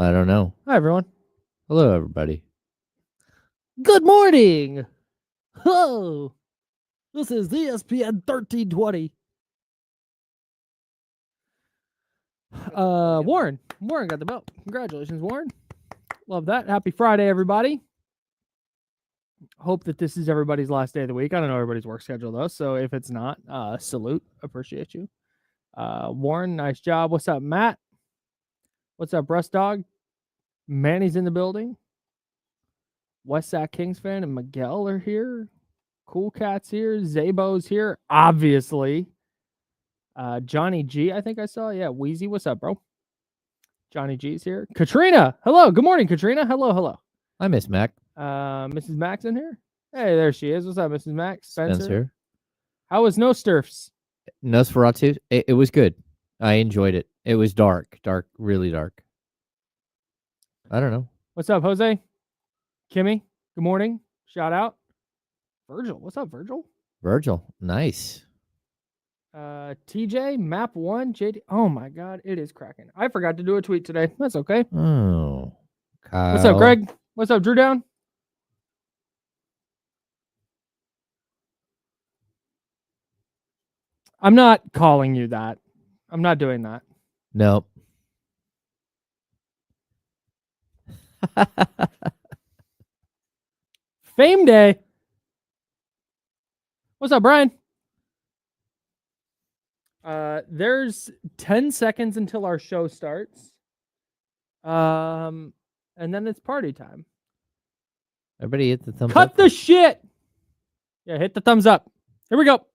I don't know. Hi, everyone. Hello, everybody. Good morning. Hello. This is ESPN 1320. Warren got the belt. Congratulations, Warren. Love that. Happy Friday, everybody. Hope that this is everybody's last day of the week. I don't know everybody's work schedule, though, so if it's not, salute. Appreciate you. Warren, nice job. What's up, Matt? What's up, Breast Dog? Manny's in the building. West Sac Kings fan and Miguel are here. Cool Cat's here. Zabo's here, obviously. Johnny G, I think I saw. Yeah, Wheezy, what's up, bro? Johnny G's here. Katrina, hello. Good morning, Katrina. Hello. I miss Mac. Mrs. Max in here? Hey, there she is. What's up, Mrs. Max? Spencer. How was Nosturfs? Nosferatu. It was good. I enjoyed it. It was dark, really dark. I don't know. What's up, Jose? Kimmy, good morning. Shout out. Virgil, what's up, Virgil? Virgil, nice. TJ, Map 1, JD. Oh my God, it is cracking. I forgot to do a tweet today. That's okay. Oh, Kyle. What's up, Greg? What's up, Drew Down? I'm not calling you that. I'm not doing that. Nope. Fame Day. What's up, Brian? There's 10 seconds until our show starts. And then it's party time. Everybody hit the thumbs up. Cut the shit. Yeah, hit the thumbs up. Here we go.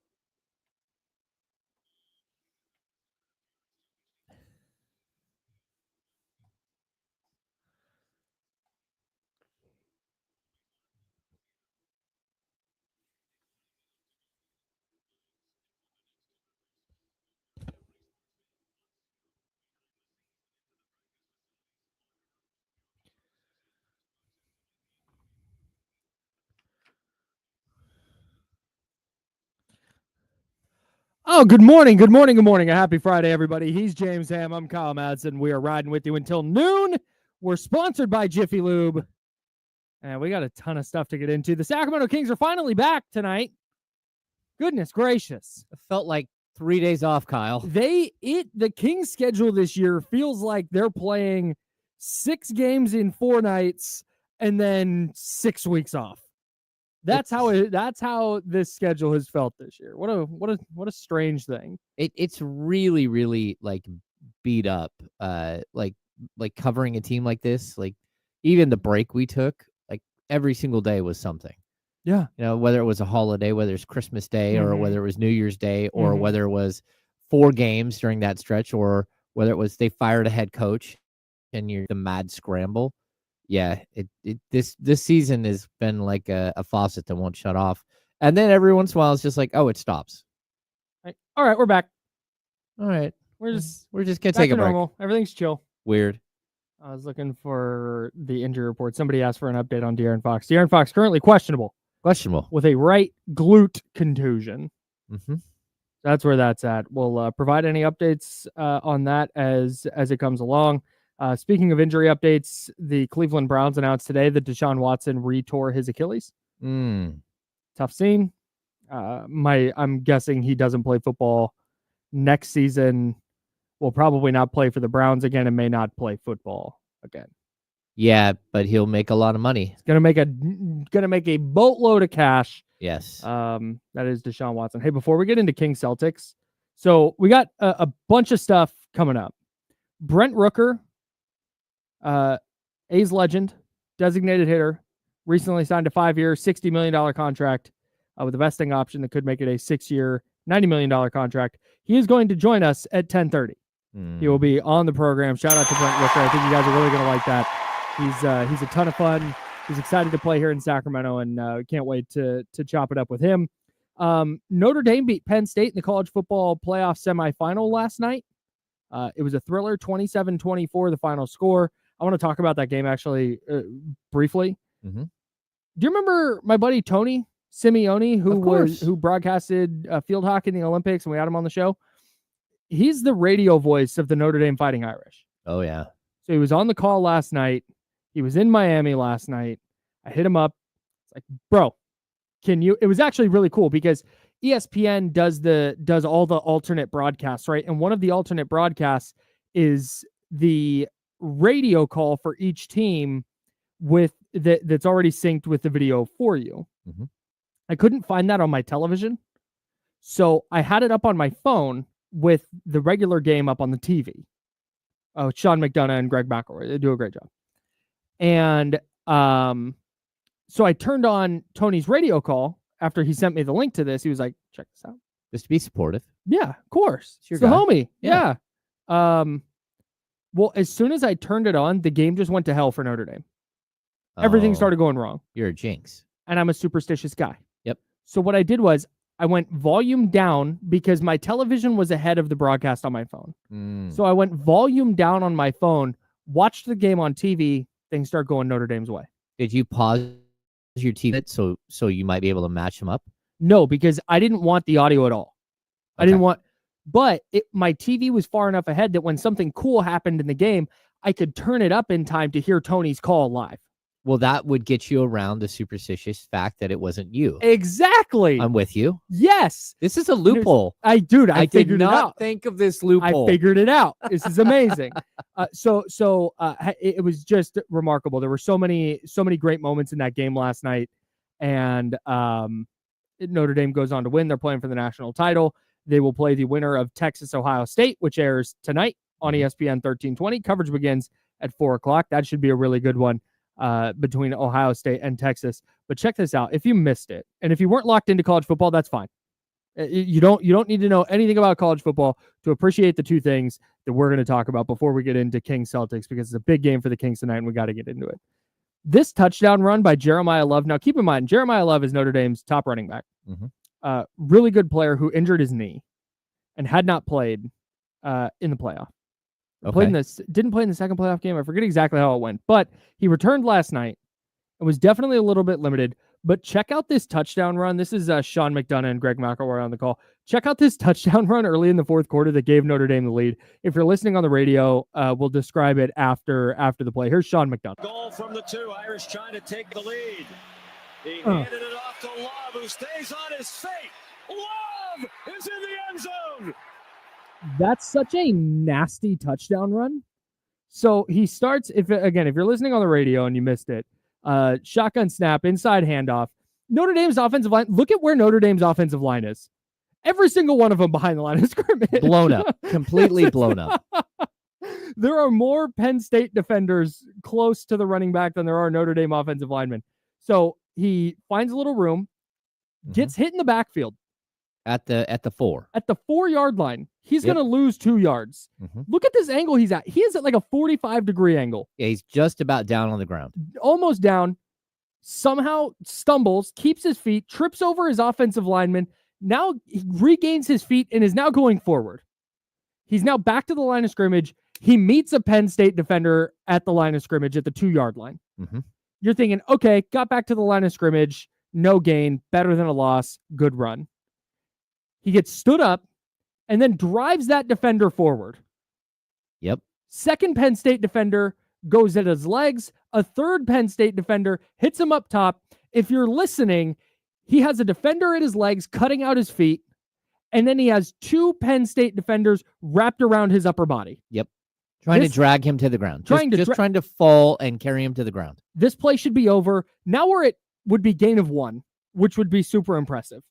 Oh, good morning. A happy Friday, everybody. He's James Ham. I'm Kyle Madson. We are riding with you until noon. We're sponsored by Jiffy Lube. And we got a ton of stuff to get into. The Sacramento Kings are finally back tonight. Goodness gracious. It felt like 3 days off, Kyle. The Kings' schedule this year feels like they're playing 6 games in 4 nights and then 6 weeks off. That's how this schedule has felt this year. What a strange thing. It's really, really like beat up. Like covering a team like this, like even the break we took, like every single day was something. Yeah. You know, whether it was a holiday, whether it's Christmas Day or whether it was New Year's Day or whether it was 4 games during that stretch or whether it was they fired a head coach and you're the mad scramble. Yeah, this season has been like a faucet that won't shut off. And then every once in a while it's just like, oh, it stops. All right, we're back. All right. We're just gonna take a break. Normal. Everything's chill. Weird. I was looking for the injury report. Somebody asked for an update on De'Aaron Fox. De'Aaron Fox currently questionable with a right glute contusion. That's where that's at. We'll provide any updates on that as it comes along. Speaking of injury updates, the Cleveland Browns announced today that Deshaun Watson retore his Achilles. Tough scene. I'm guessing he doesn't play football next season. Will probably not play for the Browns again and may not play football again. Yeah, but he'll make a lot of money. He's gonna make a boatload of cash. Yes. That is Deshaun Watson. Hey, before we get into Kings-Celtics, so we got a bunch of stuff coming up. Brent Rooker, A's legend, designated hitter, recently signed a 5-year, $60 million contract with a vesting option that could make it a 6-year, $90 million contract. He is going to join us at 10:30. He will be on the program. Shout out to Brent Rooker. I think you guys are really going to like that. He's a ton of fun. He's excited to play here in Sacramento, and can't wait to chop it up with him. Notre Dame beat Penn State in the college football playoff semifinal last night. It was a thriller, 27-24, the final score. I want to talk about that game actually briefly. Do you remember my buddy Tony Simeone, who broadcasted field hockey in the Olympics, and we had him on the show? He's the radio voice of the Notre Dame Fighting Irish. Oh, yeah. So he was on the call last night. He was in Miami last night. I hit him up. It's like, bro, can you? It was actually really cool because ESPN does all the alternate broadcasts, right? And one of the alternate broadcasts is the radio call for each team that's already synced with the video for you. Mm-hmm. I couldn't find that on my television, so I had it up on my phone with the regular game up on the TV. Oh, Sean McDonough and Greg McElroy, they do a great job. And so I turned on Tony's radio call after he sent me the link to this. He was like, check this out. Just to be supportive. Yeah, of course. It's your the guy. homie. Yeah. Well, as soon as I turned it on, the game just went to hell for Notre Dame. Everything started going wrong. You're a jinx. And I'm a superstitious guy. Yep. So what I did was I went volume down because my television was ahead of the broadcast on my phone. So I went volume down on my phone, watched the game on TV, things start going Notre Dame's way. Did you pause your TV so you might be able to match them up? No, because I didn't want the audio at all. Okay. I didn't want, but my TV was far enough ahead that when something cool happened in the game, I could turn it up in time to hear Tony's call live. Well, that would get you around the superstitious fact that it wasn't you. Exactly. I'm with you. Yes. This is a loophole. I did figured not it out. think of this loophole. I figured it out. This is amazing. It was just remarkable. There were so many great moments in that game last night, and Notre Dame goes on to win. They're playing for the national title. They will play the winner of Texas-Ohio State, which airs tonight on ESPN 1320. Coverage begins at 4:00. That should be a really good one between Ohio State and Texas. But check this out. If you missed it, and if you weren't locked into college football, that's fine. You don't need to know anything about college football to appreciate the two things that we're going to talk about before we get into Kings-Celtics, because it's a big game for the Kings tonight, and we got to get into it. This touchdown run by Jeremiah Love. Now, keep in mind, Jeremiah Love is Notre Dame's top running back. Really good player who injured his knee and had not played in the playoff. Didn't play in the second playoff game. I forget exactly how it went, but he returned last night and was definitely a little bit limited. But check out this touchdown run. This is Sean McDonough and Greg McElroy on the call. Check out this touchdown run early in the fourth quarter that gave Notre Dame the lead. If you're listening on the radio, we'll describe it after the play. Here's Sean McDonough. Goal from the 2. Irish trying to take the lead. He handed it off to Love, who stays on his feet. Love is in the end zone. That's such a nasty touchdown run. So he starts, if you're listening on the radio and you missed it, shotgun snap, inside handoff. Notre Dame's offensive line, look at where Notre Dame's offensive line is. Every single one of them behind the line of scrimmage. Blown up. Completely blown up. There are more Penn State defenders close to the running back than there are Notre Dame offensive linemen. So he finds a little room, gets hit in the backfield. At the 4. At the 4-yard line. He's going to lose 2 yards. Look at this angle he's at. He is at like a 45-degree angle. Yeah, he's just about down on the ground. Almost down. Somehow stumbles, keeps his feet, trips over his offensive lineman. Now he regains his feet and is now going forward. He's now back to the line of scrimmage. He meets a Penn State defender at the line of scrimmage at the 2-yard line. You're thinking, okay, got back to the line of scrimmage. No gain. Better than a loss. Good run. He gets stood up and then drives that defender forward. Yep. Second Penn State defender goes at his legs. A third Penn State defender hits him up top. If you're listening, he has a defender at his legs cutting out his feet, and then he has 2 Penn State defenders wrapped around his upper body. Yep. Trying to drag him to the ground. Trying to fall and carry him to the ground. This play should be over. Now where it would be gain of 1, which would be super impressive.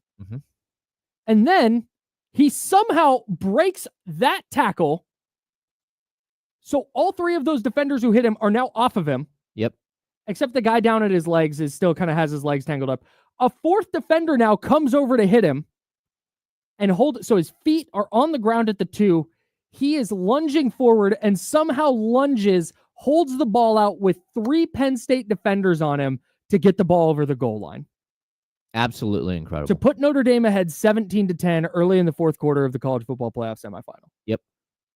And then he somehow breaks that tackle. So all 3 of those defenders who hit him are now off of him. Yep. Except the guy down at his legs is still kind of has his legs tangled up. A 4th defender now comes over to hit him and so his feet are on the ground at the 2. He is lunging forward and somehow lunges, holds the ball out with 3 Penn State defenders on him to get the ball over the goal line. Absolutely incredible. To put Notre Dame ahead 17-10 early in the fourth quarter of the college football playoff semifinal. Yep.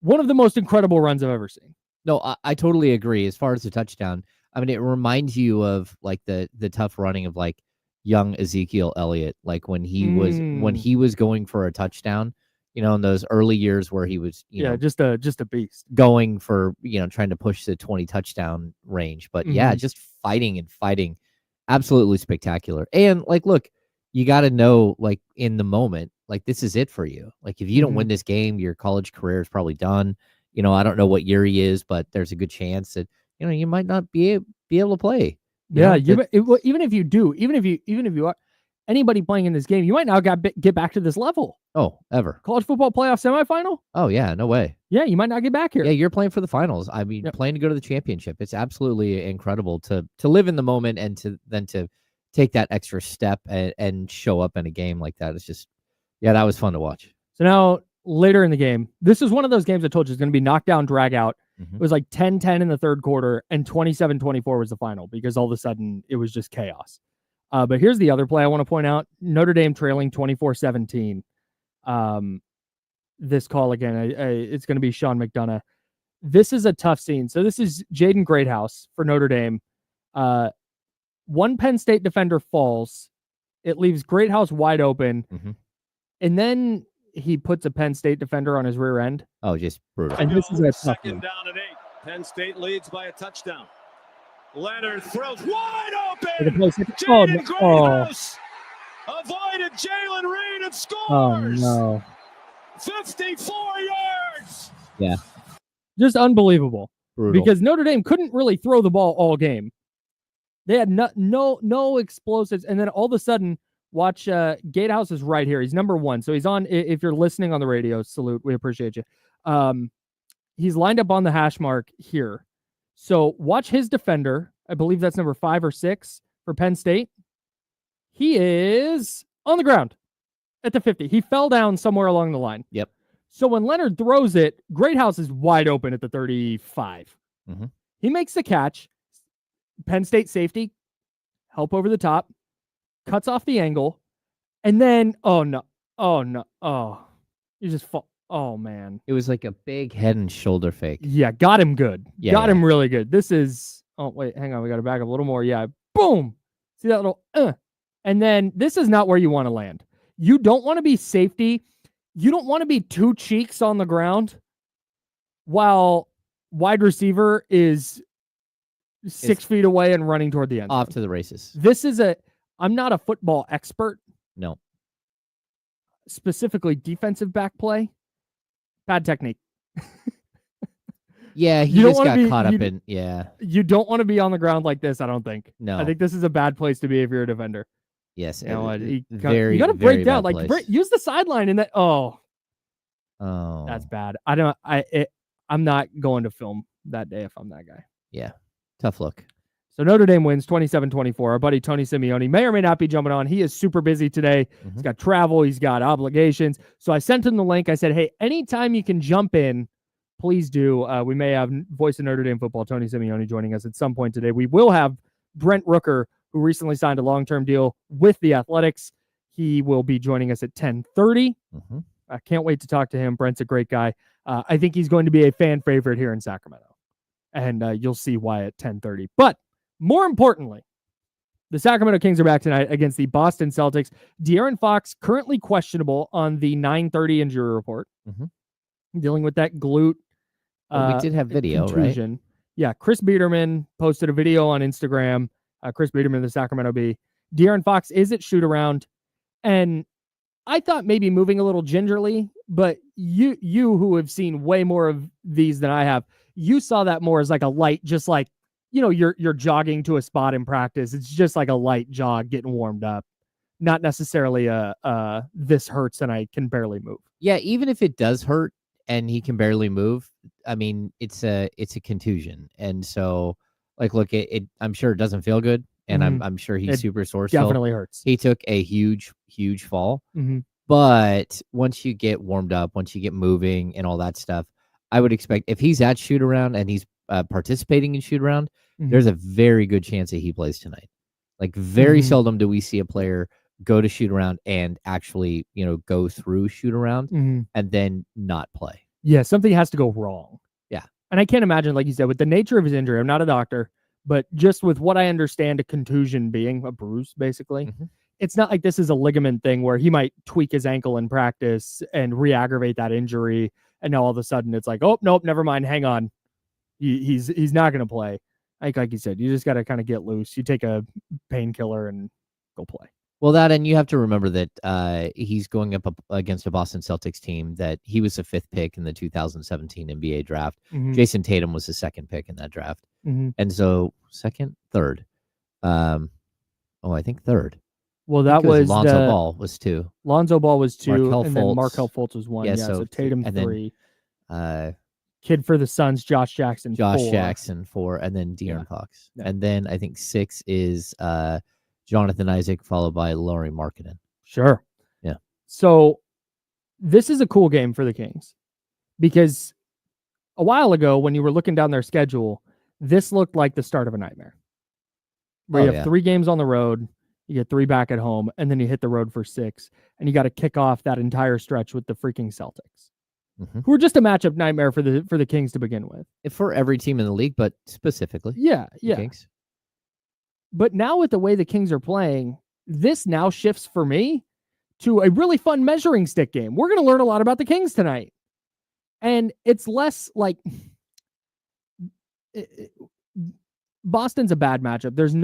One of the most incredible runs I've ever seen. No, I totally agree. As far as the touchdown, I mean, it reminds you of like the tough running of like young Ezekiel Elliott, like when he was going for a touchdown. in those early years where he was, just a beast, going for, trying to push the 20 touchdown range. But yeah, just fighting. Absolutely spectacular. And like, look, you got to know, like, in the moment, like, this is it for you. Like, if you don't win this game, your college career is probably done. I don't know what year he is, but there's a good chance that, you might not be able to play. Even if you do, even if you are anybody playing in this game, you might not get back to this level. Oh, ever. College football playoff semifinal? Oh, yeah, no way. Yeah, you might not get back here. Yeah, you're playing for the finals. I mean, playing to go to the championship. It's absolutely incredible to live in the moment and to take that extra step and show up in a game like that. It's just, that was fun to watch. So now, later in the game, this is one of those games I told you is going to be knockdown, drag out. It was like 10-10 in the third quarter, and 27-24 was the final because all of a sudden it was just chaos. But here's the other play I want to point out. Notre Dame trailing 24-17. This call again, it's going to be Sean McDonough. This is a tough scene. So this is Jaden Greathouse for Notre Dame. One Penn State defender falls. It leaves Greathouse wide open. And then he puts a Penn State defender on his rear end. Oh, just brutal. And this is a second down and 8. Penn State leads by a touchdown. Leonard throws wide open. Jaden Greathouse avoided Jalen Reed and scores. Oh, no. 54 yards. Yeah. Just unbelievable. Brutal. Because Notre Dame couldn't really throw the ball all game. They had no explosives. And then all of a sudden, watch, Gatehouse is right here. He's number 1. So he's on, if you're listening on the radio, salute. We appreciate you. He's lined up on the hash mark here. So watch his defender. I believe that's number 5 or 6 for Penn State. He is on the ground at the 50. He fell down somewhere along the line. Yep. So when Leonard throws it, Greathouse is wide open at the 35. He makes the catch. Penn State safety, help over the top, cuts off the angle, and then, you just fall. Oh, man. It was like a big head and shoulder fake. Yeah, got him good. Yeah, got him really good. This is, wait, hang on. We got to back up a little more. Yeah, boom. See that little, and then this is not where you want to land. You don't want to be safety. You don't want to be 2 cheeks on the ground while wide receiver is 6 feet away and running toward the end. Off to the races. I'm not a football expert. No. Specifically defensive back play. Bad technique. Yeah, he just got caught up in, You don't want to be on the ground like this, I don't think. No. I think this is a bad place to be if you're a defender. Yes. You know what? You Very, got to break down. bad Like, place. use the sideline in that. Oh, Oh. that's bad. I'm not going to film that day if I'm that guy. Yeah. Tough look. So Notre Dame wins 27-24. Our buddy Tony Simeone may or may not be jumping on. He is super busy today. He's got travel. He's got obligations. So I sent him the link. I said, hey, anytime you can jump in, please do. We may have voice of Notre Dame football, Tony Simeone, joining us at some point today. We will have Brent Rooker, who recently signed a long-term deal with the Athletics. He will be joining us at 10:30. I can't wait to talk to him. Brent's a great guy. I think he's going to be a fan favorite here in Sacramento. And you'll see why at 10:30. But more importantly, the Sacramento Kings are back tonight against the Boston Celtics. De'Aaron Fox currently questionable on the 9:30 injury report, dealing with that glute. We did have video, contusion. Right? Yeah, Chris Biderman posted a video on Instagram. Chris Biderman of the Sacramento Bee. De'Aaron Fox is at shoot around, and I thought maybe moving a little gingerly, but you who have seen way more of these than I have, you saw that more as like a light, just like, you're jogging to a spot in practice. It's just like a light jog getting warmed up. Not necessarily this hurts and I can barely move. Yeah, even if it does hurt and he can barely move, I mean, it's a contusion. And so, like, look, I'm sure it doesn't feel good, and I'm sure he's super sore. Definitely hurts. He took a huge fall. But once you get warmed up, once you get moving and all that stuff, I would expect if he's at shoot around and he's participating in shoot around, there's a very good chance that he plays tonight. Like, very seldom do we see a player go to shoot around and actually, go through shoot around and then not play. Yeah, something has to go wrong. Yeah. And I can't imagine, like you said, with the nature of his injury, I'm not a doctor, but just with what I understand a contusion being, a bruise, basically, it's not like this is a ligament thing where he might tweak his ankle in practice and re-aggravate that injury, and now all of a sudden it's like, oh nope, never mind, hang on, he's not going to play. Like you said, you just got to kind of get loose. You take a painkiller and go play. Well, that, and you have to remember that he's going up against a Boston Celtics team that he was the 5th pick in the 2017 NBA draft. Mm-hmm. Jason Tatum was the 2nd pick in that draft. Mm-hmm. And so 2nd, 3rd. I think 3rd. Well, that was Lonzo Ball was 2. Lonzo Ball was 2, Markelle and Fultz. then Markelle Fultz was 1. Yeah, so Tatum 3. Kid for the Suns, Josh Jackson 4. Josh Jackson 4, and then De'Aaron Fox. Yeah. And then I think 6 is Jonathan Isaac, followed by Lauri Markkanen. Sure. Yeah. So this is a cool game for the Kings, because a while ago when you were looking down their schedule, this looked like the start of a nightmare. Where you have 3 games on the road, you get 3 back at home, and then you hit the road for 6, and you got to kick off that entire stretch with the freaking Celtics, who are just a matchup nightmare for the Kings to begin with. For every team in the league, but specifically. Yeah. Kings. But now with the way the Kings are playing, this now shifts for me to a really fun measuring stick game. We're going to learn a lot about the Kings tonight. And it's less like Boston's a bad matchup. There's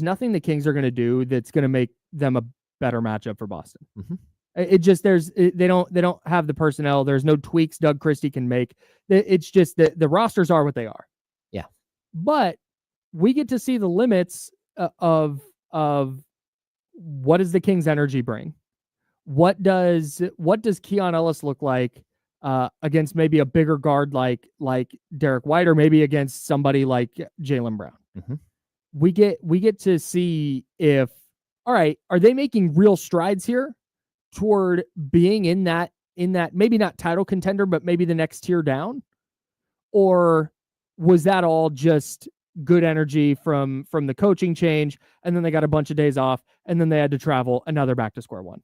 nothing the Kings are going to do that's going to make them a better matchup for Boston. Mm-hmm. It just they don't have the personnel. There's no tweaks Doug Christie can make. It's just that the rosters are what they are. Yeah. But we get to see the limits of what does the Kings' energy bring? What does Keon Ellis look like against maybe a bigger guard like Derek White, or maybe against somebody like Jaylen Brown? Mm-hmm. We get to see if, all right, are they making real strides here toward being in that maybe not title contender, but maybe the next tier down? Or was that all just good energy from the coaching change, and then they got a bunch of days off, and then they had to travel, and now they're back to square one?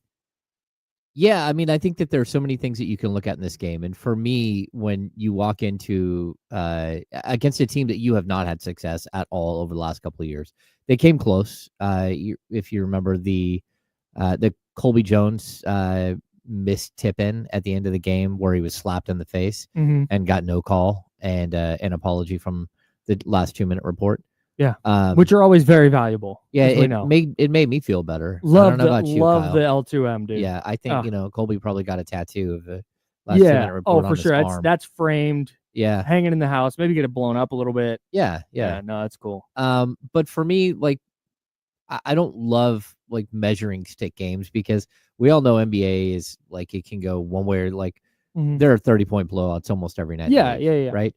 Yeah, I mean, I think that there are so many things that you can look at in this game. And for me, when you walk into against a team that you have not had success at all over the last couple of years, they came close. If you remember the Colby Jones missed tip in at the end of the game where he was slapped in the face and got no call and an apology from the last 2-minute report. Yeah, which are always very valuable. Yeah, it made me feel better. Love I don't know about you, Kyle. the L2M, dude. Yeah, I think Colby probably got a tattoo of the last 2-minute report. Oh, for sure. Arm. That's framed. Yeah, hanging in the house. Maybe get it blown up a little bit. Yeah. No, that's cool. But for me, like, I don't love like measuring stick games, because we all know NBA is like, it can go one way, or like there are 30-point blowouts almost every night. Yeah. Right.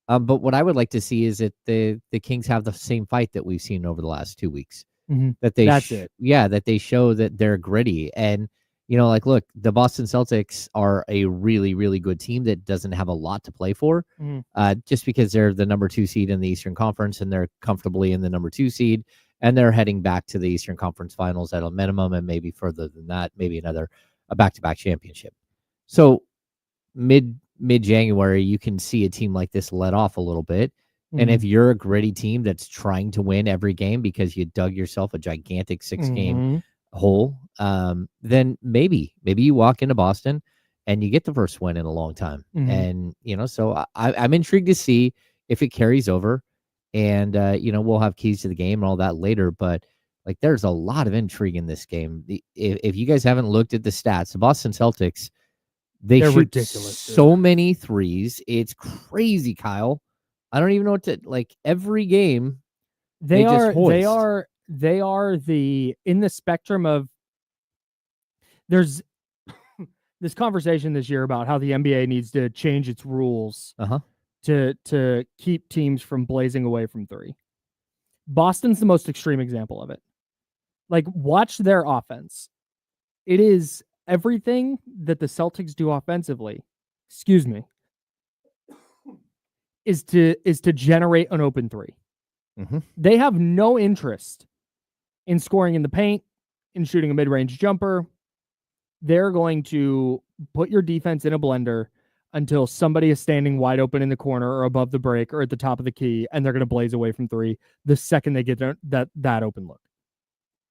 But what I would like to see is that the Kings have the same fight that we've seen over the last 2 weeks. That they that they show that they're gritty. And like, look, the Boston Celtics are a really, really good team that doesn't have a lot to play for, just because they're the number 2 seed in the Eastern Conference, and they're comfortably in the number 2 seed, and they're heading back to the Eastern Conference Finals at a minimum, and maybe further than that, maybe a back-to-back championship. So mid-January, you can see a team like this let off a little bit. And if you're a gritty team that's trying to win every game because you dug yourself a gigantic 6-game hole, then maybe you walk into Boston and you get the first win in a long time. And, so I'm intrigued to see if it carries over, and, we'll have keys to the game and all that later. But like, there's a lot of intrigue in this game. If you guys haven't looked at the stats, the Boston Celtics, they're shoot ridiculous, so many threes. It's crazy, Kyle. I don't even know what to, like, every game. They are the, in the spectrum of, there's this conversation this year about how the NBA needs to change its rules to keep teams from blazing away from three. Boston's the most extreme example of it. Like, watch their offense. It is everything that the Celtics do offensively, is to generate an open three. They have no interest in scoring in the paint, in shooting a mid-range jumper. They're going to put your defense in a blender until somebody is standing wide open in the corner or above the break or at the top of the key, and they're going to blaze away from three the second they get that open look.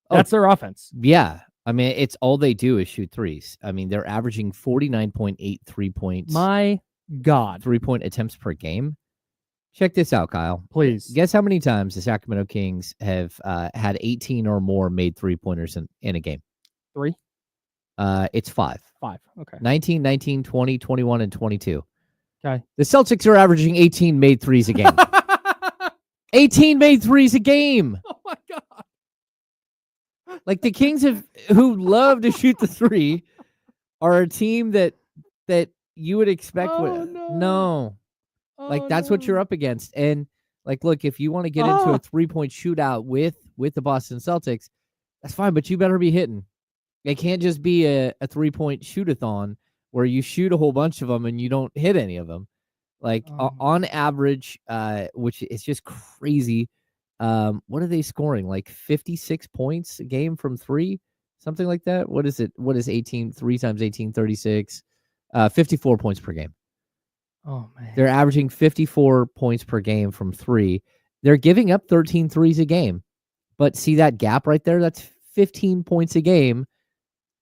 That's their offense. Yeah. I mean, it's all they do is shoot threes. I mean, they're averaging 49.83 points. My God. 3-point attempts per game. Check this out, Kyle. Please. Guess how many times the Sacramento Kings have had 18 or more made 3-pointers in a game? 3? It's 5. 5. Okay. 19, 19, 20, 21, and 22. Okay. The Celtics are averaging 18 made threes a game. 18 made threes a game. Oh, my God. Like the Kings who love to shoot the three are a team that you would expect. No. Like that's what you're up against. And like, look, if you want to get into a 3-point shootout with the Boston Celtics, that's fine, but you better be hitting. It can't just be a 3-point shoot-a-thon where you shoot a whole bunch of them and you don't hit any of them. Like on average, which is just crazy. What are they scoring? Like 56 points a game from 3, something like that. What is it? What is 18? 3 times 18, 36, 54 points per game. Oh man. They're averaging 54 points per game from 3. They're giving up 13 threes a game, but see that gap right there? That's 15 points a game.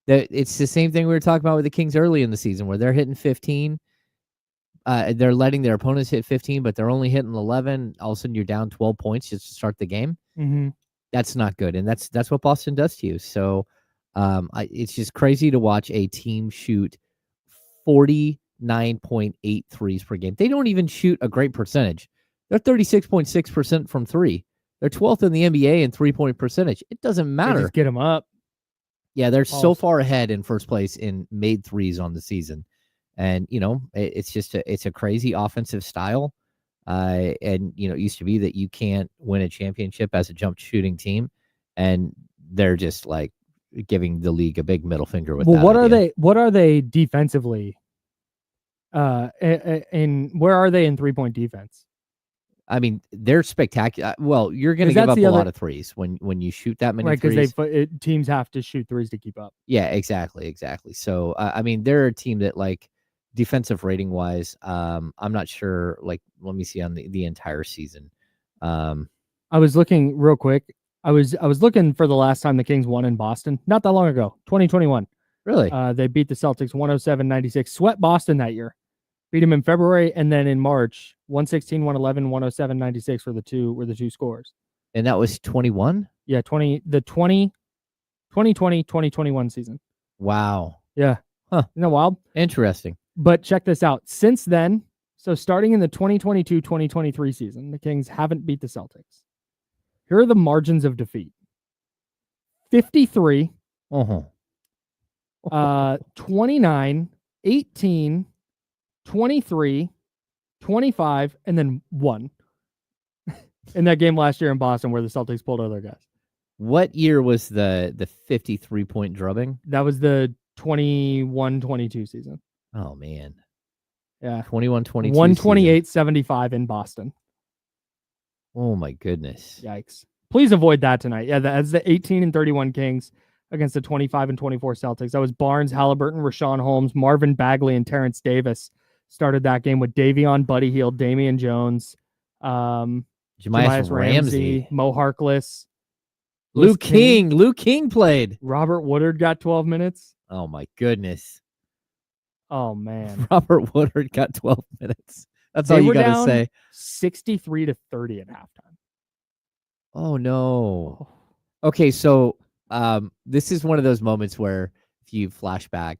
That it's the same thing we were talking about with the Kings early in the season where they're hitting 15. They're letting their opponents hit 15, but they're only hitting 11. All of a sudden, you're down 12 points just to start the game. Mm-hmm. That's not good, and that's what Boston does to you. So, it's just crazy to watch a team shoot 49.8 threes per game. They don't even shoot a great percentage. They're 36.6% from 3. They're 12th in the NBA in 3-point percentage. It doesn't matter. Just get them up. Yeah, they're so far ahead in first place in made threes on the season. And, it's just it's a crazy offensive style. And, it used to be that you can't win a championship as a jump shooting team. And they're just like giving the league a big middle finger with that. What are they defensively? And where are they in 3-point defense? I mean, they're spectacular. Well, you're going to give up a lot of threes when you shoot that many threes. Because teams have to shoot threes to keep up. Yeah, exactly. So, I mean, they're a team that, like, defensive rating wise, I'm not sure. Like, let me see on the entire season. I was looking real quick. I was looking for the last time the Kings won in Boston, not that long ago, 2021. Really? They beat the Celtics 107-96. Swept Boston that year. Beat them in February, and then in March, 116, 111, 107-96 were the two scores. And that was 21? Yeah, 2020-2021 season. Wow. Yeah. Huh. Isn't that wild? Interesting. But check this out. Since then, so starting in the 2022-2023 season, the Kings haven't beat the Celtics. Here are the margins of defeat. 53, 29, 18, 23, 25, and then 1 in that game last year in Boston where the Celtics pulled other guys. What year was the 53-point drubbing? That was the 21-22 season. Oh, man. Yeah. 21-22 128-75 in Boston. Oh, my goodness. Yikes. Please avoid that tonight. Yeah, that's the 18-31 Kings against the 25-24 Celtics. That was Barnes, Halliburton, Rashawn Holmes, Marvin Bagley, and Terrence Davis started that game with Davion, Buddy Hield, Damian Jones, Jemias Ramsey, Mo Harkless, Luke King. Luke King played. Robert Woodard got 12 minutes. Oh, my goodness. Oh, man. Robert Woodard got 12 minutes. That's all you got to say. 63-30 at halftime. Oh, no. Okay, so this is one of those moments where if you flash back,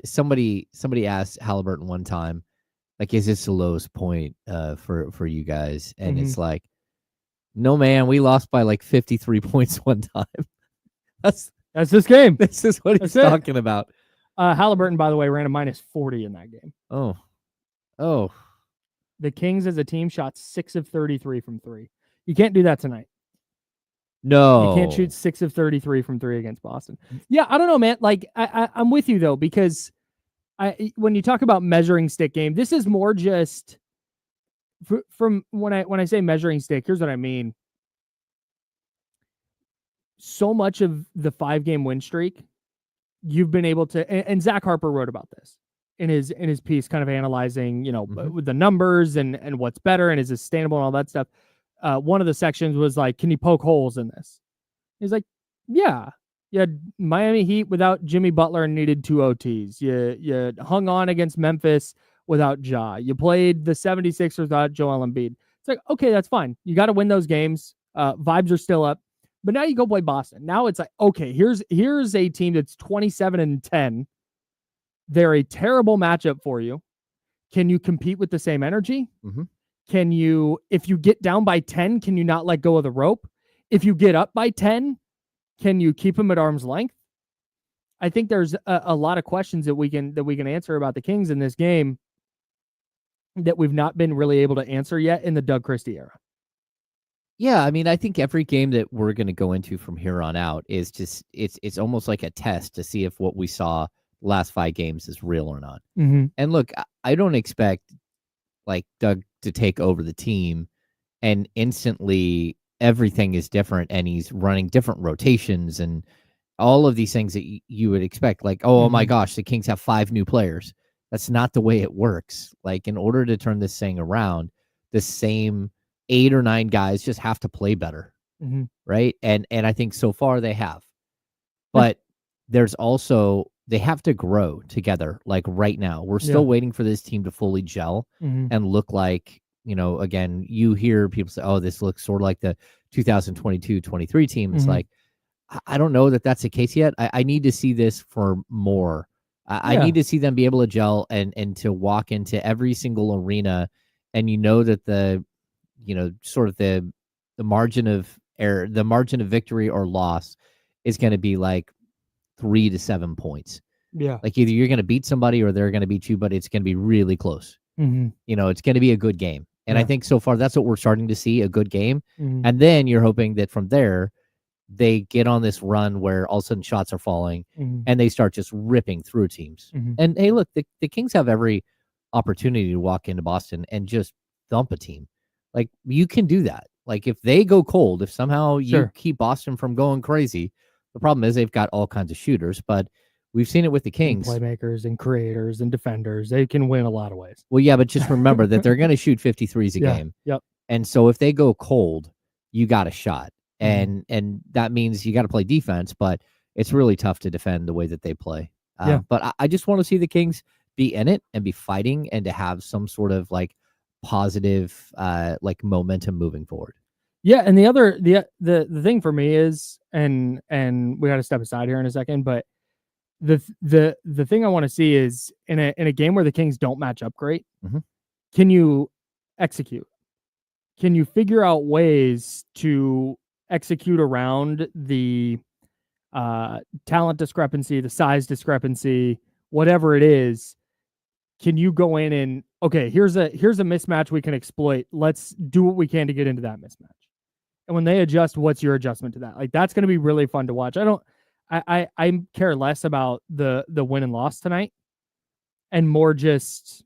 somebody asked Halliburton one time, like, is this the lowest point for you guys? And it's like, no, man, we lost by like 53 points one time. That's this game. This is what he's talking about. Halliburton, by the way, ran a -40 in that game. Oh. The Kings as a team shot 6 of 33 from 3. You can't do that tonight. No. You can't shoot 6 of 33 from 3 against Boston. Yeah, I don't know, man. Like, I'm with you, though, because when you talk about measuring stick game, this is more just from when I say measuring stick, here's what I mean. So much of the 5-game win streak, you've been able to, and Zach Harper wrote about this in his piece, kind of analyzing, with the numbers and what's better and is it sustainable and all that stuff. One of the sections was like, can you poke holes in this? He's like, yeah, You had Miami Heat without Jimmy Butler and needed 2 OTs. You hung on against Memphis without Ja. You played the 76ers without Joel Embiid. It's like, okay, that's fine. You got to win those games. Vibes are still up. But now you go play Boston. Now it's like, okay, here's a team that's 27-10. They're a terrible matchup for you. Can you compete with the same energy? Mm-hmm. Can you, if you get down by 10, can you not let go of the rope? If you get up by 10, can you keep them at arm's length? I think there's a lot of questions that we can answer about the Kings in this game that we've not been really able to answer yet in the Doug Christie era. Yeah, I mean, I think every game that we're going to go into from here on out is just it's almost like a test to see if what we saw last 5 games is real or not. Mm-hmm. And look, I don't expect like Doug to take over the team and instantly everything is different and he's running different rotations and all of these things that you would expect. Like, oh my gosh, the Kings have 5 new players. That's not the way it works. Like, in order to turn this thing around, the same 8 or 9 guys just have to play better. Mm-hmm. Right. And I think so far they have. But there's also, they have to grow together. Like right now, we're still waiting for this team to fully gel and look like, you know, again, you hear people say, oh, this looks sort of like the 2022-23 team. It's like, I don't know that that's the case yet. I need to see this for more. I need to see them be able to gel and to walk into every single arena. And you know that the, you know, sort of the margin of error, the margin of victory or loss is going to be like 3 to 7 points. Yeah. Like either you're going to beat somebody or they're going to beat you, but it's going to be really close. You know, it's going to be a good game. And I think so far that's what we're starting to see, a good game. And then you're hoping that from there, they get on this run where all of a sudden shots are falling and they start just ripping through teams. And hey, look, the Kings have every opportunity to walk into Boston and just thump a team. Like you can do that. Like if they go cold, if somehow you keep Boston from going crazy, the problem is they've got all kinds of shooters, but we've seen it with the Kings. And playmakers and creators and defenders. They can win a lot of ways. Well, yeah, but just remember that they're going to shoot 53s a game. Yep. And so if they go cold, you got a shot. And that means you got to play defense, but it's really tough to defend the way that they play. But I just want to see the Kings be in it and be fighting and to have some sort of like positive like momentum moving forward. Yeah, and the thing for me is, and we got to step aside here in a second, but the thing I want to see is in a game where the Kings don't match up great, can you execute? Can you figure out ways to execute around the talent discrepancy, the size discrepancy, whatever it is? Can you go in and, okay, here's a mismatch we can exploit. Let's do what we can to get into that mismatch. And when they adjust, what's your adjustment to that? Like, that's going to be really fun to watch. I care less about the win and loss tonight and more just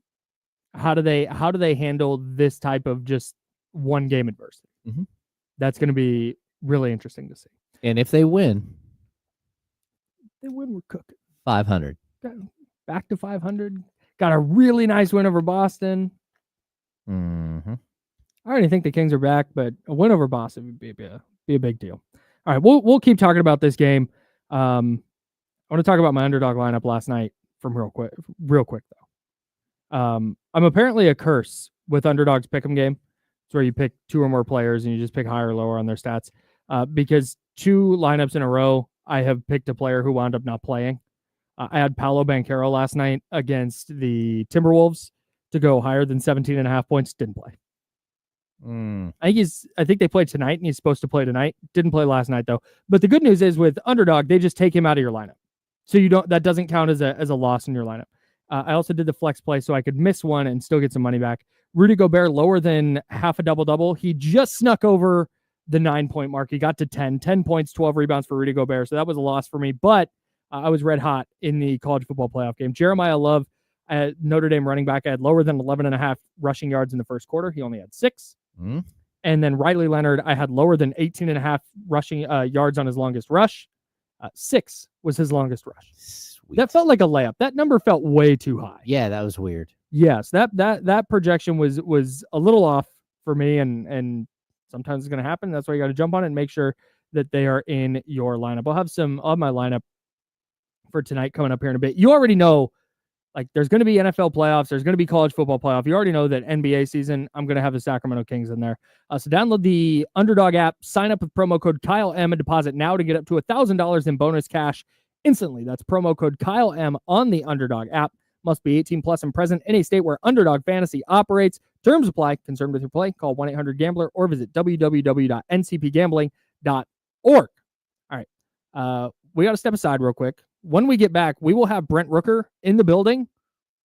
how do they handle this type of just one game adversity. That's going to be really interesting to see. And if they win, we're cooking. 500. Back to 500. Got a really nice win over Boston. I already think the Kings are back, but a win over Boston would be a big deal. All right, we'll keep talking about this game. I want to talk about my underdog lineup last night from real quick though. I'm apparently a curse with underdogs pick'em game. It's where you pick 2 or more players and you just pick higher or lower on their stats. Because 2 lineups in a row, I have picked a player who wound up not playing. I had Paolo Banchero last night against the Timberwolves to go higher than 17.5 points. Didn't play. I think they played tonight and he's supposed to play tonight. Didn't play last night though. But the good news is with underdog, they just take him out of your lineup. So that doesn't count as a loss in your lineup. I also did the flex play so I could miss one and still get some money back. Rudy Gobert lower than half a double-double. He just snuck over the 9-point mark. He got to 10 points, 12 rebounds for Rudy Gobert. So that was a loss for me, but I was red hot in the college football playoff game. Jeremiah Love, Notre Dame running back, I had lower than 11.5 rushing yards in the first quarter. He only had 6. And then Riley Leonard, I had lower than 18.5 rushing yards on his longest rush. 6 was his longest rush. Sweet. That felt like a layup. That number felt way too high. Yeah, that was weird. Yes, that projection was a little off for me, and sometimes it's going to happen. That's why you got to jump on it and make sure that they are in your lineup. I'll have some of my lineup for tonight coming up here in a bit. You already know, like, there's going to be NFL playoffs. There's going to be college football playoff. You already know that NBA season, I'm going to have the Sacramento Kings in there. So download the Underdog app, sign up with promo code Kyle M, and deposit now to get up to $1,000 in bonus cash instantly. That's promo code Kyle M on the Underdog app. Must be 18 plus and present in a state where Underdog Fantasy operates. Terms apply. Concerned with your play? Call 1-800-GAMBLER or visit www.ncpgambling.org. All right. We got to step aside real quick. When we get back, we will have Brent Rooker in the building.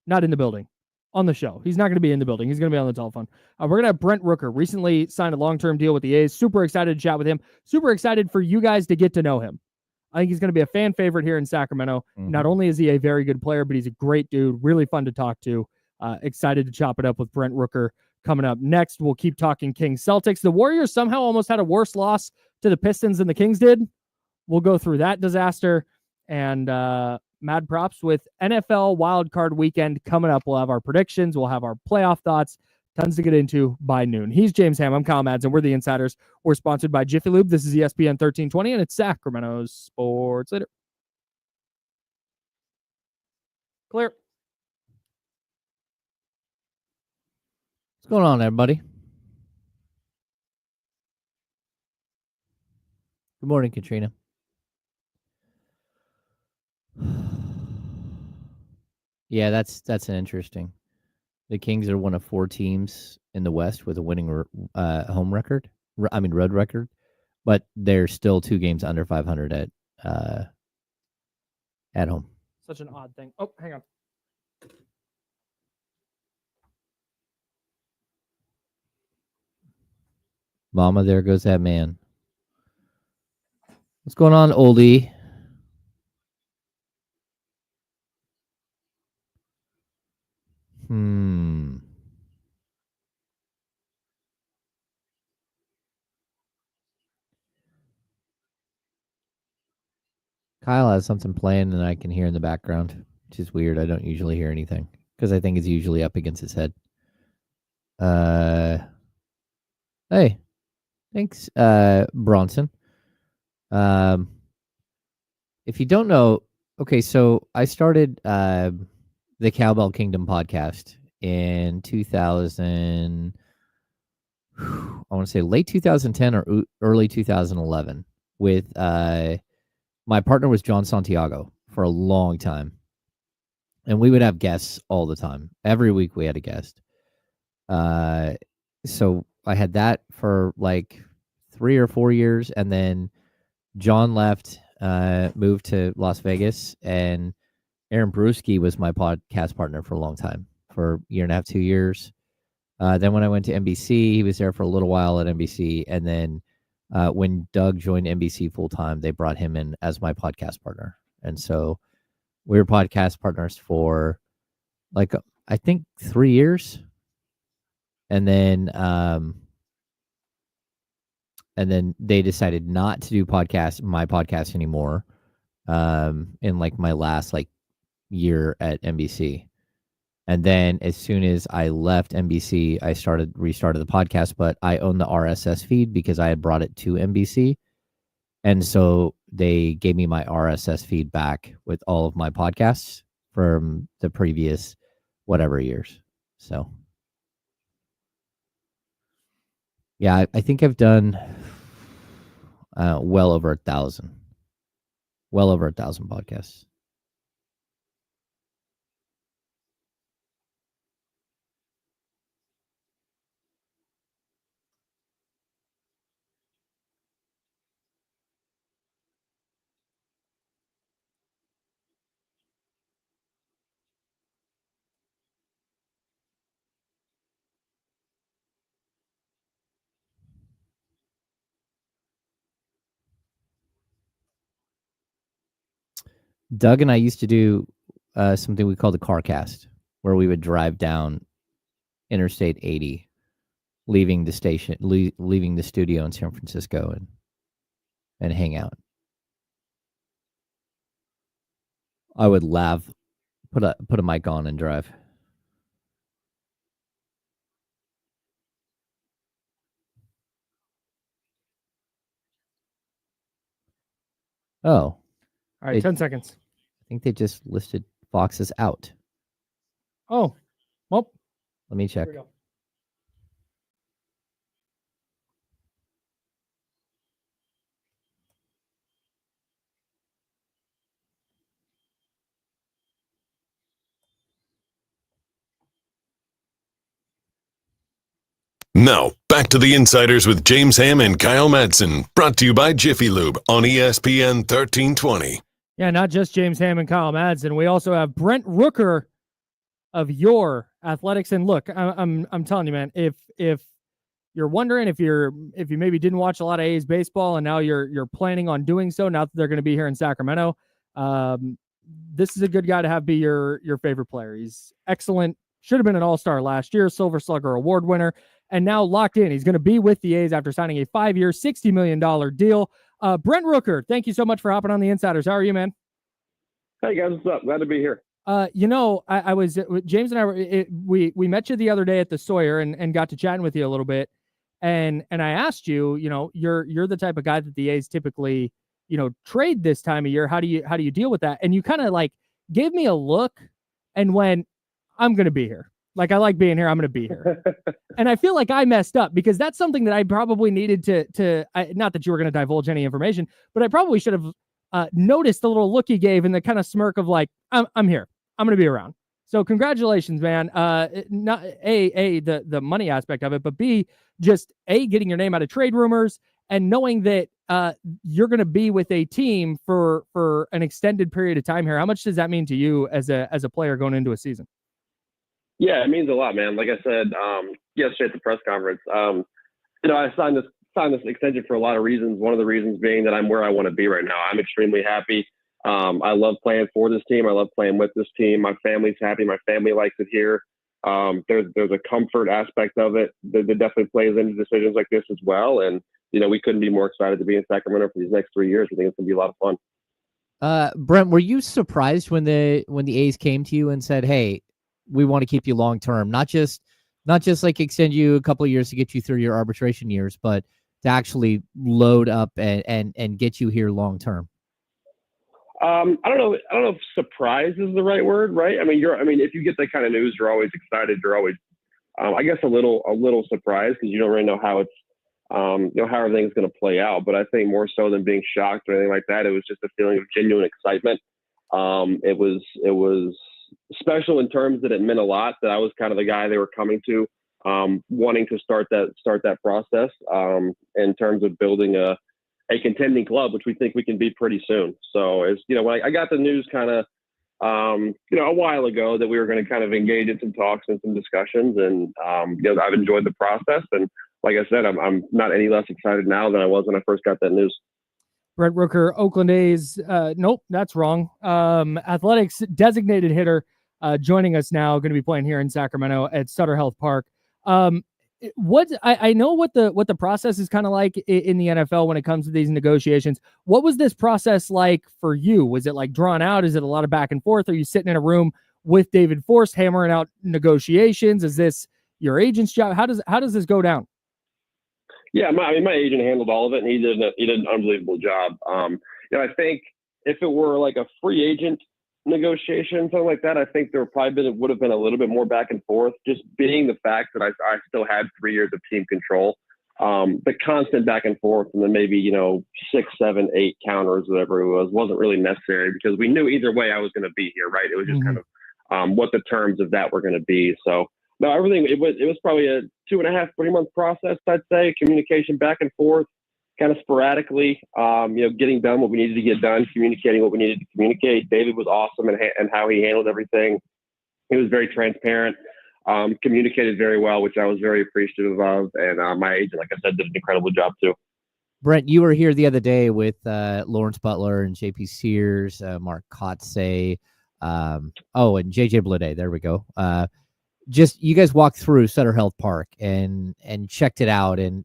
Not in the building. On the show. He's not going to be in the building. He's going to be on the telephone. We're going to have Brent Rooker. Recently signed a long-term deal with the A's. Super excited to chat with him. Super excited for you guys to get to know him. I think he's going to be a fan favorite here in Sacramento. Mm-hmm. Not only is he a very good player, but he's a great dude. Really fun to talk to. Excited to chop it up with Brent Rooker coming up next. We'll keep talking Kings-Celtics. The Warriors somehow almost had a worse loss to the Pistons than the Kings did. We'll go through that disaster. And mad props with NFL wildcard weekend coming up. We'll have our predictions. We'll have our playoff thoughts. Tons to get into by noon. He's James Ham. I'm Kyle Madson. We're the Insiders. We're sponsored by Jiffy Lube. This is ESPN 1320, and it's Sacramento's Sports Leader. Clear. What's going on, everybody? Good morning, Katrina. Yeah, that's an interesting. The Kings are one of 4 teams in the West with a winning home record. Road record, but they're still 2 games under 500 at home. Such an odd thing. Oh, hang on. Mama, there goes that man. What's going on, oldie? Kyle has something playing and I can hear in the background, which is weird. I don't usually hear anything because I think it's usually up against his head. Hey, thanks, Bronson. If you don't know, okay, so I started the Cowbell Kingdom podcast in 2000. I want to say late 2010 or early 2011 with my partner was John Santiago for a long time. And we would have guests all the time. Every week we had a guest. So I had that for like 3 or 4 years. And then John left, moved to Las Vegas. And Aaron Brewski was my podcast partner for a long time, for a year and a half, 2 years. Then when I went to NBC, he was there for a little while at NBC. And then when Doug joined NBC full time, they brought him in as my podcast partner. And so we were podcast partners for like, I think 3 years. And then they decided not to do my podcast anymore in like my last like year at NBC. And then as soon as I left NBC, I restarted the podcast, but I own the RSS feed because I had brought it to NBC. And so they gave me my RSS feed back with all of my podcasts from the previous whatever years. So yeah, I think I've done well over 1,000 podcasts. Doug and I used to do something we called the car cast, where we would drive down Interstate 80, leaving the station, leaving the studio in San Francisco, and hang out. I would laugh, put a mic on, and drive. Oh. All right, 10 seconds. I think they just listed Fox as out. Oh, well. Let me check. Here we go. Now, back to the Insiders with James Ham and Kyle Madson, brought to you by Jiffy Lube on ESPN 1320. Yeah, not just James Ham and Kyle Madson. We also have Brent Rooker of Your Athletics. And look, I'm telling you, man, if you're wondering if you maybe didn't watch a lot of A's baseball and now you're planning on doing so now that they're going to be here in Sacramento, this is a good guy to have be your favorite player. He's excellent. Should have been an all-star last year, Silver Slugger Award winner, and now locked in. He's going to be with the A's after signing a 5-year, $60 million deal. Brent Rooker, thank you so much for hopping on the Insiders. How are you, man? Hey, guys, what's up? Glad to be here. I was James and I we met you the other day at the Sawyer and got to chatting with you a little bit, and I asked you, you're the type of guy that the A's typically, trade this time of year. How do you deal with that? And you kind of like gave me a look and went, I'm going to be here. Like, I like being here. I'm going to be here. And I feel like I messed up because that's something that I probably needed to not that you were going to divulge any information, but I probably should have noticed the little look you gave and the kind of smirk of like, I'm here. I'm going to be around. So congratulations, man. Not the money aspect of it, but B, just getting your name out of trade rumors and knowing that you're going to be with a team for an extended period of time here. How much does that mean to you as a player going into a season? Yeah, it means a lot, man. Like I said yesterday at the press conference, I signed this extension for a lot of reasons. One of the reasons being that I'm where I want to be right now. I'm extremely happy. I love playing for this team. I love playing with this team. My family's happy. My family likes it here. There's a comfort aspect of it that definitely plays into decisions like this as well. And, we couldn't be more excited to be in Sacramento for these next 3 years. I think it's going to be a lot of fun. Brent, were you surprised when the A's came to you and said, hey, we want to keep you long-term, not just like extend you a couple of years to get you through your arbitration years, but to actually load up and get you here long-term? I don't know if surprise is the right word, right? I mean, if you get that kind of news, you're always excited. You're always, I guess, a little surprised because you don't really know how it's, how everything's going to play out. But I think more so than being shocked or anything like that, it was just a feeling of genuine excitement. It was special in terms that it meant a lot that I was kind of the guy they were coming to, wanting to start that process in terms of building a contending club, which we think we can be pretty soon. So as when I got the news kind of, a while ago that we were going to kind of engage in some talks and some discussions, and I've enjoyed the process. And like I said, I'm not any less excited now than I was when I first got that news. Brent Rooker, Oakland A's. Nope, that's wrong. Athletics designated hitter joining us now, going to be playing here in Sacramento at Sutter Health Park. I know what the process is kind of like in the NFL when it comes to these negotiations. What was this process like for you? Was it like drawn out? Is it a lot of back and forth? Are you sitting in a room with David Forst hammering out negotiations? Is this your agent's job? How does this go down? Yeah, my agent handled all of it, and he did an unbelievable job. I think if it were like a free agent negotiation, something like that, I think there would have been a little bit more back and forth, just being the fact that I still had 3 years of team control. The constant back and forth and then maybe, 6, 7, 8 counters, whatever it wasn't really necessary because we knew either way I was going to be here, right? It was just kind of what the terms of that were going to be. So no, everything, it was probably a 2.5, 3 month process, I'd say. Communication back and forth, kind of sporadically, getting done what we needed to get done, communicating what we needed to communicate. David was awesome and how he handled everything. He was very transparent, communicated very well, which I was very appreciative of. And my agent, like I said, did an incredible job too. Brent, you were here the other day with Lawrence Butler and JP Sears, Mark Kotze, and JJ Bleday. There we go. Just you guys walked through Sutter Health Park and checked it out. And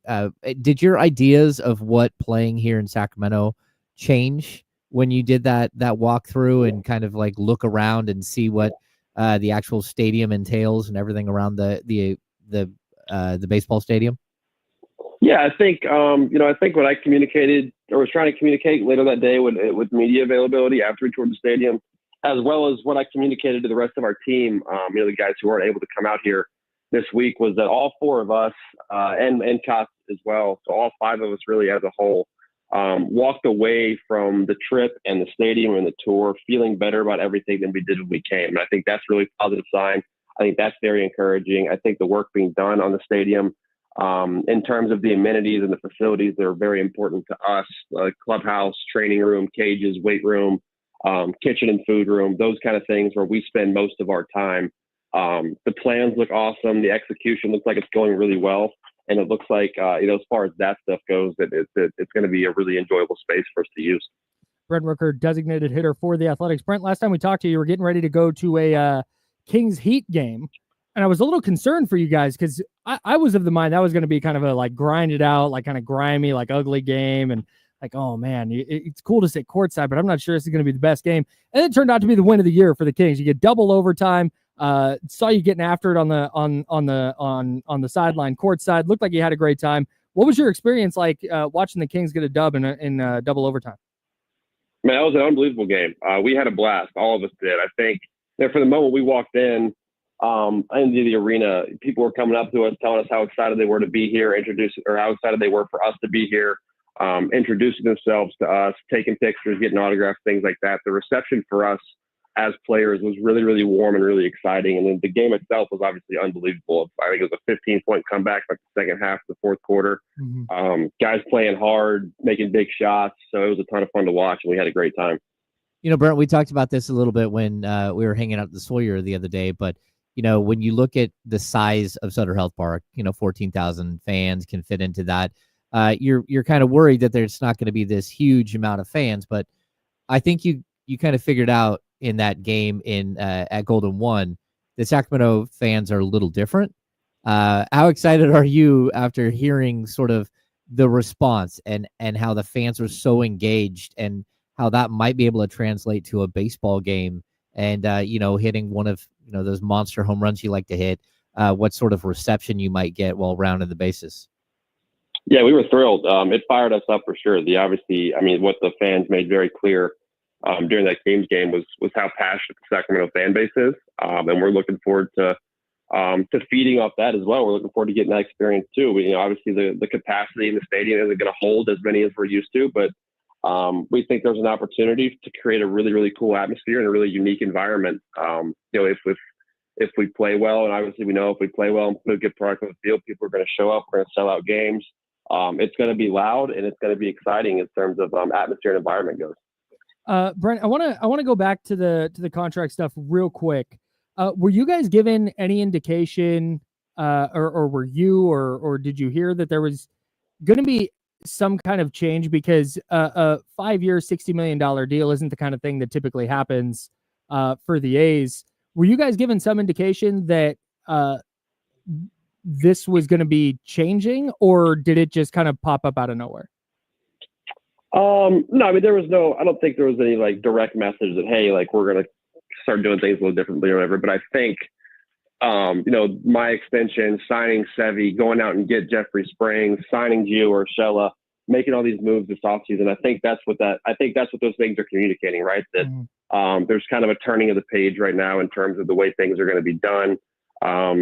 did your ideas of what playing here in Sacramento change when you did that walkthrough and kind of like look around and see what the actual stadium entails and everything around the baseball stadium? Yeah, I think I think what I communicated or was trying to communicate later that day with media availability after we toured the stadium, as well as what I communicated to the rest of our team, the guys who weren't able to come out here this week, was that all four of us and Koss as well, so all five of us really as a whole, walked away from the trip and the stadium and the tour feeling better about everything than we did when we came. And I think that's really a positive sign. I think that's very encouraging. I think the work being done on the stadium, in terms of the amenities and the facilities that are very important to us, like clubhouse, training room, cages, weight room, kitchen and food room, those kind of things where we spend most of our time. The plans look awesome. The execution looks like it's going really well. And it looks like, as far as that stuff goes, that it's going to be a really enjoyable space for us to use. Brent Rooker, designated hitter for the Athletics. Brent, last time we talked to you, you were getting ready to go to a Kings Heat game. And I was a little concerned for you guys because I was of the mind that was going to be kind of a like grinded out, like kind of grimy, like ugly game. And like, oh man, it's cool to sit courtside, but I'm not sure this is going to be the best game. And it turned out to be the win of the year for the Kings. You get double overtime. Saw you getting after it on the sideline courtside. Looked like you had a great time. What was your experience like watching the Kings get a dub in double overtime? Man, that was an unbelievable game. We had a blast. All of us did. I think that for the moment we walked into the arena, people were coming up to us, telling us how excited they were to be here, how excited they were for us to be here, introducing themselves to us, taking pictures, getting autographs, things like that. The reception for us as players was really, really warm and really exciting. And then the game itself was obviously unbelievable. I think it was a 15-point comeback like the second half of the fourth quarter. Mm-hmm. Guys playing hard, making big shots. So it was a ton of fun to watch, and we had a great time. Brent, we talked about this a little bit when we were hanging out at the Sawyer the other day, but when you look at the size of Sutter Health Park, 14,000 fans can fit into that. You're kind of worried that there's not going to be this huge amount of fans, but I think you kind of figured out in that game at Golden One, the Sacramento fans are a little different. How excited are you after hearing sort of the response and how the fans were so engaged and how that might be able to translate to a baseball game and, hitting one of, those monster home runs you like to hit, what sort of reception you might get while rounding the bases? Yeah, we were thrilled. It fired us up for sure. What the fans made very clear during that Kings game was how passionate the Sacramento fan base is. And we're looking forward to feeding off that as well. We're looking forward to getting that experience too. Obviously the capacity in the stadium isn't going to hold as many as we're used to, but we think there's an opportunity to create a really, really cool atmosphere and a really unique environment. If we play well, and obviously we know if we play well and put a good product on the field, people are going to show up. We're going to sell out games. It's going to be loud and it's going to be exciting in terms of atmosphere and environment goes. Brent, I want to go back to the contract stuff real quick. Were you guys given any indication, or were you, or did you hear that there was going to be some kind of change because a 5-year, $60 million deal isn't the kind of thing that typically happens for the A's? Were you guys given some indication that this was going to be changing, or did it just kind of pop up out of nowhere? No, I don't think there was any like direct message that, hey, like we're going to start doing things a little differently or whatever. But I think, my extension, signing Sevy, going out and get Jeffrey Springs, signing Gio Urshela, making all these moves this offseason. I think that's what those things are communicating, right? That there's kind of a turning of the page right now in terms of the way things are going to be done,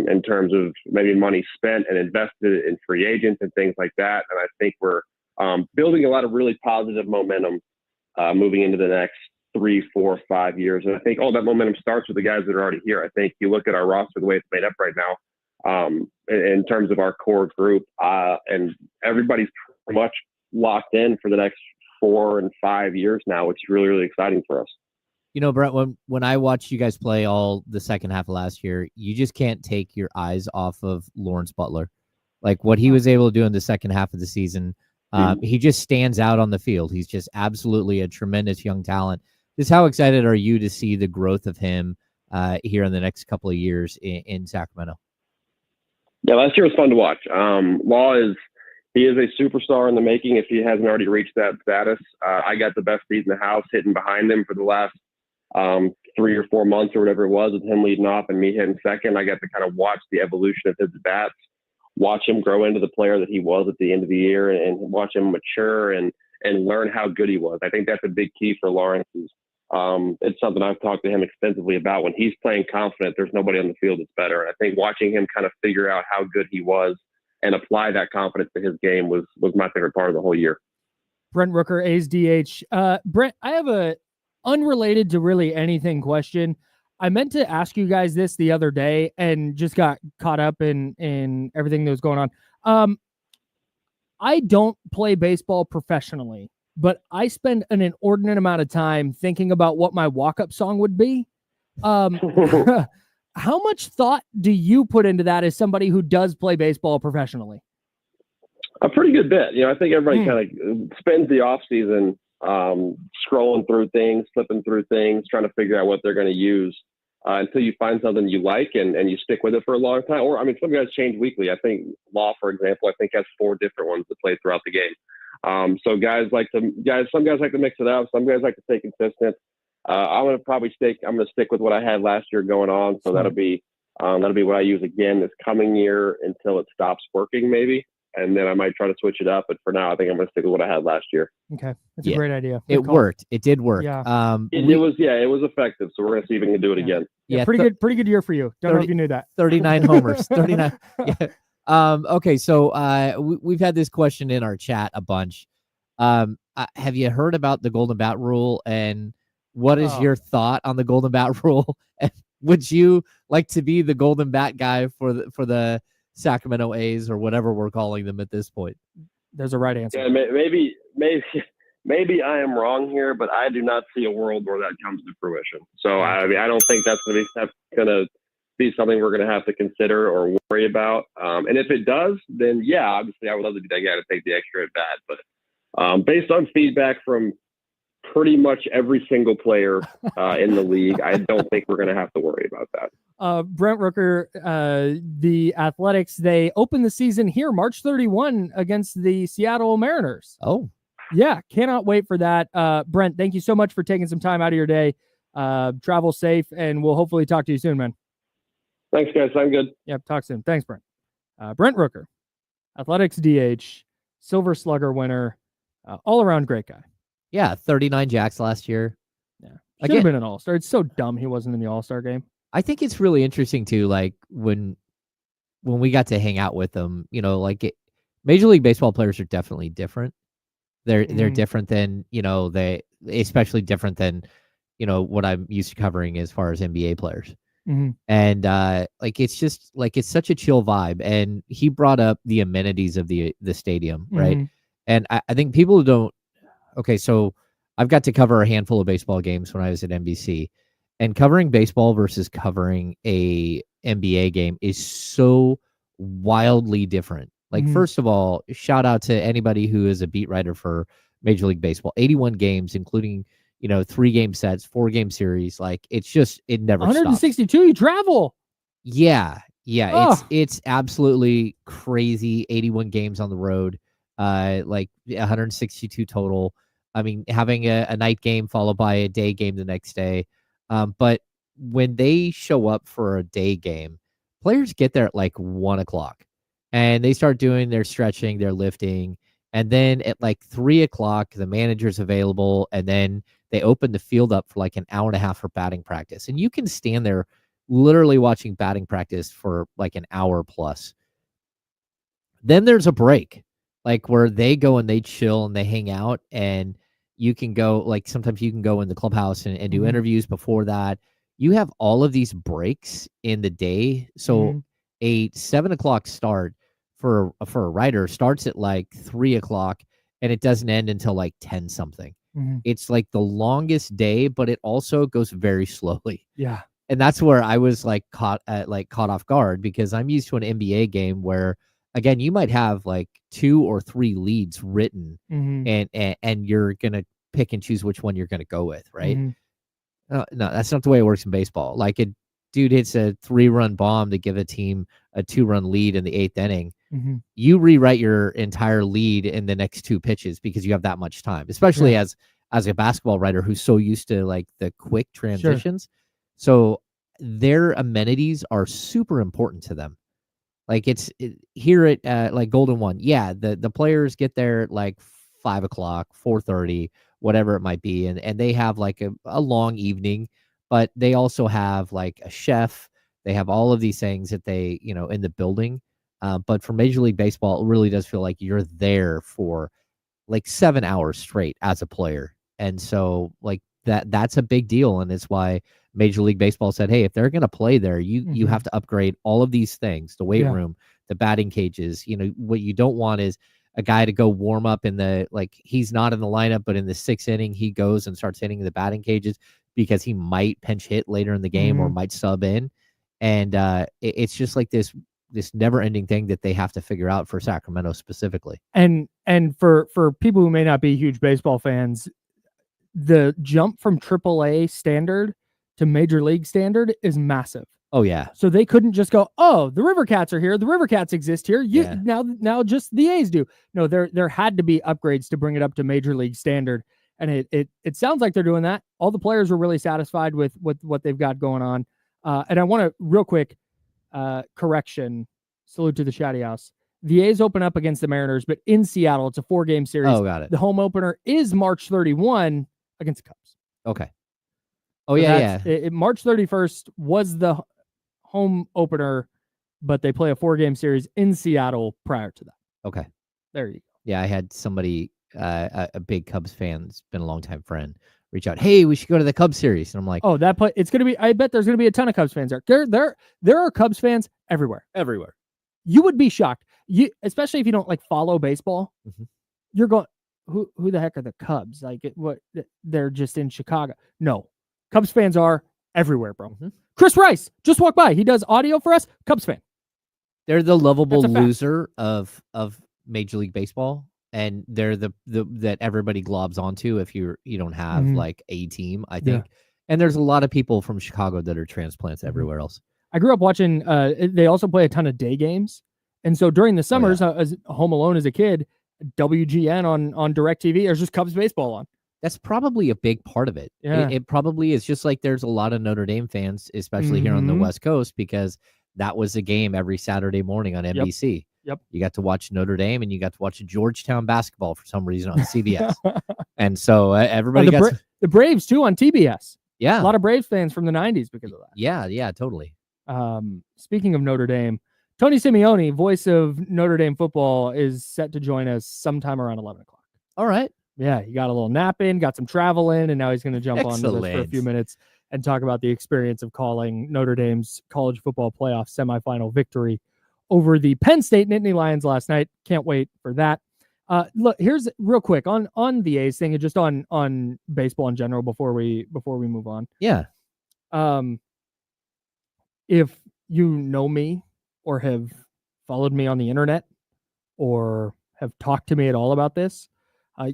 in terms of maybe money spent and invested in free agents and things like that. And I think we're building a lot of really positive momentum moving into the next 3, 4, 5 years. And I think all that momentum starts with the guys that are already here. I think you look at our roster, the way it's made up right now, in terms of our core group, and everybody's pretty much locked in for the next 4 and 5 years now, which is really, really exciting for us. Brent, when I watched you guys play all the second half of last year, you just can't take your eyes off of Lawrence Butler. Like what he was able to do in the second half of the season, he just stands out on the field. He's just absolutely a tremendous young talent. Just how excited are you to see the growth of him here in the next couple of years in Sacramento? Yeah, last year was fun to watch. He is a superstar in the making if he hasn't already reached that status. I got the best seat in the house hitting behind him for the last 3 or 4 months or whatever it was, with him leading off and me hitting second. I got to kind of watch the evolution of his bats watch him grow into the player that he was at the end of the year and watch him mature and learn how good he was. I think that's a big key for Lawrence. It's something I've talked to him extensively about. When he's playing confident, there's nobody on the field that's better. And I think watching him kind of figure out how good he was and apply that confidence to his game was my favorite part of the whole year. Brent Rooker, A's DH. Brent, I have a unrelated to really anything question. I meant to ask you guys this the other day and just got caught up in everything that was going on. I don't play baseball professionally, but I spend an inordinate amount of time thinking about what my walk-up song would be. How much thought do you put into that as somebody who does play baseball professionally? A pretty good bit. I think everybody kind of spends the off season scrolling through things, flipping through things, trying to figure out what they're going to use until you find something you like and you stick with it for a long time. Or, some guys change weekly. I think Law, for example, has 4 different ones to play throughout the game. So some guys like to mix it up. Some guys like to stay consistent. I'm going to stick with what I had last year going on. So that'll be what I use again this coming year until it stops working, maybe. And then I might try to switch it up. But for now, I think I'm going to stick with what I had last year. Okay. That's a great idea. It worked. It did work. Yeah. It was effective. So we're going to see if we can do it again. Yeah. Pretty good year for you. Don't know if you knew that. 39 homers, 39. Yeah. Okay. So we've had this question in our chat a bunch. Have you heard about the Golden Bat rule, and what is your thought on the Golden Bat rule? And would you like to be the Golden Bat guy for the Sacramento A's, or whatever we're calling them at this point? There's a right answer. Yeah, maybe I am wrong here, but I do not see a world where that comes to fruition. So I don't think that's going to be something we're going to have to consider or worry about. And if it does, then yeah, obviously I would love to be that guy to take the extra at bat. But based on feedback from pretty much every single player in the league, I don't think we're going to have to worry about that. Brent Rooker, the Athletics, they open the season here March 31 against the Seattle Mariners. Oh, yeah. Cannot wait for that. Brent, thank you so much for taking some time out of your day. Travel safe, and we'll hopefully talk to you soon, man. Thanks, guys. I'm good. Yep. Talk soon. Thanks, Brent. Brent Rooker, Athletics DH, Silver Slugger winner, all around great guy. Yeah. 39 jacks last year. Yeah. Should have been an all-star. It's so dumb he wasn't in the all-star game. I think it's really interesting too, like when we got to hang out with them, Major League Baseball players are definitely different. They're different than, they especially different than, what I'm used to covering as far as NBA players. Mm-hmm. And it's just it's such a chill vibe. And he brought up the amenities of the stadium, right? Mm-hmm. And I think people don't. Okay, so I've got to cover a handful of baseball games when I was at NBC, and covering baseball versus covering a NBA game is so wildly different. First of all, shout out to anybody who is a beat writer for Major League Baseball. 81 games, including 3-game sets, 4-game series. It never 162. stops. You travel. Yeah. Oh. It's absolutely crazy. 81 games on the road, 162 total. I mean, having a night game followed by a day game the next day. But when they show up for a day game, players get there at 1 o'clock. And they start doing their stretching, their lifting. And then at 3 o'clock, the manager's available. And then they open the field up for an hour and a half for batting practice. And you can stand there literally watching batting practice for an hour plus. Then there's a break, where they go and they chill and they hang out. And you can go, sometimes you can go in the clubhouse and do interviews before that. You have all of these breaks in the day. So a 7 o'clock start for a writer starts at 3 o'clock and it doesn't end until 10 something. It's the longest day, but it also goes very slowly. Yeah. And that's where I was caught off guard, because I'm used to an NBA game where, again, you might have 2 or 3 leads written, and you're gonna pick and choose which one you're gonna go with, right? No, that's not the way it works in baseball. A dude hits a 3-run bomb to give a team a 2-run lead in the 8th inning. You rewrite your entire lead in the next 2 pitches because you have that much time, especially as a basketball writer who's so used to the quick transitions. Sure. So their amenities are super important to them. Like here at like Golden One. Yeah, the players get there at like 5 o'clock, 4:30, whatever it might be, and they have like a long evening, but they also have like a chef. They have all of these things that they, in the building. But for Major League Baseball, it really does feel like you're there for like 7 hours straight as a player. And so like that's a big deal. And it's why Major League Baseball said, hey, if they're going to play there, you have to upgrade all of these things, the weight room, the batting cages. What you don't want is a guy to go warm up he's not in the lineup, but in the 6th inning, he goes and starts hitting the batting cages because he might pinch hit later in the game or might sub in. And it's just like this never ending thing that they have to figure out for Sacramento specifically. And for people who may not be huge baseball fans, the jump from AAA standard to Major League standard is massive. Oh yeah. So they couldn't just go, oh, the River Cats are here. The River Cats exist here. Now just the A's do. No, there had to be upgrades to bring it up to Major League standard. And it sounds like they're doing that. All the players were really satisfied with what they've got going on. And I want to real quick correction. Salute to the Shady House. The A's open up against the Mariners, but in Seattle, it's a 4-game series. Oh, got it. The home opener is March 31 against the Cubs. Okay. Oh, so yeah. March 31st was the home opener, but they play a 4-game series in Seattle prior to that. Okay. There you go. Yeah, I had somebody, a big Cubs fan, has been a longtime friend, reach out. Hey, we should go to the Cubs series. And I'm like, oh, it's going to be, I bet there's going to be a ton of Cubs fans there. There are Cubs fans everywhere. You would be shocked. Especially if you don't follow baseball. You're going, who the heck are the Cubs? They're just in Chicago. No, Cubs fans are everywhere, bro. Chris Rice just walked by. He does audio for us. Cubs fan. They're the lovable loser of Major League Baseball, and they're the that everybody globs onto if you don't have a team, I think. Yeah. And there's a lot of people from Chicago that are transplants everywhere else. I grew up watching. They also play a ton of day games, and so during the summers, as home alone as a kid, WGN on DirecTV, there's just Cubs baseball on. That's probably a big part of it. Yeah. It probably is, just like there's a lot of Notre Dame fans, especially here on the West Coast, because that was a game every Saturday morning on NBC. Yep. You got to watch Notre Dame and you got to watch Georgetown basketball for some reason on CBS. And so everybody the Braves too on TBS. Yeah. A lot of Braves fans from the 90s because of that. Yeah, totally. Speaking of Notre Dame, Tony Simeone, voice of Notre Dame football, is set to join us sometime around 11 o'clock. All right. Yeah, he got a little nap in, got some travel in, and now he's going to jump on with us for a few minutes and talk about the experience of calling Notre Dame's college football playoff semifinal victory over the Penn State Nittany Lions last night. Can't wait for that. Look, here's real quick on the A's thing and just on baseball in general before we move on. Yeah. If you know me or have followed me on the internet or have talked to me at all about this,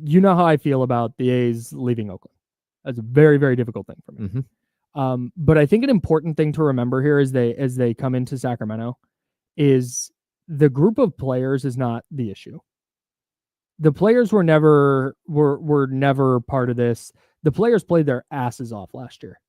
you know how I feel about the A's leaving Oakland. That's a very, very difficult thing for me. But I think an important thing to remember here as they come into Sacramento is the group of players is not the issue. The players were never part of this. The players played their asses off last year.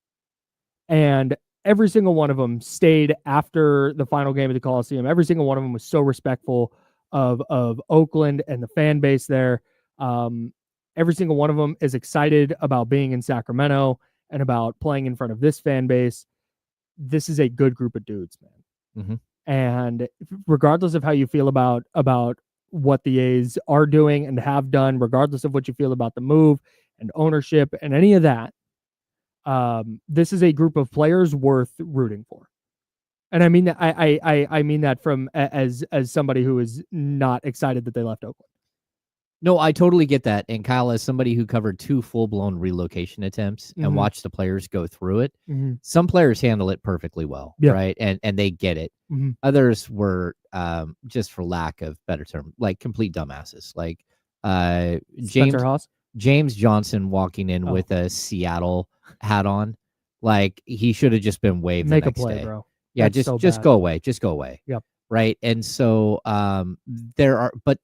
And every single one of them stayed after the final game of the Coliseum. Every single one of them was so respectful of Oakland and the fan base there. Every single one of them is excited about being in Sacramento and about playing in front of this fan base. This is a good group of dudes, man. And regardless of how you feel about what the A's are doing and have done, regardless of what you feel about the move and ownership and any of that, this is a group of players worth rooting for. And I mean that I mean that from as somebody who is not excited that they left Oakland. No, I totally get that. And Kyle, as somebody who covered 2 full-blown relocation attempts and watched the players go through it, some players handle it perfectly well, right? And they get it. Others were, just for lack of better term, like complete dumbasses. Like James Johnson walking in with a Seattle hat on, like he should have just been waved the next day. Bro. Yeah, just go away. Just go away. Yep. Right. And so there are, but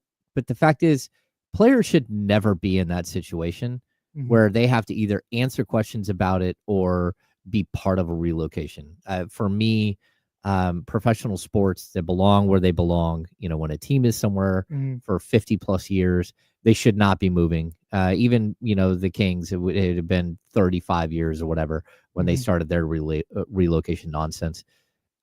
the fact is, players should never be in that situation where they have to either answer questions about it or be part of a relocation. For me, professional sports that belong where they belong. When a team is somewhere for 50 plus years, they should not be moving. Even, the Kings, it had been 35 years or whatever when they started their relocation nonsense.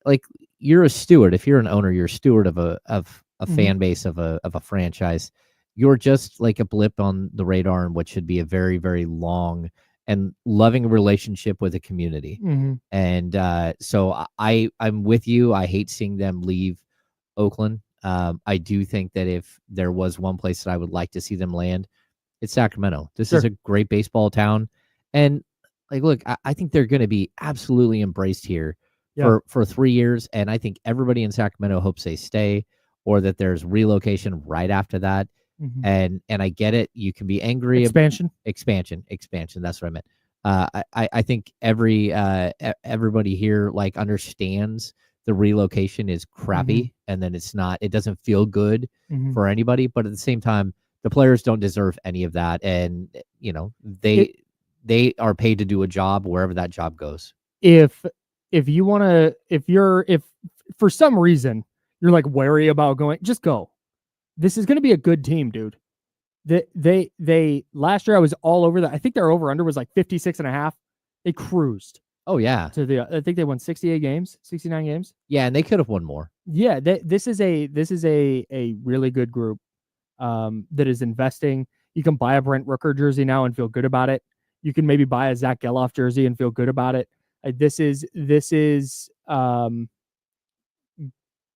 Like, you're a steward. If you're an owner, you're a steward of a fan base of a franchise. You're just like a blip on the radar in what should be a very, very long and loving relationship with a community. And so I'm with you. I hate seeing them leave Oakland. I do think that if there was one place that I would like to see them land, it's Sacramento. This is a great baseball town. And look, I think they're going to be absolutely embraced here for 3 years. And I think everybody in Sacramento hopes they stay, or that there's relocation right after that. And I get it. You can be angry. Expansion. That's what I meant. I think everybody here understands the relocation is crappy, and then it doesn't feel good for anybody. But at the same time, the players don't deserve any of that. And, they are paid to do a job wherever that job goes. If for some reason you're wary about going, just go. This is going to be a good team, dude. They last year I was all over that. I think their over under was 56.5. They cruised. Oh yeah. I think they won 68 games, 69 games. Yeah, and they could have won more. Yeah, this is a really good group that is investing. You can buy a Brent Rooker jersey now and feel good about it. You can maybe buy a Zach Geloff jersey and feel good about it. This is going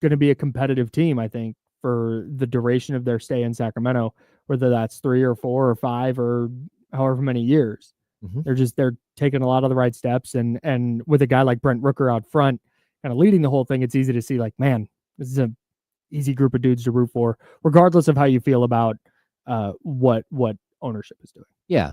to be a competitive team, I think, for the duration of their stay in Sacramento, whether that's 3 or 4 or 5 or however many years. They're taking a lot of the right steps, and with a guy like Brent Rooker out front, kind of leading the whole thing, it's easy to see man, this is an easy group of dudes to root for, regardless of how you feel about what ownership is doing. Yeah.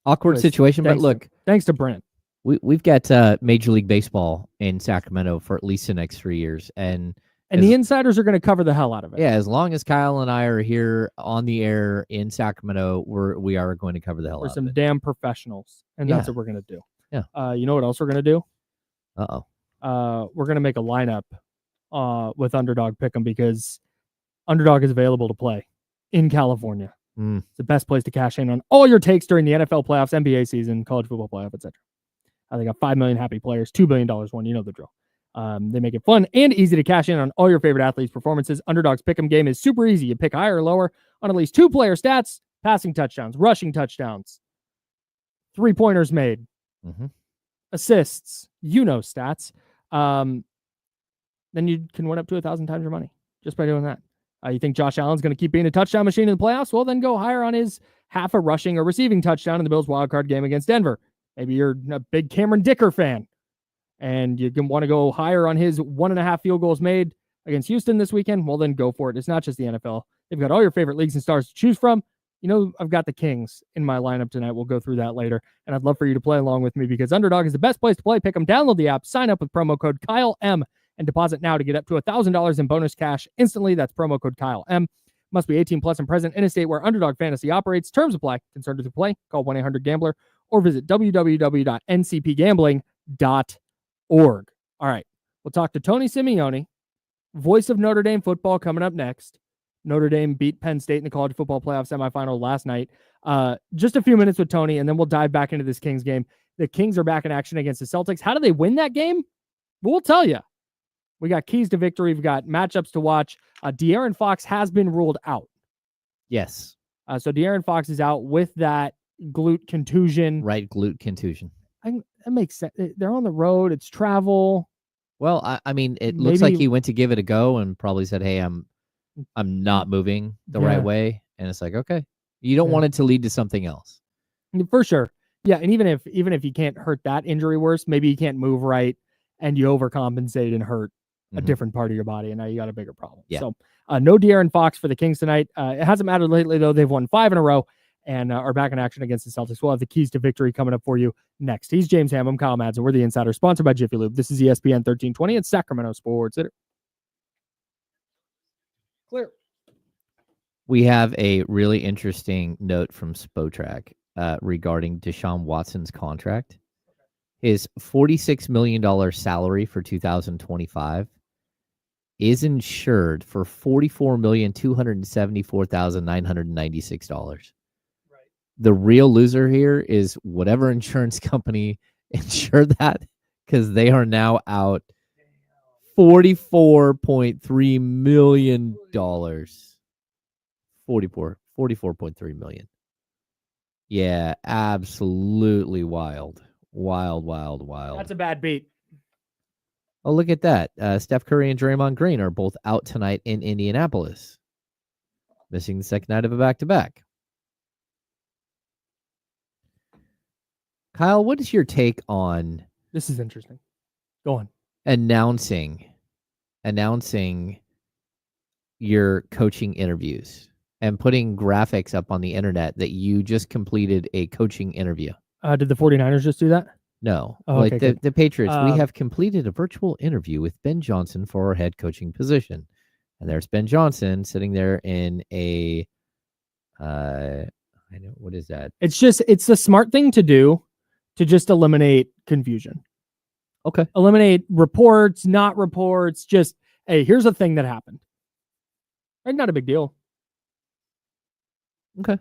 Awkward situation, but look, thanks to Brent. We've got Major League Baseball in Sacramento for at least the next 3 years, and the insiders are going to cover the hell out of it. Yeah, as long as Kyle and I are here on the air in Sacramento, we are going to cover the hell out of it. We're some damn professionals, and that's what we're going to do. Yeah. You know what else we're going to do? Uh-oh. We're going to make a lineup with Underdog Pick'em, because Underdog is available to play in California. It's the best place to cash in on all your takes during the NFL playoffs, NBA season, college football playoff, etc. They got 5 million happy players, $2 billion won. You know the drill. They make it fun and easy to cash in on all your favorite athletes' performances. Underdog's Pick'em game is super easy. You pick higher or lower on at least 2 player stats, passing touchdowns, rushing touchdowns, 3-pointers made, assists, stats. Then you can win up to 1,000 times your money just by doing that. You think Josh Allen's going to keep being a touchdown machine in the playoffs? Well, then go higher on his half a rushing or receiving touchdown in the Bills wildcard game against Denver. Maybe you're a big Cameron Dicker fan, and you can want to go higher on his 1.5 field goals made against Houston this weekend. Well, then go for it. It's not just the NFL. They've got all your favorite leagues and stars to choose from. I've got the Kings in my lineup tonight. We'll go through that later, and I'd love for you to play along with me, because Underdog is the best place to play. Pick 'em, download the app, sign up with promo code KyleM, and deposit now to get up to $1,000 in bonus cash instantly. That's promo code KyleM. Must be 18 plus and present in a state where Underdog Fantasy operates. Terms apply. Concerned with play? Call 1-800-GAMBLER or visit www.ncpgambling.org. All right. We'll talk to Tony Simeone, voice of Notre Dame football, coming up next. Notre Dame beat Penn State in the college football playoff semifinal last night. Just a few minutes with Tony, and then we'll dive back into this Kings game. The Kings are back in action against the Celtics. How do they win that game? We'll tell you. We got keys to victory. We've got matchups to watch. De'Aaron Fox has been ruled out. Yes. So De'Aaron Fox is out with that glute contusion. Right, glute contusion. That makes sense. They're on the road. It's travel. Well, I mean, it looks like he went to give it a go and probably said, "Hey, I'm not moving the right way," and it's like, okay, you don't want it to lead to something else. For sure. Yeah, and even if you can't hurt that injury worse, maybe you can't move right and you overcompensate and hurt a different part of your body, and now you got a bigger problem. Yeah. So no De'Aaron Fox for the Kings tonight. It hasn't mattered lately, though. They've won 5 in a row and are back in action against the Celtics. We'll have the keys to victory coming up for you next. He's James Ham. I'm Kyle Madson. We're the Insider, sponsored by Jiffy Lube. This is ESPN 1320 and Sacramento Sports. Clear. We have a really interesting note from Spotrac regarding Deshaun Watson's contract. His $46 million salary for 2025 is insured for $44,274,996. Right. The real loser here is whatever insurance company insured that, because they are now out $44.3 million. $44.3 million. Yeah, absolutely wild. Wild. That's a bad beat. Oh, look at that. Steph Curry and Draymond Green are both out tonight in Indianapolis, missing the second night of a back-to-back. Kyle, what is your take on This is interesting. Go on. announcing your coaching interviews and putting graphics up on the internet that you just completed a coaching interview? Did the 49ers just do that? No, Oh, like okay, the Patriots, we Um, have completed a virtual interview with Ben Johnson for our head coaching position. And there's Ben Johnson sitting there in a, I know, what is that? It's the smart thing to do to just eliminate confusion. Okay. Eliminate reports, not reports. Just, hey, here's a thing that happened. And not a big deal. Okay.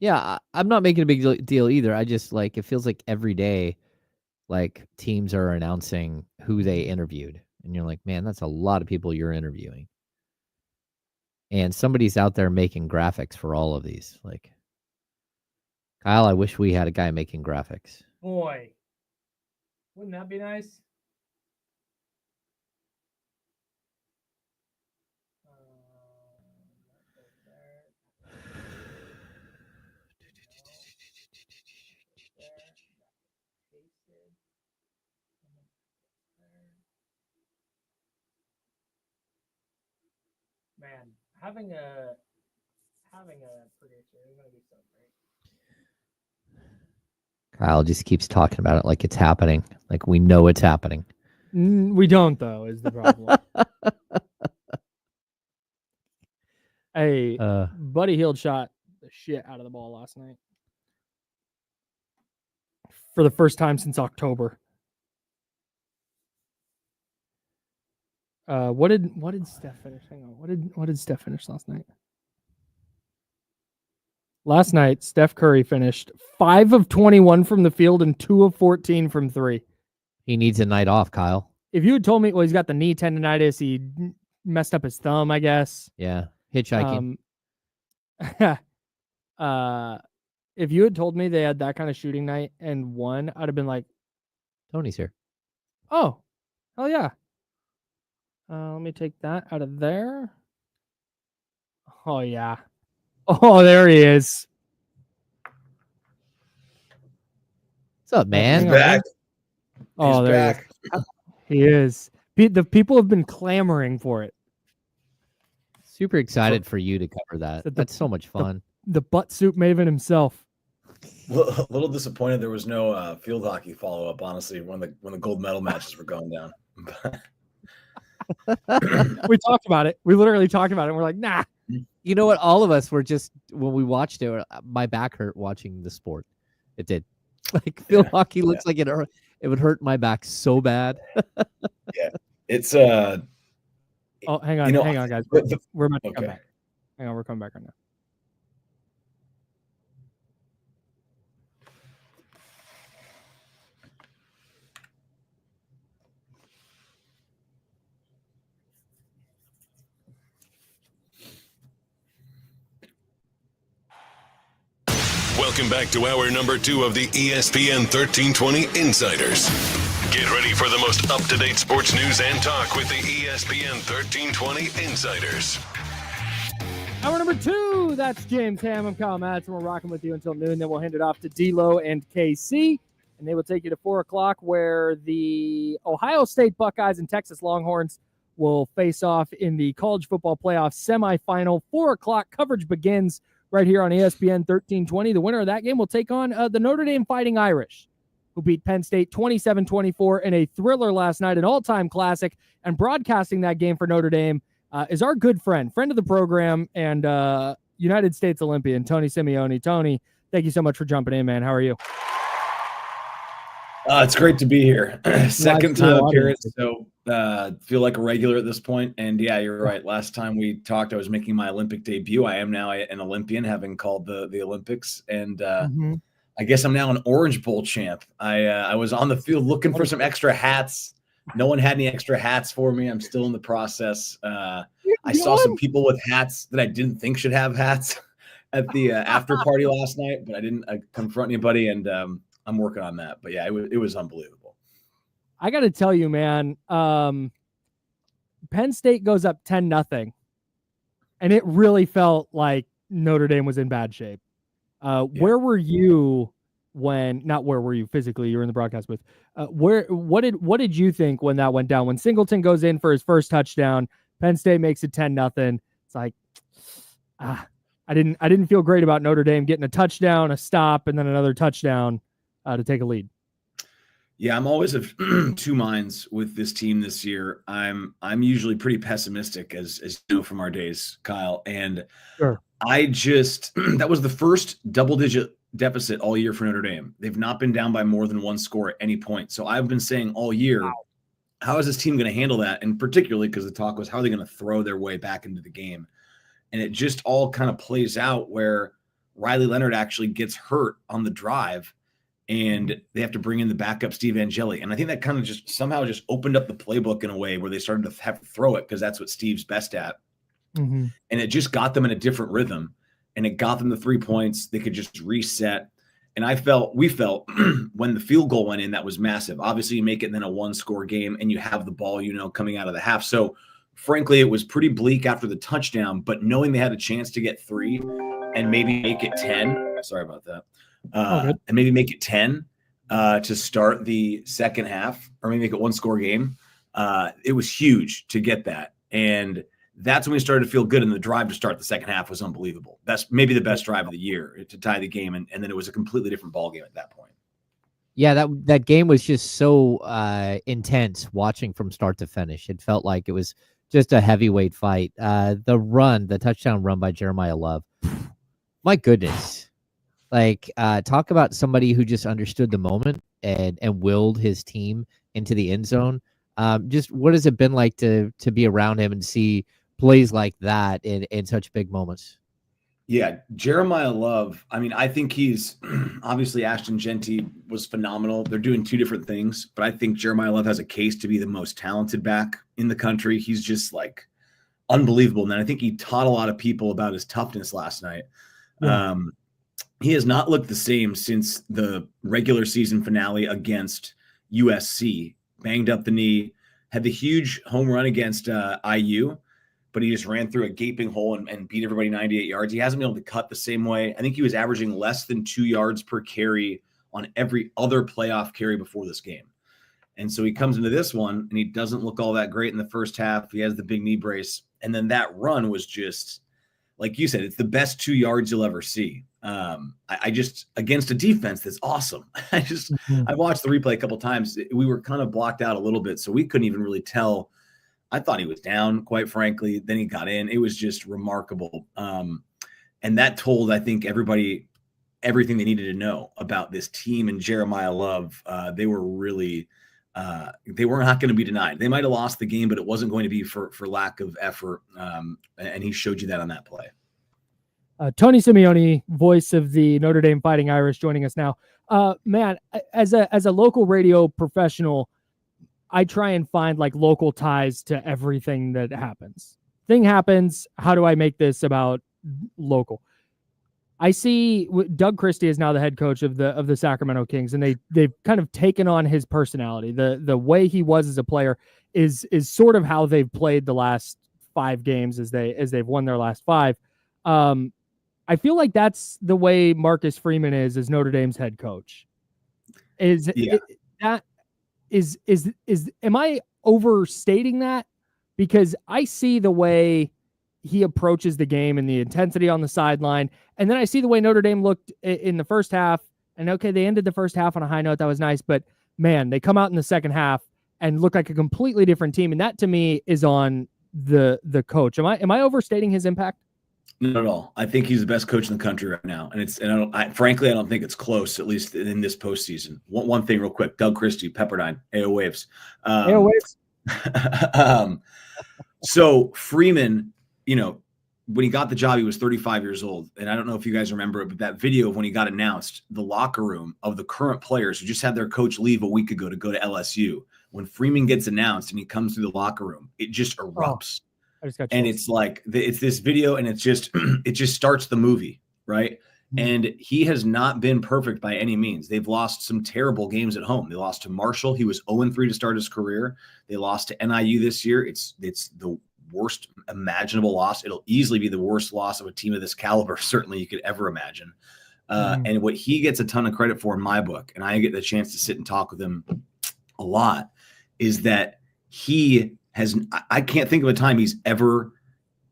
Yeah, I'm not making a big deal either. I just like, it feels like every day, like teams are announcing who they interviewed. And you're like, man, that's a lot of people you're interviewing. And somebody's out there making graphics for all of these. Like, Kyle, I wish we had a guy making graphics. Boy, wouldn't that be nice? Man, having a producer is going to be so great. Kyle just keeps talking about it like it's happening. Like we know it's happening. We don't, though, is the problem. Hey, Buddy Hield shot the shit out of the ball last night. For the first time since October. What did Steph finish? Hang on. What did Steph finish last night? Last night, Steph Curry finished 5 of 21 from the field and 2 of 14 from 3. He needs a night off, Kyle. If you had told me, well, he's got the knee tendonitis, he messed up his thumb, I guess. Yeah, hitchhiking. If you had told me they had that kind of shooting night and won, I'd have been like, Tony's here. oh, hell yeah. Let me take that out of there. Oh, yeah. Oh, there he is. What's up, man? He's back. Oh, He's there back. he is. The people have been clamoring for it. Super excited for you to cover that. The- That's so much fun. The butt soup maven himself. A little disappointed there was no field hockey follow up. Honestly, when the gold medal matches were going down. We talked about it. We literally talked about it. And we're like, nah. You know what? All of us were just, when we watched it, my back hurt watching the sport. It did. Like field hockey looks like it would hurt my back so bad. Yeah, it's Oh, hang on, guys. We're about to come okay. back. Hang on, we're coming back right now. Welcome back to hour number 2 of the ESPN 1320 Insiders. Get ready for the most up-to-date sports news and talk with the ESPN 1320 Insiders. Hour number 2. That's James Ham. I'm Kyle Madson. We're rocking with you until noon. Then we'll hand it off to D-Lo and KC, and they will take you to 4 o'clock, where the Ohio State Buckeyes and Texas Longhorns will face off in the college football playoff semifinal. 4 o'clock coverage begins right here on ESPN 1320. The winner of that game will take on the Notre Dame Fighting Irish, who beat Penn State 27-24 in a thriller last night, an all-time classic. And broadcasting that game for Notre Dame is our good friend of the program, and United States Olympian, Tony Simeone. Tony, thank you so much for jumping in, man. How are you? It's great to be here. Second time appearance, audience. so feel like a regular at this point. And yeah, you're right. Last time we talked, I was making my Olympic debut. I am now an Olympian, having called the Olympics, and I guess I'm now an Orange Bowl champ. I was on the field looking for some extra hats. No one had any extra hats for me. I'm still in the process. I saw some people with hats that I didn't think should have hats at the after party last night, but I didn't confront anybody, and I'm working on that. But yeah, it was unbelievable. I got to tell you, man, Penn State goes up 10-0, and it really felt like Notre Dame was in bad shape. Where were you when? Not where were you physically? You were in the broadcast booth. What did you think when that went down? When Singleton goes in for his first touchdown, Penn State makes it 10-0. It's like, I didn't feel great about Notre Dame getting a touchdown, a stop, and then another touchdown to take a lead. Yeah, I'm always of two minds with this team this year. I'm usually pretty pessimistic, as you know from our days, Kyle. And sure. I just that was the first double-digit deficit all year for Notre Dame. They've not been down by more than one score at any point. So I've been saying all year, how is this team going to handle that? And particularly because the talk was, how are they going to throw their way back into the game? And it just all kind of plays out where Riley Leonard actually gets hurt on the drive, and they have to bring in the backup Steve Angeli. And I think that kind of just somehow just opened up the playbook in a way where they started to have to throw it, because that's what Steve's best at. Mm-hmm. And it just got them in a different rhythm, and it got them the 3 points. They could just reset. And we felt when the field goal went in, that was massive. Obviously you make it then a 1-score game, and you have the ball, coming out of the half. So frankly, it was pretty bleak after the touchdown, but knowing they had a chance to get 3 and maybe make it 10, sorry about that. And maybe make it 10 to start the second half, or maybe make it 1-score game. It was huge to get that. And that's when we started to feel good. And the drive to start the second half was unbelievable. That's maybe the best drive of the year to tie the game. And then it was a completely different ball game at that point. Yeah, that game was just so intense watching from start to finish. It felt like it was just a heavyweight fight. The touchdown run by Jeremiah Love. My goodness. Like, talk about somebody who just understood the moment and willed his team into the end zone. Just what has it been like to be around him and see plays like that in such big moments? Yeah, Jeremiah Love, I mean, I think he's obviously Ashton Genty was phenomenal. They're doing two different things, but I think Jeremiah Love has a case to be the most talented back in the country. He's just like unbelievable. And then I think he taught a lot of people about his toughness last night. Yeah. He has not looked the same since the regular season finale against USC. Banged up the knee, had the huge home run against IU, but he just ran through a gaping hole and beat everybody 98 yards. He hasn't been able to cut the same way. I think he was averaging less than 2 yards per carry on every other playoff carry before this game. And so he comes into this one, and he doesn't look all that great in the first half. He has the big knee brace. And then that run was just, like you said, it's the best 2 yards you'll ever see. I just, against a defense that's awesome. I watched the replay a couple of times. We were kind of blocked out a little bit, so we couldn't even really tell. I thought he was down, quite frankly. Then he got in. It was just remarkable. And that told, I think, everybody everything they needed to know about this team and Jeremiah Love. They were really they were not going to be denied. They might have lost the game, but it wasn't going to be for lack of effort. And he showed you that on that play. Tony Simeone, voice of the Notre Dame Fighting Irish, joining us now. Man, as a local radio professional, I try and find like local ties to everything that happens. Thing happens. How do I make this about local? I see Doug Christie is now the head coach of the Sacramento Kings, and they've kind of taken on his personality. The way he was as a player is sort of how they've played the last 5 games as they've won their last 5. I feel like that's the way Marcus Freeman is as Notre Dame's head coach. Am I overstating that? Because I see the way he approaches the game and the intensity on the sideline. And then I see the way Notre Dame looked in the first half, and okay, they ended the first half on a high note. That was nice, but man, they come out in the second half and look like a completely different team. And that to me is on the coach. Am I overstating his impact? Not at all. I think he's the best coach in the country right now, and frankly, I don't think it's close. At least in this postseason. One thing, real quick: Doug Christie, Pepperdine, AO Waves. AO Waves. So Freeman, when he got the job, he was 35 years old, and I don't know if you guys remember it, but that video of when he got announced, the locker room of the current players who just had their coach leave a week ago to go to LSU. When Freeman gets announced and he comes through the locker room, it just erupts. And it's like it's this video, and it's just it just starts the movie, right? Mm-hmm. And he has not been perfect by any means. They've lost some terrible games at home. They lost to Marshall. He was 0-3 to start his career. They lost to NIU this year. It's the worst imaginable loss. It'll easily be the worst loss of a team of this caliber, certainly you could ever imagine. And what he gets a ton of credit for in my book, and I get the chance to sit and talk with him a lot, is that I can't think of a time he's ever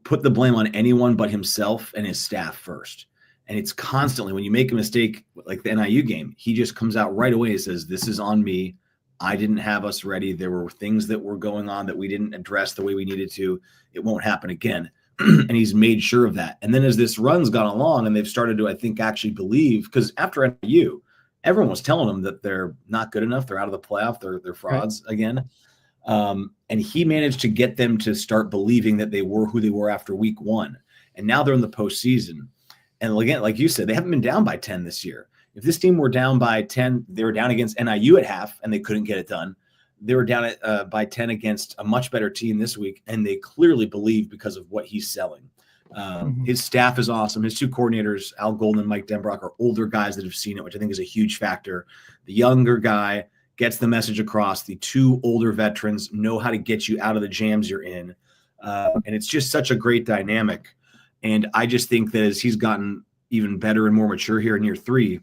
put the blame on anyone but himself and his staff first. And it's constantly, when you make a mistake like the NIU game, he just comes out right away and says, this is on me. I didn't have us ready. There were things that were going on that we didn't address the way we needed to. It won't happen again. And he's made sure of that. And then as this run's gone along and they've started to, I think, actually believe, because after NIU, everyone was telling them that they're not good enough. They're out of the playoff. They're frauds again. And he managed to get them to start believing that they were who they were after week 1. And now they're in the postseason. And again, like you said, they haven't been down by 10 this year. If this team were down by 10, they were down against NIU at half and they couldn't get it done. They were down by 10 against a much better team this week. And they clearly believe because of what he's selling. His staff is awesome. His 2 coordinators, Al Golden and Mike Denbrock, are older guys that have seen it, which I think is a huge factor. The younger guy gets the message across. The 2 older veterans know how to get you out of the jams you're in. And it's just such a great dynamic. And I just think that as he's gotten even better and more mature here in year 3,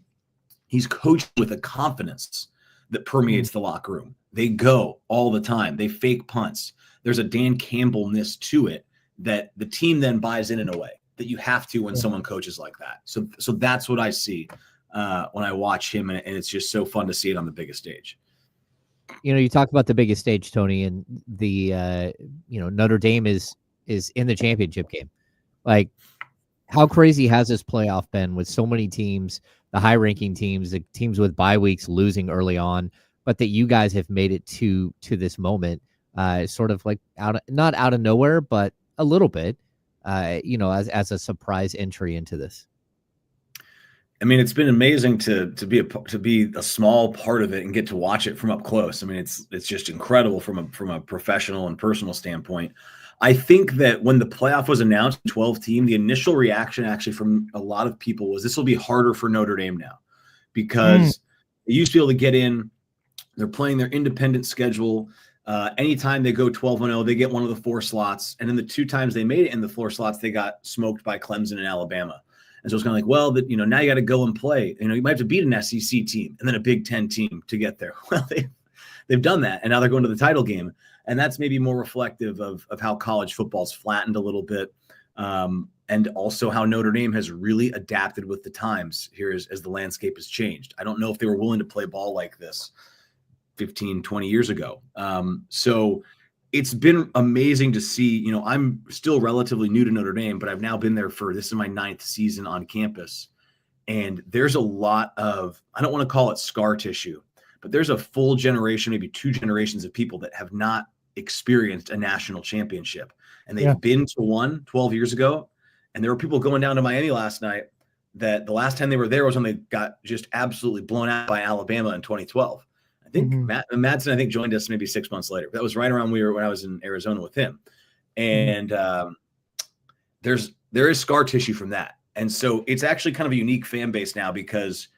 he's coached with a confidence that permeates the locker room. They go all the time. They fake punts. There's a Dan Campbell-ness to it that the team then buys in a way that you have to when someone coaches like that. So that's what I see when I watch him, and it's just so fun to see it on the biggest stage. You talk about the biggest stage, Tony, and the Notre Dame is in the championship game. Like, how crazy has this playoff been with so many teams, the high-ranking teams, the teams with bye weeks losing early on, but that you guys have made it to this moment, sort of like not out of nowhere, but a little bit, as a surprise entry into this. I mean, it's been amazing to be a small part of it and get to watch it from up close. I mean, it's just incredible from a professional and personal standpoint. I think that when the playoff was announced, 12 team, the initial reaction actually from a lot of people was this will be harder for Notre Dame now because they used to be able to get in. They're playing their independent schedule. Anytime they go 12-0, they get one of the 4 slots. And then the 2 times they made it in the 4 slots, they got smoked by Clemson and Alabama. And so it's kind of like, well, now you got to go and play. You might have to beat an SEC team and then a Big Ten team to get there. Well, they've done that, and now they're going to the title game. And that's maybe more reflective of how college football's flattened a little bit, and also how Notre Dame has really adapted with the times here as the landscape has changed. I don't know if they were willing to play ball like this 15, 20 years ago. So it's been amazing to see. I'm still relatively new to Notre Dame, but I've now been there this is my 9th season on campus. And there's a lot of, I don't want to call it scar tissue, but there's a full generation, maybe 2 generations of people that have not experienced a national championship. And they've been to one 12 years ago. And there were people going down to Miami last night that the last time they were there was when they got just absolutely blown out by Alabama in 2012. I think Madson, joined us maybe 6 months later. That was right around when I was in Arizona with him. And there is scar tissue from that. And so it's actually kind of a unique fan base now because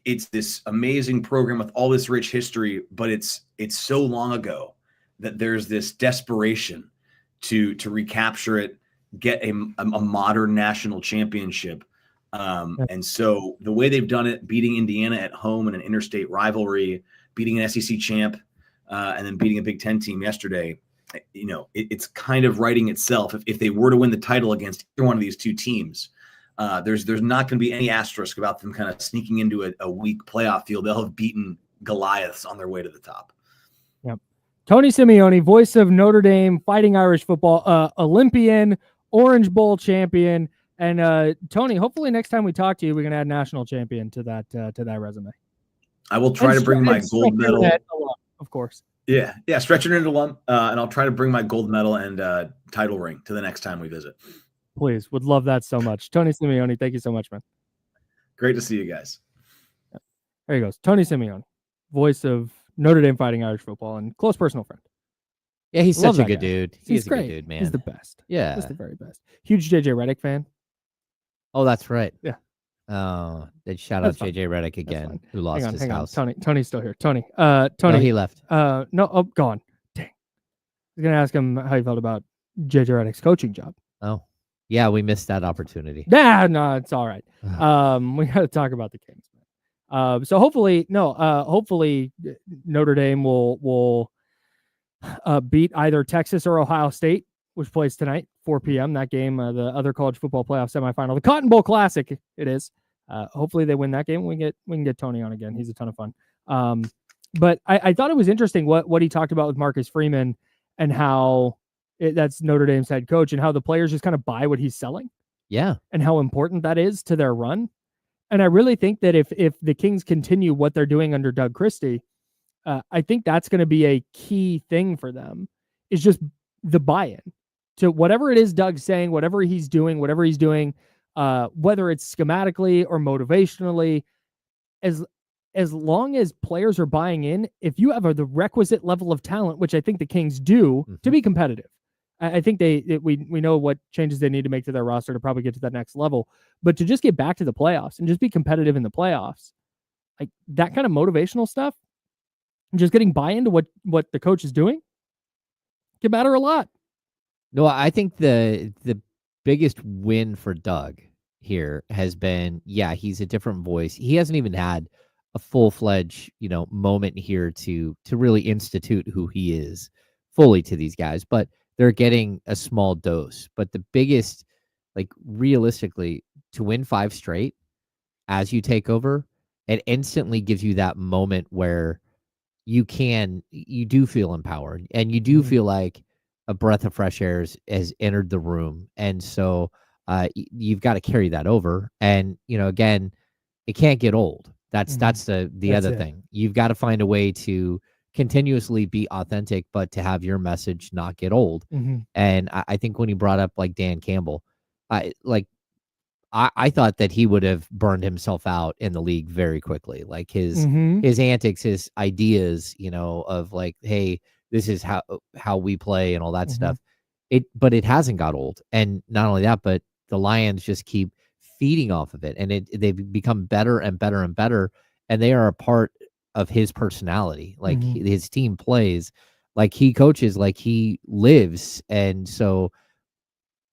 it's this amazing program with all this rich history, but it's so long ago that there's this desperation to recapture it, get a modern national championship. And so the way they've done it, beating Indiana at home in an interstate rivalry, beating an SEC champ, and then beating a Big Ten team yesterday, it's kind of writing itself. If they were to win the title against either one of these 2 teams, there's not going to be any asterisk about them kind of sneaking into a weak playoff field. They'll have beaten Goliaths on their way to the top. Yep. Tony Simeone, voice of Notre Dame, Fighting Irish football, Olympian, Orange Bowl champion. And Tony, hopefully next time we talk to you, we can add national champion to that resume. I will try to bring my gold medal. Of course. Yeah. Stretcher and alum, and I'll try to bring my gold medal and title ring to the next time we visit. Please, would love that so much. Tony Simeone, thank you so much, man. Great to see you guys. There he goes. Tony Simeone, voice of Notre Dame Fighting Irish football and close personal friend. Yeah, he's such a good dude. He's a great. Good dude, man. He's the best. Yeah. He's the very best. Huge JJ Redick fan. Oh, that's right. Yeah. Oh, shout out JJ Redick again, who lost his house. Tony's still here. Tony, no, he left. Gone. Dang. I was going to ask him how he felt about JJ Redick's coaching job. Oh, yeah, we missed that opportunity. No, it's all right. We got to talk about the Kings. So hopefully Notre Dame will beat either Texas or Ohio State, which plays tonight, 4 p.m. That game, the other college football playoff semifinal, the Cotton Bowl Classic. It is. Hopefully they win that game. We can get Tony on again. He's a ton of fun. But I thought it was interesting what he talked about with Marcus Freeman and how that's Notre Dame's head coach and how the players just kind of buy what he's selling. Yeah, and how important that is to their run. And I really think that if the Kings continue what they're doing under Doug Christie, I think that's going to be a key thing for them, is just the buy-in to whatever it is Doug's saying, whatever he's doing, whether it's schematically or motivationally, as long as players are buying in, if you have the requisite level of talent, which I think the Kings do to be competitive, I think we know what changes they need to make to their roster to probably get to that next level, but to just get back to the playoffs and just be competitive in the playoffs, like that kind of motivational stuff, and just getting buy into what the coach is doing can matter a lot. No, I think the biggest win for Doug here has been, he's a different voice. He hasn't even had a full-fledged, moment here to really institute who he is fully to these guys, but they're getting a small dose. But the biggest, like realistically, to win 5 straight as you take over, it instantly gives you that moment where you do feel empowered and you do feel like a breath of fresh air has entered the room. And so you've got to carry that over. And, again, it can't get old. That's the other thing. You've got to find a way to continuously be authentic, but to have your message not get old. And I think when he brought up like Dan Campbell, I thought that he would have burned himself out in the league very quickly. Like his antics, his ideas, of like, hey, this is how we play and all that stuff. But it hasn't got old. And not only that, but the Lions just keep feeding off of it, and they've become better and better and better. And they are a part of his personality. Like his team plays, like he coaches, like he lives. And so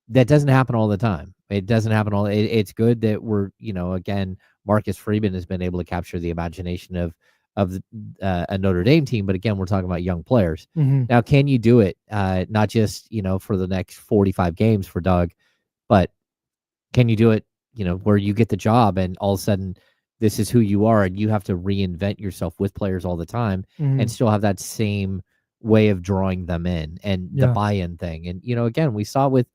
that doesn't happen all the time. It doesn't happen it's good that we're, again, Marcus Freeman has been able to capture the imagination of a Notre Dame team. But again, we're talking about young players. Now, can you do it? Not just, for the next 45 games for Doug, but can you do it, where you get the job and all of a sudden this is who you are and you have to reinvent yourself with players all the time and still have that same way of drawing them in and the buy-in thing. And, again, we saw with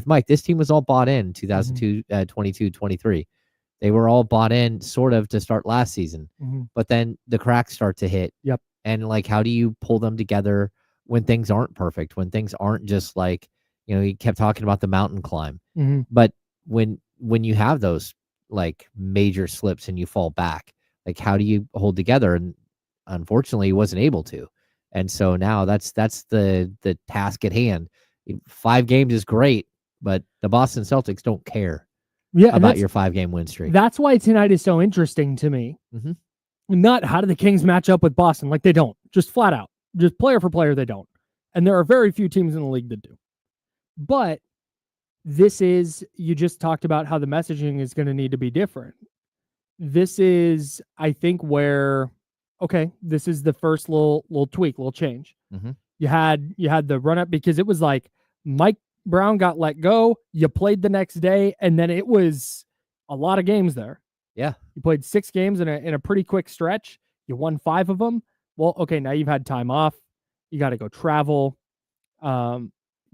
Mike, this team was all bought in 2002, 22, 23. They were all bought in sort of to start last season, but then the cracks start to hit. Yep. And like, how do you pull them together when things aren't perfect, when things aren't just like, he kept talking about the mountain climb, but when you have those like major slips and you fall back, like how do you hold together? And unfortunately he wasn't able to. And so now that's the task at hand. 5 games is great, but the Boston Celtics don't care about your 5-game win streak. That's why tonight is so interesting to me. Not how do the Kings match up with Boston? Like they don't, just flat out, just player for player. They don't. And there are very few teams in the league that do, but you just talked about how the messaging is going to need to be different. This is, I think, where, okay, this is the first little tweak, little change. You had the run up because it was like Mike Brown got let go. You played the next day, and then it was a lot of games there. Yeah. You played 6 games in a pretty quick stretch. You won 5 of them. Well, okay, now you've had time off. You got to go travel.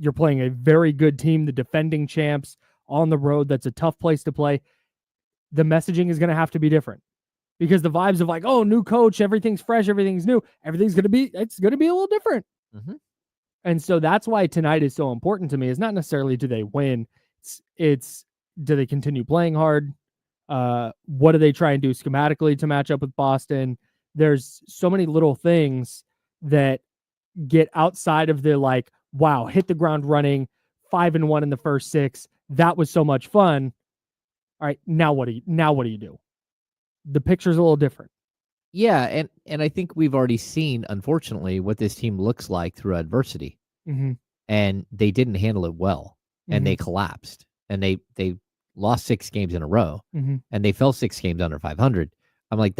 You're playing a very good team, the defending champs on the road. That's a tough place to play. The messaging is going to have to be different because the vibes of like, oh, new coach, everything's fresh, everything's new, it's going to be a little different. Mm-hmm. And so that's why tonight is so important to me. It's not necessarily do they win. It's do they continue playing hard? What do they try and do schematically to match up with Boston? There's so many little things that get outside of the like, wow, hit the ground running, 5-1 in the first 6. That was so much fun. All right, now what do you do? The picture's a little different. Yeah, and I think we've already seen, unfortunately, what this team looks like through adversity. Mm-hmm. And they didn't handle it well, and they collapsed, and they lost 6 games in a row, and they fell 6 games under 500. I'm like,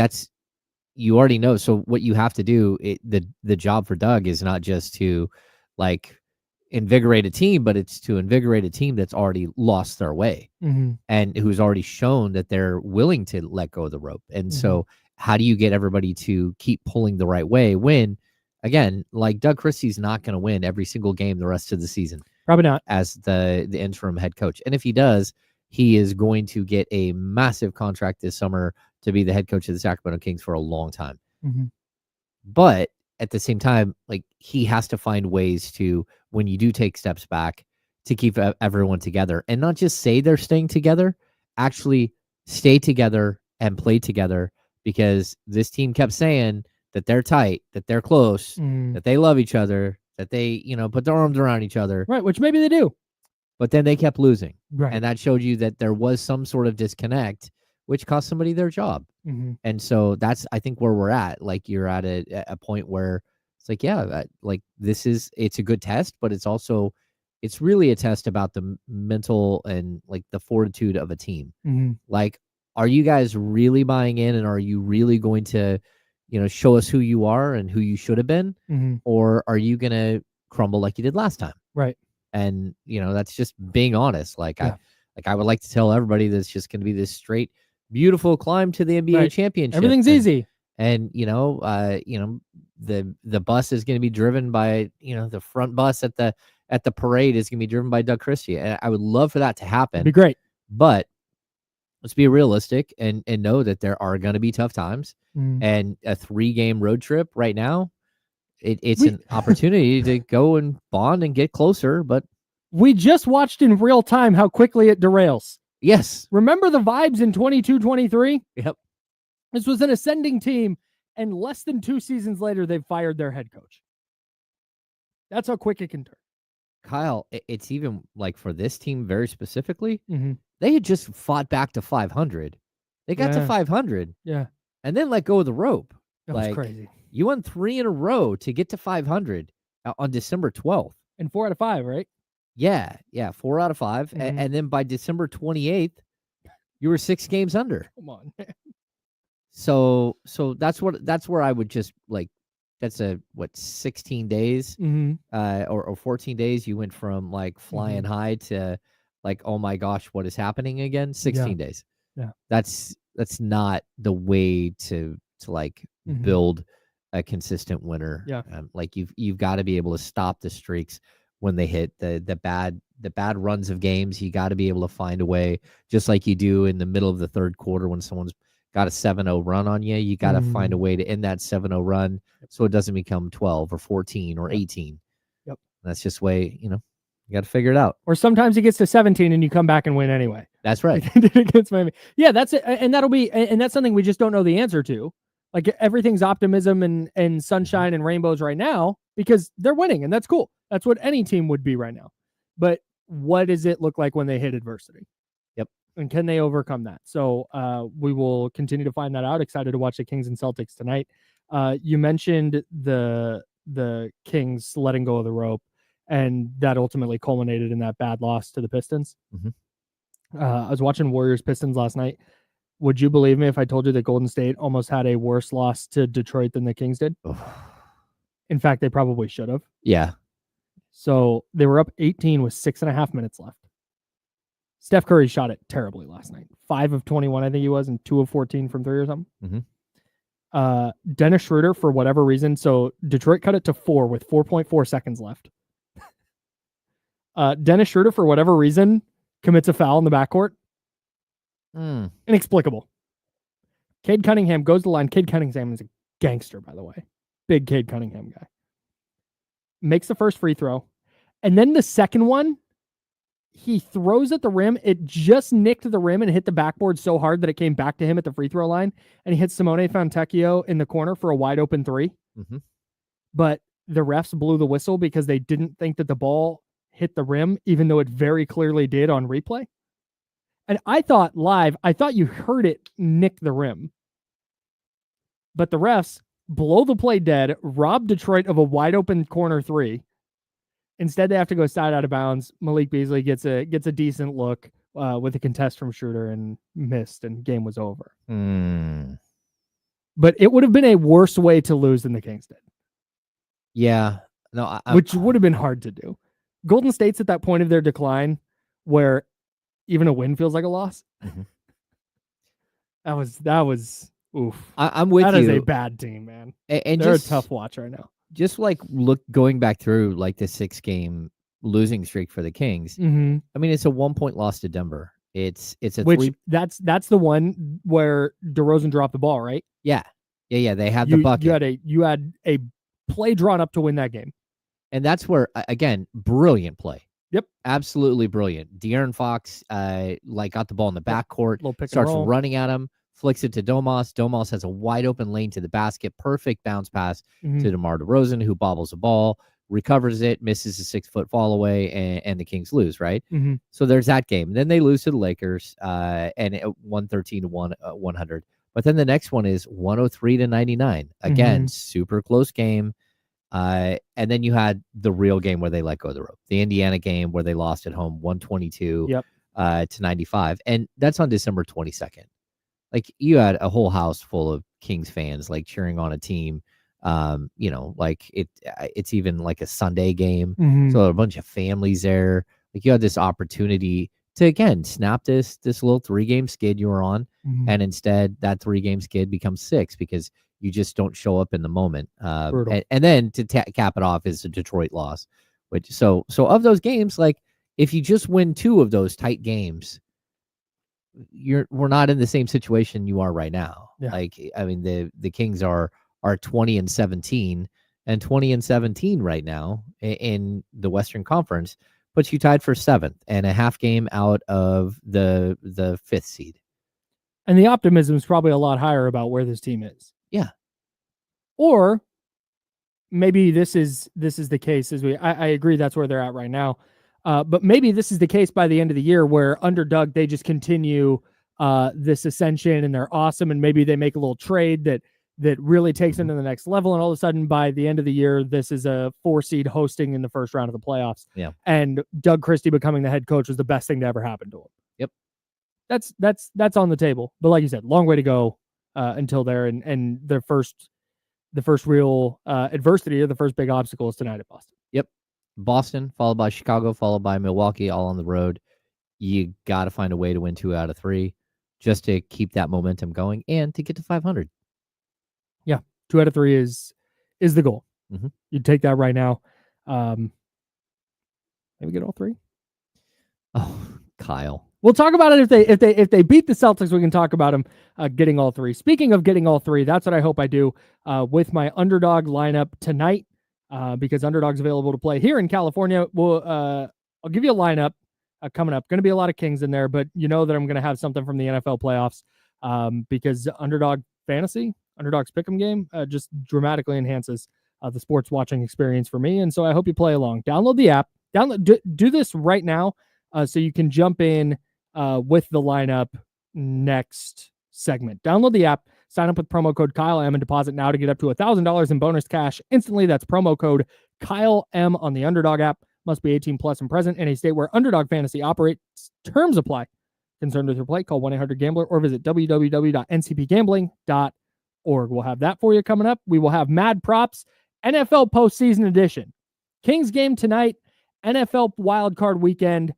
you already know. So what you have to do, the job for Doug is not just to like invigorate a team, but it's to invigorate a team that's already lost their way and who's already shown that they're willing to let go of the rope. And so how do you get everybody to keep pulling the right way when, again, like Doug Christie's not going to win every single game the rest of the season. Probably not. As the interim head coach. And if he does, he is going to get a massive contract this summer to be the head coach of the Sacramento Kings for a long time. But at the same time, like he has to find ways to, when you do take steps back, to keep everyone together and not just say they're staying together, actually stay together and play together, because this team kept saying that they're tight, that they're close, that they love each other, that they, put their arms around each other. Right, which maybe they do. But then they kept losing. Right. And that showed you that there was some sort of disconnect, which cost somebody their job. And so that's, I think, where we're at. Like you're at a point where it's like, yeah, like it's a good test, but it's really a test about the mental and like the fortitude of a team. Like, are you guys really buying in, and are you really going to, show us who you are and who you should have been? Or are you going to crumble like you did last time? Right. And, that's just being honest. Like, I would like to tell everybody that it's just going to be this straight, beautiful climb to the NBA championship. Everything's easy. And, the bus is going to be driven by, the front bus at the parade is going to be driven by Doug Christie. And I would love for that to happen. It'd be great. But let's be realistic and know that there are going to be tough times. And a 3-game road trip right now, it's an opportunity to go and bond and get closer. But we just watched in real time how quickly it derails. Yes. Remember the vibes in 22-23? Yep. This was an ascending team, and less than 2 seasons later, they've fired their head coach. That's how quick it can turn. Kyle, it's even like for this team very specifically, they had just fought back to 500. They got to 500. Yeah. And then let go of the rope. That was crazy. You won 3 in a row to get to 500 on December 12th. And 4 out of 5, right? Yeah. 4 out of 5. And then by December 28th, you were 6 games under. Come on, man. So that's where I would just like, that's 16 days or 14 days. You went from like flying high to like, oh my gosh, what is happening again? 16 days. Yeah. That's not the way to like build a consistent winner. Yeah. Like you've got to be able to stop the streaks when they hit the bad runs of games. You got to be able to find a way, just like you do in the middle of the third quarter when someone's got a 7-0 run on you. You got to find a way to end that 7-0 run so it doesn't become 12 or 14 or 18. Yep. That's just the way, you got to figure it out. Or sometimes it gets to 17 and you come back and win anyway. That's right. Against Miami. Yeah, that's it. And that's something we just don't know the answer to. Like everything's optimism and sunshine and rainbows right now because they're winning, and that's cool. That's what any team would be right now. But what does it look like when they hit adversity? Yep. And can they overcome that? So we will continue to find that out. Excited to watch the Kings and Celtics tonight. You mentioned the Kings letting go of the rope, and that ultimately culminated in that bad loss to the Pistons. I was watching Warriors Pistons last night. Would you believe me if I told you that Golden State almost had a worse loss to Detroit than the Kings did? In fact, they probably should have. Yeah. So they were up 18 with 6.5 minutes left. Steph Curry shot it terribly last night. 5 of 21, I think he was, and 2 of 14 from 3 or something. Dennis Schroeder, for whatever reason, so Detroit cut it to 4 with 4.4 seconds left. Dennis Schroeder, for whatever reason, commits a foul in the backcourt. Inexplicable. Cade Cunningham goes to the line. Cade Cunningham is a gangster, by the way. Big Cade Cunningham guy. Makes the first free throw. And then the second one, he throws at the rim. It just nicked the rim and hit the backboard so hard that it came back to him at the free throw line. And he hit Simeone Fontecchio in the corner for a wide open three. But the refs blew the whistle because they didn't think that the ball hit the rim, even though it very clearly did on replay. And I thought you heard it nick the rim. But the refs blow the play dead, rob Detroit of a wide open corner three. Instead, they have to go side out of bounds. Malik Beasley gets a decent look with a contest from Schroeder and missed, and game was over. But it would have been a worse way to lose than the Kings did. Yeah. No, which would have been hard to do. Golden State's at that point of their decline where even a win feels like a loss. That was oof. I'm with you. That is a bad team, man. And they're just, a tough watch right now. Just like going back through like the 6-game losing streak for the Kings. I mean, it's a 1-point loss to Denver. It's a that's the one where DeRozan dropped the ball, right? Yeah. They had the bucket. You had a play drawn up to win that game. And that's where, again, brilliant play. Yep. Absolutely brilliant. De'Aaron Fox got the ball in the backcourt, starts running at him, flicks it to Domas. Domas has a wide open lane to the basket. Perfect bounce pass to DeMar DeRozan, who bobbles the ball, recovers it, misses a 6-foot fall away, and the Kings lose, right? So there's that game. Then they lose to the Lakers, and 113-100. But then the next one is 103-99. Again, super close game. And then you had the real game where they let go of the rope. The Indiana game where they lost at home 122 to 95. And that's on December 22nd. Like, you had a whole house full of Kings fans like cheering on a team. Like it's even like a Sunday game. So a bunch of families there. Like, you had this opportunity to, again, snap this little 3-game skid you were on. And instead that 3-game skid becomes 6 because you just don't show up in the moment. And then to cap it off is a Detroit loss. So of those games, like, if you just win 2 of those tight games, we're not in the same situation you are right now. Yeah. Like, I mean, the Kings are 20-17 and 20-17 right now in the Western Conference, but you tied for 7th and a half game out of the 5th seed. And the optimism is probably a lot higher about where this team is. Yeah. Or maybe this is the case I agree that's where they're at right now. But maybe this is the case by the end of the year where under Doug, they just continue this ascension and they're awesome. And maybe they make a little trade that really takes them to the next level. And all of a sudden, by the end of the year, this is a 4 seed hosting in the first round of the playoffs. Yeah. And Doug Christie becoming the head coach was the best thing to ever happen to him. Yep. That's on the table. But like you said, long way to go until there. And the first real adversity or the first big obstacle is tonight at Boston. Yep. Boston, followed by Chicago, followed by Milwaukee, all on the road. You got to find a way to win 2 out of 3 just to keep that momentum going and to get to 500. Yeah, 2 out of 3 is the goal. You'd take that right now. Maybe get all 3. Oh, Kyle. We'll talk about it if they beat the Celtics. We can talk about them getting all 3. Speaking of getting all 3, that's what I hope I do with my underdog lineup tonight. Because underdog's available to play here in California. I'll give you a lineup coming up. Going to be a lot of Kings in there, but you know that I'm going to have something from the NFL playoffs because underdog fantasy, underdog's pick'em game just dramatically enhances the sports watching experience for me. And so I hope you play along. Download the app. Do this right now so you can jump in with the lineup next segment. Download the app. Sign up with promo code Kyle M and deposit now to get up to $1,000 in bonus cash instantly. That's promo code Kyle M on the Underdog app. Must be 18 plus and present in a state where Underdog Fantasy operates. Terms apply. Concerned with your play? Call 1-800-GAMBLER or visit www.ncpgambling.org. We'll have that for you coming up. We will have Mad Props, NFL Postseason Edition. Kings game tonight, NFL Wildcard Weekend.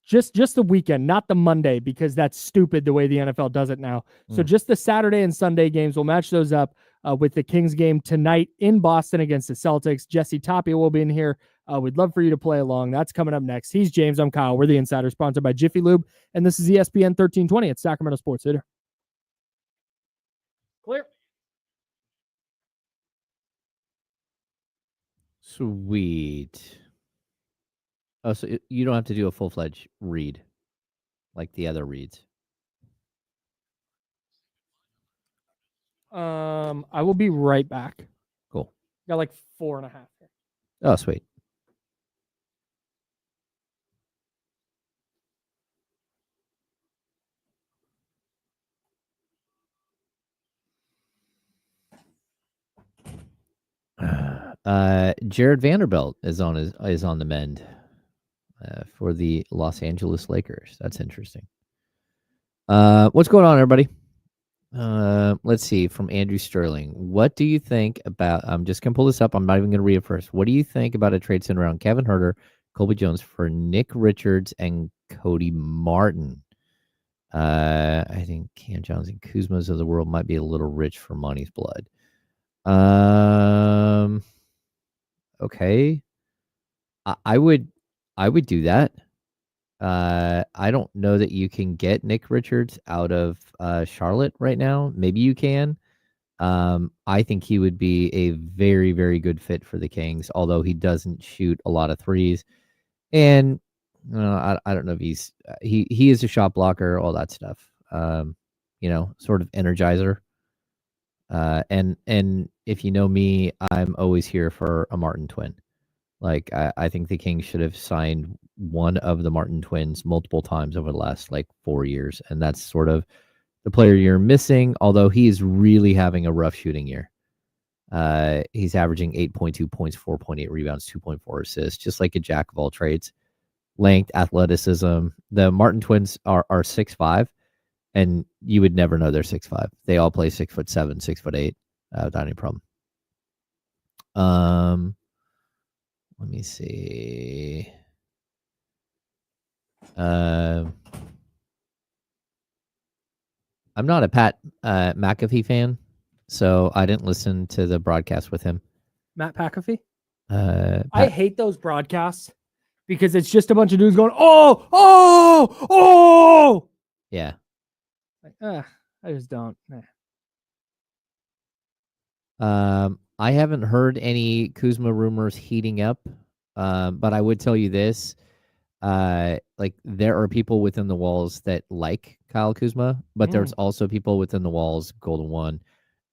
Just the weekend, not the Monday, because that's stupid the way the NFL does it now. So just the Saturday and Sunday games, we'll match those up. with the Kings game tonight in Boston against the Celtics. Jesse Tapia will be in here. We'd love for you to play along. That's coming up next. He's James. I'm Kyle. We're the Insider, sponsored by Jiffy Lube, and this is ESPN 1320 at Sacramento Sports Center. Clear. Sweet. Oh, so you don't have to do a full-fledged read like the other reads. I will be right back. Cool. Got like 4.5 here. Oh, sweet. Jared Vanderbilt is on the mend for the Los Angeles Lakers. That's interesting. What's going on, everybody? Let's see, from Andrew Sterling. What do you think about, I'm just going to pull this up. I'm not even going to read it first. What do you think about a trade centered around Kevin Huerter, Colby Jones for Nick Richards and Cody Martin? I think Cam Johnson, Kuzma's of the world might be a little rich for money's blood. Okay. I would do that. I don't know that you can get Nick Richards out of Charlotte right now. Maybe you can. I think he would be a very, very good fit for the Kings, although he doesn't shoot a lot of threes. And I don't know if he is a shot blocker, all that stuff. Sort of energizer. And if you know me, I'm always here for a Martin twin. Like, I think the Kings should have signed one of the Martin twins multiple times over the last 4 years. And that's sort of the player you're missing, although he is really having a rough shooting year. He's averaging 8.2 points, 4.8 rebounds, 2.4 assists, just like a jack of all trades. Length, athleticism. The Martin twins are 6'5", and you would never know they're 6'5". They all play 6'7", 6'8", without any problem. Let me see. I'm not a Pat McAfee fan, so I didn't listen to the broadcast with him. Matt McAfee? I hate those broadcasts because it's just a bunch of dudes going, oh! Yeah. I just don't. I haven't heard any Kuzma rumors heating up, but I would tell you this. There are people within the walls that like Kyle Kuzma, but there's also people within the walls, Golden One,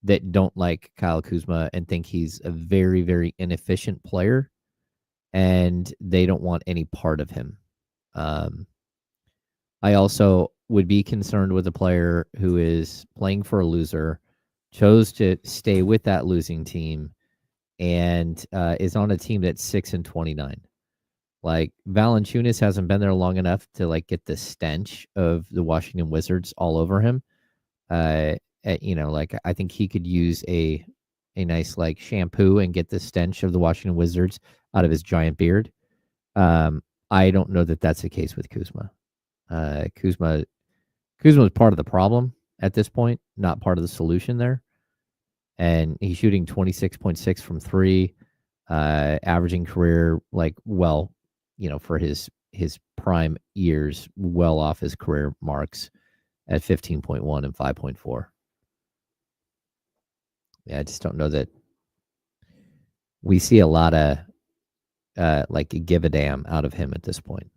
that don't like Kyle Kuzma and think he's a very, very inefficient player, and they don't want any part of him. I also would be concerned with a player who is playing for a loser, chose to stay with that losing team, and is on a team that's 6-29. Valanciunas hasn't been there long enough to get the stench of the Washington Wizards all over him. I think he could use a nice shampoo and get the stench of the Washington Wizards out of his giant beard. I don't know that that's the case with Kuzma. Kuzma is part of the problem at this point, not part of the solution there. And he's shooting 26.6 from three, averaging career for his prime years, well off his career marks at 15.1 and 5.4. Yeah, I just don't know that we see a lot of give a damn out of him at this point.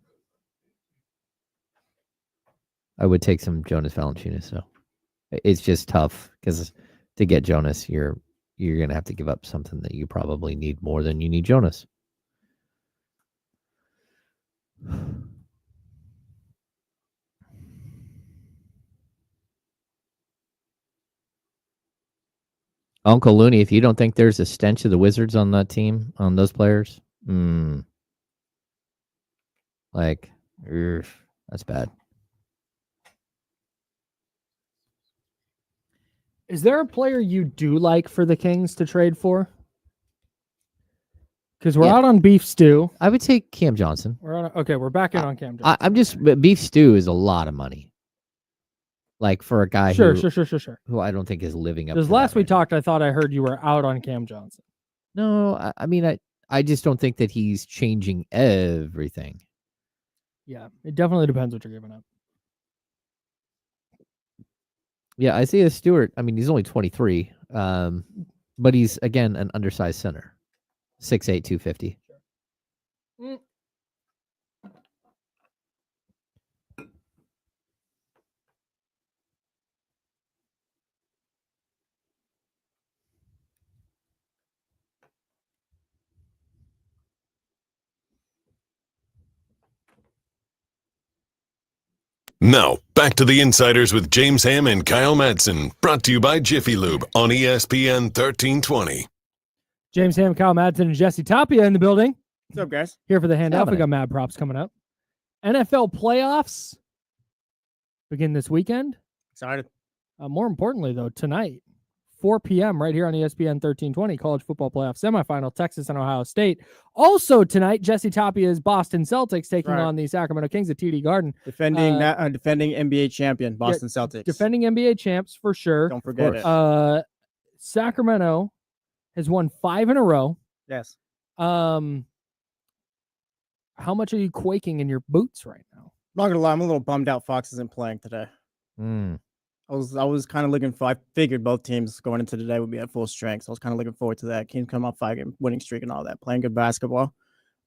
I would take some Jonas Valanciunas, so it's just tough because to get Jonas, you're going to have to give up something that you probably need more than you need Jonas. Uncle Looney, if you don't think there's a stench of the Wizards on that team, on those players, that's bad. Is there a player you do like for the Kings to trade for? Because we're out on beef stew. I would say Cam Johnson. We're back in on Cam Johnson. I'm just beef stew is a lot of money. Like for a guy Sure. who I don't think is living up to Because that last we right now. talked, I thought I heard you were out on Cam Johnson. No, I mean, I just don't think that he's changing everything. Yeah, it definitely depends what you're giving up. Yeah, Isaiah Stewart, I mean, he's only 23, but he's, again, an undersized center. 6'8", 250. Now, back to the Insiders with James Ham and Kyle Madson, brought to you by Jiffy Lube on ESPN 1320. James Ham, Kyle Madson, and Jesse Tapia in the building. What's up, guys? Here for the handoff. We got Mad Props coming up. NFL playoffs begin this weekend. Excited. More importantly, though, tonight, 4 p.m. right here on ESPN 1320, college football playoff semifinal, Texas and Ohio State. Also tonight, Jesse Tapia's Boston Celtics taking on the Sacramento Kings at TD Garden. Defending NBA champion, Boston Celtics. Defending NBA champs for sure. Don't forget it. Sacramento has won 5 in a row. Yes. How much are you quaking in your boots right now? I'm not gonna lie, I'm a little bummed out Fox isn't playing today. I was kind of looking for. I figured both teams going into today would be at full strength, so I was kind of looking forward to that. Kings come up 5-game winning streak and all that, playing good basketball.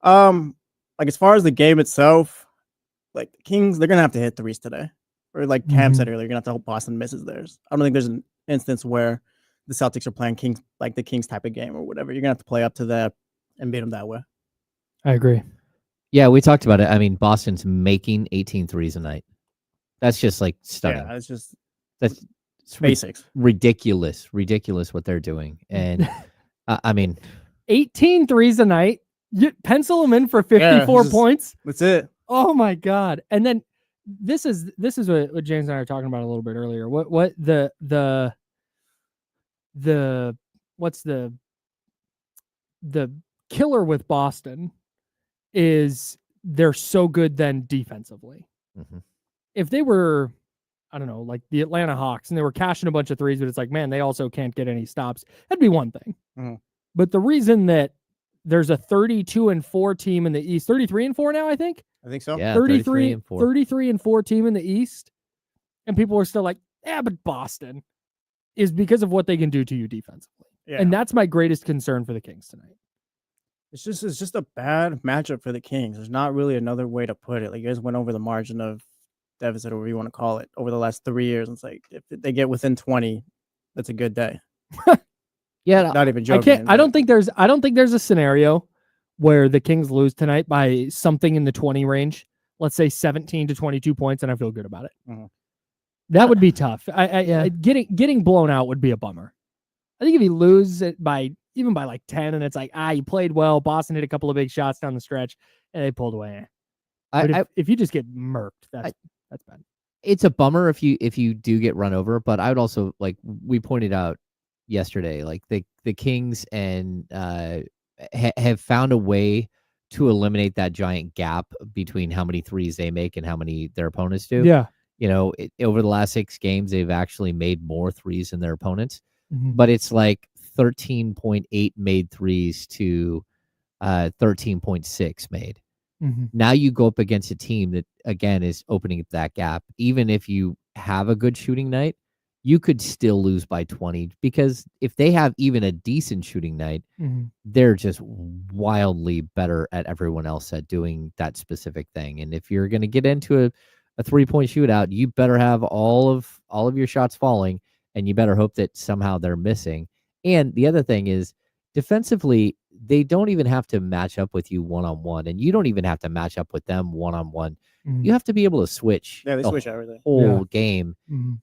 Like as far as the game itself, like the Kings, they're gonna have to hit threes today, or like Cam said earlier, you're gonna have to hope Boston misses theirs. I don't think there's an instance where the Celtics are playing Kings like the Kings type of game or whatever. You're gonna have to play up to that and beat them that way. I agree. Yeah, we talked about it. I mean, Boston's making 18 threes a night. That's just like stunning. Yeah, it's just that's basics. Ridiculous what they're doing. And I mean, 18 threes a night. You pencil them in for 54 points. That's it. Oh my God. And then this is what James and I were talking about a little bit earlier. What's the killer with Boston is they're so good then defensively. If they were, I don't know, like the Atlanta Hawks and they were cashing a bunch of threes, but it's like, man, they also can't get any stops. That'd be one thing. But the reason that there's a 32-4 team in the East, 33-4 now, I think. I think so. Yeah, 33-4 team in the East. And people are still like, yeah, but Boston is because of what they can do to you defensively. Yeah. And that's my greatest concern for the Kings tonight. It's just a bad matchup for the Kings. There's not really another way to put it. Like you guys went over the margin of deficit, or whatever you want to call it, over the last 3 years. It's like if they get within 20, that's a good day. Yeah, not even joking. I don't think there's a scenario where the Kings lose tonight by something in the 20 range. Let's say 17 to 22 points, and I feel good about it. That would be tough. Getting blown out would be a bummer. I think if you lose it by like 10, and it's like, you played well. Boston hit a couple of big shots down the stretch, and they pulled away. If you just get murked, that's bad. It's a bummer if you do get run over, but I would also, like we pointed out yesterday, like the Kings and have found a way to eliminate that giant gap between how many threes they make and how many their opponents do. Yeah. You know, over the last 6 games, they've actually made more threes than their opponents, but it's like 13.8 made threes to 13.6 made. Now you go up against a team that, again, is opening up that gap. Even if you have a good shooting night, you could still lose by 20, because if they have even a decent shooting night, they're just wildly better at everyone else at doing that specific thing. And if you're going to get into a 3-point shootout, you better have all of your shots falling, and you better hope that somehow they're missing. And the other thing is, defensively, they don't even have to match up with you one-on-one, and you don't even have to match up with them one-on-one. You have to be able to switch. Yeah, they switch everything. Whole game.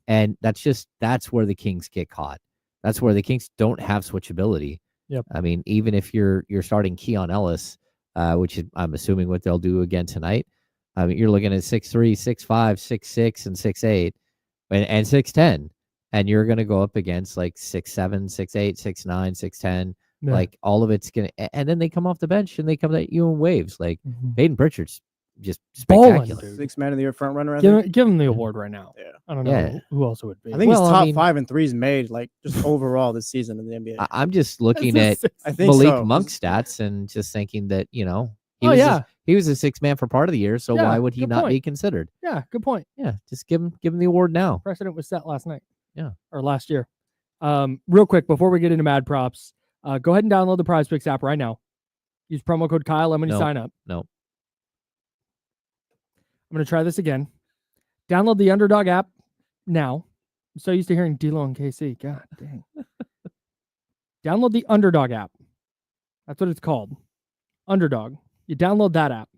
And that's where the Kings get caught. That's where the Kings don't have switchability. Yep. I mean, even if you're starting Keon Ellis, which I'm assuming what they'll do again tonight, I mean, you're looking at 6'3", 6'5", 6'6", and 6'8", and 6'10", and you're going to go up against like 6'7", 6'8", 6'9", 6'10". Like all of it's gonna, and then they come off the bench and they come at you in waves. Like Peyton Pritchard's just Balling, spectacular. dude. 6 man of the year front runner. I think. Give him the award right now. Yeah. I don't know Yeah. who else it would be. I think Well, he's I top mean- 5 in threes made, like just overall this season in the NBA. I'm just looking at I think Malik so. Monk stats and just thinking that, he Oh, was yeah. he was a 6 man for part of the year, so Yeah, why would he good not be point. considered? Yeah, good point. Yeah, just give him the award now. Precedent was set last night. Yeah. Or last year. Real quick, before we get into Mad Props, go ahead and download the Prize Picks app right now. Use promo code Kyle when you No. sign up. No. I'm going to try this again. Download the Underdog app now. I'm so used to hearing D-Lo and KC. God dang. Download the Underdog app. That's what it's called. Underdog. You download that app.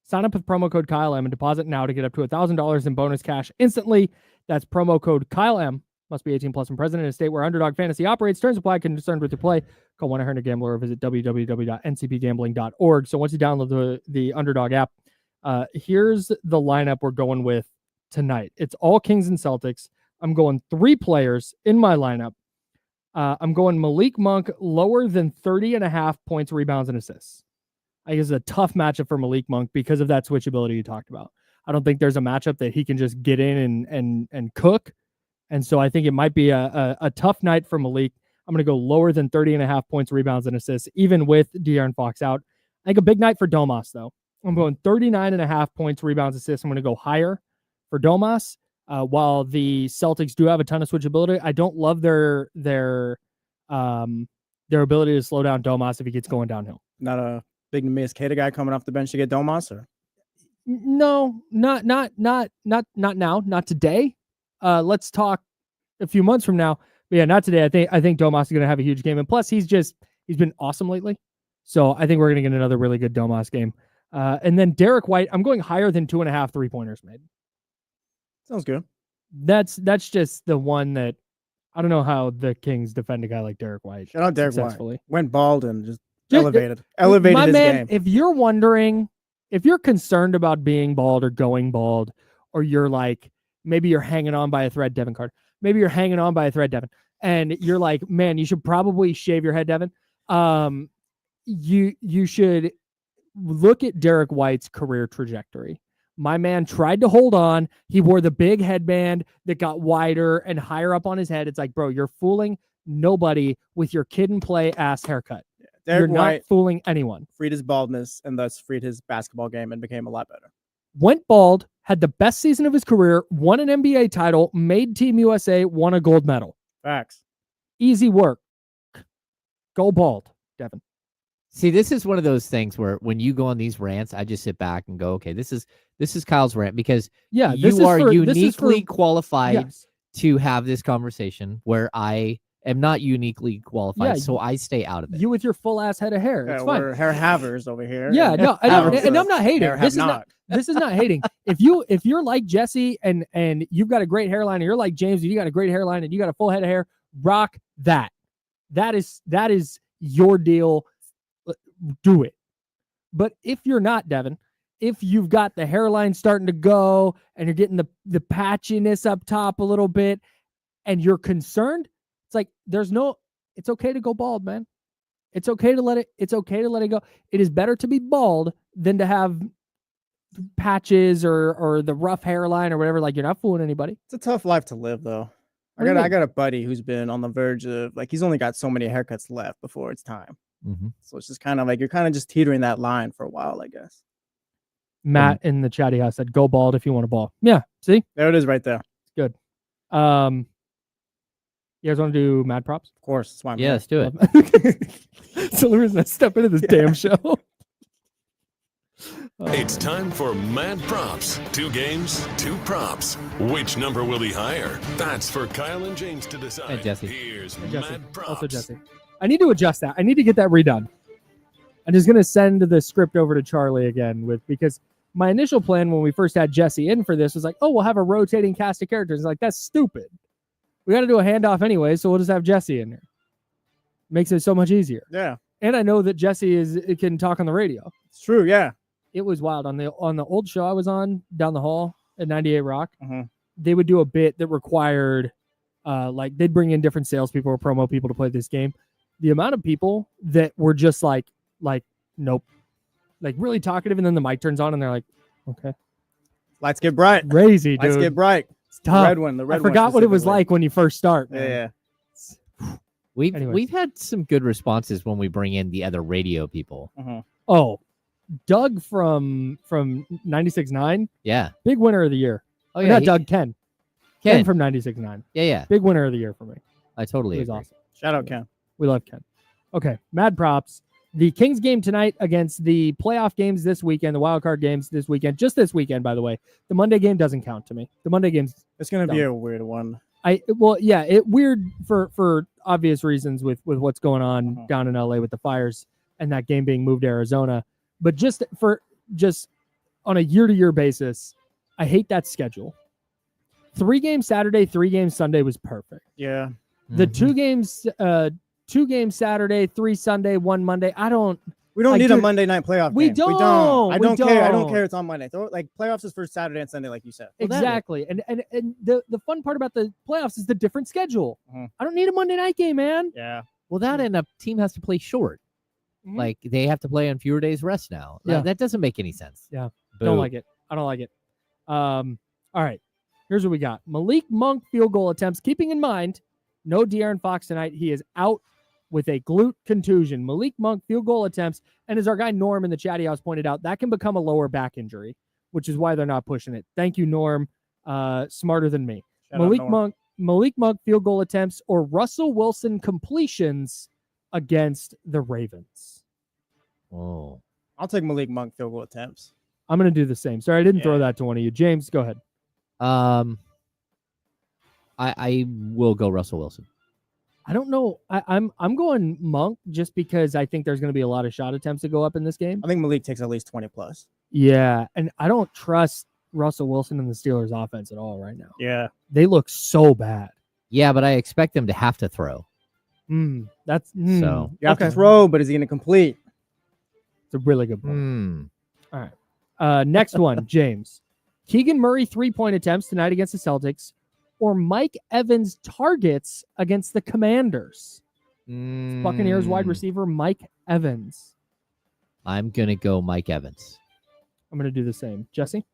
Sign up with promo code Kyle M and deposit now to get up to $1,000 in bonus cash instantly. That's promo code Kyle M. Must be 18 plus and present in a state where Underdog Fantasy operates. Terms apply. Concerned with your play. Call 1-800-GAMBLER or visit www.ncpgambling.org. So once you download the Underdog app, here's the lineup we're going with tonight. It's all Kings and Celtics. I'm going 3 players in my lineup. I'm going Malik Monk lower than 30.5 points, rebounds, and assists. I think it's a tough matchup for Malik Monk because of that switchability you talked about. I don't think there's a matchup that he can just get in and cook. And so I think it might be a tough night for Malik. I'm going to go lower than 30.5 points, rebounds, and assists, even with De'Aaron Fox out. I think a big night for Domas, though. I'm going 39.5 points, rebounds, assists. I'm going to go higher for Domas. While the Celtics do have a ton of switchability, I don't love their ability to slow down Domas if he gets going downhill. Not a big Misketa guy coming off the bench to get Domas, or No, not now, not today. Let's talk a few months from now. But yeah, not today. I think Domas is going to have a huge game, and plus he's been awesome lately. So I think we're going to get another really good Domas game. And then Derek White, I'm going higher than 2.5 3-pointers made. sounds good. That's just the one that I don't know how the Kings defend a guy like Derek White. Shout out Derek White. successfully. Went bald and just Just- elevated My his man, game. if you're wondering, if you're concerned about being bald or going bald, or you're like, maybe you're hanging on by a thread, Devin Carter. Maybe you're hanging on by a thread, Devin, and you're like, man, you should probably shave your head, Devin. You should look at Derek White's career trajectory. My man tried to hold on. He wore the big headband that got wider and higher up on his head. It's like, bro, you're fooling nobody with your kid and play ass haircut. Derek You're White not fooling anyone. freed his baldness and thus freed his basketball game and became a lot better. Went bald, had the best season of his career, won an NBA title, made Team USA, won a gold medal. Facts. Easy work. Go bald, Devin. See, this is one of those things where when you go on these rants, I just sit back and go, okay, this is Kyle's rant, because Yeah, this you are is for, uniquely qualified yes. to have this conversation, where I am not uniquely qualified, Yeah, so I stay out of it. You with your full ass head of hair. Yeah, It's fine. we're hair havers over here. Yeah, no, and I'm not hating. Hair This is have not. This is not hating. If you're like Jesse and you've got a great hairline, and you're like James and you got a great hairline and you got a full head of hair, rock that. That is your deal. Do it. But if you're not, Devin, if you've got the hairline starting to go and you're getting the patchiness up top a little bit, and you're concerned, it's like it's okay to go bald, man. It's okay to let it go. It is better to be bald than to have patches or the rough hairline or whatever. Like, you're not fooling anybody. It's a tough life to live, though. What do you I mean? got a buddy who's been on the verge of, like, he's only got so many haircuts left before it's time. Mm-hmm. So it's just kind of like you're kind of just teetering that line for a while, I guess. Matt in the chatty house said, go bald if you want a ball. Yeah. See? There it is right there. Of You guys want to do mad props? course. That's why I'm Yeah, here. let's do it. It's the only reason I step into this damn show. It's time for Mad Props. 2 games, 2 props. Which number will be higher? That's for Kyle and James to decide. Hey, Jesse. Here's Jesse. Mad Props. Also Jesse. I need to adjust that. I need to get that redone. I'm just going to send the script over to Charlie again because my initial plan when we first had Jesse in for this was like, oh, we'll have a rotating cast of characters. Like, that's stupid. We got to do a handoff anyway, so we'll just have Jesse in there. Makes it so much easier. Yeah, And I know that Jesse can talk on the radio. it's true. Yeah. It was wild. On the old show I was on down the hall at 98 Rock, Mhm. they would do a bit that required like they'd bring in different salespeople or promo people to play this game. The amount of people that were just like nope, like really talkative, and then the mic turns on and they're like, Okay. Lights get bright. Crazy, Lights dude. get bright. It's tough. The red one. The red I one forgot what it was specifically. like when you first start, man. Yeah. We've had some good responses when we bring in the other radio people. Oh, Doug from 96.9. Yeah. Big winner of the year. Oh, Or yeah. not Doug, Ken. Ken. Ken from 96.9. Yeah. Big winner of the year for me. I totally He was agree. awesome. Shout out Ken. We love Ken. Okay, mad props. The Kings game tonight against the playoff games this weekend, the wild card games this weekend, just this weekend, by the way. The Monday game doesn't count to me. The Monday game's It's gonna be a weird one. it weird for obvious reasons with what's going on down in LA with the fires and that game being moved to Arizona. But just on a year-to-year basis, I hate that schedule. 3 games Saturday, 3 games Sunday was perfect. Yeah. The 2 games Saturday, 3 Sunday, 1 Monday. We don't Like, need a dude, Monday night playoff we game. don't. I We don't care. I don't don't. care. It's on Monday. Like playoffs is for Saturday and Sunday, like you said. Exactly. And the fun part about the playoffs is the different schedule. Mhm. I don't need a Monday night game, man. Yeah. Well, that and a team has to play short. Mhm. Like they have to play on fewer days rest now. Yeah. That doesn't make any sense. Yeah. Boo. Don't like it. I don't like it. All right. Here's what we got. Malik Monk field goal attempts. Keeping in mind, no De'Aaron Fox tonight. He is out with a glute contusion. Malik Monk field goal attempts. And as our guy Norm in the chatty house pointed out, that can become a lower back injury, which is why they're not pushing it. Thank you, Norm. Smarter than me. Shout out Norm. Malik Monk field goal attempts or Russell Wilson completions against the Ravens. Oh. I'll take Malik Monk field goal attempts. I'm going to do the same. Sorry, I didn't throw that to one of you. James, go ahead. I will go Russell Wilson. I don't know. I'm going Monk just because I think there's going to be a lot of shot attempts to go up in this game. I think Malik takes at least 20 plus. Yeah, and I don't trust Russell Wilson and the Steelers offense at all right now. Yeah. They look so bad. Yeah, but I expect them to have to throw. That's So You have to throw, but is he going to complete? It's a really good point. All right. Next one, James. Keegan Murray 3-point attempts tonight against the Celtics or Mike Evans targets against the Commanders. Buccaneers wide receiver Mike Evans. I'm going to go Mike Evans. I'm going to do the same. Jesse?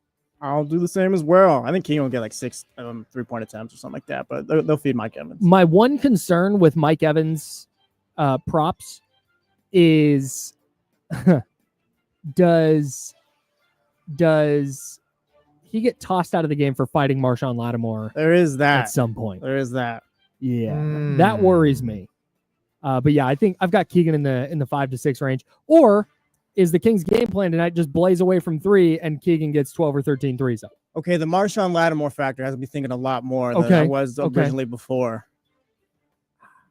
I'll do the same as well. I think Keegan will get like 6 3-point attempts or something like that, but they'll feed Mike Evans. My one concern with Mike Evans props is does he get tossed out of the game for fighting Marshawn Lattimore There is that. at some point? There is that. Yeah, that worries me. But yeah, I think I've got Keegan in the 5 to 6 range. Or is the Kings game plan tonight just blaze away from 3 and Keegan gets 12 or 13 threes up? Okay, the Marshawn Lattimore factor has me thinking a lot more than I was originally before.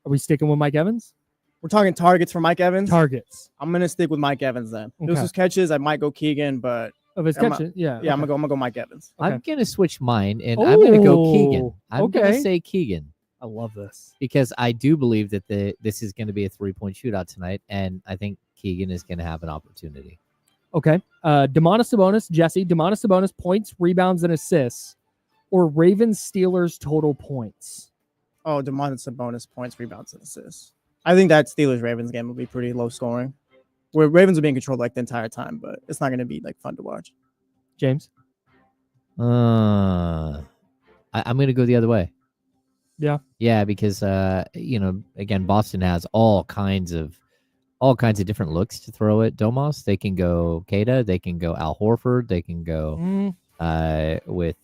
Are we sticking with Mike Evans? We're talking targets for Mike Evans? Targets. I'm going to stick with Mike Evans then. Okay. This is catches. I might go Keegan, but Of his catches, yeah. I'm gonna go Mike Evans. Okay. I'm going to switch mine, and I'm going to go Keegan. Oh, I'm going okay. to say Keegan I love this. because I do believe that this is going to be a 3-point shootout tonight, and I think Keegan is going to have an opportunity. Okay. Domantas Sabonis, Jesse. Domantas Sabonis points, rebounds, and assists, or Ravens Steelers total points. Oh, Domantas Sabonis points, rebounds, and assists. I think that Steelers-Ravens game will be pretty low scoring. Where Ravens will be in control like the entire time, but it's not going to be like fun to watch. James? I'm going to go the other way. Yeah. Yeah, because again, Boston has all kinds of different looks to throw at Domas. They can go Keita, they can go Al Horford, they can go with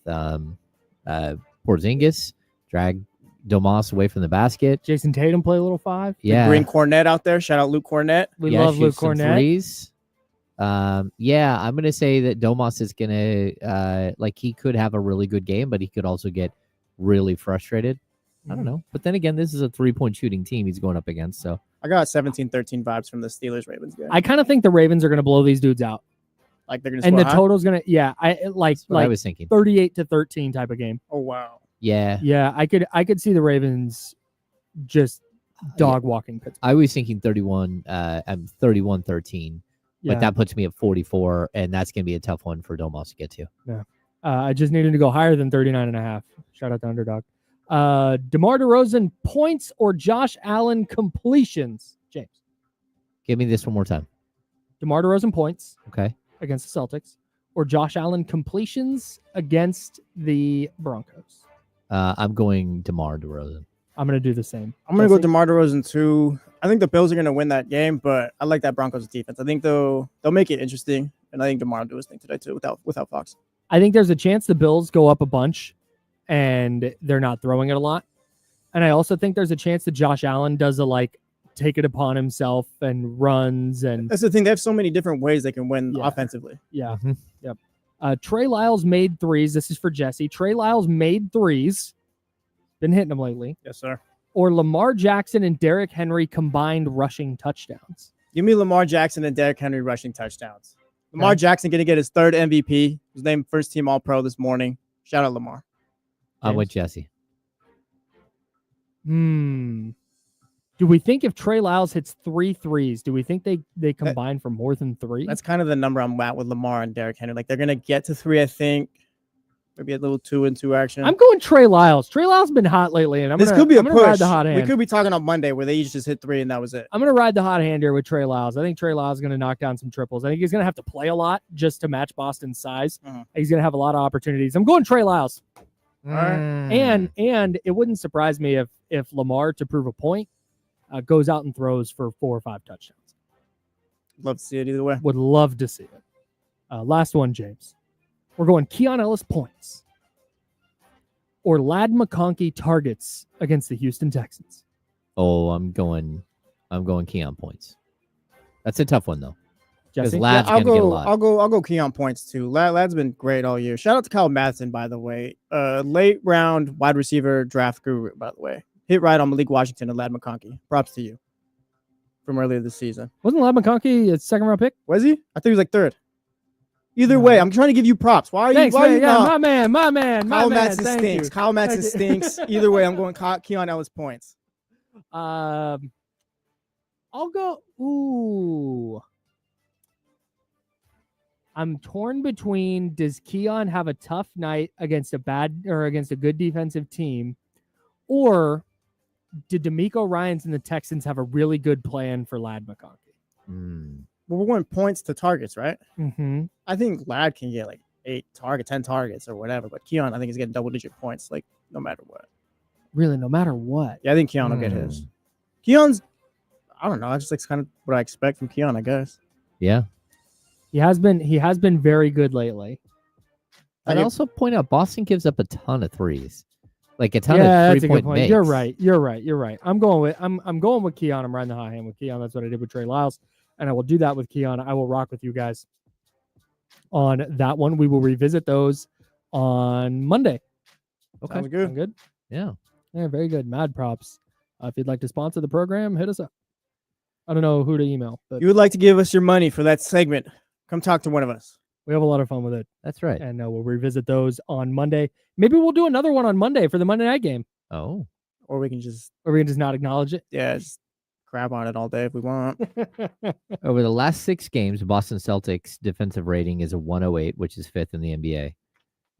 Porzingis, drag Domas away from the basket. Jason Tatum play a little 5. Yeah. Bring Cornette out there. Shout out Luke Cornette. We love shoot Luke some Cornette. threes. I'm gonna say that Domas is gonna he could have a really good game, but he could also get really frustrated. I don't know. But then again, this is a 3-point shooting team he's going up against. So I got 17-13 vibes from the Steelers-Ravens game. I kind of think the Ravens are going to blow these dudes out. Like they're going to And score the high? total's going to, I was thinking. 38-13 type of game. Oh, wow. Yeah. Yeah, I could see the Ravens just dog walking Pittsburgh. I was thinking 31-13. Yeah. But that puts me at 44, and that's going to be a tough one for Domas to get to. Yeah. I just needed to go higher than 39.5. Shout out to Underdog. DeMar DeRozan points or Josh Allen completions. James. Give me this one more time. DeMar DeRozan points Okay. against the Celtics or Josh Allen completions against the Broncos? I'm going DeMar DeRozan. I'm going to do the same. I'm going to go DeMar DeRozan too. I think the Bills are going to win that game, but I like that Broncos defense. I think they'll make it interesting, and I think DeMar will do his thing today too without Fox. I think there's a chance the Bills go up a bunch and they're not throwing it a lot. And I also think there's a chance that Josh Allen does take it upon himself and runs. And that's the thing. They have so many different ways they can win offensively. Yeah. Mm-hmm. Yep. Trey Lyles made threes. This is for Jesse. Trey Lyles made threes. Been hitting them lately. Yes, sir. Or Lamar Jackson and Derrick Henry combined rushing touchdowns. Give me Lamar Jackson and Derrick Henry rushing touchdowns. Lamar Jackson going to get his third MVP. He was named first team All-Pro this morning. Shout out Lamar. I'm with Jesse. Do we think if Trey Lyles hits 3 threes, do we think they combine for more than 3? That's kind of the number I'm at with Lamar and Derrick Henry. Like, they're going to get to 3, I think. Maybe a little 2-and-2 action. I'm going Trey Lyles. Trey Lyles has been hot lately, and this could be a push. Ride the hot hand. We could be talking on Monday where they each just hit 3 and that was it. I'm going to ride the hot hand here with Trey Lyles. I think Trey Lyles is going to knock down some triples. I think he's going to have to play a lot just to match Boston's size. He's going to have a lot of opportunities. I'm going Trey Lyles. All right. And it wouldn't surprise me if Lamar, to prove a point, goes out and throws for 4 or 5 touchdowns. Love to see it either way. Would love to see it. Last one, James. We're going Keon Ellis points or Ladd McConkey targets against the Houston Texans. Oh, I'm going Keon points. That's a tough one though. Because Jesse? Ladd's gonna get a lot. I'll go Keon points too. Ladd's been great all year. Shout out to Kyle Madson, by the way. Late round wide receiver draft guru, by the way. Hit right on Malik Washington and Ladd McConkey. Props to you from earlier this season. Wasn't Ladd McConkey a 2nd round pick? Was he? I think he was like 3rd. Either way, I'm trying to give you props. Why are Thanks, you? Why man. are you Yeah, not? my man. Kyle Madson Thank stinks. you. Kyle Madson stinks. Either way, I'm going Keon Ellis points. I'll go. Ooh. I'm torn between, does Keon have a tough night against against a good defensive team, or did D'Amico Ryans and the Texans have a really good plan for Ladd McConkey? Well, we're going points to targets, right? Mm-hmm. I think Ladd can get like 10 targets or whatever, but Keon, I think, is getting double-digit points, like no matter what. Really, no matter what? Yeah, I think Keon will get his. Keon's, I don't know. I just like kind of what I expect from Keon, I guess. Yeah. He has been very good lately. I'd also point out Boston gives up a ton of threes. Like a ton of that's a good 3-point point. makes. You're right. I'm going with Keon. I'm riding the hot hand with Keon. That's what I did with Trey Lyles. And I will do that with Keon. I will rock with you guys on that one. We will revisit those on Monday. Okay. Sounds good. Sound good? Yeah. Yeah, very good. Mad props. If you'd like to sponsor the program, hit us up. I don't know who to email, but You would like to give us your money for that segment, come talk to one of us. we have a lot of fun with it. That's right. And we'll revisit those on Monday. Maybe we'll do another one on Monday for the Monday night game. Oh. Or we can just not acknowledge it. just crap on it all day if we want. Over the last 6 games, Boston Celtics defensive rating is a 108, which is 5th in the NBA.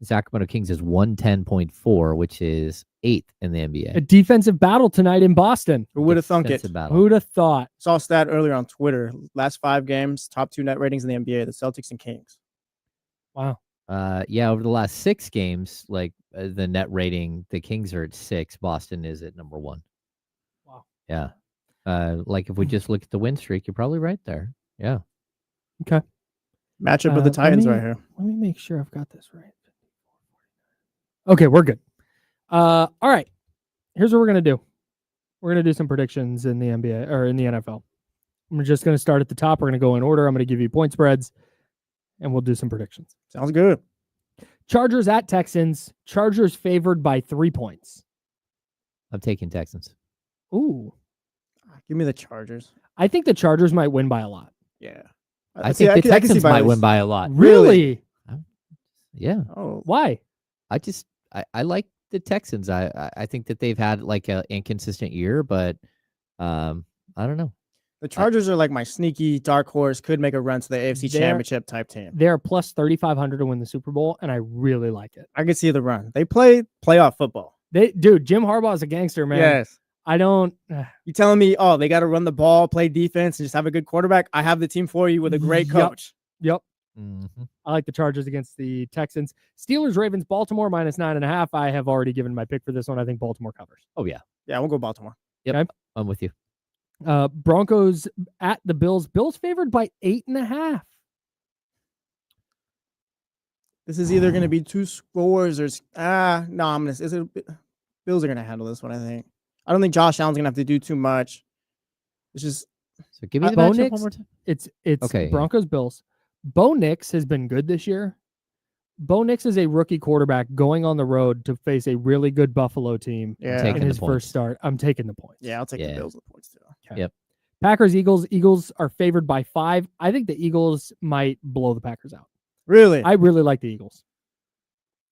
The Sacramento Kings is 110.4, which is 8th in the NBA. A defensive battle tonight in Boston. Who would have thunk it? Defensive battle. Who'd have thought? Saw a stat earlier on Twitter. Last 5 games, top 2 net ratings in the NBA, the Celtics and Kings. Wow. Yeah, over the last 6 games, like the net rating, the Kings are at 6. Boston is at number 1. Wow. Yeah. Like if we just look at the win streak, you're probably right there. Yeah. Okay. Matchup with the Titans right here. Let me make sure I've got this right. Okay, we're good. All right. Here's what we're going to do. We're going to do some predictions in the NBA or in the NFL. I'm just going to start at the top. We're going to go in order. I'm going to give you point spreads and we'll do some predictions. Sounds good. Chargers at Texans. Chargers favored by 3 points. I'm taking Texans. Ooh. Give me the Chargers. I think the Chargers might win by a lot. Yeah. I think the Texans might win by a lot. Really? Yeah. Oh, Why? I like the Texans. I think that they've had like an inconsistent year, but I don't know. the Chargers are like my sneaky dark horse, could make a run to the AFC Championship type team. They're plus 3,500 to win the Super Bowl, and I really like it. I could see the run. They play playoff football. Dude, Jim Harbaugh is a gangster, man. Yes. I don't. You telling me, they got to run the ball, play defense, and just have a good quarterback? I have the team for you with a great coach. Yep. Mm-hmm. I like the Chargers against the Texans. Steelers, Ravens, Baltimore -9.5. I have already given my pick for this one. I think Baltimore covers. Oh, yeah. Yeah, we'll go Baltimore. Yep. Okay. I'm with you. Broncos at the Bills. Bills favored by 8.5. This is either going to be 2 scores or no. I'm gonna. Bills are going to handle this one. I think. I don't think Josh Allen's going to have to do too much. It's just. So give me the Bo matchup Nix, one more time. It's Okay. Broncos Bills. Bo Nix has been good this year. Bo Nix is a rookie quarterback going on the road to face a really good Buffalo team. Yeah. In his first start. I'm taking the points. Yeah, I'll take the Bills with points too. Okay. Yep. Packers, Eagles. Eagles are favored by 5. I think the Eagles might blow the Packers out. Really? I really like the Eagles.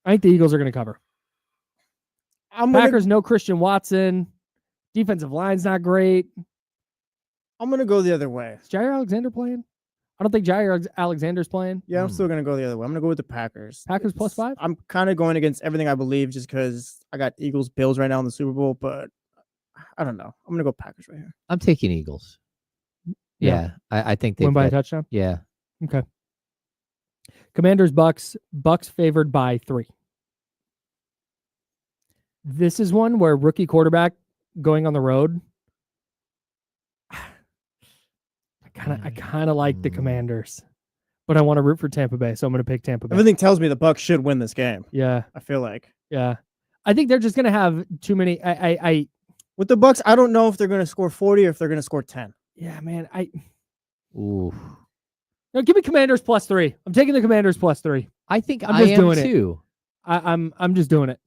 I think the Eagles are going to cover. Packers, no Christian Watson. Defensive line's not great. I'm going to go the other way. Is Jair Alexander playing? I don't think Jair Alexander's playing. Yeah, I'm still going to go the other way. I'm going to go with the Packers. Packers +5? I'm kind of going against everything I believe just because I got Eagles, Bills right now in the Super Bowl, but I don't know. I'm going to go Packers right here. I'm taking Eagles. Yeah. I think they win by a touchdown. Yeah. Okay. Commanders, Bucks. Bucks favored by 3. This is one where rookie quarterback going on the road. I kind of like the Commanders, but I want to root for Tampa Bay, so I'm going to pick Tampa Bay. Everything tells me the Bucks should win this game. Yeah, I feel like. Yeah, I think they're just going to have too many. With the Bucks, I don't know if they're going to score 40 or if they're going to score 10. Yeah, man. Ooh. No, give me Commanders +3. I'm taking the Commanders +3. I think I'm just doing too. I'm just doing it.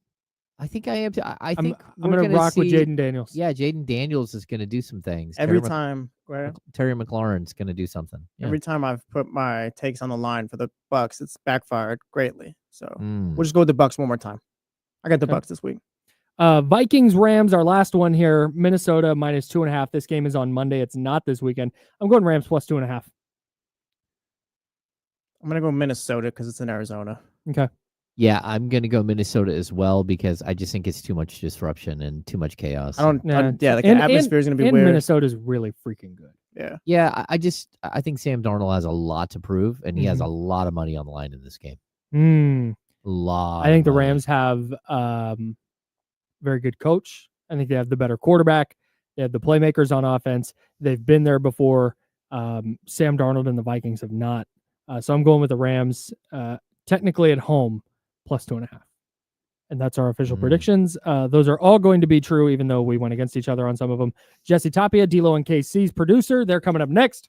I think I am too. I think I'm going to rock with Jaden Daniels. Yeah, Jaden Daniels is going to do some things. Every time. Terry McLaurin's going to do something. Yeah. Every time I've put my takes on the line for the Bucks, it's backfired greatly. So we'll just go with the Bucks one more time. I got the Bucks this week. Vikings, Rams, our last one here. Minnesota -2.5. This game is on Monday. It's not this weekend. I'm going Rams +2.5. I'm going to go Minnesota because it's in Arizona. Okay. Yeah, I'm going to go Minnesota as well because I just think it's too much disruption and too much chaos. The atmosphere is going to be weird. Minnesota's really freaking good. Yeah. Yeah, I think Sam Darnold has a lot to prove, and he has a lot of money on the line in this game. A lot. I think the Rams have very good coach. I think they have the better quarterback. They have the playmakers on offense. They've been there before. Sam Darnold and the Vikings have not. So I'm going with the Rams, technically at home, +2.5. And that's our official predictions. Those are all going to be true, even though we went against each other on some of them. Jesse Tapia, D'Lo and KC's producer. They're coming up next.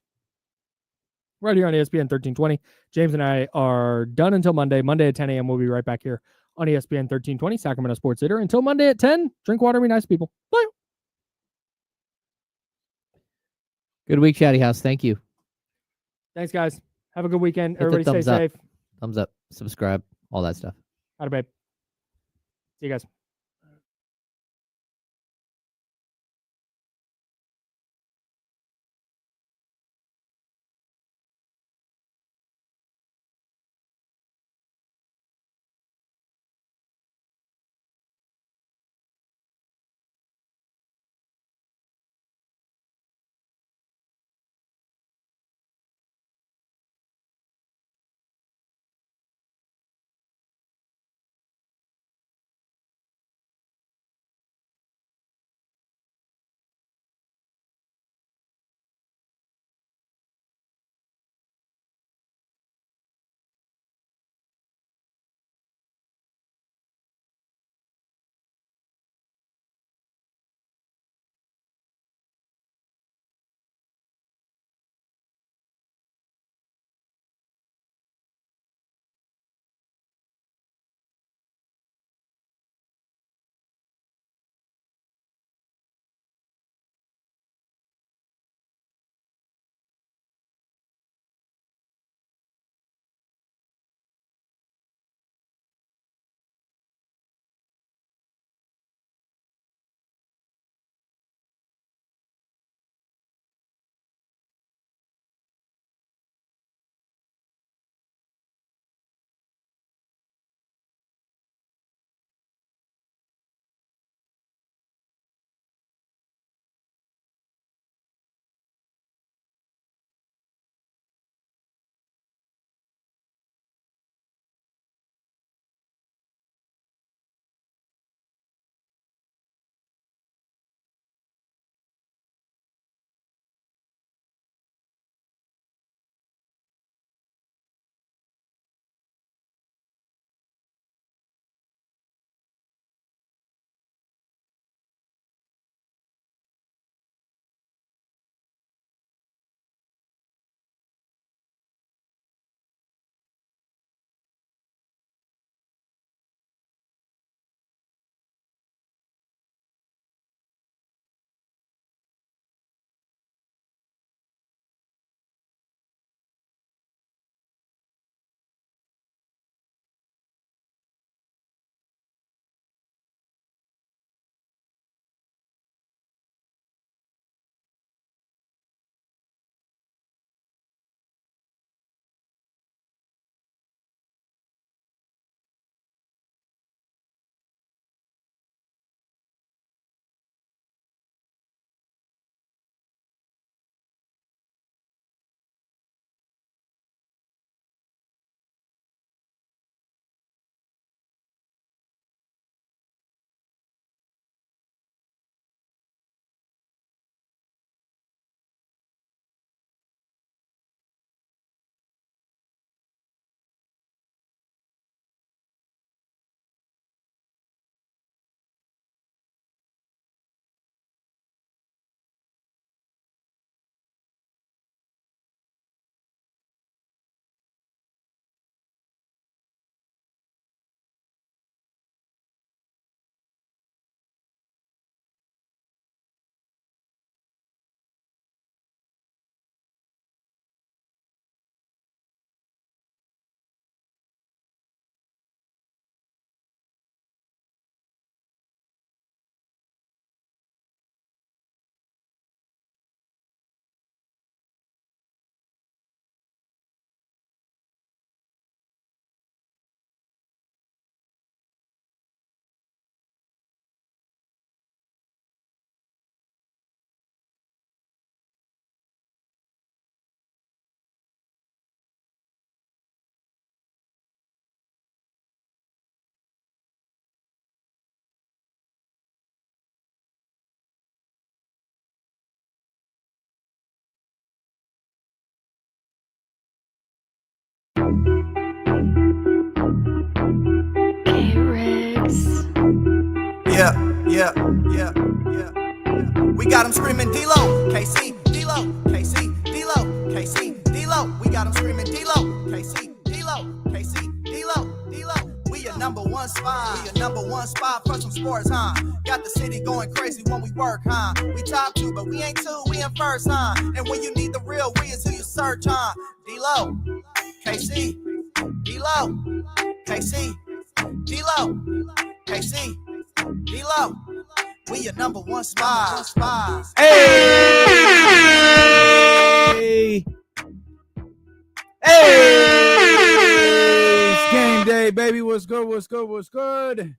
Right here on ESPN 1320. James and I are done until Monday. Monday at 10 a.m. We'll be right back here on ESPN 1320, Sacramento Sports Leader. Until Monday at 10, drink water, be nice people. Bye. Good week, Chatty House. Thank you. Thanks, guys. Have a good weekend. Hit the Everybody stay safe. Thumbs up. Subscribe. All that stuff. Howdy, babe. See you guys. Yeah. We got them screaming D-Lo, KC, D-Lo, KC, D-Lo, KC, D-Lo. We got them screaming D-Lo, KC, D-Lo, KC, D-Lo, D-Lo. We your number one spot. We your number one spot for some sports, huh? Got the city going crazy when we work, huh? We top two, but we ain't two, we in first, huh? And when you need the real, we is who you search, huh? D-Lo, KC, D-Lo, KC, D-Lo, KC, D-Lo. We your number one spot. Hey! It's game day, baby. What's good?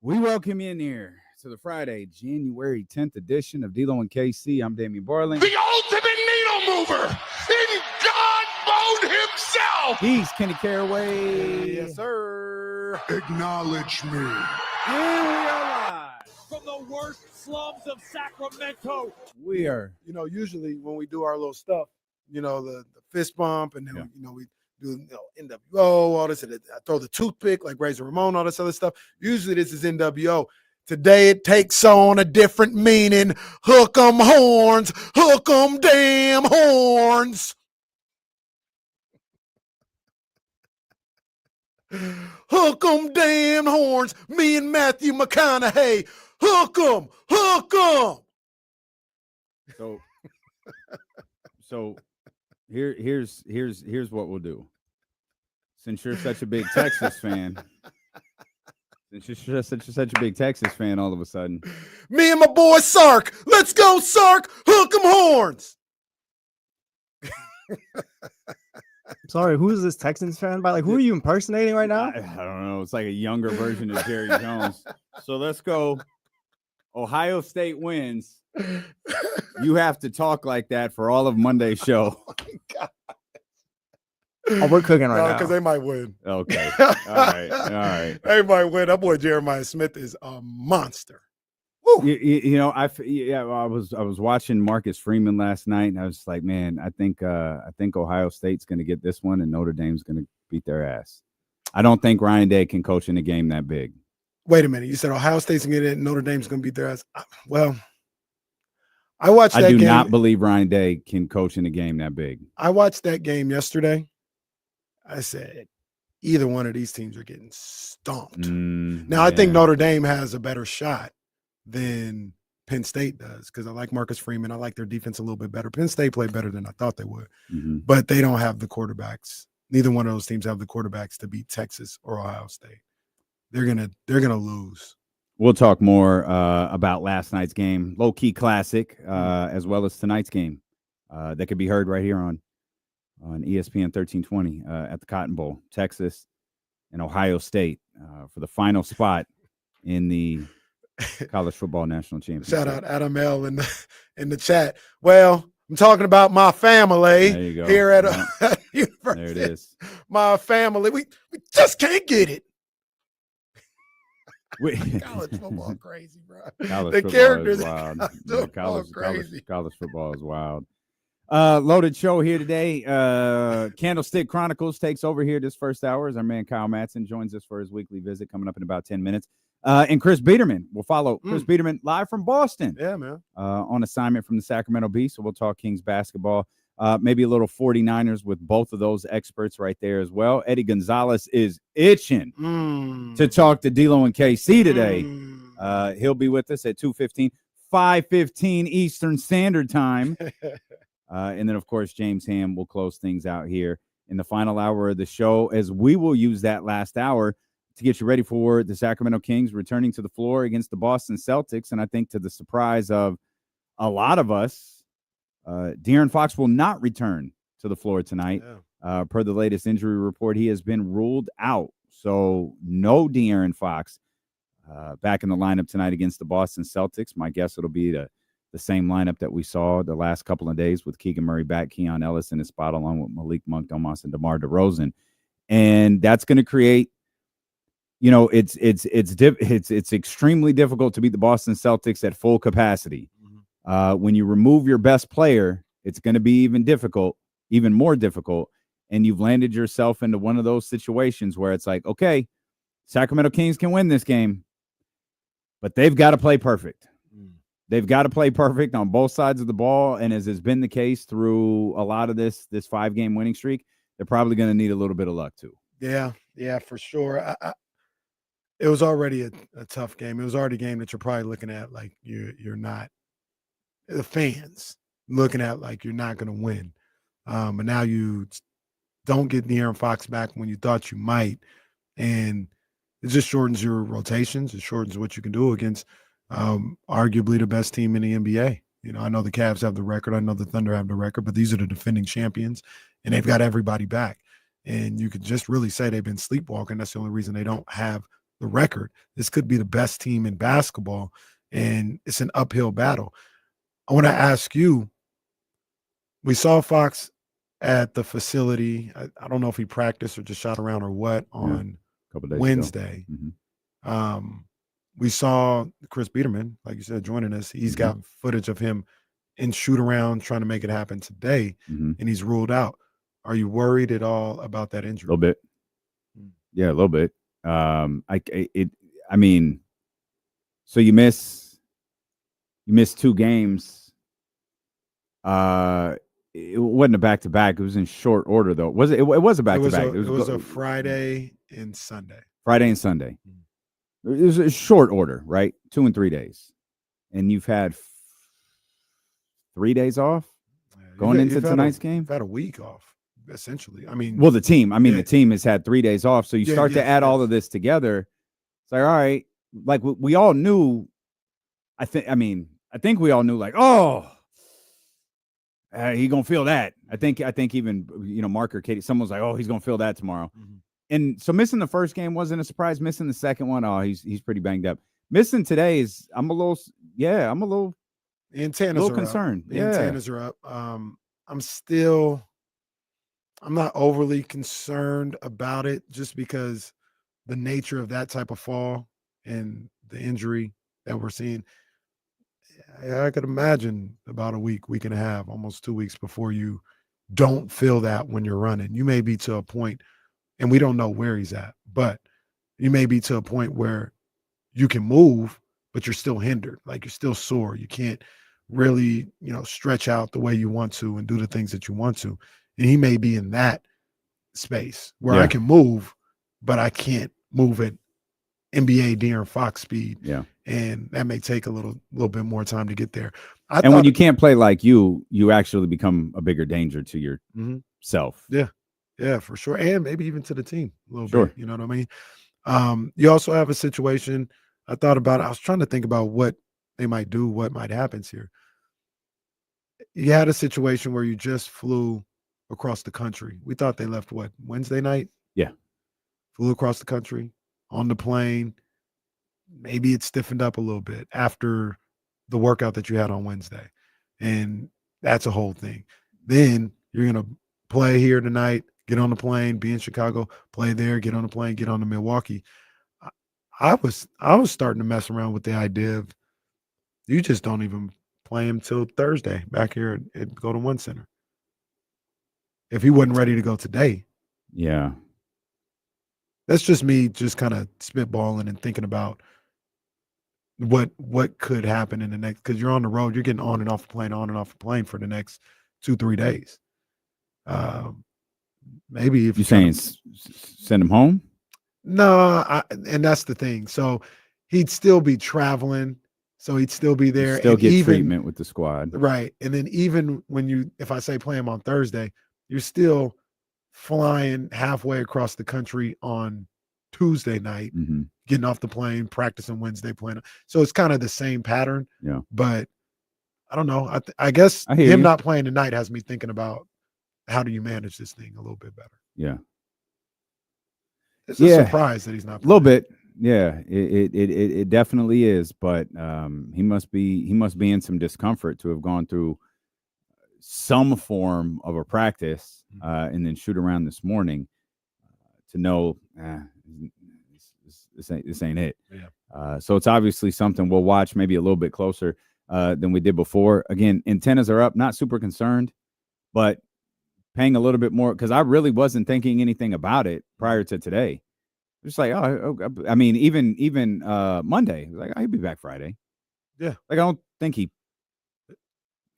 We welcome you in here to the Friday, January 10th edition of D-Lo and KC. I'm Damian Barling. The ultimate needle mover in God mode himself. He's Kenny Caraway. Yes, sir. Acknowledge me. Here we are live. From the worst slums of Sacramento. We are. Usually when we do our little stuff, the fist bump, and then, we do NWO, all this. And I throw the toothpick like Razor Ramon, all this other stuff. Usually this is NWO. Today it takes on a different meaning. Hook 'em horns. Hook 'em damn horns. Hook 'em damn horns. Me and Matthew McConaughey. Hook 'em. So here's what we'll do. Since you're such a big Texas fan, all of a sudden. Me and my boy Sark. Let's go, Sark. Hook 'em horns. Sorry, who is this Texans fan by? Like, who are you impersonating right now? I don't know. It's like a younger version of Jerry Jones. So let's go. Ohio State wins. You have to talk like that for all of Monday's show. Oh, my God. Oh, we're cooking right now. Because they might win. Okay. All right. They might win. That boy Jeremiah Smith is a monster. I was watching Marcus Freeman last night, and I was like, man, I think Ohio State's going to get this one, and Notre Dame's going to beat their ass. I don't think Ryan Day can coach in a game that big. Wait a minute. You said Ohio State's going to get it, and Notre Dame's going to beat their ass. Well, I watched that game. I do not believe Ryan Day can coach in a game that big. I watched that game yesterday. I said, either one of these teams are getting stomped. I think Notre Dame has a better shot than Penn State does, because I like Marcus Freeman. I like their defense a little bit better. Penn State played better than I thought they would, but they don't have the quarterbacks. Neither one of those teams have the quarterbacks to beat Texas or Ohio State. They're gonna lose. We'll talk more about last night's game, low-key classic, as well as tonight's game that could be heard right here on ESPN 1320 at the Cotton Bowl, Texas and Ohio State for the final spot in the College Football National Championship. Shout out Adam L in the chat. Well, I'm talking about my family there you go. Here at University. There it is. My family. We just can't get it. College football crazy, bro. College football is wild. Loaded show here today. Candlestick Chronicles takes over here this first hour as our man Kyle Madson joins us for his weekly visit coming up in about 10 minutes. And Chris Biderman will follow. Chris Biderman live from Boston. Yeah, man. On assignment from the Sacramento Bee. So we'll talk Kings basketball. Maybe a little 49ers with both of those experts right there as well. Eddie Gonzalez is itching to talk to D-Lo and KC today. He'll be with us at 2:15, 5:15 Eastern Standard Time. And then, of course, James Ham will close things out here in the final hour of the show, as we will use that last hour to get you ready for the Sacramento Kings returning to the floor against the Boston Celtics. And I think to the surprise of a lot of us, De'Aaron Fox will not return to the floor tonight. Yeah. Per the latest injury report, he has been ruled out. So no De'Aaron Fox back in the lineup tonight against the Boston Celtics. My guess it'll be the same lineup that we saw the last couple of days with Keegan Murray back, Keon Ellis in his spot, along with Malik Monk, Domas, and DeMar DeRozan. And that's going to create, it's extremely difficult to beat the Boston Celtics at full capacity. When you remove your best player, it's going to be even more difficult. and you've landed yourself into one of those situations where it's like, okay, Sacramento Kings can win this game, but they've got to play perfect. They've got to play perfect on both sides of the ball, and as has been the case through a lot of this 5-game winning streak, they're probably going to need a little bit of luck too. Yeah, for sure. It was already a tough game. It was already a game that you're probably looking at like you're not – the fans looking at like you're not going to win. But now you don't get De'Aaron Fox back when you thought you might, and it just shortens your rotations. It shortens what you can do against arguably the best team in the NBA. You know, I know the Cavs have the record. I know the Thunder have the record, but these are the defending champions, and they've got everybody back. And you could just really say they've been sleepwalking. That's the only reason they don't have the record. This could be the best team in basketball, and it's an uphill battle. I want to ask you, we saw Fox at the facility. I don't know if he practiced or just shot around or what on a couple days Wednesday. ago. We saw Chris Biderman, like you said, joining us. He's got footage of him in shoot around trying to make it happen today, and he's ruled out. Are you worried at all about that injury? A little bit. Yeah, a little bit. I mean, so you miss 2 games. It wasn't a back-to-back. It was in short order, though. Was it? It was a back-to-back. It was a Friday and Sunday. Friday and Sunday. It was a short order, right? 2 and 3 days. And you've had 3 days off going into tonight's game? You've had a week off, essentially. I mean, well, the team has had 3 days off. So you start to add all of this together. It's like, all right, like we all knew. I think we all knew, like, he gonna feel that. I think even Mark or Katie, someone was like, he's gonna feel that tomorrow. And so missing the first game wasn't a surprise. Missing the second one, he's pretty banged up. Missing today I'm a little concerned. The antennas are up. I'm not overly concerned about it, just because the nature of that type of fall and the injury that we're seeing. I could imagine about a week and a half, almost 2 weeks before you don't feel that when you're running. You may be to a point, and we don't know where he's at, but you may be to a point where you can move, but you're still hindered. Like, you're still sore. You can't really, stretch out the way you want to and do the things that you want to. And he may be in that space where I can move, but I can't move at NBA De'Aaron Fox speed. Yeah. And that may take a little bit more time to get there. And when you can't play like you actually become a bigger danger to yourself. Yeah. Yeah, for sure. And maybe even to the team a little bit. You know what I mean? You also have a situation. I thought about it. I was trying to think about what they might do, what might happen here. You had a situation where you just flew across the country. We thought they left, Wednesday night? Yeah. Flew across the country on the plane. Maybe it stiffened up a little bit after the workout that you had on Wednesday. And that's a whole thing. Then you're going to play here tonight, get on the plane, be in Chicago, play there, get on the plane, get on to Milwaukee. I was starting to mess around with the idea of you just don't even play him till Thursday back here at Golden One Center. If he wasn't ready to go today. Yeah. That's just me just kind of spitballing and thinking about what could happen in the next, because you're on the road, you're getting on and off the plane for the next 2-3 days. Maybe if you're saying send him home. No, and that's the thing. So he'd still be traveling, so he'd still be there, still get treatment with the squad, right? And then even if I say play him on Thursday, you're still flying halfway across the country on Tuesday night, getting off the plane, practicing Wednesday, playing. So it's kind of the same pattern. Yeah. But I don't know. I guess him not playing tonight has me thinking about how do you manage this thing a little bit better. Yeah. It's a surprise that he's not playing. A little bit. Yeah, it definitely is. But he must be in some discomfort to have gone through some form of a practice and then shoot around this morning to know this ain't it. Yeah. So it's obviously something we'll watch maybe a little bit closer than we did before. Again, antennas are up, not super concerned, but paying a little bit more because I really wasn't thinking anything about it prior to today. Just like, I mean, even Monday, like he'll be back Friday. Yeah, like I don't think he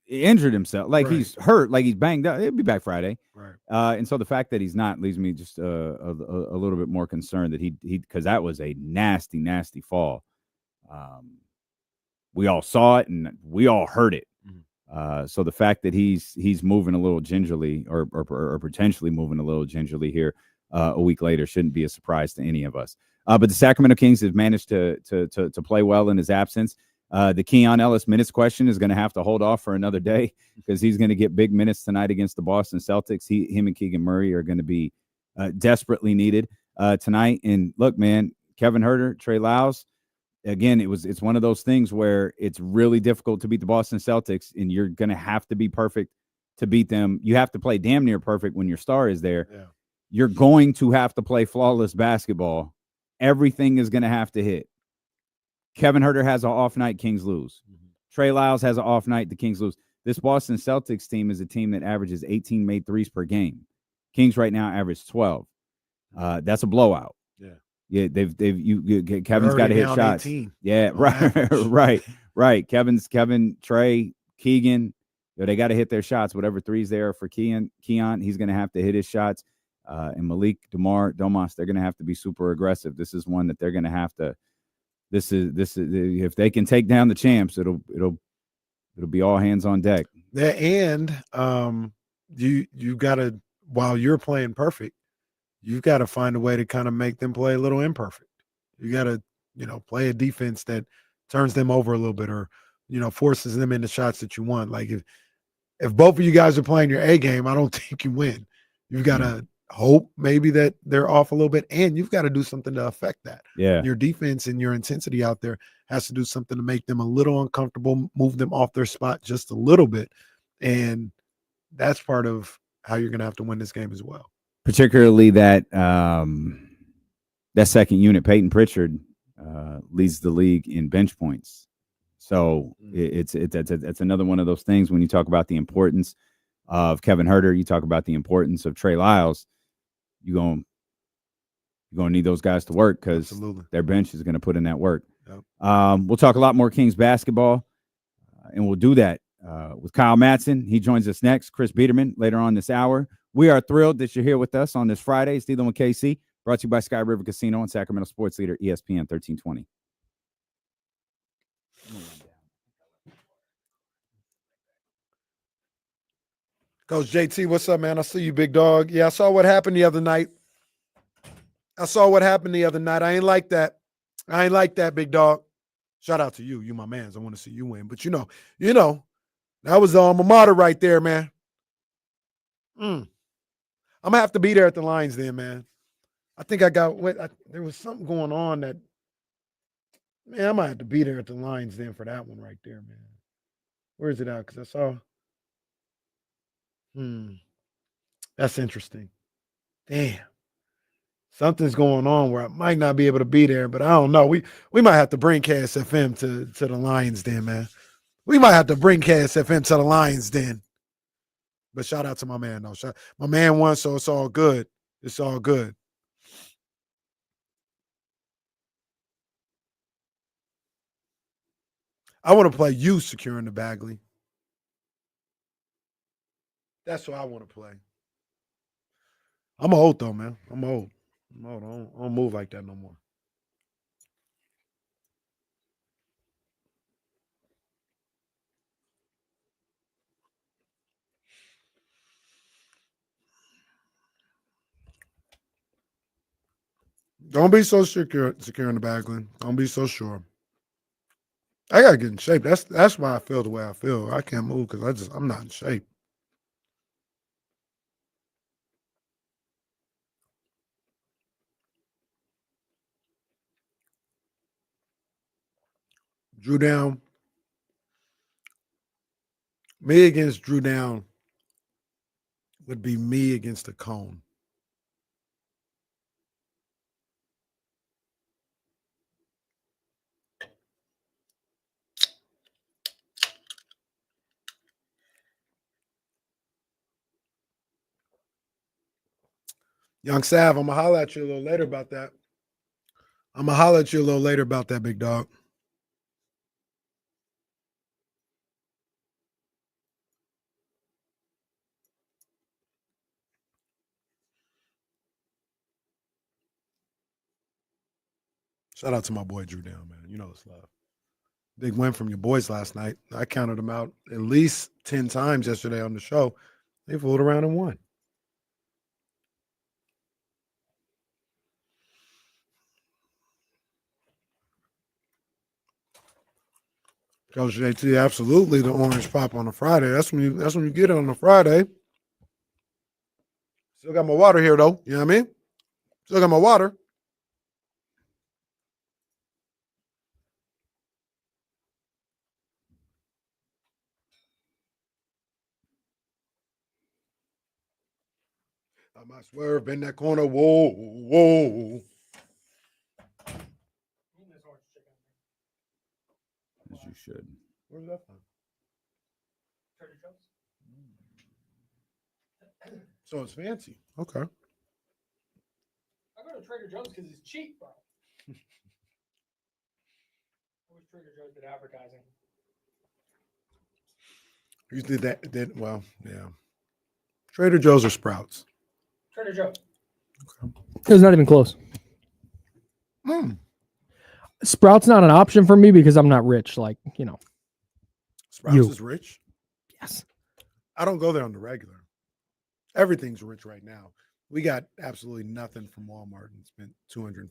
injured himself, like Right. he's hurt, like he's banged up. He'll be back Friday. Right. And so the fact that he's not leaves me just a little bit more concerned that he because that was a nasty fall. We all saw it and we all heard it. So the fact that he's moving a little gingerly or potentially moving a little gingerly here a week later shouldn't be a surprise to any of us. But the Sacramento Kings have managed to play well in his absence. The Keon Ellis minutes question is going to have to hold off for another day because he's going to get big minutes tonight against the Boston Celtics. Him and Keegan Murray are going to be desperately needed tonight. And look, man, Kevin Huerter, Trey Lyles, again, it's one of those things where it's really difficult to beat the Boston Celtics, and you're going to have to be perfect to beat them. You have to play damn near perfect when your star is there. Yeah. You're going to have to play flawless basketball. Everything is going to have to hit. Kevin Huerter has an off night, Kings lose. Trey Lyles has an off night, the Kings lose. This Boston Celtics team is a team that averages 18 made threes per game. Kings right now average 12. That's a blowout. Yeah, Kevin's got to hit shots. 18 yeah, right. Kevin, Trey, Keegan, they got to hit their shots. Whatever threes there are for Keon, he's going to have to hit his shots. And Malik, Domas, they're going to have to be super aggressive. This is one that they're going to have to. This is if they can take down the champs, it'll be all hands on deck. Yeah, and you got to, while you're playing perfect, you've got to find a way to kind of make them play a little imperfect. You got to, play a defense that turns them over a little bit or, forces them into shots that you want. Like if both of you guys are playing your A game, I don't think you win. You've got to hope maybe that they're off a little bit, and you've got to do something to affect that. Yeah. Your defense and your intensity out there has to do something to make them a little uncomfortable, move them off their spot just a little bit. And that's part of how you're going to have to win this game as well. Particularly that second unit, Peyton Pritchard, leads the league in bench points. So it's another one of those things when you talk about the importance of Kevin Huerter, you talk about the importance of Trey Lyles, you're going to need those guys to work because their bench is going to put in that work. Yep. We'll talk a lot more Kings basketball, and we'll do that with Kyle Madson. He joins us next. Chris Biderman later on this hour. We are thrilled that you're here with us on this Friday. It's D'Lo and KC, brought to you by Sky River Casino and Sacramento Sports Leader ESPN 1320. Coach JT, what's up, man? I see you, big dog. Yeah, I saw what happened the other night. I ain't like that, big dog. Shout out to you. You my mans. I want to see you win. But that was the alma mater right there, man. I'm going to have to be there at the Lions then, man. I think there was something going on that, man, I might have to be there at the Lions then for that one right there, man. Where is it at? Because I saw. That's interesting. Damn. Something's going on where I might not be able to be there, but I don't know. We might have to bring KSFM to the Lions den, man. We might have to bring KSFM to the Lions den. But shout out to my man, though. My man won, so it's all good. It's all good. I want to play you securing the Bagley. That's what I want to play. I'm old, though, man. I'm old. I don't move like that no more. Don't be so secure in the Bagley. Don't be so sure. I gotta get in shape. That's why I feel the way I feel. I can't move because I'm not in shape. Drew down. Me against Drew down would be me against a cone. Young Sav, I'm going to holler at you a little later about that. Big dog. Shout out to my boy Drew Down, man. You know it's love. Big win from your boys last night. I counted them out at least 10 times yesterday on the show. They fooled around and won. Coach JT, absolutely the orange pop on a Friday. That's when you get it on a Friday. Still got my water here though. You know what I mean? Still got my water. I might swerve in that corner. Whoa. As you should. Where's that from? Trader Joe's. So it's fancy. Okay. I go to Trader Joe's because it's cheap, bro. I wish Trader Joe's did advertising. You did that. Well, yeah. Trader Joe's or Sprouts? Trader Joe's. Okay. It's not even close. Sprouts not an option for me because I'm not rich. Like, you know. Sprouts is rich? Yes. I don't go there on the regular. Everything's rich right now. We got absolutely nothing from Walmart and spent $250.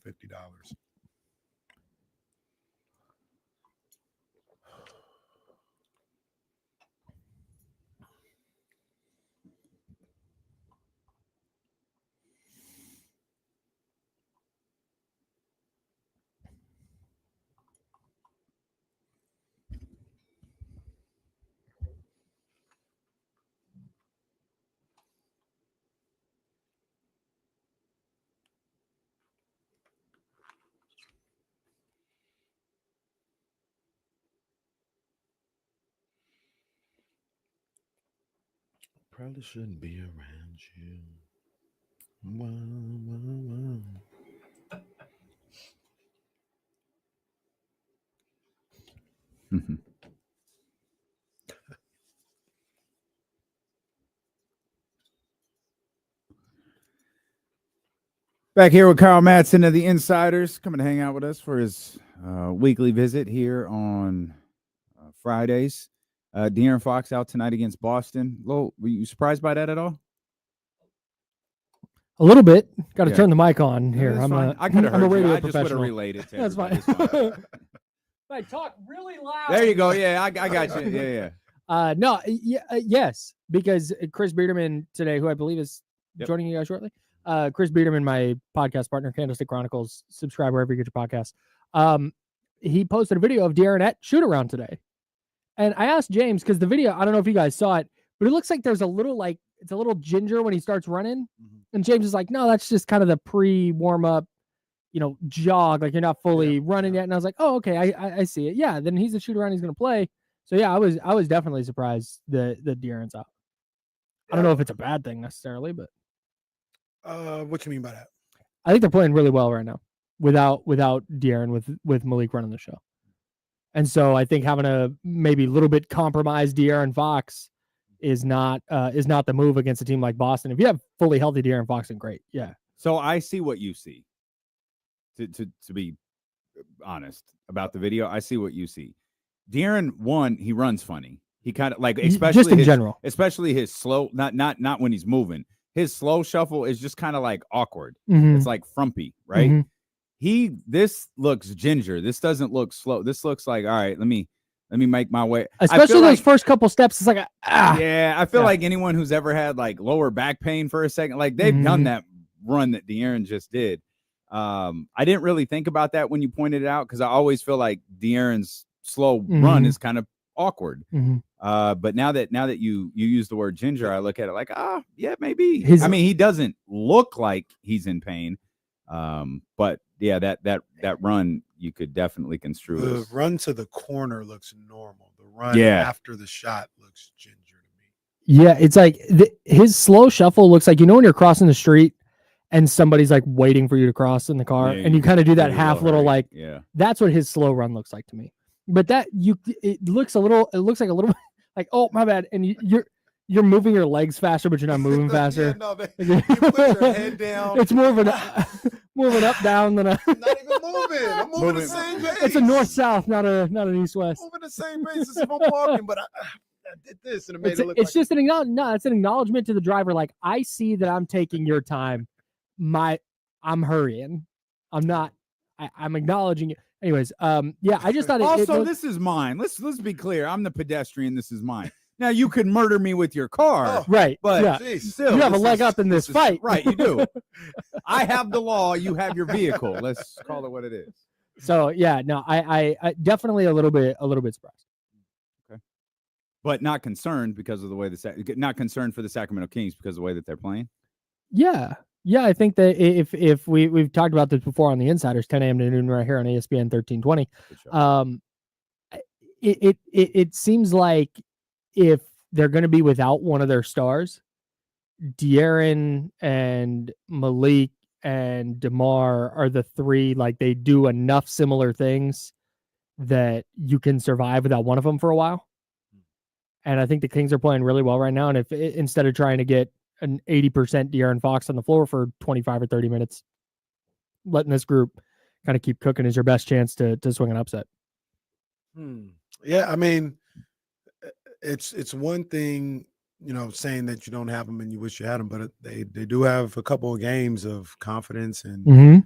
Probably shouldn't be around you. Back here with Kyle Madson of the Insiders, coming to hang out with us for his weekly visit here on Fridays. De'Aaron Fox out tonight against Boston. Were you surprised by that at all? A little bit. Got to turn the mic on here. I'm a radio professional. I just would have relayed it to That's fine. If I talk really loud. There you go. Yeah, I got you. Yeah. Yes, because Chris Biderman today, who I believe is joining you guys shortly. Chris Biderman, my podcast partner, Candlestick Chronicles, subscribe wherever you get your podcast. He posted a video of De'Aaron at shoot around today. And I asked James, because the video, I don't know if you guys saw it, but it looks like there's a little, it's a little ginger when he starts running. Mm-hmm. And James is like, no, that's just kind of the pre-warm up, jog. Like you're not fully running yet. And I was like, oh, okay, I see it. Yeah, then he's a shoot around, he's going to play. So yeah, I was definitely surprised that De'Aaron's out. I don't know if it's a bad thing necessarily, but. What do you mean by that? I think they're playing really well right now without De'Aaron with Malik running the show. And so I think having a maybe a little bit compromised De'Aaron Fox is not the move against a team like Boston. If you have fully healthy De'Aaron Fox, then great. Yeah. So I see what you see. To be honest about the video, I see what you see. De'Aaron, he runs funny. He kind of especially just in general, especially his slow, not when he's moving. His slow shuffle is just kind of awkward. Mm-hmm. It's frumpy, right? Mm-hmm. This looks ginger. This doesn't look slow. This looks like, all right, let me make my way. Especially those first couple steps. It's like, yeah, I feel like anyone who's ever had lower back pain for a second, they've done that run that De'Aaron just did. I didn't really think about that when you pointed it out, because I always feel like De'Aaron's slow run is kind of awkward. Mm-hmm. But now that you use the word ginger, I look at it yeah, maybe. He doesn't look like he's in pain. But yeah, that run you could definitely construe. The run to the corner looks normal. The run after the shot looks ginger to me. Yeah, it's his slow shuffle looks like when you're crossing the street and somebody's like waiting for you to cross in the car, and you kind of do that half little like, that's what his slow run looks like to me. But it looks like a little like, oh, my bad. And you're moving your legs faster, but you're not moving faster. You put your head down. It's more of an up down than a. Not even moving. I'm moving the same pace. It's a north south, not an east west. Moving the same pace as if I'm walking, but I did this and it made it look. It's just an it's an acknowledgement to the driver. Like, I see that I'm taking your time. I'm hurrying. I'm not. I'm acknowledging it. Anyways, yeah, I just thought this is mine. Let's be clear. I'm the pedestrian. This is mine. Now, you could murder me with your car, right? But still, you have a leg up in this fight, right? You do. I have the law. You have your vehicle. Let's call it what it is. So yeah, no, I definitely a little bit surprised. Okay, but not concerned because of the way not concerned for the Sacramento Kings because of the way that they're playing. Yeah, I think that if we've talked about this before on the Insiders, 10 a.m. to noon right here on ESPN 1320. It seems like if they're going to be without one of their stars, De'Aaron and Malik and DeMar are the three, like, they do enough similar things that you can survive without one of them for a while. And I think the Kings are playing really well right now. And if instead of trying to get an 80% De'Aaron Fox on the floor for 25 or 30 minutes, letting this group kind of keep cooking is your best chance to swing an upset. Yeah, I mean, it's one thing, saying that you don't have them and you wish you had them, but they do have a couple of games of confidence and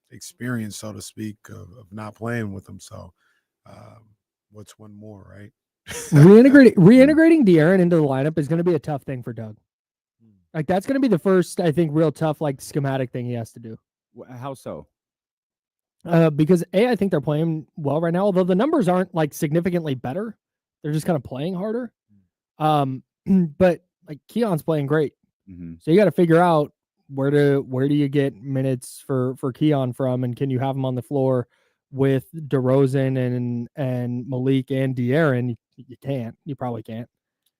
experience, so to speak, of not playing with them. So what's one more, right? Reintegrating De'Aaron into the lineup is going to be a tough thing for Doug. Like, that's going to be the first, I think, real tough, like, schematic thing he has to do. How so? Because I think they're playing well right now, although the numbers aren't like significantly better. They're just kind of playing harder. But like, Keon's playing great. So you got to figure out where do you get minutes for Keon from, and can you have him on the floor with DeRozan and Malik and De'Aaron? You can't. You probably can't.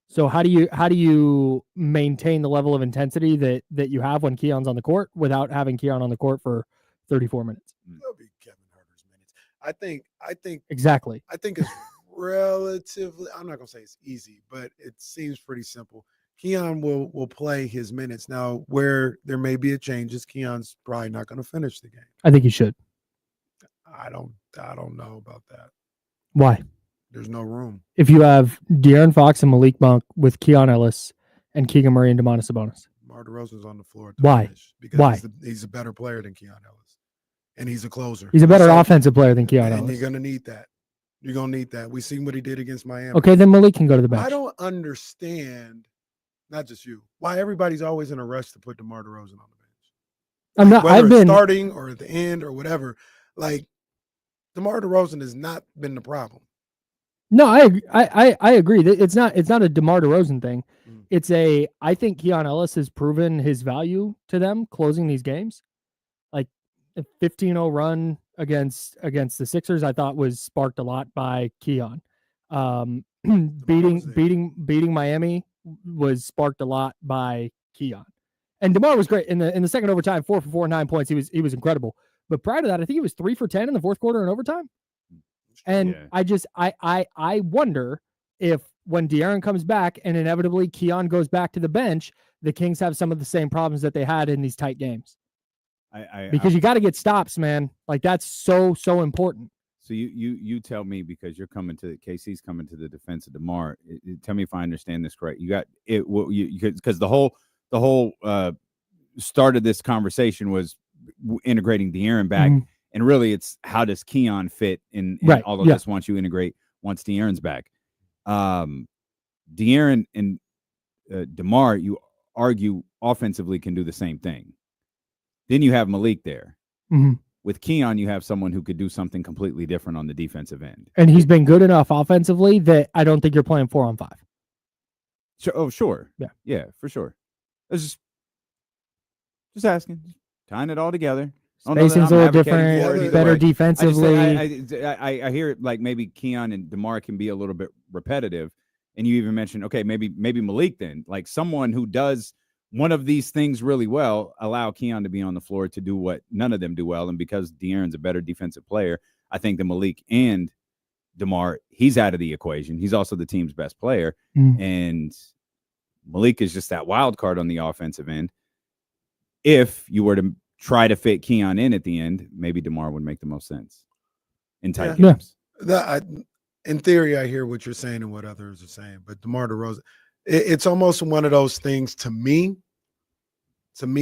So how do you maintain the level of intensity that you have when Keon's on the court without having Keon on the court for 34 minutes? That'll be Kevin Huerter's minutes. I think exactly. I think it's relatively, I'm not gonna say it's easy, but it seems pretty simple. Keon will play his minutes. Now, where there may be a change is Keon's probably not going to finish the game. I think he should. I don't know about that. Why? There's no room. If you have De'Aaron Fox and Malik Monk with Keon Ellis and Keegan Murray and Domantas Sabonis. DeMar DeRozan's on the floor. Why? Because he's a better player than Keon Ellis. And he's a closer. He's a better offensive player than Keon Ellis. And you're going to need that. You're going to need that. We seen what he did against Miami. Okay, then Malik can go to the bench. I don't understand, not just you, why everybody's always in a rush to put DeMar DeRozan on the bench. I'm not. Whether it's starting or at the end or whatever. Like, DeMar DeRozan has not been the problem. No, I agree. It's not a DeMar DeRozan thing. It's I think Keon Ellis has proven his value to them closing these games. Like, a 15-0 run against the Sixers, I thought was sparked a lot by Keon. Beating Miami was sparked a lot by Keon. And DeMar was great in the second overtime, 4 for 4, 9 points. He was incredible. But prior to that, I think he was 3 for 10 in the fourth quarter in overtime. And I wonder if when De'Aaron comes back and inevitably Keon goes back to the bench, the Kings have some of the same problems that they had in these tight games. Because you got to get stops, man. Like, that's so important. So you tell me, because you're coming to KC's coming to the defense of DeMar. Tell me if I understand this correct. You got it. Because the whole start of this conversation was integrating De'Aaron back. And really, it's how does Keon fit in all of this once De'Aaron's back. De'Aaron and DeMar, you argue offensively can do the same thing. Then you have Malik there. With Keon, you have someone who could do something completely different on the defensive end. And he's been good enough offensively that I don't think you're playing 4-on-5. Sure. Oh, sure. Yeah, for sure. Just asking. Tying it all together. Spacing's a little different, better defensively. I hear it like maybe Keon and DeMar can be a little bit repetitive. And you even mentioned, okay, maybe Malik then, like someone who does one of these things really well, allow Keon to be on the floor to do what none of them do well. And because De'Aaron's a better defensive player, I think that Malik and DeMar, he's out of the equation. He's also the team's best player. And Malik is just that wild card on the offensive end. If you were to try to fit Keon in at the end, maybe DeMar would make the most sense in tight games. In theory, I hear what you're saying and what others are saying, but DeMar DeRozan, it's almost one of those things to me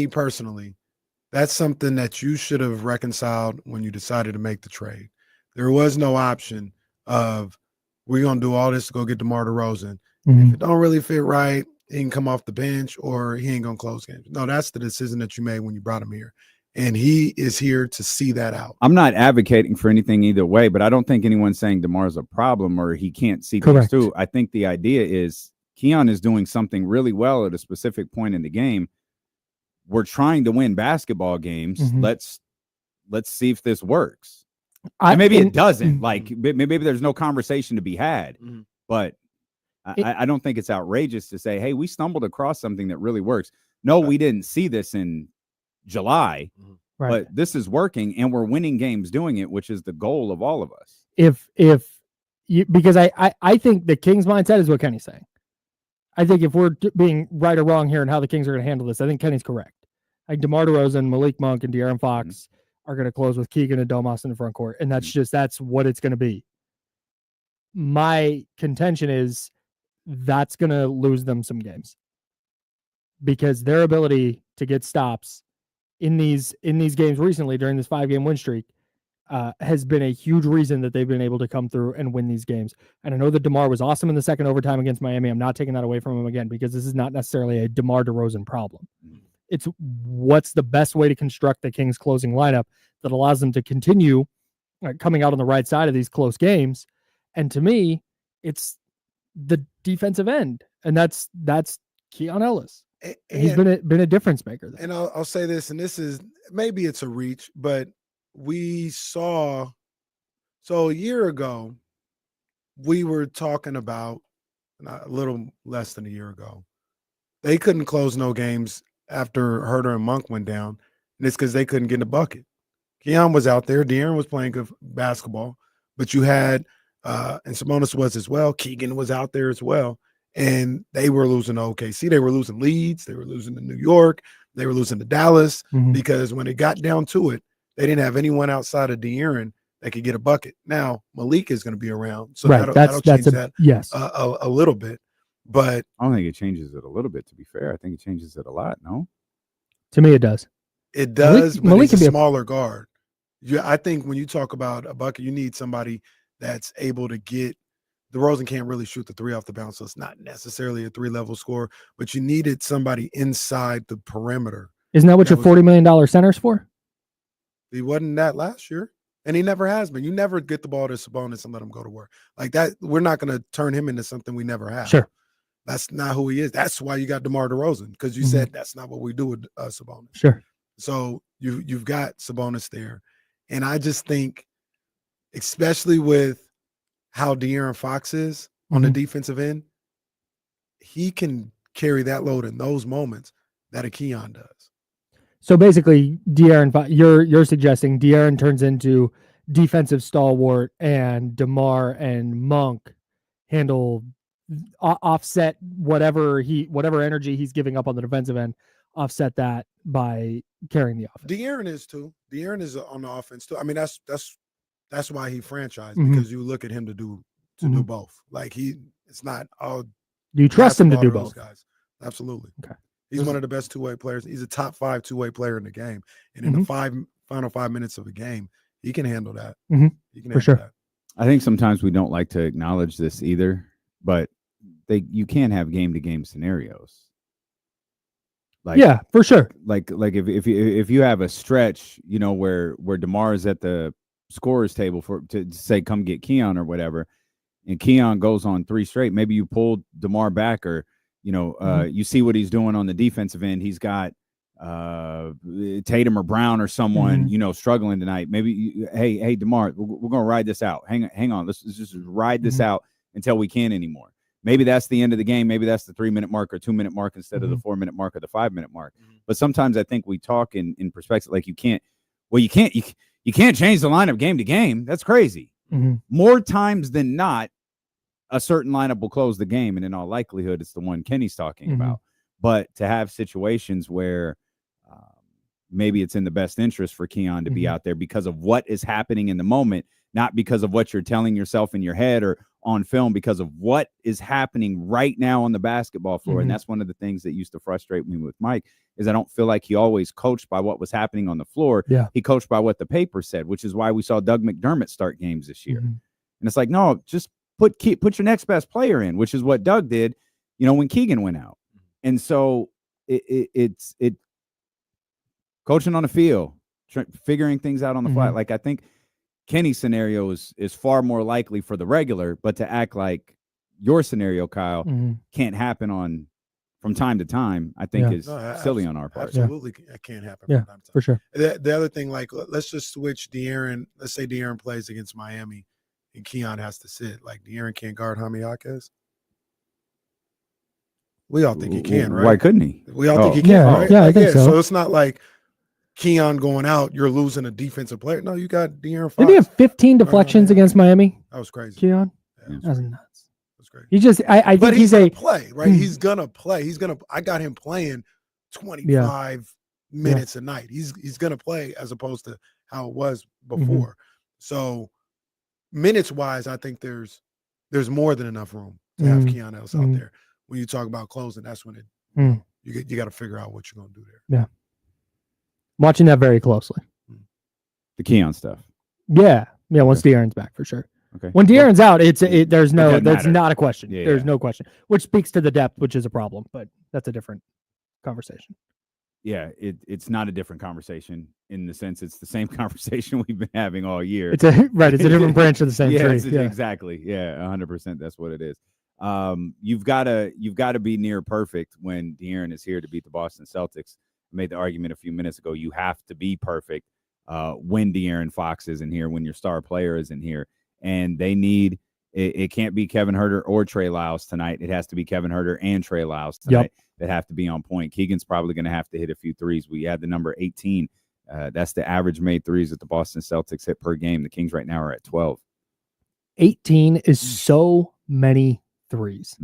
personally, that's something that you should have reconciled when you decided to make the trade. There was no option of we're going to do all this to go get DeMar DeRozan. If it don't really fit right, he can come off the bench or he ain't going to close games. No, that's the decision that you made when you brought him here. And he is here to see that out. I'm not advocating for anything either way, but I don't think anyone's saying DeMar's a problem or he can't see things too. I think the idea is Keon is doing something really well at a specific point in the game. We're trying to win basketball games. Let's see if this works. And maybe it doesn't. Like maybe there's no conversation to be had. But I don't think it's outrageous to say, hey, we stumbled across something that really works. No, we didn't see this in July, but this is working and we're winning games doing it, which is the goal of all of us. Because I think the Kings mindset is what Kenny's saying. I think if we're being right or wrong here and how the Kings are going to handle this, I think Kenny's correct. Like DeMar DeRozan, Malik Monk, and De'Aaron Fox are going to close with Keegan and Domas in the front court, and that's what it's going to be. My contention is that's going to lose them some games because their ability to get stops in these games recently during this 5-game win streak has been a huge reason that they've been able to come through and win these games. And I know that DeMar was awesome in the second overtime against Miami. I'm not taking that away from him again because this is not necessarily a DeMar DeRozan problem. It's what's the best way to construct the Kings closing lineup that allows them to continue coming out on the right side of these close games. And to me, it's the defensive end, and that's Keon Ellis. He's been a difference maker there. And I'll say this, and this is maybe it's a reach, but we saw a year ago we were talking about a little less than a year ago. They couldn't close no games after Herter and Monk went down, and it's because they couldn't get in the bucket. Keon was out there, De'Aaron was playing good basketball, but you had and Sabonis was as well. Keegan was out there as well. And they were losing to OKC. They were losing leads. They were losing to New York. They were losing to Dallas because when it got down to it, they didn't have anyone outside of De'Aaron that could get a bucket. Now, Malik is going to be around. So that'll change that a little bit. But I don't think it changes it a little bit, to be fair. I think it changes it a lot, no? To me, it does. It does, but Malik he's a smaller guard. I think when you talk about a bucket, you need somebody that's able to get – DeRozan can't really shoot the three off the bounce, so it's not necessarily a three-level score, but you needed somebody inside the perimeter. Isn't that what your $40 million center's for? He wasn't that last year, and he never has been. You never get the ball to Sabonis and let him go to work. Like that, we're not going to turn him into something we never have. Sure. That's not who he is. That's why you got DeMar DeRozan, because you said that's not what we do with Sabonis. Sure. So you've got Sabonis there. And I just think, especially with how De'Aaron Fox is on the defensive end, he can carry that load in those moments that a Keon does. So basically, De'Aaron, you're suggesting De'Aaron turns into defensive stalwart and DeMar and Monk handle offset whatever energy he's giving up on the defensive end, offset that by carrying the offense. De'Aaron is too. De'Aaron is on the offense too. I mean, that's why he franchised, because you look at him to do both. Like it's not all. Do you trust him to do both? Guys, absolutely. Okay. He's one of the best two-way players. He's a top 5 two-way player in the game, and in the final 5 minutes of a game, he can handle that. He can handle that. I think sometimes we don't like to acknowledge this either, but you can have game-to-game scenarios. Like, yeah, for sure. Like if you have a stretch, where DeMar is at the scorer's table to say come get Keon or whatever, and Keon goes on 3 straight, maybe you pull DeMar back, or you see what he's doing on the defensive end. He's got Tatum or Brown or someone struggling tonight. Maybe hey DeMar, we're gonna ride this out. Hang on, let's just ride this out until we can't anymore. Maybe that's the end of the game. Maybe that's the 3-minute mark or 2-minute mark instead of the 4-minute mark or the 5-minute mark. But sometimes I think we talk in perspective, like you can't change the lineup game to game. That's crazy. More times than not, a certain lineup will close the game, and in all likelihood, it's the one Kenny's talking about. But to have situations where maybe it's in the best interest for Keon to be out there because of what is happening in the moment, not because of what you're telling yourself in your head or on film, because of what is happening right now on the basketball floor. And that's one of the things that used to frustrate me with Mike, is I don't feel like he always coached by what was happening on the floor. He coached by what the paper said, which is why we saw Doug McDermott start games this year. And it's like, no, just put your next best player in, which is what Doug did, when Keegan went out. And so it's coaching on the field, figuring things out on the fly. Like, I think Kenny's scenario is far more likely for the regular, but to act like your scenario, Kyle, can't happen from time to time, I think is silly on our part. Absolutely, it can't happen from time to time. For sure. The other thing, like, let's just switch De'Aaron. Let's say De'Aaron plays against Miami and Keon has to sit. Like, De'Aaron can't guard Jaime Jaquez. We all think he can, right? Why couldn't he? We all think he can, right? Yeah, I think so. So it's not like Keon going out, you're losing a defensive player. No, you got De'Aaron Fox. Did he have 15 deflections against Miami? That was crazy. Keon? Yeah, that was nuts. That's great. He just, I think he's a play, right? He's gonna play. I got him playing 25 minutes a night. He's gonna play as opposed to how it was before. So minutes wise, I think there's more than enough room to have Keon Ellis out there. When you talk about closing, that's when you got to figure out what you're gonna do there. Yeah, watching that very closely. The Keon stuff. Yeah. Once De'Aaron's back, for sure. Okay. When De'Aaron's out, there's not a question. Yeah, there's no question, which speaks to the depth, which is a problem, but that's a different conversation. Yeah, it's not a different conversation in the sense it's the same conversation we've been having all year. It's a different branch of the same tree. Exactly. Yeah, 100%. That's what it is. You've got to be near perfect when De'Aaron is here to beat the Boston Celtics. I made the argument a few minutes ago. You have to be perfect when De'Aaron Fox isn't here, when your star player isn't here, and they need. It can't be Kevin Huerter or Trey Lyles tonight. It has to be Kevin Huerter and Trey Lyles tonight that have to be on point. Keegan's probably going to have to hit a few threes. We had the number 18. That's the average made threes that the Boston Celtics hit per game. The Kings right now are at 12. 18 is so many threes.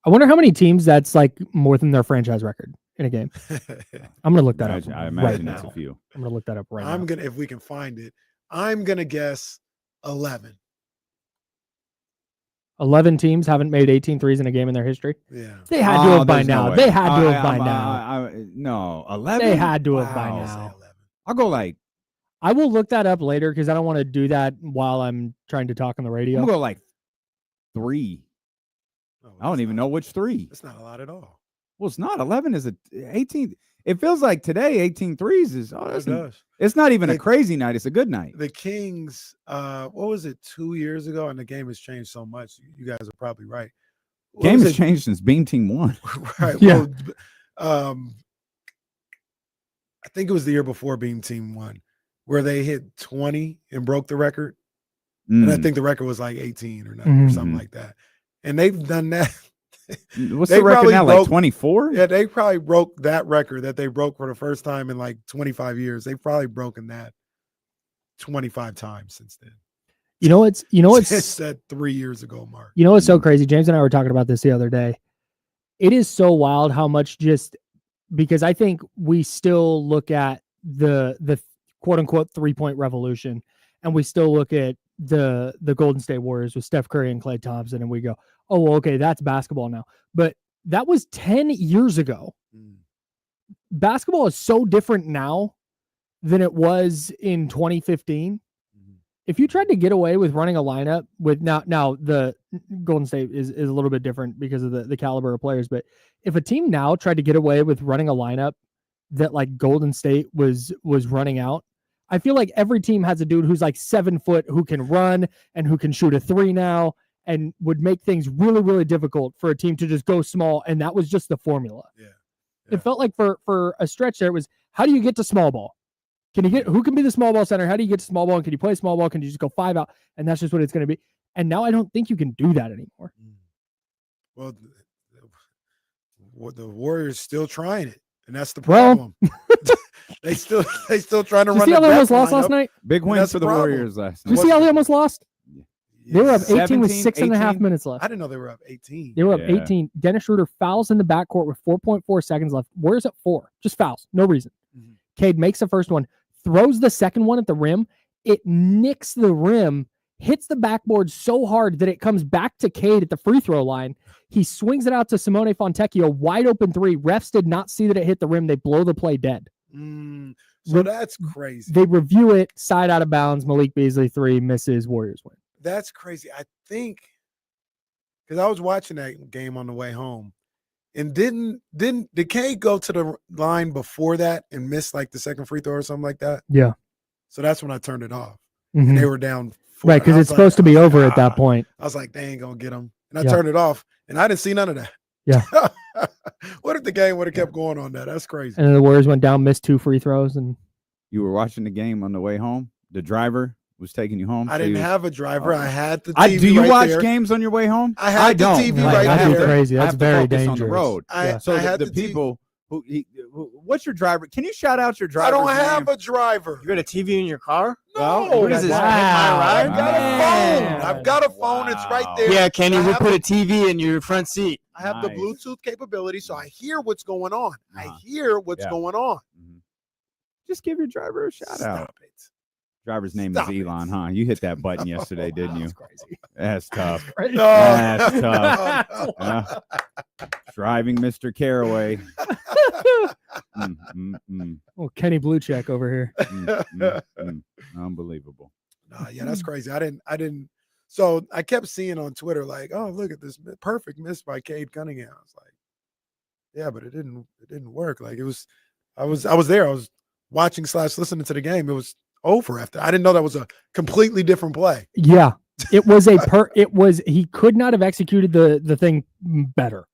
I wonder how many teams that's like more than their franchise record in a game. I'm going to look that up. I imagine it's a few. I'm going to look that up right now. If we can find it, I'm going to guess 11. 11 teams haven't made 18 threes in a game in their history. Yeah. They had to have by now. They had to have by now. No, 11. They had to have by now. I'll go like. I will look that up later because I don't want to do that while I'm trying to talk on the radio. I'm going to go like 3. I don't even know which 3. It's not a lot at all. Well, it's not. 11 is 18. It feels like today 18 threes is. It's not even a crazy night. It's a good night. The Kings, what was it, 2 years ago? And the game has changed so much. You guys are probably right. Game has changed since Beam Team won. Right. Yeah. Well, I think it was the year before Beam Team won, where they hit 20 and broke the record. And I think the record was like 18 or nothing, or something like that. And they've done that. What's the record now? Like 24? Yeah, they probably broke that record that they broke for the first time in like 25 years. They've probably broken that 25 times since then. You know what's Since that 3 years ago, Mark. You know what's so crazy? James and I were talking about this the other day. It is so wild how much because I think we still look at the quote unquote 3-point revolution, and we still look at the Golden State Warriors with Steph Curry and Klay Thompson, and we go, oh, well, okay, that's basketball now. But that was 10 years ago. Basketball is so different now than it was in 2015. If you tried to get away with running a lineup with now the Golden State is a little bit different because of the caliber of players, but if a team now tried to get away with running a lineup that like Golden State was running out, I feel like every team has a dude who's like 7 foot who can run and who can shoot a 3 now, and would make things really, really difficult for a team to just go small. And that was just the formula. Yeah. It felt like for a stretch there, it was, how do you get to small ball? Who can be the small ball center? How do you get to small ball? And can you play small ball? Can you just go 5 out? And that's just what it's going to be. And now I don't think you can do that anymore. Well, the Warriors still trying it, and that's the problem. They still trying to run. Did you see how they almost lost last night? Big win for the Warriors last night. Did you see how they almost lost? They were up 18 17, with 6.5 minutes left. I didn't know they were up 18. They were up 18. Dennis Schroeder fouls in the backcourt with 4.4 seconds left. Warriors at 4. Just fouls. No reason. Cade makes the first one, throws the second one at the rim. It nicks the rim, hits the backboard so hard that it comes back to Cade at the free throw line. He swings it out to Simeone Fontecchio, wide open three. Refs did not see that it hit the rim. They blow the play dead. So that's crazy. They review it, side out of bounds. Malik Beasley 3 misses. Warriors win. That's crazy. I think because I was watching that game on the way home, and did Cade go to the line before that and miss like the second free throw or something like that? Yeah. So that's when I turned it off. And they were down 4. Right, because it's supposed to be over at that point. I was like, they ain't gonna get them, and I turned it off, and I didn't see none of that. Yeah. What if the game would have kept going on that? That's crazy. And then the Warriors went down, missed 2 free throws, and you were watching the game on the way home. The driver was taking you home. I didn't have a driver. I had the TV. Do you right watch there. games on your way home? I had the TV right that's there. crazy. That's very focus dangerous. on the road. So I had the people what's your driver? Can you shout out your driver? I don't have a driver. You got a TV in your car? No. What is this? I've got a phone. I've got a phone. It's right there. Yeah, Kenny, we'll put a TV in your front seat. I have the Bluetooth capability, so I hear what's going on. I hear what's going on. Just give your driver a shout out. It. Driver's name is Elon, huh? You hit that button yesterday, didn't you? That's crazy. That's tough. No. That's tough. Driving Mr. Caraway. Oh, Kenny Blue Check over here. Unbelievable. Yeah, that's crazy. I didn't. So I kept seeing on Twitter like, oh, look at this perfect miss by Cade Cunningham. I was like, yeah, but it didn't work. Like I was there. I was watching / listening to the game. It was over after. I didn't know that was a completely different play. Yeah, it was he could not have executed the thing better.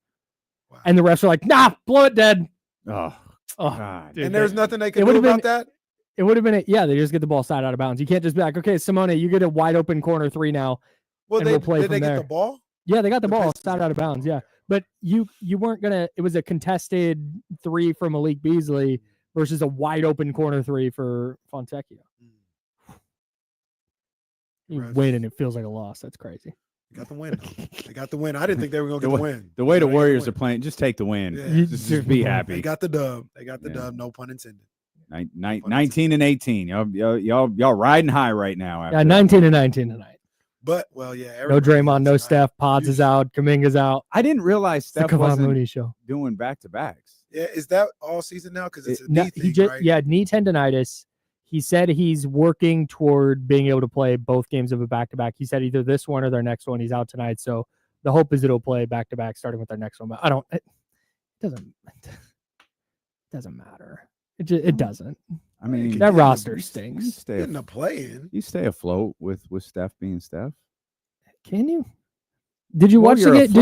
Wow. And the refs are like, nah, blow it dead. Oh God. Dude, and there's nothing they could do about that? It would have been they just get the ball side out of bounds. You can't just be like, okay, Simeone, you get a wide open corner 3 now. Well, did they get the ball? Yeah, they got the ball side out of bounds. Yeah. But you weren't gonna, it was a contested 3 from Malik Beasley versus a wide open corner 3 for Fontecchio. You win and it feels like a loss. That's crazy. They got the win. They got the win. I didn't think they were going to get the win. The way the Warriors are playing, just take the win. Yeah. Just be happy. They got the dub. They got the dub. No pun intended. 19 and 18. Y'all riding high right now. Yeah, 19 and 19 tonight. But yeah, no Draymond, no Steph. Pods is out. Kuminga's out. I didn't realize Steph wasn't Mooney show. doing back-to-backs. Yeah, is that all season now? Because it's a knee thing, right? Yeah, knee tendonitis. He said he's working toward being able to play both games of a back-to-back. He said either this one or their next one. He's out tonight, so the hope is it'll play back-to-back starting with their next one. But it doesn't matter. It doesn't. I mean, that roster stinks. Getting a play-in. You stay afloat with Steph being Steph. Can you? Did you watch the game?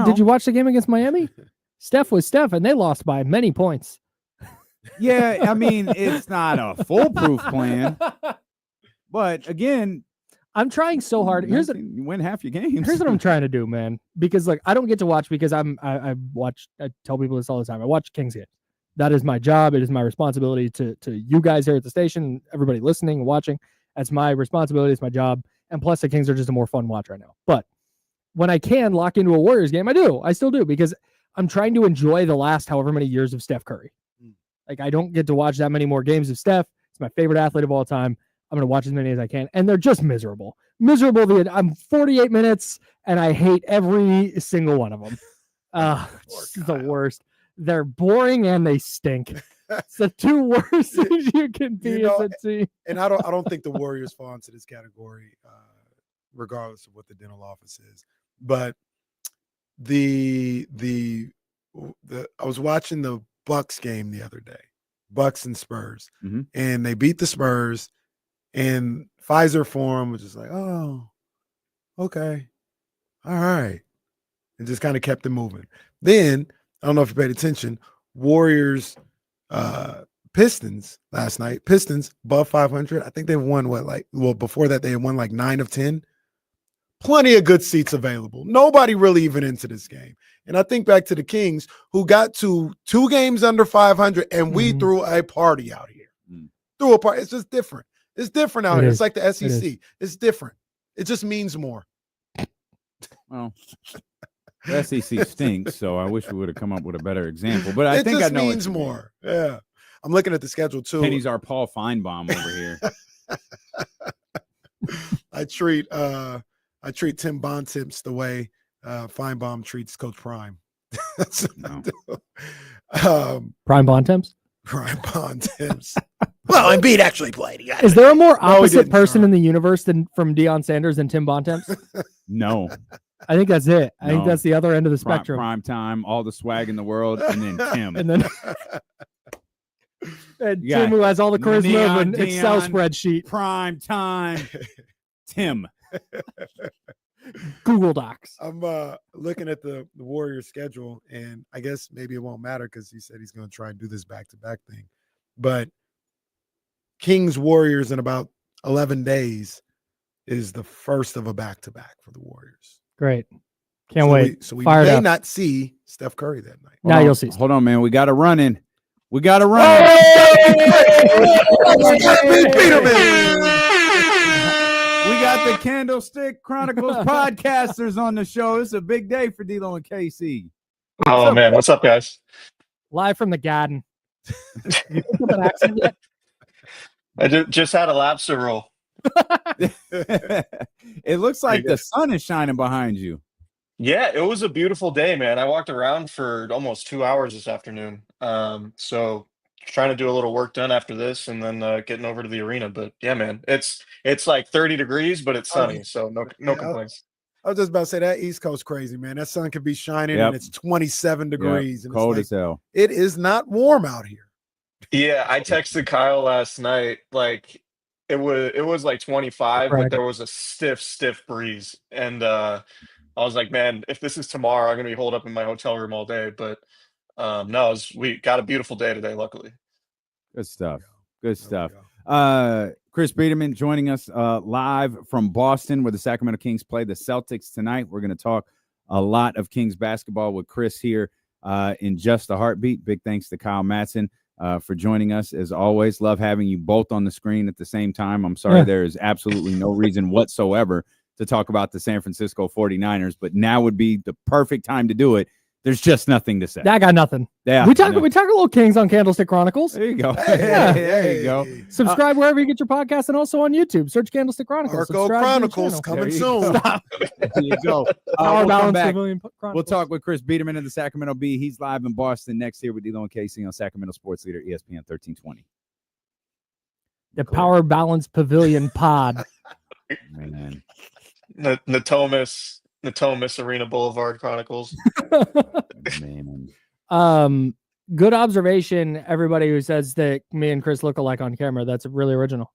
Did you watch the game against Miami? Steph was Steph, and they lost by many points. Yeah, I mean, it's not a foolproof plan, but again, I'm trying so hard. You win half your games. Here's what I'm trying to do, man. Because I don't get to watch because I tell people this all the time. I watch Kings games. That is my job. It is my responsibility to you guys here at the station, everybody listening and watching. That's my responsibility. It's my job. And plus, the Kings are just a more fun watch right now. But when I can lock into a Warriors game, I do. I still do because I'm trying to enjoy the last however many years of Steph Curry. Like, I don't get to watch that many more games of Steph. It's my favorite athlete of all time. I'm going to watch as many as I can. And they're just miserable. I'm 48 minutes, and I hate every single one of them. It's the worst. They're boring, and they stink. It's the 2 worst things you can be as a team. And I don't think the Warriors fall into this category, regardless of what the dental office is. But I was watching the Bucks game the other day, Bucks and Spurs, and they beat the Spurs, and Pfizer Forum was just like, oh, okay, all right, and just kind of kept it moving. Then I don't know if you paid attention, Warriors, Pistons last night. Pistons above 500. I think they've won before that they had won like 9 of 10. plenty of good seats available. Nobody really even into this game. And I think back to the Kings, who got to 2 games under 500, and we threw a party out here. Threw a party. It's just different. It's different out here. It's like the SEC. It's different. It just means more. Well, the SEC stinks, so I wish we would have come up with a better example. But I think I know it means more. Yeah. I'm looking at the schedule, too. Kenny's our Paul Feinbaum over here. I treat Tim Bontemps the way Feinbaum treats Coach Prime. Prime Bontemps? Prime Bontemps. Well, Embiid actually played. Is there a more opposite person in the universe from Deion Sanders than Tim Bontemps? No. I think that's it. I think that's the other end of the spectrum. Prime time, all the swag in the world, and then Tim. And then Tim, who has all the charisma of an Excel spreadsheet. Prime time. Tim. Google Docs. I'm looking at the Warriors schedule, and I guess maybe it won't matter because he said he's going to try and do this back-to-back thing. But Kings Warriors in about 11 days is the first of a back-to-back for the Warriors. Great. Can't wait. So we may not see Steph Curry that night. Now you'll see. Hold on, man. We got to run in. We got to run. We got the Candlestick Chronicles podcasters on the show. It's a big day for D-Lo and KC. Oh, man. What's up, guys? Live from the garden. You think of an accent yet? I just had a lobster roll. It looks like the sun is shining behind you. Yeah, it was a beautiful day, man. I walked around for almost 2 hours this afternoon. So trying to do a little work done after this and then getting over to the arena. But yeah, man, it's like 30 degrees, but it's sunny. So no complaints. I was just about to say that East Coast crazy, man. That sun could be shining and it's 27 degrees. And cold it's as hell. It is not warm out here. Yeah, I texted Kyle last night. Like it was like 25, but there was a stiff breeze. And I was like, man, if this is tomorrow, I'm gonna be holed up in my hotel room all day. But no, we got a beautiful day today, luckily. Good stuff. Good stuff. Chris Biderman joining us live from Boston, where the Sacramento Kings play the Celtics tonight. We're going to talk a lot of Kings basketball with Chris here in just a heartbeat. Big thanks to Kyle Madson for joining us, as always. Love having you both on the screen at the same time. I'm sorry there is absolutely no reason whatsoever to talk about the San Francisco 49ers, but now would be the perfect time to do it. There's just nothing to say. I got nothing. Yeah, we talk a little Kings on Candlestick Chronicles. There you go. There you go. Subscribe wherever you get your podcast and also on YouTube. Search Candlestick Chronicles. Arco Chronicles coming soon. Stop. There you go. Power Balance back. Pavilion We'll talk with Chris Biderman of the Sacramento Bee. He's live in Boston next year with D-Lo and KC on Sacramento Sports Leader ESPN 1320. The Power Balance Pavilion pod. Man. Natomas Arena Boulevard Chronicles. Man. Good observation, everybody who says that me and Chris look alike on camera. That's really original.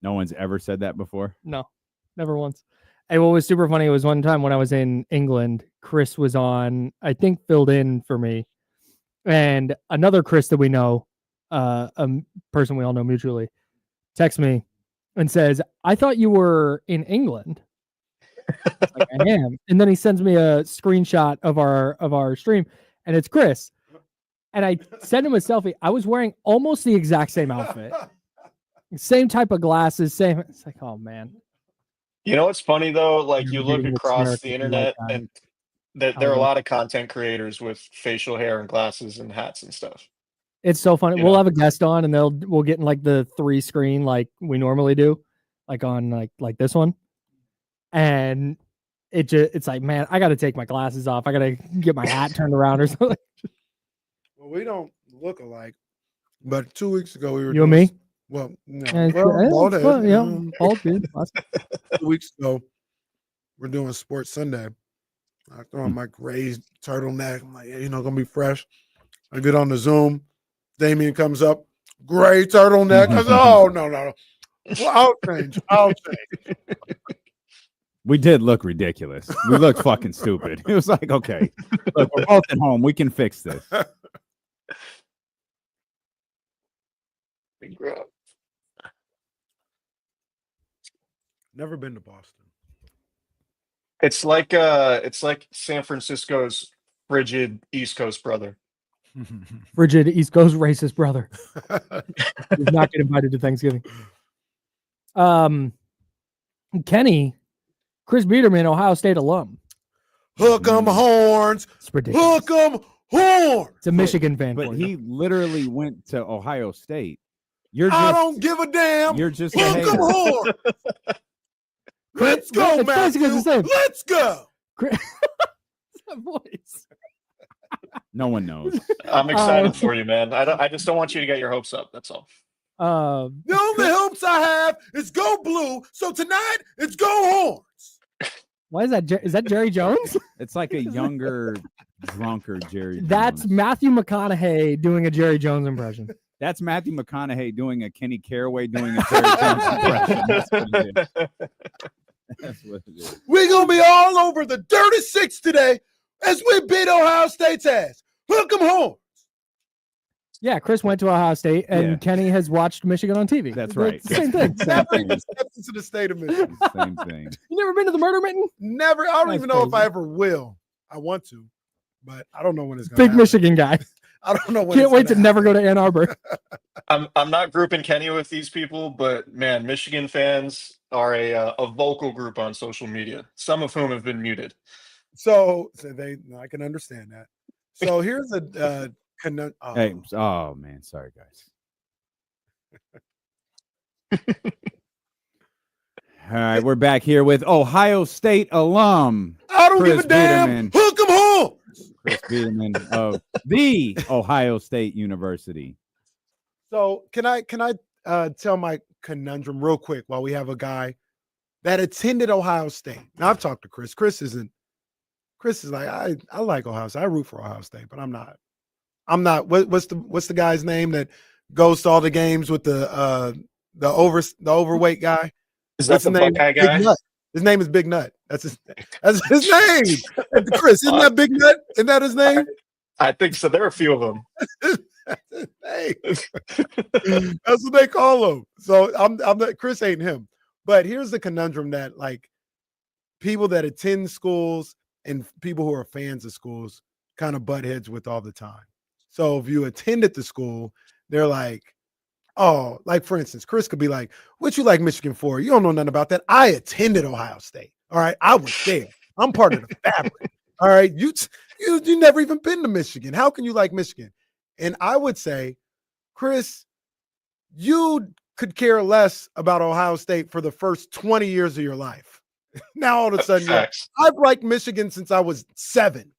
No one's ever said that before? No, never once. Hey, what was super funny was one time when I was in England, Chris was on, I think, filled in for me. And another Chris that we know, a person we all know mutually, texts me and says, I thought you were in England. Like, I am. And then he sends me a screenshot of our stream, and it's Chris. And I sent him a selfie. I was wearing almost the exact same outfit. Same type of glasses, same. It's like, oh man. You know what's funny though? Like you look across the internet and there are a lot of content creators with facial hair and glasses and hats and stuff. It's so funny. We'll have a guest on and we'll get in like the 3-screen like we normally do, like on like this one. And it's like, man, I got to take my glasses off. I got to get my hat turned around or something. Well, we don't look alike, but 2 weeks ago we were. You and me? Well, no. All good. 2 weeks ago, we're doing Sports Sunday. I throw on my gray turtleneck. I'm like, gonna be fresh. I get on the Zoom. Damien comes up, gray turtleneck. I said, oh no. Well, I'll change. We did look ridiculous. We looked fucking stupid. It was like, okay, look, we're both at home. We can fix this. Never been to Boston. It's like San Francisco's frigid East Coast brother. Frigid East Coast racist brother. Does not get invited to Thanksgiving. Kenny, Chris Biderman, Ohio State alum. Hook 'em horns. It's ridiculous. Hook 'em horns. It's a Michigan fan. But for he you. literally went to Ohio State. I don't give a damn. You're just a Hook 'em hater. horns. Let's go, It's basically the Matthew. same. Let's go. That voice. No one knows. I'm excited for you, man. I just don't want you to get your hopes up. That's all. The only hopes I have is go blue. So tonight it's go horns. Why is that? Is that Jerry Jones? It's like a younger, drunker Jerry Jones. That's Matthew McConaughey doing a Jerry Jones impression. That's Matthew McConaughey doing a Kenny Caraway doing a Jerry Jones impression. That's what it is. That's what it is. We're going to be all over the dirty six today as we beat Ohio State's ass. Hook 'em horns. Yeah, Chris went to Ohio State, and Kenny has watched Michigan on TV. That's right. It's the same thing. Never even stepped into the state of Michigan. Same thing. You never been to the Murder Mitten? Never. I don't That's even know if crazy. I ever will. I want to, but I don't know when it's going to Big happen. Michigan guy. I don't know when Can't it's wait to gonna never go to Ann Arbor. I'm not grouping Kenny with these people, but man, Michigan fans are a vocal group on social media. Some of whom have been muted. So I can understand that. So here's a Hey, oh man, sorry guys. All right, we're back here with Ohio State alum. I don't Chris give a damn. Biderman. Hook 'em horns. Chris Biderman of the Ohio State University. So can I tell my conundrum real quick while we have a guy that attended Ohio State? Now I've talked to Chris. Chris is like, I like Ohio State. I root for Ohio State, but I'm not. What's the guy's name that goes to all the games with the overweight guy? Is that the Buckeye guy? Big Nut. His name is Big Nut. That's his name. Chris, isn't that Big Nut? Isn't that his name? I think so. There are a few of them. That's his name. That's what they call him. So I'm not, Chris ain't him. But here's the conundrum that like people that attend schools and people who are fans of schools kind of butt heads with all the time. So if you attended the school, they're like, oh, like for instance, Chris could be like, what you like Michigan for? You don't know nothing about that. I attended Ohio State. All right. I was there. I'm part of the fabric. All right. You never even been to Michigan. How can you like Michigan? And I would say, Chris, you could care less about Ohio State for the first 20 years of your life. Now all of a sudden, I've liked Michigan since I was 7.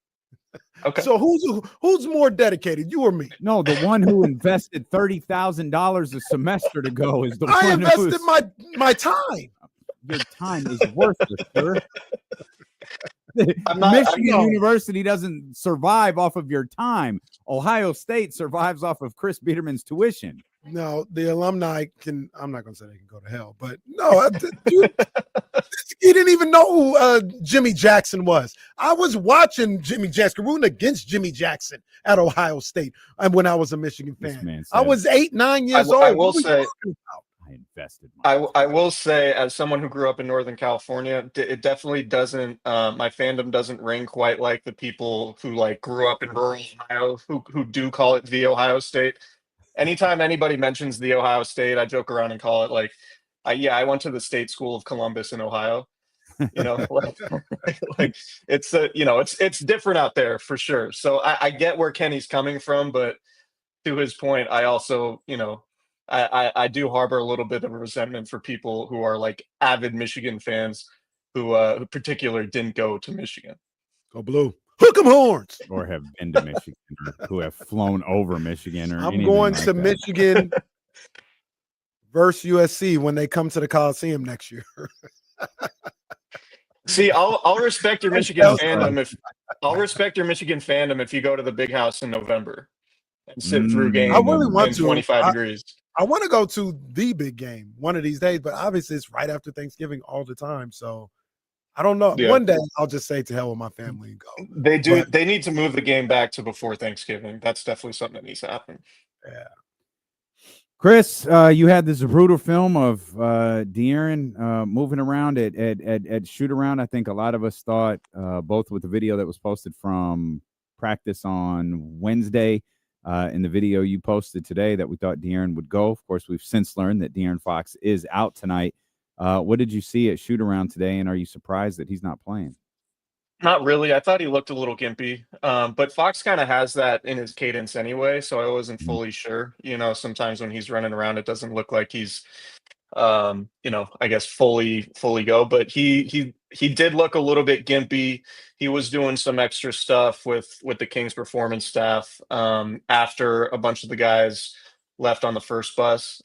Okay. So who's more dedicated, you or me? No, the one who invested $30,000 a semester to go is the one. I invested my time. Your time is worthless, sir. Michigan University doesn't survive off of your time. Ohio State survives off of Chris Biderman's tuition. No, the alumni can. I'm not going to say they can go to hell, but no, you didn't even know who Jimmy Jackson was. I was watching Jimmy Jackson, rooting against Jimmy Jackson at Ohio State, and when I was a Michigan fan, I was 8, 9 years old. I will say, I invested. I will say, as someone who grew up in Northern California, it definitely doesn't. My fandom doesn't ring quite like the people who like grew up in rural Ohio who do call it the Ohio State. Anytime anybody mentions the Ohio State, I joke around and call it like, I went to the State School of Columbus in Ohio. You know, like it's it's different out there for sure. So I get where Kenny's coming from, but to his point, I also, I do harbor a little bit of resentment for people who are like avid Michigan fans who particularly didn't go to Michigan. Go blue. Hook 'em horns. Or have been to Michigan, or who have flown over Michigan. Or I'm going like to that. Michigan versus USC when they come to the Coliseum next year. See, I'll respect your Michigan fandom if you go to the Big House in November and sit through games. I really want to. 25 degrees. I want to go to the big game one of these days, but obviously it's right after Thanksgiving all the time. So I don't know. Yeah. One day I'll just say to hell with my family and go. They do. They need to move the game back to before Thanksgiving. That's definitely something that needs to happen. Yeah. Chris, you had this brutal film of De'Aaron moving around at shoot around. I think a lot of us thought, both with the video that was posted from practice on Wednesday and the video you posted today, that we thought De'Aaron would go. Of course, we've since learned that De'Aaron Fox is out tonight. What did you see at shoot around today, and are you surprised that he's not playing? Not really. I thought he looked a little gimpy, but Fox kind of has that in his cadence anyway, so I wasn't fully sure. Sometimes when he's running around, it doesn't look like he's, I guess fully go. But he did look a little bit gimpy. He was doing some extra stuff with the Kings performance staff after a bunch of the guys left on the first bus.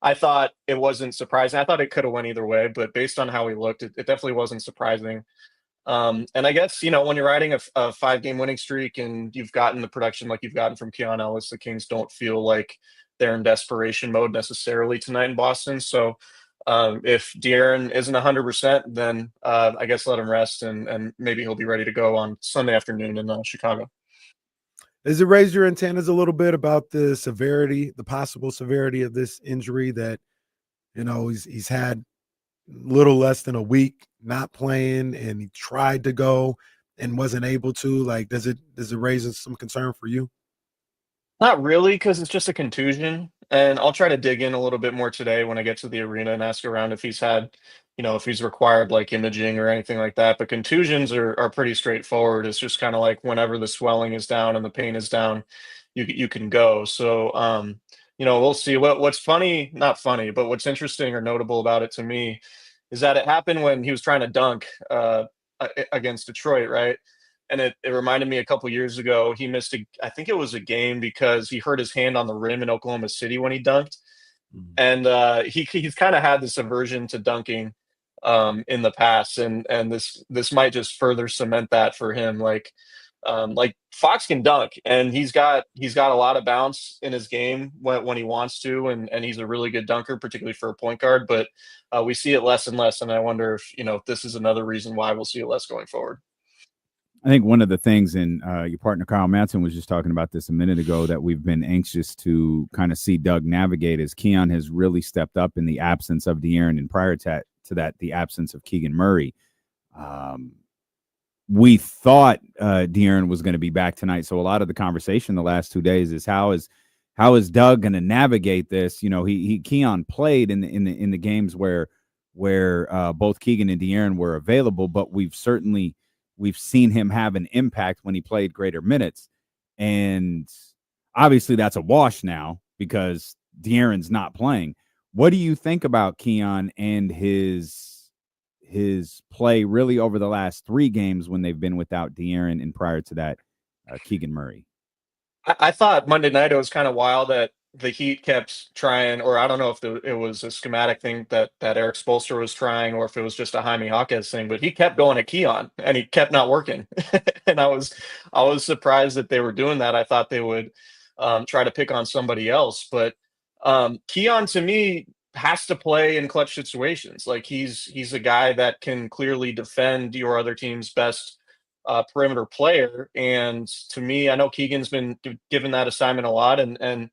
I thought it wasn't surprising. I thought it could have went either way, but based on how he looked, it definitely wasn't surprising. And I guess, when you're riding a 5-game winning streak and you've gotten the production like you've gotten from Keon Ellis, the Kings don't feel like they're in desperation mode necessarily tonight in Boston. So if De'Aaron isn't 100%, then I guess let him rest and maybe he'll be ready to go on Sunday afternoon in Chicago. Does it raise your antennas a little bit about the possible severity of this injury that, he's had little less than a week not playing and he tried to go and wasn't able to? Like, does it raise some concern for you? Not really, because it's just a contusion. And I'll try to dig in a little bit more today when I get to the arena and ask around if he's had, if he's required like imaging or anything like that. But contusions are pretty straightforward. It's just kind of like whenever the swelling is down and the pain is down, you can go. So, we'll see. What's funny, not funny, but what's interesting or notable about it to me is that it happened when he was trying to dunk against Detroit, right? And it reminded me a couple years ago, he missed I think it was a game because he hurt his hand on the rim in Oklahoma City when he dunked. And he's kind of had this aversion to dunking in the past. And this might just further cement that for him. Like Fox can dunk and he's got a lot of bounce in his game when he wants to. And he's a really good dunker, particularly for a point guard, but we see it less and less. And I wonder if this is another reason why we'll see it less going forward. I think one of the things, and your partner Kyle Madson was just talking about this a minute ago, that we've been anxious to kind of see Doug navigate is Keon has really stepped up in the absence of De'Aaron, and prior to that, the absence of Keegan Murray. We thought De'Aaron was going to be back tonight, so a lot of the conversation the last 2 days is how is Doug going to navigate this? Keon played in the games where both Keegan and De'Aaron were available, but we've seen him have an impact when he played greater minutes. And obviously that's a wash now because De'Aaron's not playing. What do you think about Keon and his play really over the last 3 games when they've been without De'Aaron, and prior to that, Keegan Murray? I thought Monday night it was kind of wild that the Heat kept trying, or I don't know if it was a schematic thing that Eric Spoelstra was trying, or if it was just a Jaime Jaquez thing, but he kept going at Keon and he kept not working. And I was surprised that they were doing that. I thought they would try to pick on somebody else, but Keon to me has to play in clutch situations. Like he's a guy that can clearly defend your other team's best perimeter player. And to me, I know Keegan's been given that assignment a lot, and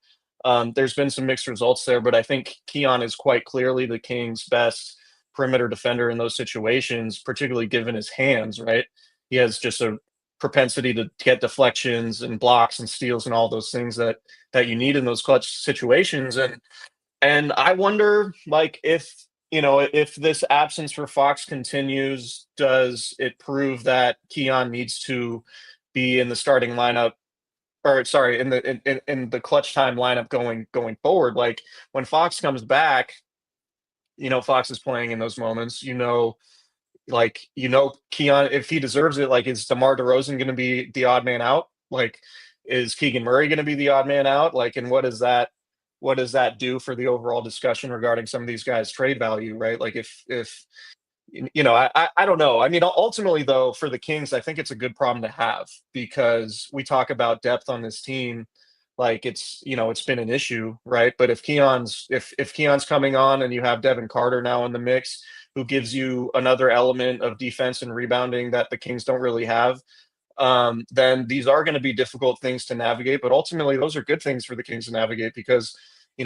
there's been some mixed results there, but I think Keon is quite clearly the Kings' best perimeter defender in those situations, particularly given his hands, right? He has just a propensity to get deflections and blocks and steals and all those things that you need in those clutch situations. And I wonder, like, if this absence for Fox continues, does it prove that Keon needs to be in the starting lineup? Or sorry, in the clutch time lineup going forward? Like when Fox comes back, Fox is playing in those moments. Keon, if he deserves it, like is DeMar DeRozan going to be the odd man out? Like is Keegan Murray going to be the odd man out? Like, and what does that do for the overall discussion regarding some of these guys' trade value, right? Like if I don't know. I mean, ultimately, though, for the Kings, I think it's a good problem to have because we talk about depth on this team, like it's been an issue, right? But if Keon's coming on and you have Devin Carter now in the mix, who gives you another element of defense and rebounding that the Kings don't really have, then these are going to be difficult things to navigate. But ultimately, those are good things for the Kings to navigate because,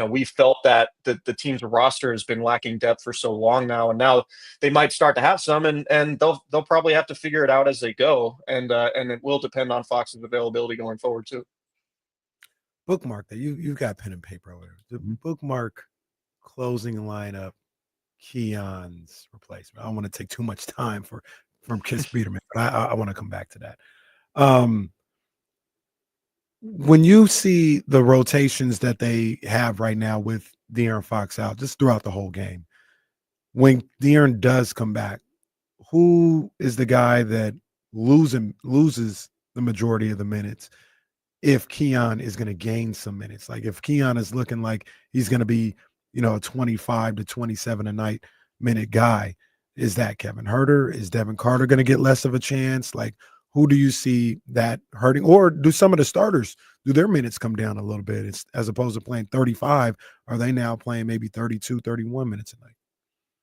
we felt that the team's roster has been lacking depth for so long now, and now they might start to have some, and they'll probably have to figure it out as they go, and it will depend on Fox's availability going forward too. Bookmark that you've got pen and paper over there. The bookmark closing lineup, Keon's replacement. I don't want to take too much time from Kiss Biderman, but I want to come back to that. When you see the rotations that they have right now with De'Aaron Fox out just throughout the whole game, when De'Aaron does come back, who is the guy that loses the majority of the minutes if Keon is going to gain some minutes? Like if Keon is looking like he's going to be, a 25 to 27 a night minute guy, is that Kevin Huerter? Is Devin Carter going to get less of a chance? Like, who do you see that hurting? Or do some of the starters, do their minutes come down a little bit? It's, as opposed to playing 35, are they now playing maybe 32, 31 minutes a night?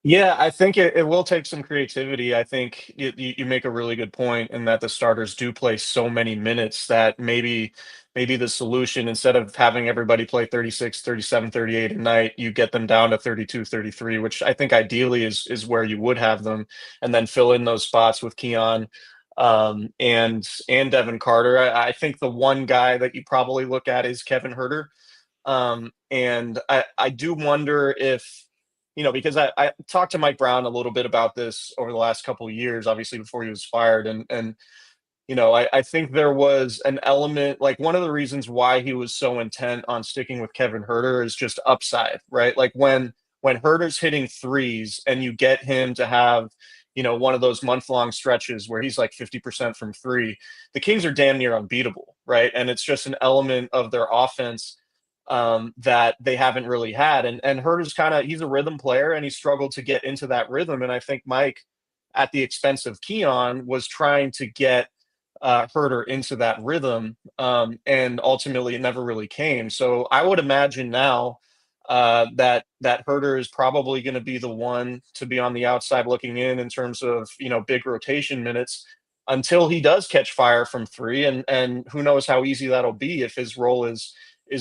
Yeah, I think it will take some creativity. I think you make a really good point in that the starters do play so many minutes that maybe the solution, instead of having everybody play 36, 37, 38 a night, you get them down to 32, 33, which I think ideally is where you would have them, and then fill in those spots with Keon and Devin Carter. I think the one guy that you probably look at is Kevin Huerter. And I do wonder if, because I talked to Mike Brown a little bit about this over the last couple of years, obviously before he was fired. And I think there was an element, like one of the reasons why he was so intent on sticking with Kevin Huerter is just upside, right? Like when Huerter's hitting threes and you get him to have, one of those month-long stretches where he's like 50% from three, the Kings are damn near unbeatable, right? And it's just an element of their offense that they haven't really had. And Huerter's he's a rhythm player and he struggled to get into that rhythm. And I think Mike, at the expense of Keon, was trying to get Huerter into that rhythm. And ultimately it never really came. So I would imagine now that Huerter is probably going to be the one to be on the outside looking in terms of, big rotation minutes until he does catch fire from three. And who knows how easy that'll be if his role is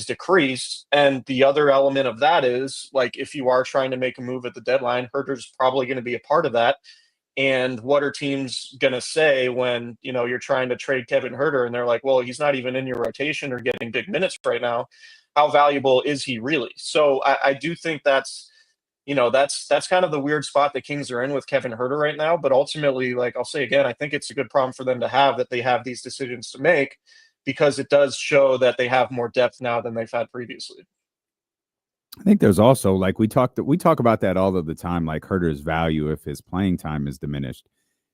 decreased. And the other element of that is, like, if you are trying to make a move at the deadline, Huerter's probably going to be a part of that. And what are teams going to say when, you're trying to trade Kevin Huerter and they're like, well, he's not even in your rotation or getting big minutes right now. How valuable is he really? So I do think that's kind of the weird spot the Kings are in with Kevin Huerter right now. But ultimately, like I'll say again, I think it's a good problem for them to have, that they have these decisions to make, because it does show that they have more depth now than they've had previously. I think there's also, like, we talk about that all of the time, like Huerter's value if his playing time is diminished.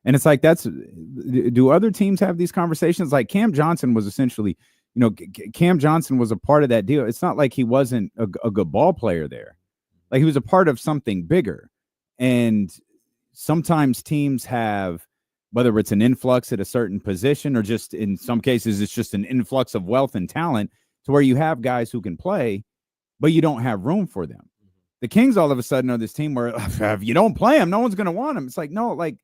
And it's like, do other teams have these conversations? Like Cam Johnson was essentially, Cam Johnson was a part of that deal. It's not like he wasn't a good ball player there. Like, he was a part of something bigger. And sometimes teams have, whether it's an influx at a certain position or just in some cases, it's just an influx of wealth and talent to where you have guys who can play, but you don't have room for them. The Kings all of a sudden are this team where if you don't play them, no one's going to want them. It's like, no, like,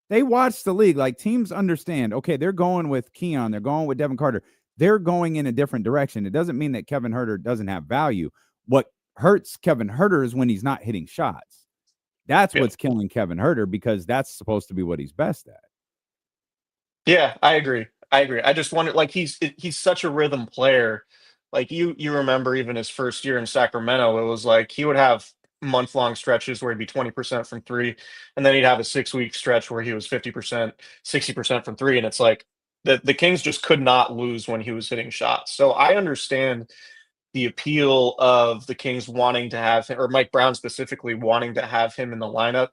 they watch the league. Like, teams understand, okay, they're going with Keon, they're going with Devin Carter. They're going in a different direction. It doesn't mean that Kevin Huerter doesn't have value. What hurts Kevin Huerter is when he's not hitting shots. That's what's killing Kevin Huerter, because that's supposed to be what he's best at. Yeah, I agree. I just wonder, like, he's such a rhythm player. Like, you remember even his first year in Sacramento, it was like he would have month-long stretches where he'd be 20% from three, and then he'd have a 6-week stretch where he was 50%, 60% from three. And it's like the Kings just could not lose when he was hitting shots. So I understand the appeal of the Kings wanting to have him, or Mike Brown specifically wanting to have him in the lineup,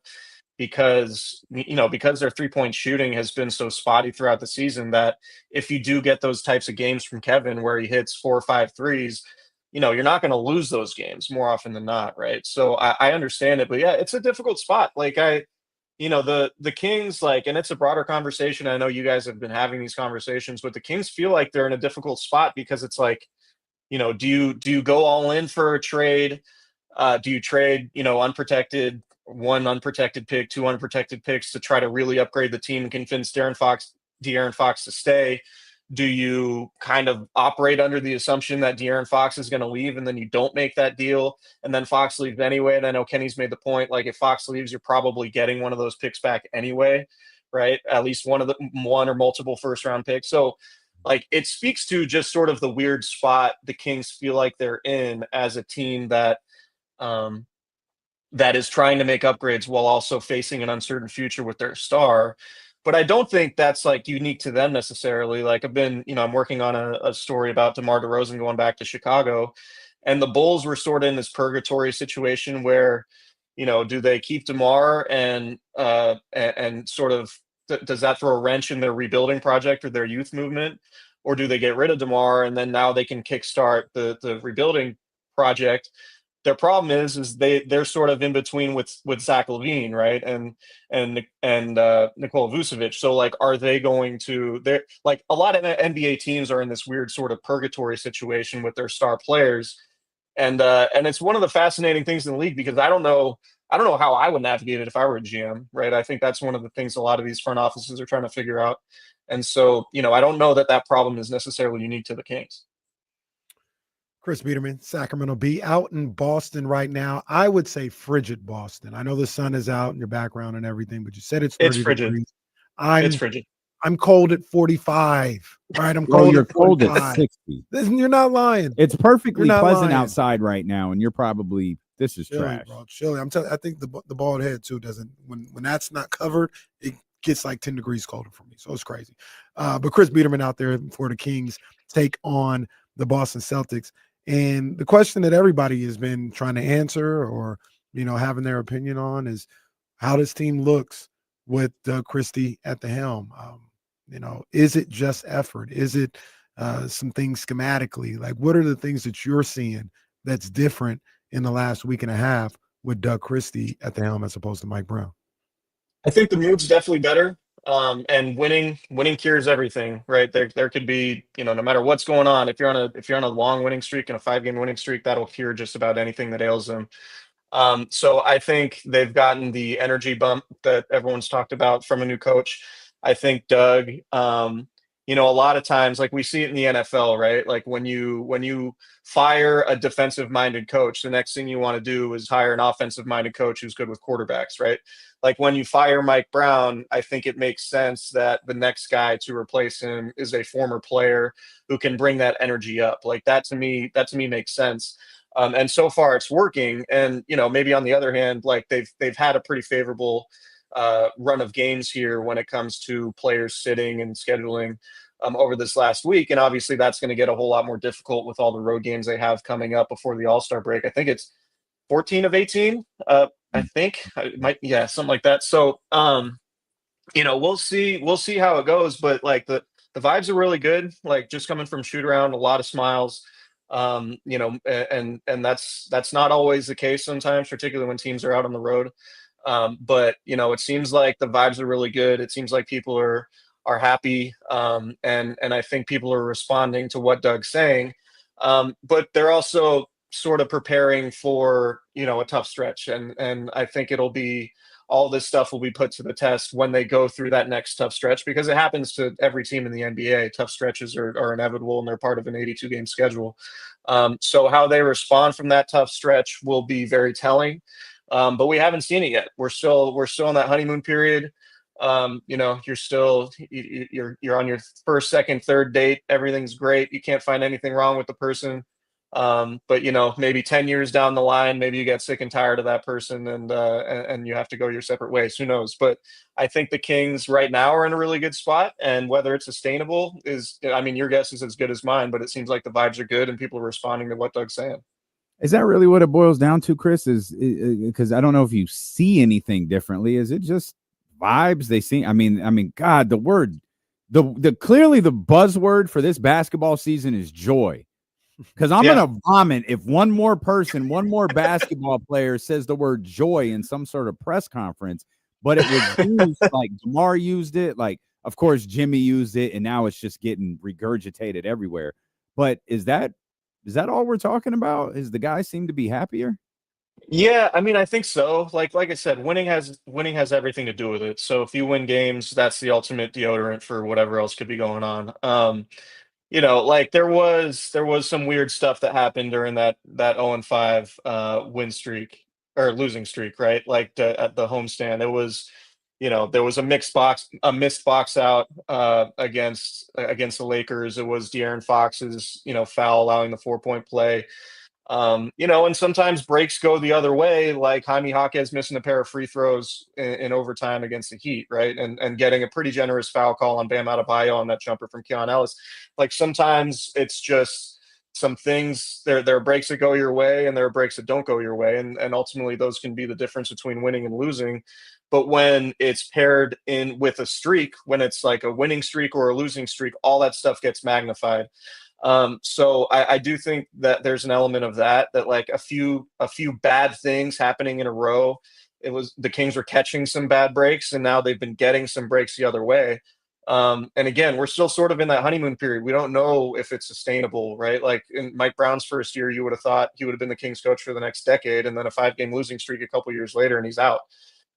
because their three-point shooting has been so spotty throughout the season that if you do get those types of games from Kevin where he hits 4 or 5 threes, you're not going to lose those games more often than not, right? So I understand it, but yeah, it's a difficult spot. Like, the Kings, like, and it's a broader conversation. I know you guys have been having these conversations, but the Kings feel like they're in a difficult spot because it's like, do you go all in for a trade? Do you trade, one unprotected pick, 2 unprotected picks to try to really upgrade the team and convince De'Aaron Fox De'Aaron Fox to stay? Do you kind of operate under the assumption that De'Aaron Fox is going to leave and then you don't make that deal and then Fox leaves anyway? And I know Kenny's made the point, like if Fox leaves, you're probably getting one of those picks back anyway, right? At least one or multiple first round picks. So like it speaks to just sort of the weird spot the Kings feel like they're in as a team that that is trying to make upgrades while also facing an uncertain future with their star. But I don't think that's like unique to them necessarily. Like I'm working on a story about DeMar DeRozan going back to Chicago, and the Bulls were sort of in this purgatory situation where, do they keep DeMar and sort of does that throw a wrench in their rebuilding project or their youth movement, or do they get rid of DeMar and then now they can kickstart the rebuilding project? Their problem is they're sort of in between with Zach LaVine, right, and Nikola Vucevic. So like, are they going to? They're like a lot of NBA teams are in this weird sort of purgatory situation with their star players, and it's one of the fascinating things in the league because I don't know how I would navigate it if I were a GM, right? I think that's one of the things a lot of these front offices are trying to figure out, and so I don't know that problem is necessarily unique to the Kings. Chris Biderman, Sacramento Bee, out in Boston right now. I would say frigid Boston. I know the sun is out in your background and everything, but you said it's 30 frigid. degrees. It's frigid. I'm cold at 45. All right, I'm Bro, cold you're at 45. cold at 60. You're not lying. It's perfectly You're not pleasant lying. outside right now, and you're probably this is Chilly, trash. bro. Chilly. I'm telling. I think the bald head too doesn't. When that's not covered, it gets like 10 degrees colder for me. So it's crazy. But Chris Biderman out there for the Kings take on the Boston Celtics. And the question that everybody has been trying to answer or, having their opinion on is how this team looks with Doug Christie at the helm. Is it just effort? Is it some things schematically? Like, what are the things that you're seeing that's different in the last week and a half with Doug Christie at the helm as opposed to Mike Brown? I think the mood's definitely better. And winning cures everything, right? There could be, no matter what's going on, if you're on a long winning streak and a 5-game winning streak, that'll cure just about anything that ails them. So I think they've gotten the energy bump that everyone's talked about from a new coach. I think Doug, a lot of times, like we see it in the NFL, right? Like when you fire a defensive-minded coach, the next thing you want to do is hire an offensive-minded coach who's good with quarterbacks, right? Like when you fire Mike Brown, I think it makes sense that the next guy to replace him is a former player who can bring that energy up. Like that to me makes sense. And so far it's working. And, maybe on the other hand, like they've had a pretty favorable run of games here when it comes to players sitting and scheduling over this last week. And obviously that's going to get a whole lot more difficult with all the road games they have coming up before the All-Star break. I think it's 14 of 18. I think it might, something like that. So, we'll see how it goes, but like the vibes are really good. Like just coming from shoot around, a lot of smiles, and that's not always the case sometimes, particularly when teams are out on the road. But it seems like the vibes are really good. It seems like people are happy. And I think people are responding to what Doug's saying. But they're also sort of preparing for, a tough stretch. And I think all this stuff will be put to the test when they go through that next tough stretch, because it happens to every team in the NBA. Tough stretches are inevitable and they're part of an 82-game schedule. So how they respond from that tough stretch will be very telling. But we haven't seen it yet. We're still in that honeymoon period. You're on your first, second, third date. Everything's great. You can't find anything wrong with the person. But maybe 10 years down the line, maybe you get sick and tired of that person and you have to go your separate ways. Who knows? But I think the Kings right now are in a really good spot, and whether it's sustainable your guess is as good as mine, but it seems like the vibes are good and people are responding to what Doug's saying. Is that really what it boils down to, Chris? Is because I don't know if you see anything differently. Is it just vibes? They see. God, the word, the clearly the buzzword for this basketball season is joy. Because I'm gonna vomit if one more basketball player says the word joy in some sort of press conference. But it was used like DeMar used it, like of course Jimmy used it, and now it's just getting regurgitated everywhere. But is that all we're talking about? Is the guys seem to be happier? Yeah, I mean, I think so. Like I said, winning has everything to do with it. So if you win games, that's the ultimate deodorant for whatever else could be going on. Like there was some weird stuff that happened during that 0-5 win streak or losing streak, right? Like at the homestand, there was a missed box out against the Lakers. It was De'Aaron Fox's foul allowing the 4-point play. And sometimes breaks go the other way, like Jaime Jaquez missing a pair of free throws in overtime against the Heat, right? And getting a pretty generous foul call on Bam Adebayo on that jumper from Keon Ellis. Like sometimes it's just some things, there are breaks that go your way and there are breaks that don't go your way. And ultimately those can be the difference between winning and losing. But when it's paired in with a streak, when it's like a winning streak or a losing streak, all that stuff gets magnified. So I do think that there's an element of that like a few bad things happening in a row. It was the Kings were catching some bad breaks, and now they've been getting some breaks the other way. And again, we're still sort of in that honeymoon period. We don't know if it's sustainable, right? Like in Mike Brown's first year, you would have thought he would have been the Kings coach for the next decade, and then a 5-game losing streak a couple years later, and he's out.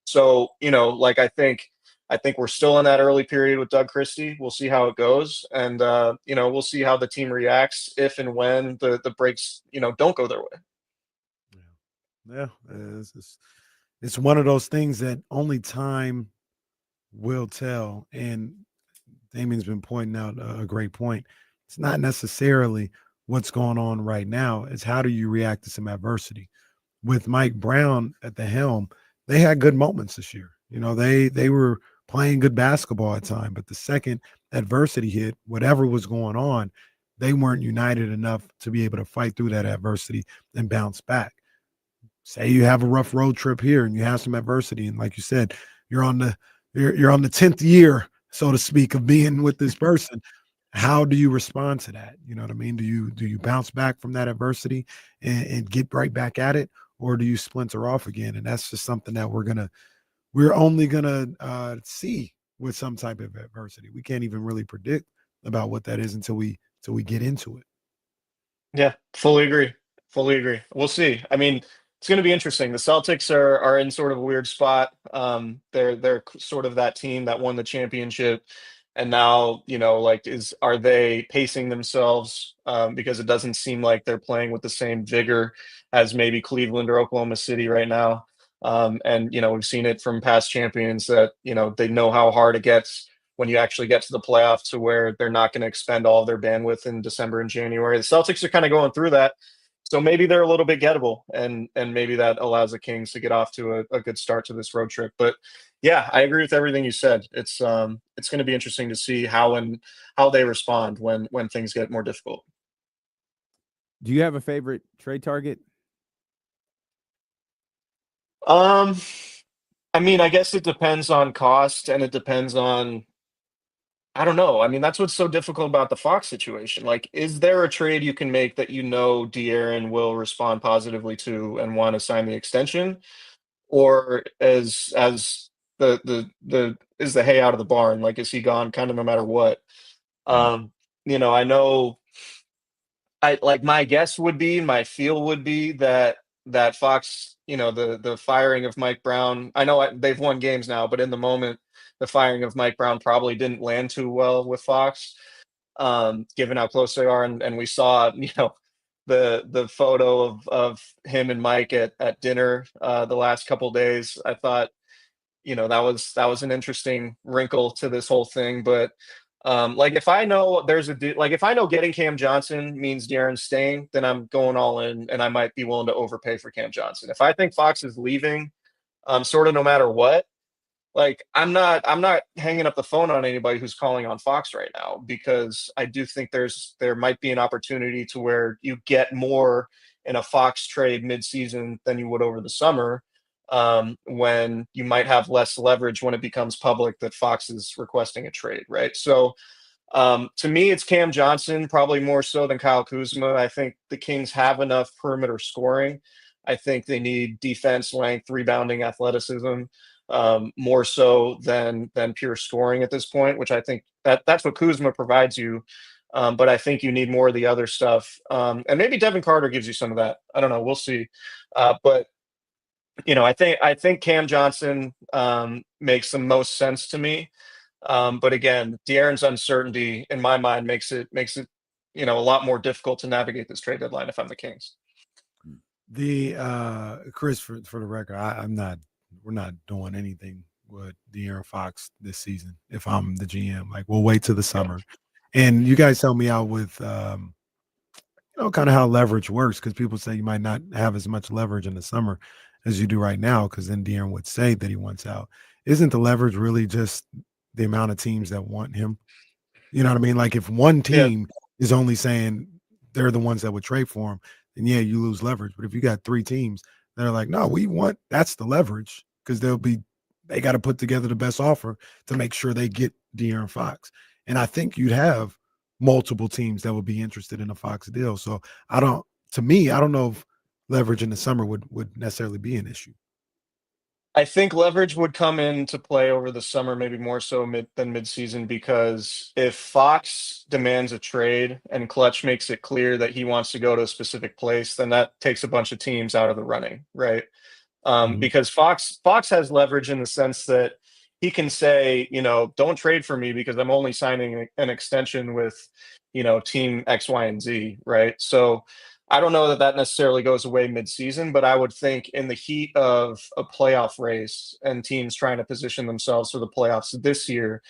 So, like I think we're still in that early period with Doug Christie. We'll see how it goes, and we'll see how the team reacts if and when the breaks don't go their way. Yeah, it's one of those things that only time will tell. And Damien's been pointing out a great point. It's not necessarily what's going on right now. It's how do you react to some adversity. With Mike Brown at the helm, they had good moments this year. They were playing good basketball at time, but the second adversity hit, whatever was going on, they weren't united enough to be able to fight through that adversity and bounce back. Say you have a rough road trip here and you have some adversity, and like you said, you're on the 10th year, so to speak, of being with this person. How do you respond to that? You know what I mean? Do you bounce back from that adversity and get right back at it, or do you splinter off again? And that's just something that we're only gonna see with some type of adversity. We can't even really predict about what that is until we get into it. Yeah, fully agree. Fully agree. We'll see. I mean, it's going to be interesting. The Celtics are in sort of a weird spot. They're sort of that team that won the championship, and now are they pacing themselves? Because it doesn't seem like they're playing with the same vigor as maybe Cleveland or Oklahoma City right now. And we've seen it from past champions that they know how hard it gets when you actually get to the playoffs, to where they're not going to expend all of their bandwidth in December and January. The Celtics are kind of going through that. So maybe they're a little bit gettable, and maybe that allows the Kings to get off to a good start to this road trip. But yeah, I agree with everything you said. It's going to be interesting to see how they respond when things get more difficult. Do you have a favorite trade target? I mean, I guess it depends on cost, and it depends on, I don't know. I mean, that's what's so difficult about the Fox situation. Like, is there a trade you can make that De'Aaron will respond positively to and want to sign the extension, or as the is the hay out of the barn? Like, is he gone kind of no matter what? I know. My guess would be, my feel would be that Fox, the firing of Mike Brown. I know they've won games now, but in the moment, the firing of Mike Brown probably didn't land too well with Fox, given how close they are. And we saw, the photo of him and Mike at dinner the last couple days. I thought, that was an interesting wrinkle to this whole thing. But if I know if I know getting Cam Johnson means De'Aaron staying, then I'm going all in, and I might be willing to overpay for Cam Johnson. If I think Fox is leaving, sort of no matter what, I'm not hanging up the phone on anybody who's calling on Fox right now, because I do think there might be an opportunity to where you get more in a Fox trade midseason than you would over the summer, when you might have less leverage when it becomes public that Fox is requesting a trade, right? So to me, it's Cam Johnson, probably more so than Kyle Kuzma. I think the Kings have enough perimeter scoring. I think they need defense, length, rebounding, athleticism, more so than pure scoring at this point, which I think that's what Kuzma provides you. But I think you need more of the other stuff. And maybe Devin Carter gives you some of that. I don't know. We'll see. But I think Cam Johnson makes the most sense to me. But again, De'Aaron's uncertainty in my mind makes it a lot more difficult to navigate this trade deadline if I'm the Kings. Chris, for the record, we're not doing anything with De'Aaron Fox this season. If I'm the GM, like, we'll wait till the summer, and you guys help me out with kind of how leverage works, because people say you might not have as much leverage in the summer as you do right now, because then De'Aaron would say that he wants out. Isn't the leverage really just the amount of teams that want him? You know what I mean? Like, if one team is only saying they're the ones that would trade for him, then yeah, you lose leverage. But if you got 3 teams that are like, no, that's the leverage, because they got to put together the best offer to make sure they get De'Aaron Fox. And I think you'd have multiple teams that would be interested in a Fox deal. So I don't know if leverage in the summer would necessarily be an issue. I think leverage would come into play over the summer, maybe more so than midseason, because if Fox demands a trade and Clutch makes it clear that he wants to go to a specific place, then that takes a bunch of teams out of the running, right? Because Fox has leverage in the sense that he can say, don't trade for me because I'm only signing an extension with, team X, Y, and Z, right? So I don't know that necessarily goes away midseason, but I would think in the heat of a playoff race and teams trying to position themselves for the playoffs this year,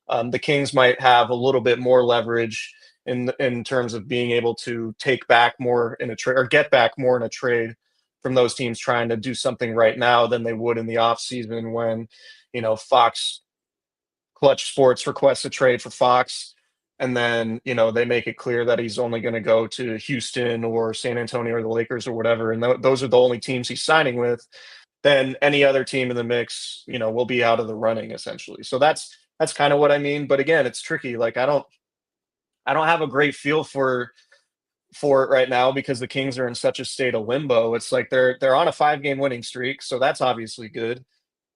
the Kings might have a little bit more leverage in terms of being able to take back more in a trade or get back more in a trade from those teams trying to do something right now than they would in the offseason when, Fox Clutch Sports requests a trade for Fox. And then, they make it clear that he's only going to go to Houston or San Antonio or the Lakers or whatever. And those are the only teams he's signing with. Then any other team in the mix, will be out of the running essentially. So that's kind of what I mean. But again, it's tricky. Like, I don't have a great feel for it right now because the Kings are in such a state of limbo. It's like they're on a 5-game winning streak. So that's obviously good.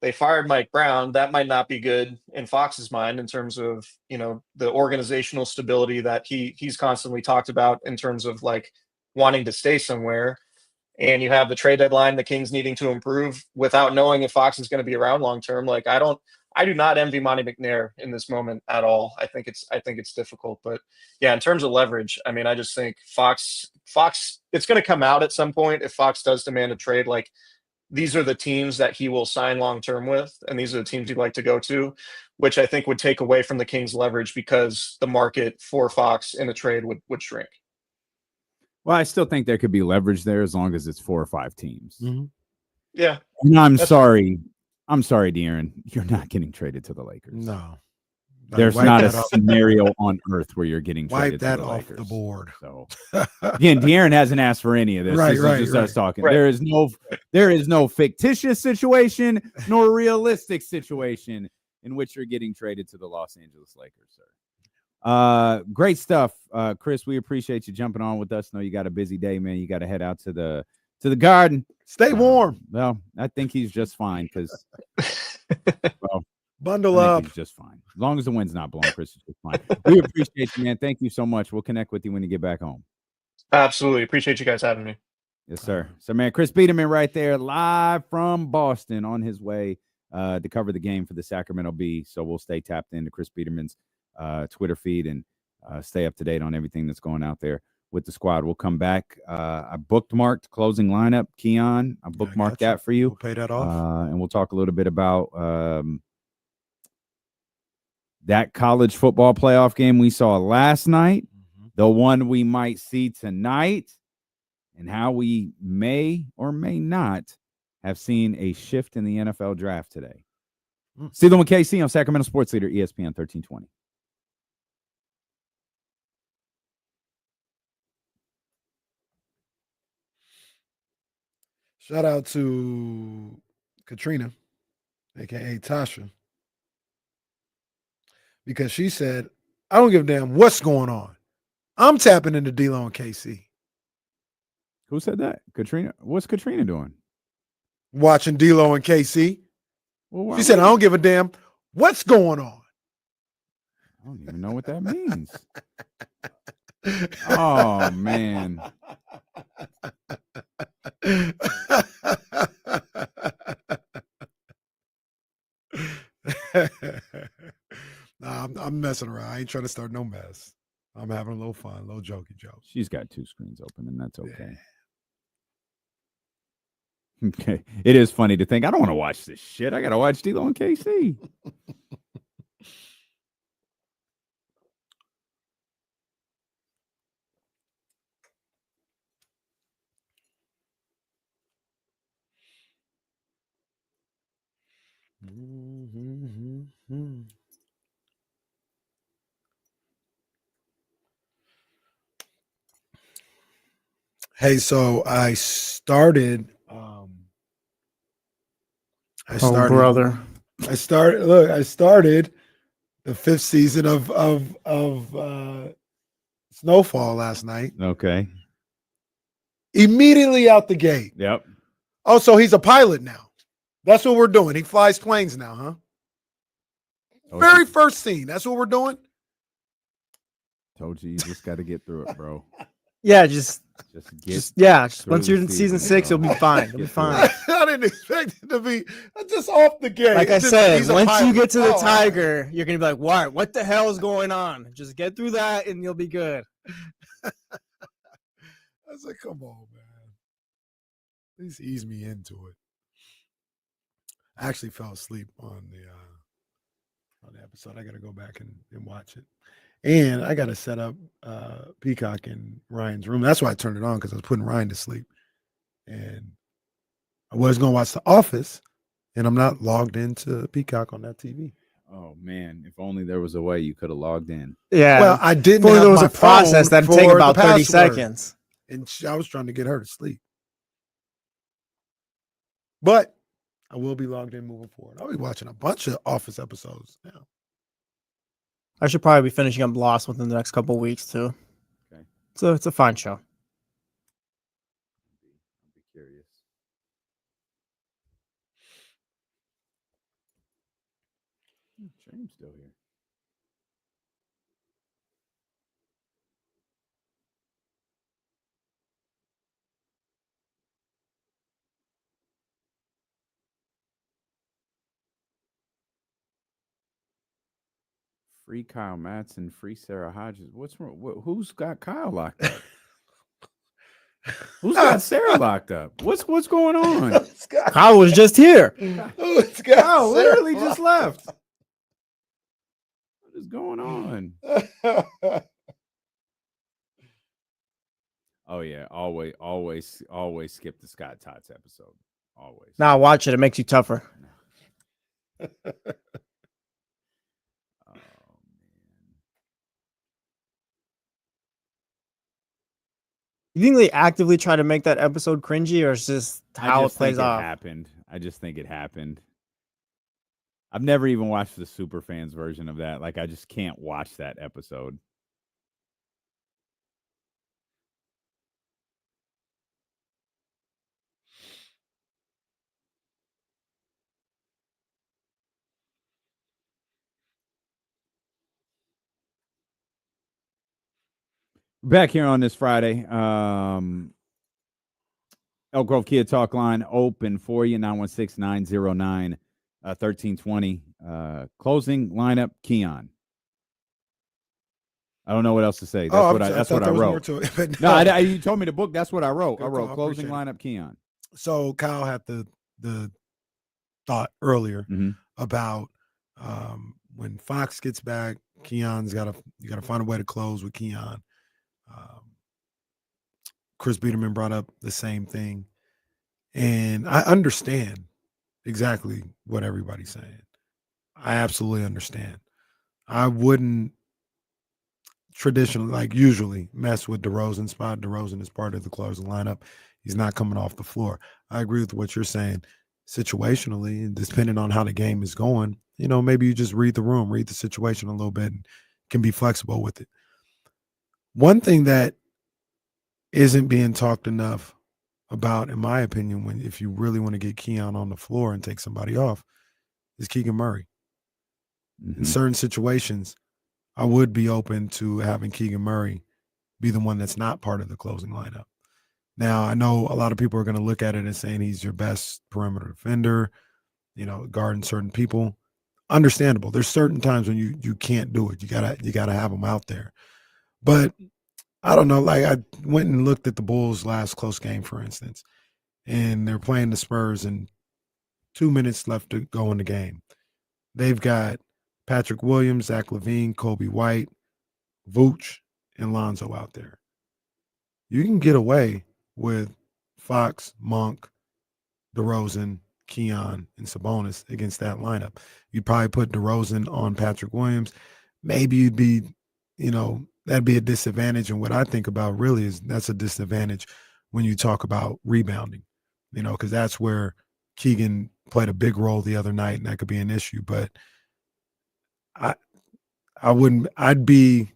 They fired Mike Brown. That might not be good in Fox's mind in terms of, the organizational stability that he's constantly talked about in terms of like wanting to stay somewhere. And you have the trade deadline, the Kings needing to improve without knowing if Fox is going to be around long term. Like, I do not envy Monty McNair in this moment at all. I think it's difficult, but yeah, in terms of leverage, I mean, I just think Fox, it's going to come out at some point if Fox does demand a trade. Like, these are the teams that he will sign long-term with, and these are the teams he'd like to go to, which I think would take away from the Kings' leverage because the market for Fox in a trade would shrink. Well, I still think there could be leverage there as long as it's 4 or 5 teams. Mm-hmm. Yeah. And I'm sorry, De'Aaron, you're not getting traded to the Lakers. No. There's not a scenario on earth where you're getting traded that to the off Lakers. the board. So again, De'Aaron hasn't asked for any of this. Right, This is just us talking. Right. There is no fictitious situation nor realistic situation in which you're getting traded to the Los Angeles Lakers, sir. Great stuff, Chris. We appreciate you jumping on with us. I know you got a busy day, man. You got to head out to the garden. Stay warm. Well, I think he's just fine because bundle up. He's just fine. As long as the wind's not blowing, Chris is just fine. We appreciate you, man. Thank you so much. We'll connect with you when you get back home. Absolutely. Appreciate you guys having me. Yes, sir. So, man, Chris Biderman right there live from Boston on his way to cover the game for the Sacramento Bee. So we'll stay tapped into Chris Biderman's Twitter feed and stay up to date on everything that's going out there with the squad. We'll come back. I bookmarked closing lineup, Keon. I bookmarked that for you. We'll pay that off. And we'll talk a little bit about that college football playoff game we saw last night, the one we might see tonight, and how we may or may not have seen a shift in the NFL draft today. Steven with KC on Sacramento Sports Leader, ESPN 1320. Shout out to Katrina, a.k.a. Tasha, because she said, I don't give a damn what's going on. I'm tapping into D-Lo and KC. Who said that? Katrina? What's Katrina doing? Watching D-Lo and KC. Well, she said, I don't give a damn what's going on. I don't even know what that means. Oh, man. messing around. I ain't trying to start no mess. I'm having a little fun, a little jokey joke. She's got 2 screens open, and that's okay. Yeah. Okay. It is funny to think, I don't want to watch this shit. I got to watch D-Lo and KC. Hey, so I started. Brother. I started the 5th season of Snowfall last night. Okay. Immediately out the gate. Yep. Oh, so he's a pilot now. That's what we're doing. He flies planes now, huh? Told Very you, first scene. That's what we're doing. told you just got to get through it, bro. Yeah, just through once you're the in season season, 6, bro. you'll be fine. You'll be Get through fine. I didn't expect it to be just off the gate. Like I Just, said, he's a once you pilot. get to the Oh, tiger, you're gonna be like, what the hell is going on? Just get through that and you'll be good. I was like, come on, man. At least ease me into it. I actually fell asleep on the episode. I got to go back and watch it. And I got to set up Peacock in Ryan's room. That's why I turned it on, because I was putting Ryan to sleep. And I was going to watch The Office, and I'm not logged into Peacock on that TV. Oh, man. If only there was a way you could have logged in. Yeah. Well, I didn't Before have there was my a process phone that'd take for about the 30 password. seconds. And I was trying to get her to sleep. But I will be logged in moving forward. I'll be watching a bunch of Office episodes now. I should probably be finishing up Lost within the next couple of weeks too. Okay. So it's a fine show. I'll be curious. James still here. Free Kyle Madson, free Sarah Hodges. What's wrong? Who's got Kyle locked up? Who's got Sarah locked up? What's going on? Kyle was just here. Kyle literally just left. What is going on? Oh yeah, always skip the Scott Tots episode. Always. Nah, watch it. It makes you tougher. You think they actively try to make that episode cringy, or it's just how it plays off? I just think it happened. I've never even watched the super fans version of that. Like, I just can't watch that episode. Back here on this Friday, Elk Grove Kia Talk line open for you, 916-909-1320. Closing lineup, Keon. I don't know what else to say. That's what I wrote. No, you told me to book. That's what I wrote. I wrote closing lineup, Keon. So Kyle had the thought earlier about when Fox gets back, Keon's you got to find a way to close with Keon. Chris Biderman brought up the same thing, and I understand exactly what everybody's saying. I absolutely understand. I wouldn't traditionally, usually, mess with DeRozan spot. DeRozan is part of the closing lineup. He's not coming off the floor. I agree with what you're saying. Situationally, and depending on how the game is going, maybe you just read the room, read the situation a little bit, and can be flexible with it. One thing that isn't being talked enough about, in my opinion, if you really want to get Keon on the floor and take somebody off, is Keegan Murray. In certain situations, I would be open to having Keegan Murray be the one that's not part of the closing lineup. Now, I know a lot of people are going to look at it and saying he's your best perimeter defender, guarding certain people. understandable. There's certain times when you can't do it. You gotta have them out there. But I don't know. Like I went and looked at the Bulls' last close game, for instance, and they're playing the Spurs, and 2 minutes left to go in the game. They've got Patrick Williams, Zach LaVine, Kobe White, Vooch, and Lonzo out there. You can get away with Fox, Monk, DeRozan, Keon, and Sabonis against that lineup. You'd probably put DeRozan on Patrick Williams. Maybe you'd be, that'd be a disadvantage. And what I think about really is that's a disadvantage when you talk about rebounding, because that's where Keegan played a big role the other night, and that could be an issue. But I'd be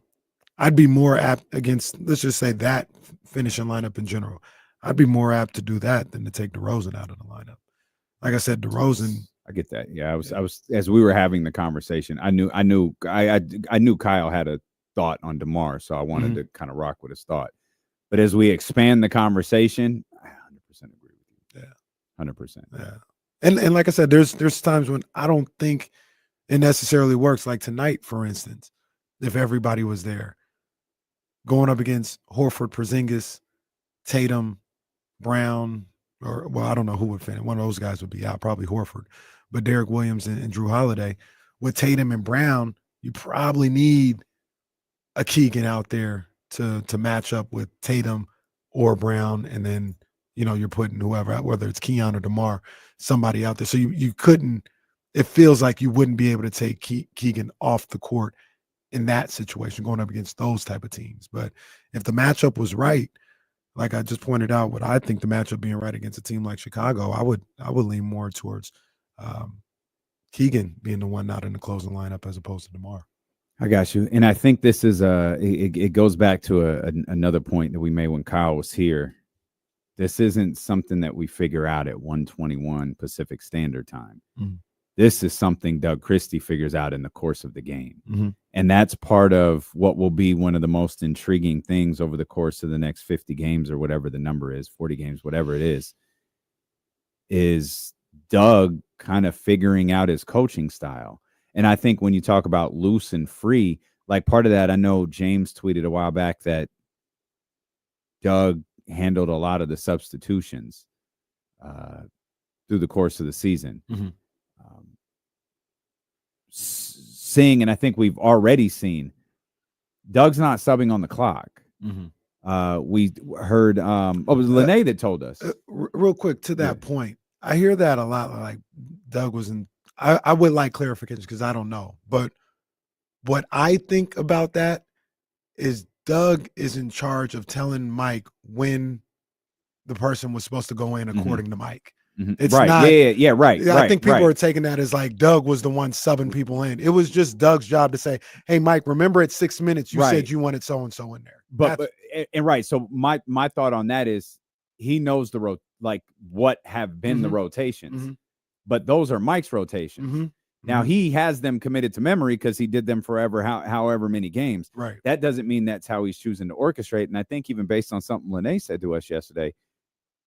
more apt against, let's just say, that finishing lineup in general. I'd be more apt to do that than to take DeRozan out of the lineup. Like I said, DeRozan. I get that. Yeah, I was as we were having the conversation, I knew Kyle had a thought on DeMar, so I wanted to kind of rock with his thought. But as we expand the conversation, I 100% agree with you. Yeah, 100%. Yeah, and like I said, there's times when I don't think it necessarily works. Like tonight, for instance, if everybody was there, going up against Horford, Porzingis, Tatum, Brown, or I don't know who would fit. One of those guys would be out, probably Horford, but Derek Williams and Drew Holiday. With Tatum and Brown, you probably need a Keegan out there to match up with Tatum or Brown, and then you're putting whoever out, whether it's Keon or DeMar, somebody out there. So you couldn't. It feels like you wouldn't be able to take Keegan off the court in that situation, going up against those type of teams. But if the matchup was right, like I just pointed out, what I think the matchup being right against a team like Chicago, I would lean more towards Keegan being the one not in the closing lineup as opposed to DeMar. I got you. And I think this is it goes back to another point that we made when Kyle was here. This isn't something that we figure out at 1:21 Pacific Standard Time. Mm-hmm. This is something Doug Christie figures out in the course of the game. Mm-hmm. And that's part of what will be one of the most intriguing things over the course of the next 50 games or whatever the number is, 40 games, whatever it is Doug kind of figuring out his coaching style. And I think when you talk about loose and free, like part of that, I know James tweeted a while back that Doug handled a lot of the substitutions through the course of the season. Mm-hmm. Seeing, and I think we've already seen, Doug's not subbing on the clock. Mm-hmm. We heard, it was Lene that told us. Real quick to that point, I hear that a lot. Like Doug was in. I would like clarification because I don't know. But what I think about that is Doug is in charge of telling Mike when the person was supposed to go in according to Mike. Mm-hmm. It's right. Not, right. I think people are taking that as like Doug was the one subbing people in. It was just Doug's job to say, "Hey, Mike, remember at 6 minutes you said you wanted so and so in there." But right. So my thought on that is he knows what have been the rotations. Mm-hmm. But those are Mike's rotations. Mm-hmm. Now he has them committed to memory because he did them forever, however many games. Right. That doesn't mean that's how he's choosing to orchestrate. And I think even based on something Lene said to us yesterday,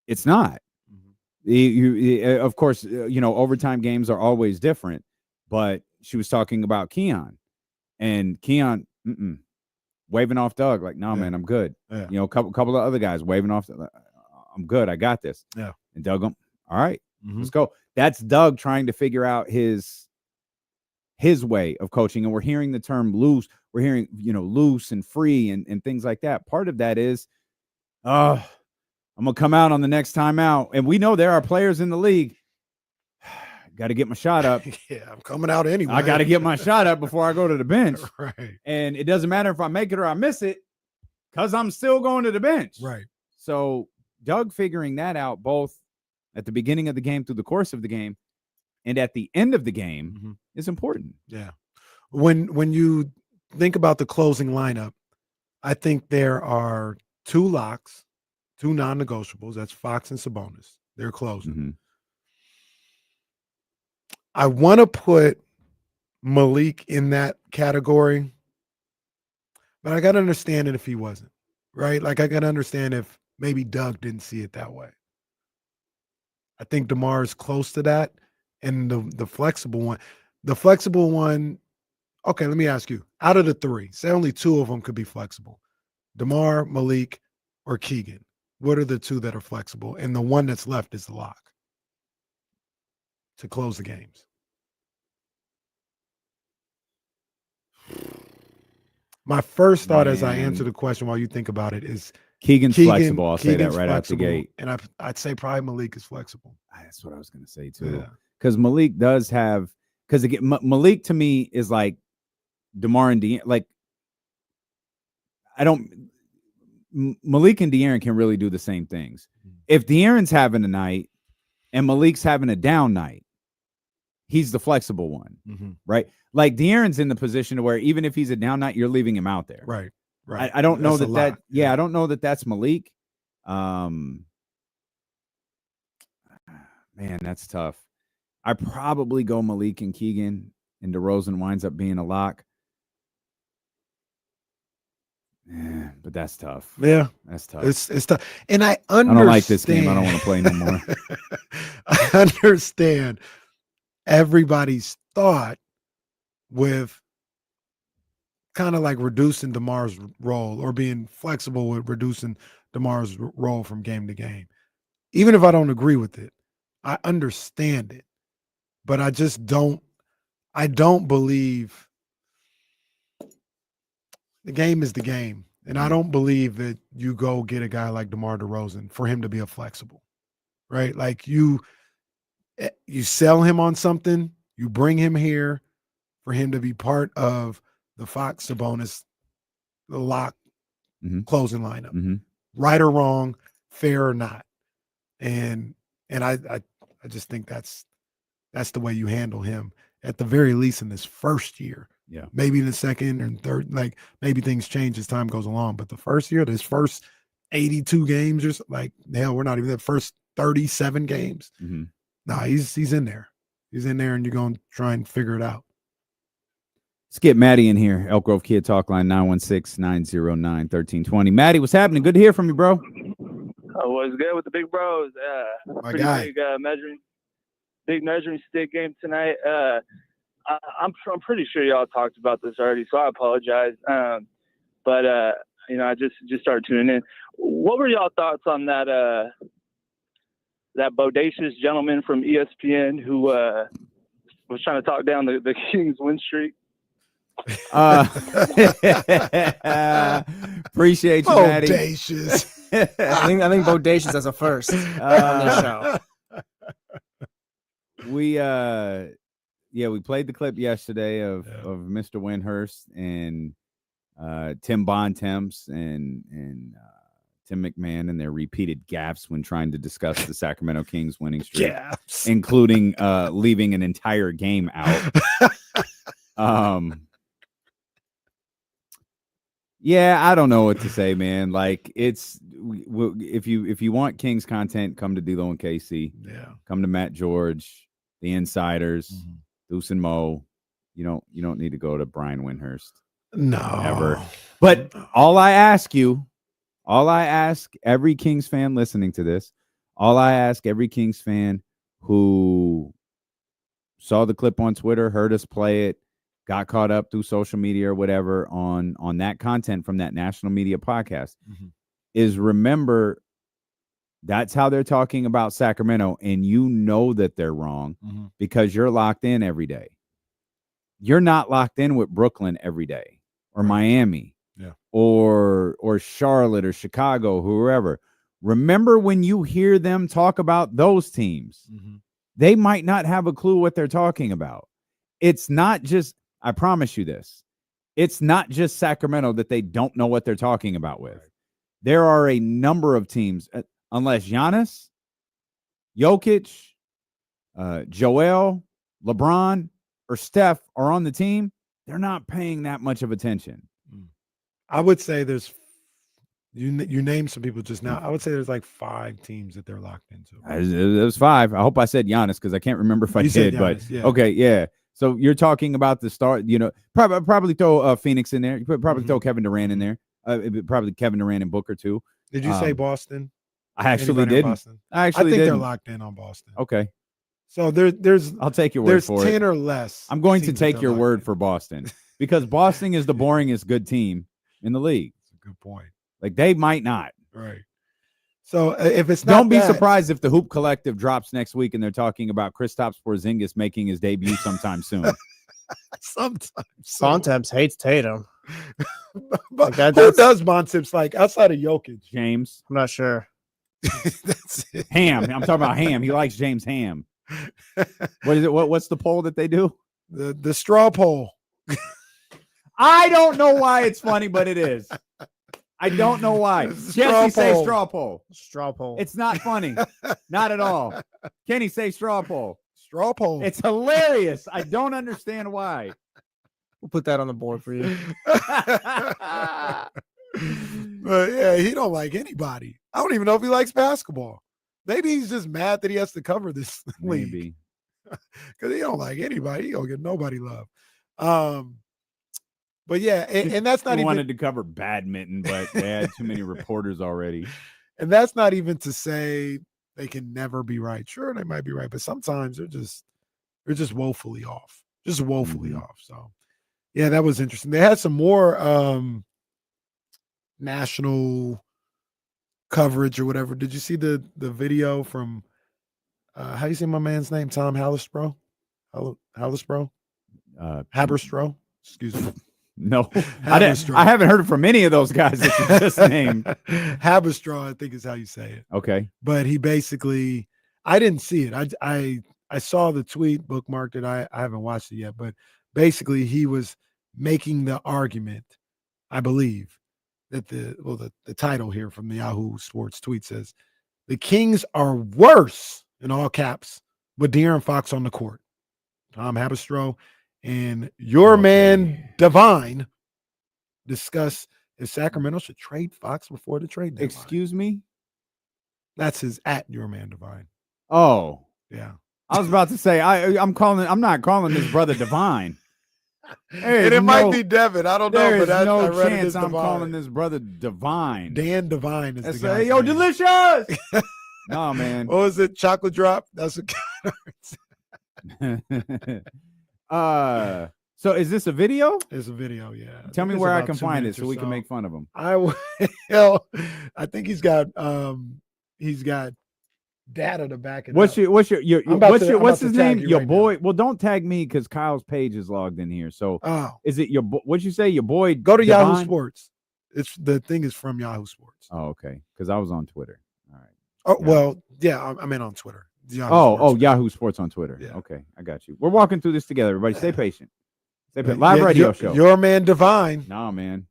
it's not. Mm-hmm. Of course, overtime games are always different. But she was talking about Keon, and Keon waving off Doug like, "No, man, I'm good." Yeah. Couple of other guys waving off. I'm good. I got this. Yeah. And Doug, all right, let's go. That's Doug trying to figure out his way of coaching. And we're hearing the term loose. We're hearing, loose and free and things like that. Part of that is, I'm going to come out on the next time out. And we know there are players in the league. Got to get my shot up. Yeah, I'm coming out anyway. I got to get my shot up before I go to the bench. Right. And it doesn't matter if I make it or I miss it because I'm still going to the bench. Right. So Doug figuring that out both at the beginning of the game, through the course of the game, and at the end of the game is important. Yeah. When you think about the closing lineup, I think there are two locks, two non-negotiables. That's Fox and Sabonis. They're closing. Mm-hmm. I want to put Malik in that category, but I got to understand it if he wasn't, right? Like I got to understand if maybe Doug didn't see it that way. I think DeMar is close to that, and the flexible one. The flexible one, okay, let me ask you. Out of the three, say only two of them could be flexible. DeMar, Malik, or Keegan. What are the two that are flexible? And the one that's left is the lock to close the games. My first thought as I answer the question while you think about it is Keegan's flexible. I'll say that right out the gate. And I'd say probably Malik is flexible. That's what I was going to say too. Because Malik does have – because Malik to me is like DeMar and De'Aaron. Like Malik and De'Aaron can really do the same things. If De'Aaron's having a night and Malik's having a down night, he's the flexible one, right? Like De'Aaron's in the position to where even if he's a down night, you're leaving him out there. Right. I don't know that I don't know that that's Malik. Man, that's tough. I probably go Malik and Keegan, and DeRozan winds up being a lock. Yeah, but that's tough. Yeah, that's tough. It's tough, and I understand. I don't like this game. I don't want to play no more. I understand everybody's thought with kind of like reducing DeMar's role or being flexible with reducing DeMar's role from game to game. Even if I don't agree with it, I understand it, but I just don't. I don't believe. The game is the game, and I don't believe that you go get a guy like DeMar DeRozan for him to be a flexible, right? Like you sell him on something, you bring him here for him to be part of the Fox Sabonis, the lock closing lineup, right or wrong, fair or not, and I just think that's the way you handle him at the very least in this first year. Yeah, maybe in the second and third, like maybe things change as time goes along. But the first year, this first 82 games, just like hell, we're not even the first 37 games. Nah, he's in there. He's in there, and you're going to try and figure it out. Let's get Maddie in here. Elk Grove Kid Talk Line 916-909-1320. Maddie, what's happening? Good to hear from you, bro. What's good with the big bros? My guy. Big measuring stick game tonight. I'm pretty sure y'all talked about this already, so I apologize. But I just started tuning in. What were y'all thoughts on that bodacious gentleman from ESPN who was trying to talk down the Kings win streak? Appreciate you, Maddie. Bodacious. I think bodacious as a first on the show. We played the clip yesterday of Mr. Windhurst and Tim Bontemps and Tim McMahon and their repeated gaffes when trying to discuss the Sacramento Kings winning streak, including leaving an entire game out. I don't know what to say, man. Like if you want Kings content, come to D-Lo and KC. Yeah, come to Matt George, the Insiders. Deuce and Mo, you don't need to go to Brian Windhurst. No. Ever. But all I ask every Kings fan listening to this, all I ask every Kings fan who saw the clip on Twitter, heard us play it, got caught up through social media or whatever on that content from that national media podcast, is remember that's how they're talking about Sacramento, and you know that they're wrong because you're locked in every day. You're not locked in with Brooklyn every day or Miami or Charlotte or Chicago, whoever. Remember when you hear them talk about those teams, they might not have a clue what they're talking about. It's not just, I promise you this, it's not just Sacramento that they don't know what they're talking about with. There are a number of teams, unless Giannis, Jokic, Joel, LeBron, or Steph are on the team, they're not paying that much of attention. I would say there's you named some people just now. I would say there's like 5 teams that they're locked into. It was 5. I hope I said Giannis because I can't remember if I did. Giannis, but okay, yeah. So you're talking about the start. Probably throw Phoenix in there. You could probably throw Kevin Durant in there. Probably Kevin Durant and Booker too. Did you say Boston? I actually didn't. I think they're locked in on Boston. Okay. So there's I'll take your word there's for 10 it. or less. I'm going to teams take that your like word it. for Boston because Boston is the boringest good team in the league. That's a good point. Like they might not. Right. So if it's not Don't be that, surprised if the Hoop Collective drops next week and they're talking about Kristaps Porzingis making his debut sometime soon. sometimes. Bontemps hates Tatum. But Like who does Bontemps like outside of Jokic? James. I'm not sure. That's it. Ham. I'm talking about Ham. He likes James Ham. What is it? What's the poll that they do? The straw poll. I don't know why it's funny, but it is. I don't know why. Jesse, say straw poll. Straw poll. It's not funny. Not at all. Kenny, say straw poll. Straw poll. It's hilarious. I don't understand why. We'll put that on the board for you. But yeah, he don't like anybody. I don't even know if he likes basketball. Maybe he's just mad that he has to cover this league. Maybe. Because he don't like anybody. He don't get nobody love. But yeah, and that's not He even wanted to cover badminton, but they had too many reporters already. And that's not even to say they can never be right. Sure, they might be right, but sometimes they're just woefully off. Just woefully off. So yeah, that was interesting. They had some more national coverage or whatever. Did you see the video from how you say my man's name? Tom Hallerstro? Hallerstro? Haberstro? Excuse me. No, I haven't heard it from any of those guys that you just named. Haberstro, I think is how you say it. Okay. But he basically, I didn't see it. I saw the tweet, bookmarked it. I haven't watched it yet. But basically, he was making the argument, I believe, that the title here from the Yahoo Sports tweet says, the Kings are worse, in all caps, with De'Aaron Fox on the court. Tom Haberstro and your man Divine discuss if Sacramento should trade Fox before the trade deadline. Excuse me? That's his at your man Divine. Oh. Yeah. I was about to say I'm not calling this brother Divine. And it might be Devin. I don't know, There but is no I read it chance as I'm Divine. calling this brother Divine. Dan Divine is That's the guy. yo, delicious. No, man. What was it? Chocolate drop? That's what so is this a video? It's a video, yeah. Tell me where I can find it so we can make fun of him. I think he's got data to back it What's up. What's his name? Your boy. Well, don't tag me because Kyle's page is logged in here. So is it your what'd you say? Your boy? Go to Divine? Yahoo Sports. It's the thing is from Yahoo Sports. Oh, okay. Because I was on Twitter. All right. Oh, well, yeah, I mean on Twitter. Yahoo Sports on Twitter. Yeah. Okay, I got you. We're walking through this together. Everybody, stay patient. Live radio show. Your man Divine. No, man.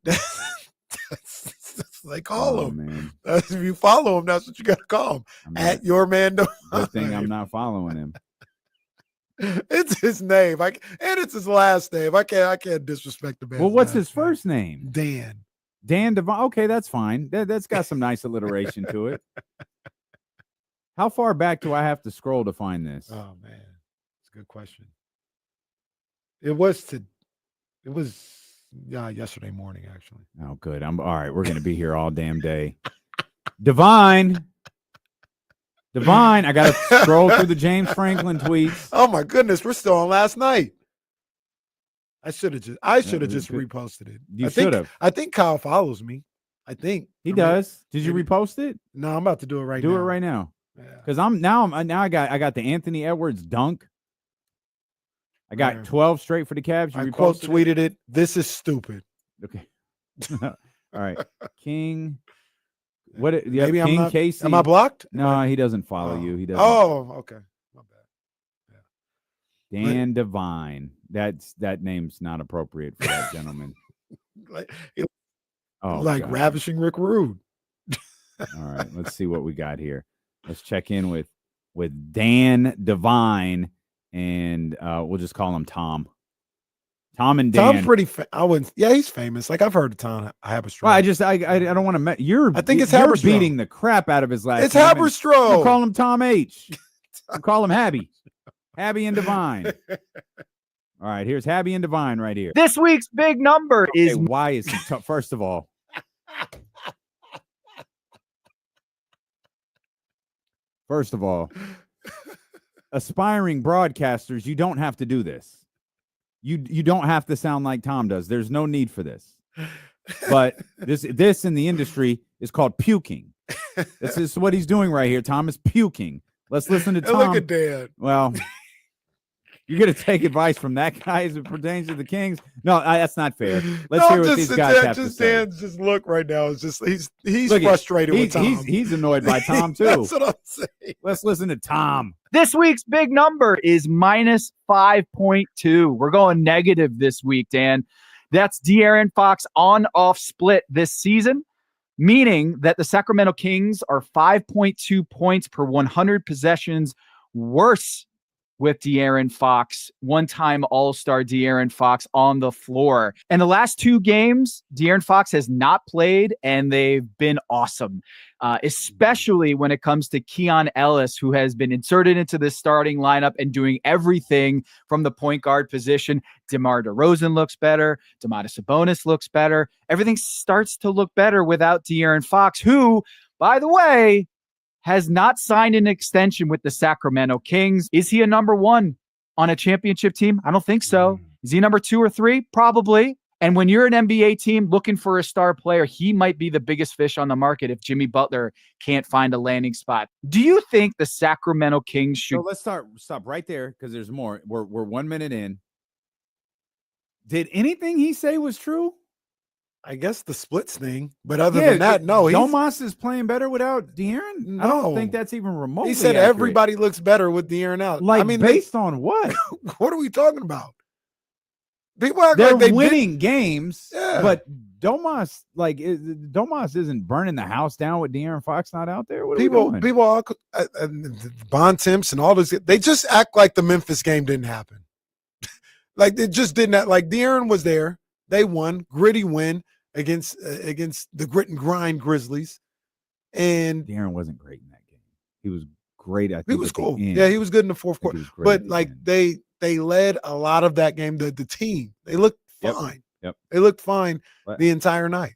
They call him. Man. If you follow him, that's what you got to call him. At your man Divine. Good thing I'm not following him. It's his name. And it's his last name. I can't disrespect the man. Well, what's his first name? Dan. Dan Divine. Okay, that's fine. That's got some nice alliteration to it. How far back do I have to scroll to find this? Oh man, it's a good question. It was yesterday morning, actually. Oh, good. I'm all right. We're gonna be here all damn day. Divine. I gotta scroll through the James Franklin tweets. Oh my goodness, we're still on last night. I should have just reposted it. You should have. I think Kyle follows me. I think he does. Did you repost it? No, I'm about to do it right now. Do it right now. Because I got the Anthony Edwards dunk. I got 12 straight for the Cavs. I quote tweeted it. This is stupid. Okay. All right. King. What? Yeah, Maybe King I'm not. Casey. Am I blocked? No, he doesn't follow you. He doesn't. Oh, okay. My bad. Yeah. Dan Divine. That name's not appropriate for that gentleman. Like ravishing Rick Rude. All right. Let's see what we got here. Let's check in with Dan Divine, and we'll just call him Tom. Tom and Dan. Tom's pretty. He's famous. Like I've heard of Tom Haberstro. Well, I don't want to. I think it's Haberstro. Beating the crap out of his last. It's name. Haberstro. You call him Tom H. You call him Habby. Habby and Divine. All right, here's Habby and Divine right here. This week's big number is. Why is he? First of all. aspiring broadcasters, you don't have to do this. You don't have to sound like Tom does. There's no need for this. But this in the industry is called puking. This is what he's doing right here. Tom is puking. Let's listen to Tom. Look at Dan. Well, you're going to take advice from that guy as it pertains to the Kings? No, that's not fair. Let's hear what these guys have to say. Dan's just look right now. It's just he's Look, frustrated with Tom. He's annoyed by Tom too. That's what I'm saying. Let's listen to Tom. This week's big number is minus 5.2. We're going negative this week, Dan. That's De'Aaron Fox on-off split this season, meaning that the Sacramento Kings are 5.2 points per 100 possessions worse with De'Aaron Fox, one-time All-Star De'Aaron Fox on the floor. And the last 2 games, De'Aaron Fox has not played, and they've been awesome, especially when it comes to Keon Ellis, who has been inserted into the starting lineup and doing everything from the point guard position. DeMar DeRozan looks better. Domantas Sabonis looks better. Everything starts to look better without De'Aaron Fox, who, by the way, has not signed an extension with the Sacramento Kings. Is he a number 1 on a championship team? I don't think so. Is he number 2 or 3? Probably. And when you're an NBA team looking for a star player, he might be the biggest fish on the market if Jimmy Butler can't find a landing spot. Do you think the Sacramento Kings should... So let's stop right there because there's more. We're 1 minute in. Did anything he say was true? I guess the splits thing, but other than that, no. Domas is playing better without De'Aaron? No. I don't think that's even remotely He said accurate. everybody looks better with De'Aaron out. Like, I mean, based on what? What are we talking about? People act They're like they winning games, Yeah. but Domas isn't burning the house down with De'Aaron Fox not out there. What are we doing? people all Bon Temps and all this. They just act like the Memphis game didn't happen. Like it just didn't. Like De'Aaron was there. They won, gritty win against the grit and grind Grizzlies, and De'Aaron wasn't great in that game. He was great. he was cool. Yeah, he was good in the fourth quarter. But like they led a lot of that game. The team, they looked fine. Yep. They looked fine But- the entire night.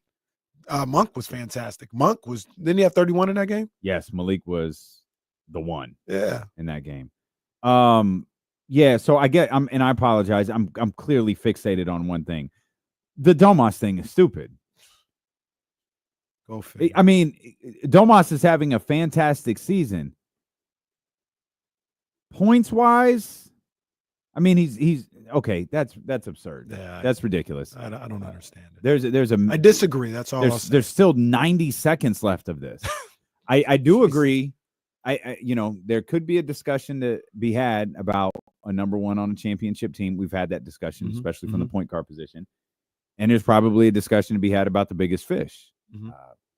Monk was fantastic. Didn't he have 31 in that game? Yes, Malik was the one. Yeah. In that game. Yeah. So I apologize. I'm clearly fixated on one thing. The Domas thing is stupid. Go figure. I mean, Domas is having a fantastic season. Points wise, I mean, he's okay. That's absurd. Yeah, that's ridiculous. I don't understand it. I I disagree. That's all. There's still 90 seconds left of this. I do agree. I there could be a discussion to be had about a number 1 on a championship team. We've had that discussion, especially from the point guard position. And there's probably a discussion to be had about the biggest fish.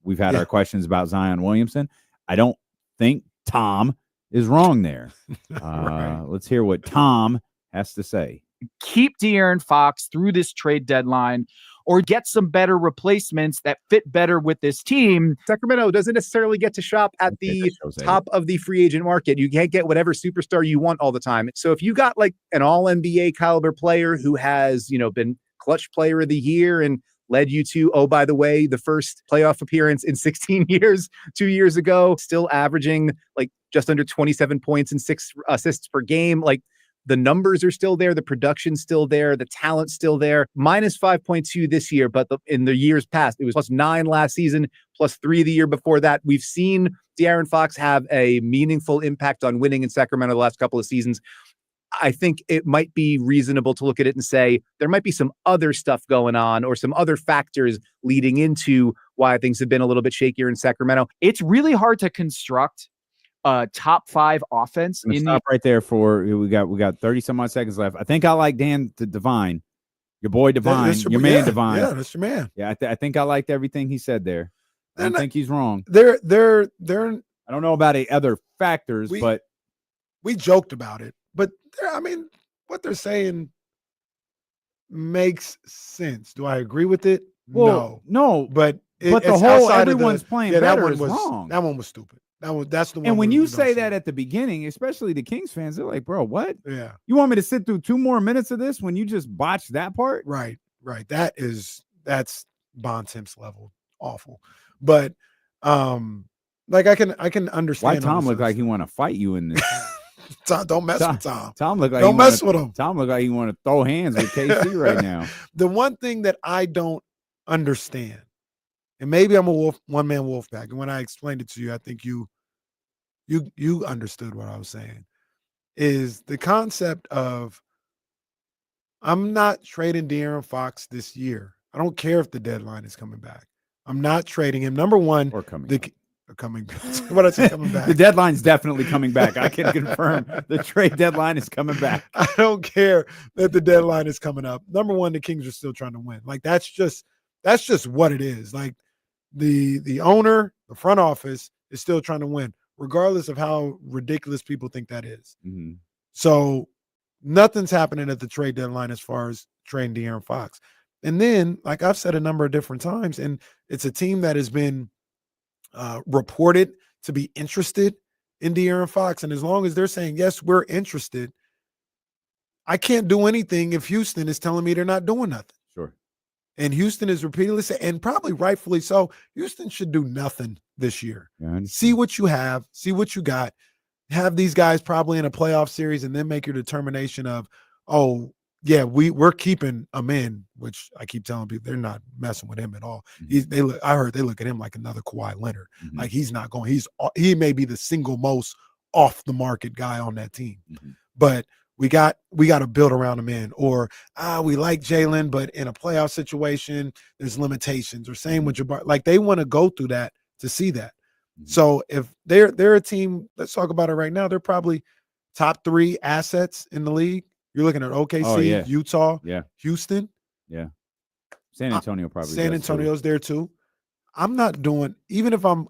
We've had our questions about Zion Williamson. I don't think Tom is wrong there. Right. Let's hear what Tom has to say. Keep De'Aaron Fox through this trade deadline or get some better replacements that fit better with this team. Sacramento doesn't necessarily get to shop at the top of the free agent market. You can't get whatever superstar you want all the time. So if you got like an all NBA caliber player who has, been clutch player of the year and led you to, oh, by the way, the first playoff appearance in 16 years, 2 years ago, still averaging like just under 27 points and 6 assists per game. Like the numbers are still there. The production's still there. The talent's still there. Minus 5.2 this year, but in the years past, it was plus 9 last season, plus 3 the year before that. We've seen De'Aaron Fox have a meaningful impact on winning in Sacramento the last couple of seasons. I think it might be reasonable to look at it and say there might be some other stuff going on or some other factors leading into why things have been a little bit shakier in Sacramento. It's really hard to construct a top 5 offense. Stop right there for we got 30 some odd seconds left. I think I like Dan Divine, your boy Divine, your man Divine. Yeah, that's your man. Yeah, I think I liked everything he said there. I don't think he's wrong. They're. I don't know about other factors, but we joked about it. But what they're saying makes sense. Do I agree with it? Well, no. But the whole everyone's playing better is wrong. That one was stupid. That's the one. And when you say that at the beginning, especially the Kings fans, they're like, "Bro, what? Yeah, you want me to sit through 2 more minutes of this when you just botched that part?" Right. That's Bon Temps level awful. But like I can understand why Tom looked like he want to fight you in this. Tom, don't mess with Tom. Tom look like don't mess with him. Tom look like he want to throw hands with KC right now. The one thing that I don't understand, and maybe I'm a one-man wolf pack, and when I explained it to you, I think you understood what I was saying, is the concept of I'm not trading De'Aaron Fox this year. I don't care if the deadline is coming back. I'm not trading him. Number one, or coming what I say coming back. The deadline's definitely coming back. I can confirm the trade deadline is coming back. I don't care that the deadline is coming up. Number one, the Kings are still trying to win. Like that's just what it is. Like the owner, the front office is still trying to win, regardless of how ridiculous people think that is. Mm-hmm. So nothing's happening at the trade deadline as far as trading De'Aaron Fox. And then, like I've said a number of different times, and it's a team that has been reported to be interested in De'Aaron Fox. And as long as they're saying, yes, we're interested, I can't do anything if Houston is telling me they're not doing nothing. Sure. And Houston is repeatedly saying, and probably rightfully so, Houston should do nothing this year. Yeah, see what you have, see what you got, have these guys probably in a playoff series, and then make your determination of, oh, yeah, we're keeping him in, which I keep telling people they're not messing with him at all. Mm-hmm. I heard they look at him like another Kawhi Leonard. Mm-hmm. Like he's not going. He may be the single most off the market guy on that team, mm-hmm. but we got to build around him in. Or we like Jalen, but in a playoff situation, there's limitations. Or same with Jabbar. Like they want to go through that to see that. Mm-hmm. So if they're a team, let's talk about it right now. They're probably top 3 assets in the league. You're looking at OKC, Utah, Houston. Yeah. San Antonio probably. San Antonio's there too. I'm not doing, even if I'm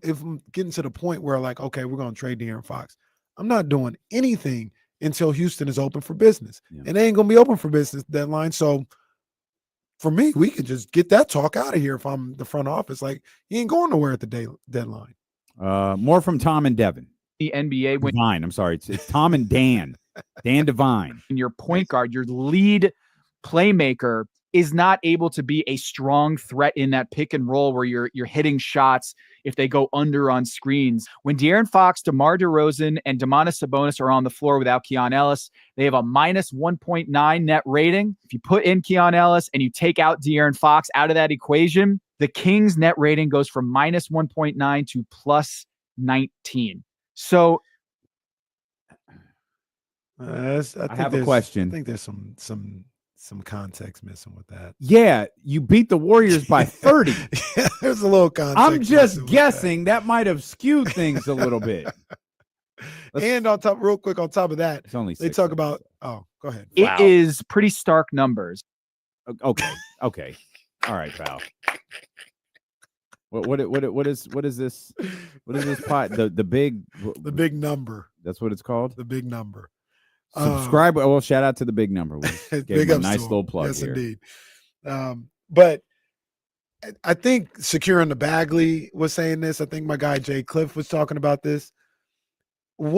getting to the point where like, okay, we're going to trade De'Aaron Fox. I'm not doing anything until Houston is open for business. Yeah. And they ain't going to be open for business deadline. So for me, we could just get that talk out of here if I'm the front office. Like he ain't going nowhere at the deadline. More from Tom and Devin. The NBA when Devine. I'm sorry. It's Tom and Dan. Dan Devine. And your point guard, your lead playmaker is not able to be a strong threat in that pick and roll where you're hitting shots if they go under on screens. When De'Aaron Fox, DeMar DeRozan, and Domantas Sabonis are on the floor without Keon Ellis, they have a minus 1.9 net rating. If you put in Keon Ellis and you take out De'Aaron Fox out of that equation, the Kings net rating goes from minus 1.9 to plus 19. So I have a question. I think there's some context missing with that. Yeah, you beat the Warriors by 30. Yeah, there's a little context. I'm just guessing that might have skewed things a little bit. And on top, real quick, on top of that, it's only they talk about. Oh, go ahead. It is pretty stark numbers. Okay. All right, pal. What is this? What is this pot? The big number. That's what it's called. The big number. Subscribe. Well, shout out to the big number. We gave him a nice little plug yes, here. Indeed. But I think Securing the Bagley was saying this. I think my guy Jay Cliff was talking about this. I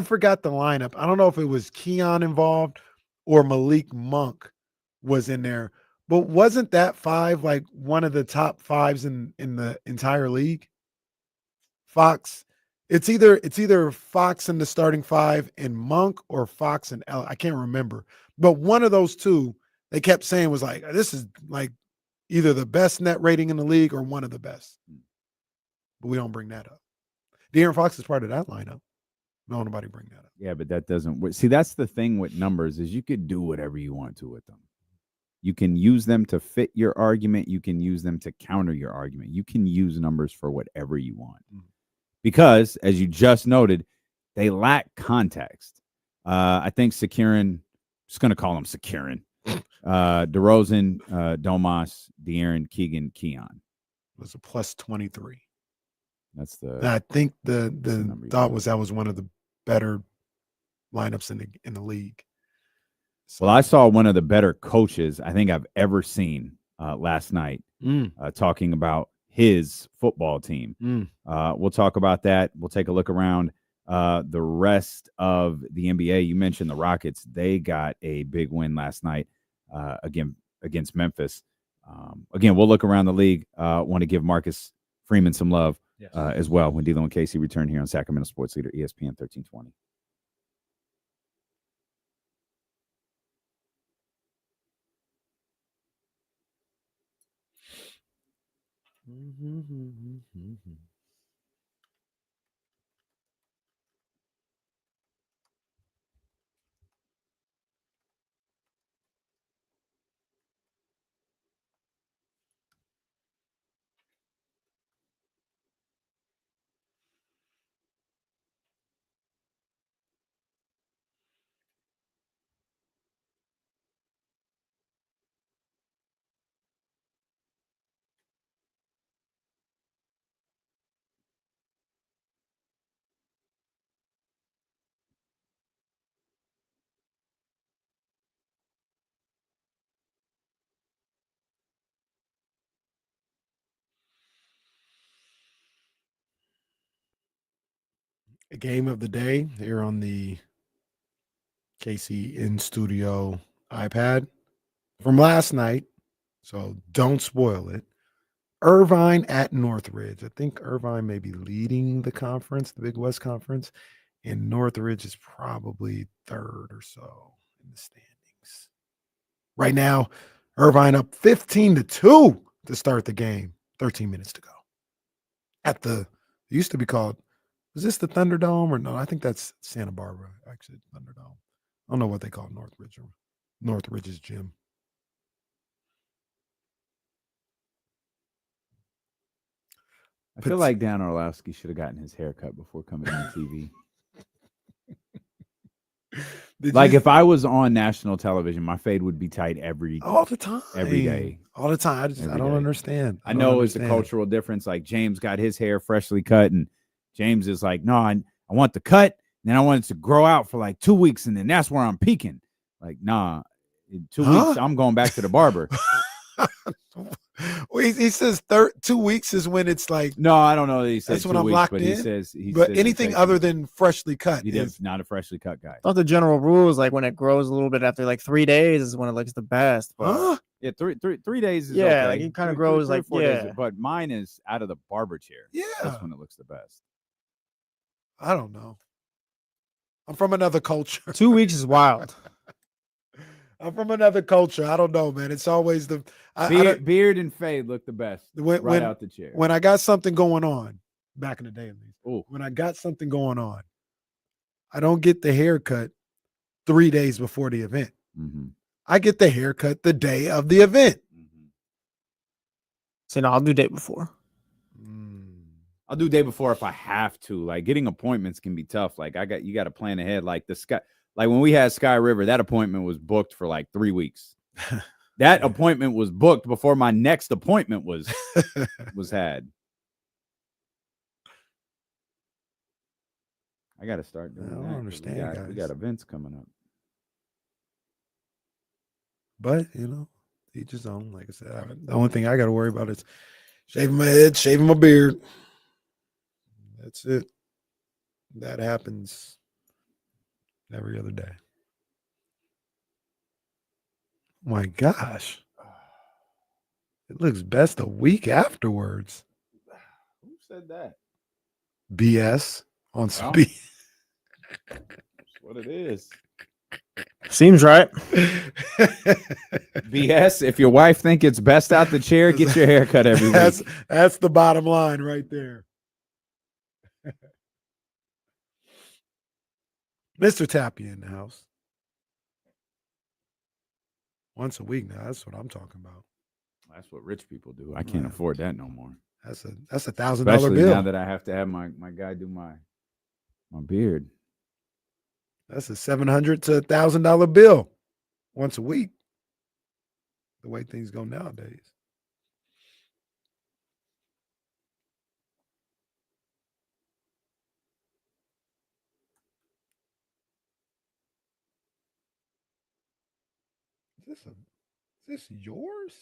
forgot the lineup. I don't know if it was Keon involved or Malik Monk was in there. But wasn't that 5 like one of the top 5s in the entire league? Fox. It's either Fox in the starting 5 and Monk or Fox and L. I can't remember. But one of those two, they kept saying was like, this is like either the best net rating in the league or one of the best. But we don't bring that up. De'Aaron Fox is part of that lineup. No, nobody bring that up. Yeah, but that doesn't. See, that's the thing with numbers is you could do whatever you want to with them. You can use them to fit your argument. You can use them to counter your argument. You can use numbers for whatever you want. Because, as you just noted, they lack context. I think Securin, just going to call him Securin, DeRozan, Domas, De'Aaron, Keegan, Keon. Was a plus 23. That's the. I think the thought was that was one of the better lineups in the league. Well, I saw one of the better coaches I think I've ever seen last night talking about his football team. We'll talk about that. We'll take a look around the rest of the NBA. You mentioned the Rockets. They got a big win last night against Memphis. Again, we'll look around the league. Want to give Marcus Freeman some love as well when D'Lo and Casey return here on Sacramento Sports Leader ESPN 1320. A game of the day here on the KC in studio iPad from last night. So don't spoil it. Irvine at Northridge. I think Irvine may be leading the conference, the Big West Conference, and Northridge is probably third or so in the standings. Right now, Irvine up 15-2 to start the game. 13 minutes to go. At the, it used to be called, was this the Thunderdome or no? I think that's Santa Barbara, actually, Thunderdome. I don't know what they call Northridge or Northridge's gym. I feel like Dan Orlowski should have gotten his hair cut before coming on TV. If I was on national television, my fade would be tight all the time, every day, all the time. I don't understand. I know it's a cultural difference. Like James got his hair freshly cut, and James is like, no, I want the cut, and then I want it to grow out for like 2 weeks, and then that's where I'm peaking. Like, nah, in 2 weeks, I'm going back to the barber. Well, he says 2 weeks is when it's like. No, I don't know that he says that's when I'm locked in. He says anything other than freshly cut. He's not a freshly cut guy. I thought the general rule is like when it grows a little bit after like 3 days is when it looks the best. But yeah, 3 days is yeah, okay. like it kind of grows like 4 yeah. days, but mine is out of the barber chair. Yeah, that's when it looks the best. I don't know. I'm from another culture. 2 weeks is wild. I'm from another culture. I don't know, man. It's always the beard and fade look the best right out the chair. When I got something going on, back in the day at least, when I got something going on, I don't get the haircut 3 days before the event. Mm-hmm. I get the haircut the day of the event. Mm-hmm. So no, I'll do day before. I'll do day before if I have to. Like getting appointments can be tough. Like you got to plan ahead. Like like when we had Sky River, that appointment was booked for like 3 weeks. That appointment was booked before my next appointment was had. I got to start doing that. I don't understand, guys. We got events coming up. But, each his own. Like I said, the only thing I got to worry about is shaving my head, shaving my beard. That's it. That happens every other day. My gosh. It looks best a week afterwards. Who said that? BS on speed. That's what it is. Seems right. BS. If your wife think it's best out the chair, get your hair cut every week. That's the bottom line right there. Mr. Tapia in the house. Once a week now. That's what I'm talking about. That's what rich people do. I can't afford that no more. That's a $1,000 Especially bill. now that I have to have my guy do my beard. That's a $700 to $1,000 bill once a week. The way things go nowadays. Is this yours?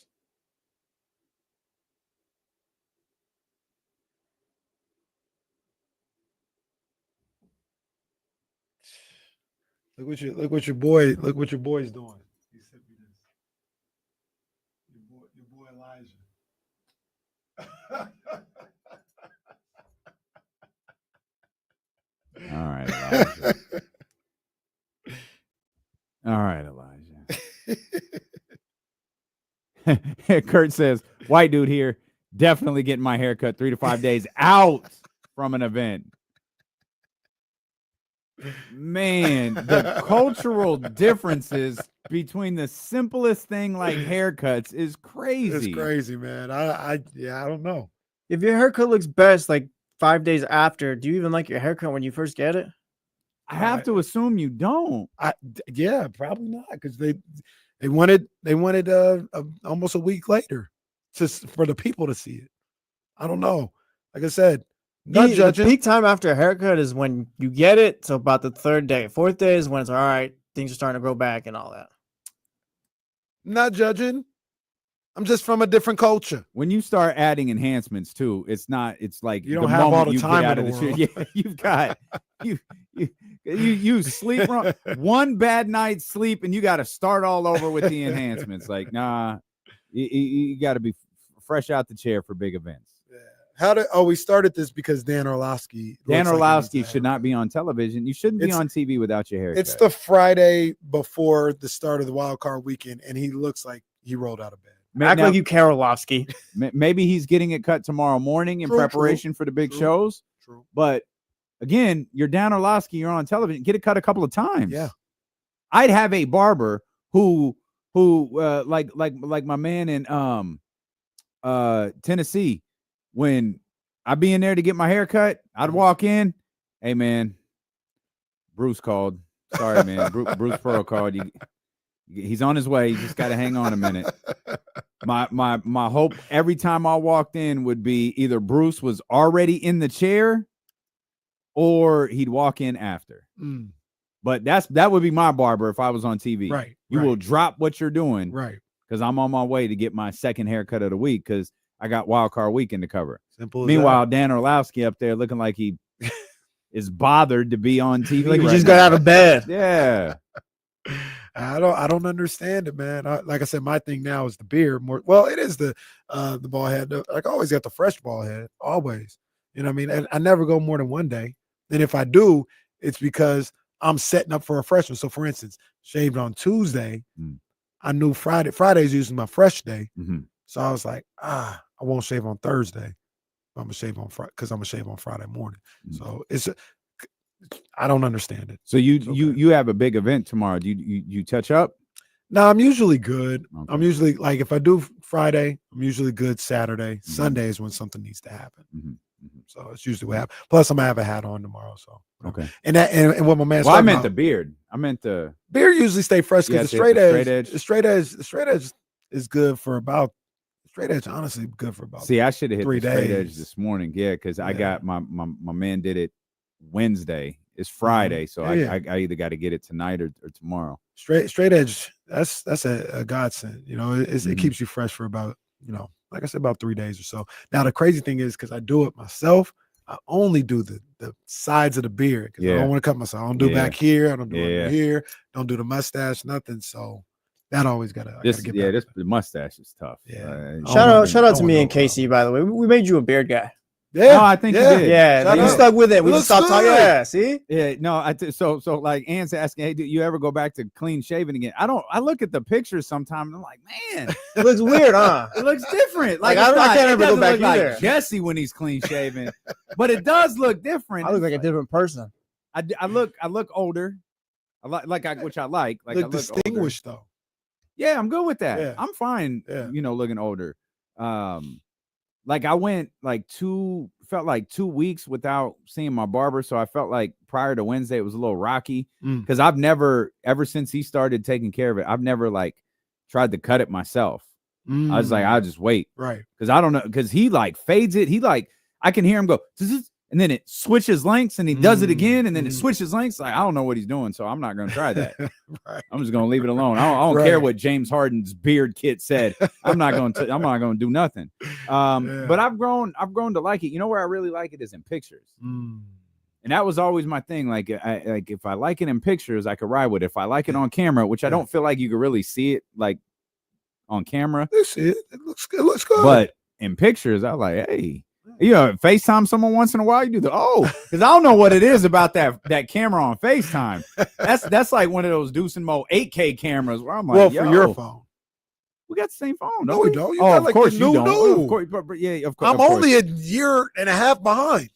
Look what your boy's doing. He sent me this. Your boy Elijah. Elijah. All right, Elijah. Kurt says, white dude here, definitely getting my haircut 3 to 5 days out from an event. Man, the cultural differences between the simplest thing like haircuts is crazy. It's crazy, man. I don't know. If your haircut looks best like 5 days after, do you even like your haircut when you first get it? I have to assume you don't. Yeah, probably not, because they wanted almost a week later for the people to see it. I don't know. Like I said, not judging. The peak time after a haircut is when you get it. So about the 3rd day. 4th day is when it's all right. Things are starting to grow back and all that. Not judging. I'm just from a different culture. When you start adding enhancements too, it's like you don't have all the time in the world. Yeah, you've got you sleep wrong. One bad night's sleep and you got to start all over with the enhancements. Like, nah, you got to be fresh out the chair for big events. We started this because Dan Orlovsky. Should not be on television. You shouldn't be on TV without your hair. It's the Friday before the start of the wild card weekend, and he looks like he rolled out of bed. Act like you care, Orlovsky. Maybe he's getting it cut tomorrow morning in preparation for the big shows. True. But again, you're Dan Orlovsky, you're on television. Get it cut a couple of times. Yeah. I'd have a barber who like my man in Tennessee. When I'd be in there to get my hair cut, I'd walk in. Hey, man, Bruce called. Sorry, man. Bruce Pearl called. He's on his way. You just got to hang on a minute. My hope every time I walked in would be either Bruce was already in the chair or he'd walk in after. Mm. But that would be my barber if I was on TV. Right. You will drop what you're doing. Right. Because I'm on my way to get my second haircut of the week because I got wild card weekend to cover. Simple. Meanwhile, Dan Orlovsky up there looking like he is bothered to be on TV. Like he just got out of bed. Yeah. I don't understand it, man. Like I said, my thing now is the beard more. Well, it is the ball head. Like I always got the fresh ball head, always. You know what I mean? And I never go more than one day. And if I do, it's because I'm setting up for a fresh one. So for instance, shaved on Tuesday. I knew Friday's usually my fresh day. Mm-hmm. So I was like, I won't shave on Thursday. I'm gonna shave on Friday because I'm gonna shave on Friday morning. So I don't understand it. So you have a big event tomorrow. Do you touch up? No, I'm usually good. Okay. I'm usually like if I do Friday, I'm usually good Saturday. Mm-hmm. Sunday is when something needs to happen. Mm-hmm. So it's usually what happens. Plus, I'm gonna have a hat on tomorrow. So okay. And what my man. Well, I meant the beard. I meant the beard usually stay fresh because the straight edge is good for about. Straight edge, honestly, good for about. See, I should have hit 3 the straight days. edge this morning. Yeah, because I got my man did it Wednesday. It's Friday, so I either got to get it tonight or tomorrow. Straight edge, that's a godsend. You know, it keeps you fresh for about, like I said, about 3 days or so. Now the crazy thing is because I do it myself, I only do the sides of the beard because I don't want to cut myself. I don't do back here. I don't do it here. Don't do the mustache. Nothing. So. That always gotta get back. The mustache is tough. Yeah. Shout out to me and Casey, by the way. We made you a beard guy. Yeah, no, I think you did. Yeah, you stuck with it. We just stopped talking. Yeah, see. Yeah, no. So like Ann's asking, hey, do you ever go back to clean shaven again? I don't. I look at the pictures sometimes and I'm like, man, it looks weird, huh? It looks different. Like I can't ever go back either. Like Jesse when he's clean shaven, but it does look different. I look like a different person. I look older. Which I like. Like I look distinguished older. Though. Yeah, I'm good with that. Yeah. I'm fine, looking older. Like I went felt like 2 weeks without seeing my barber. So I felt like prior to Wednesday, it was a little rocky because I've never, ever since he started taking care of it, I've never tried to cut it myself. I was like, I'll just wait. Right. Because I don't know. Because he fades it. I can hear him go, and then it switches lengths and he does it again. And then it switches lengths. Like, I don't know what he's doing. So I'm not going to try that. Right. I'm just going to leave it alone. I don't care what James Harden's beard kit said. I'm not going to do nothing. But I've grown to like it. You know where I really like it is in pictures. And that was always my thing. Like if I like it in pictures, I could ride with it. If I like it on camera, which I don't feel like you could really see it like on camera. You see it. It looks good. But in pictures, I like, hey, FaceTime someone once in a while. You do because I don't know what it is about that camera on FaceTime. That's like one of those Deuce and Mo 8K cameras where I'm like, for your phone. We got the same phone. No, we don't. You of got like course the you new. don't. Of course, but yeah, of course. I'm only a year and a half behind.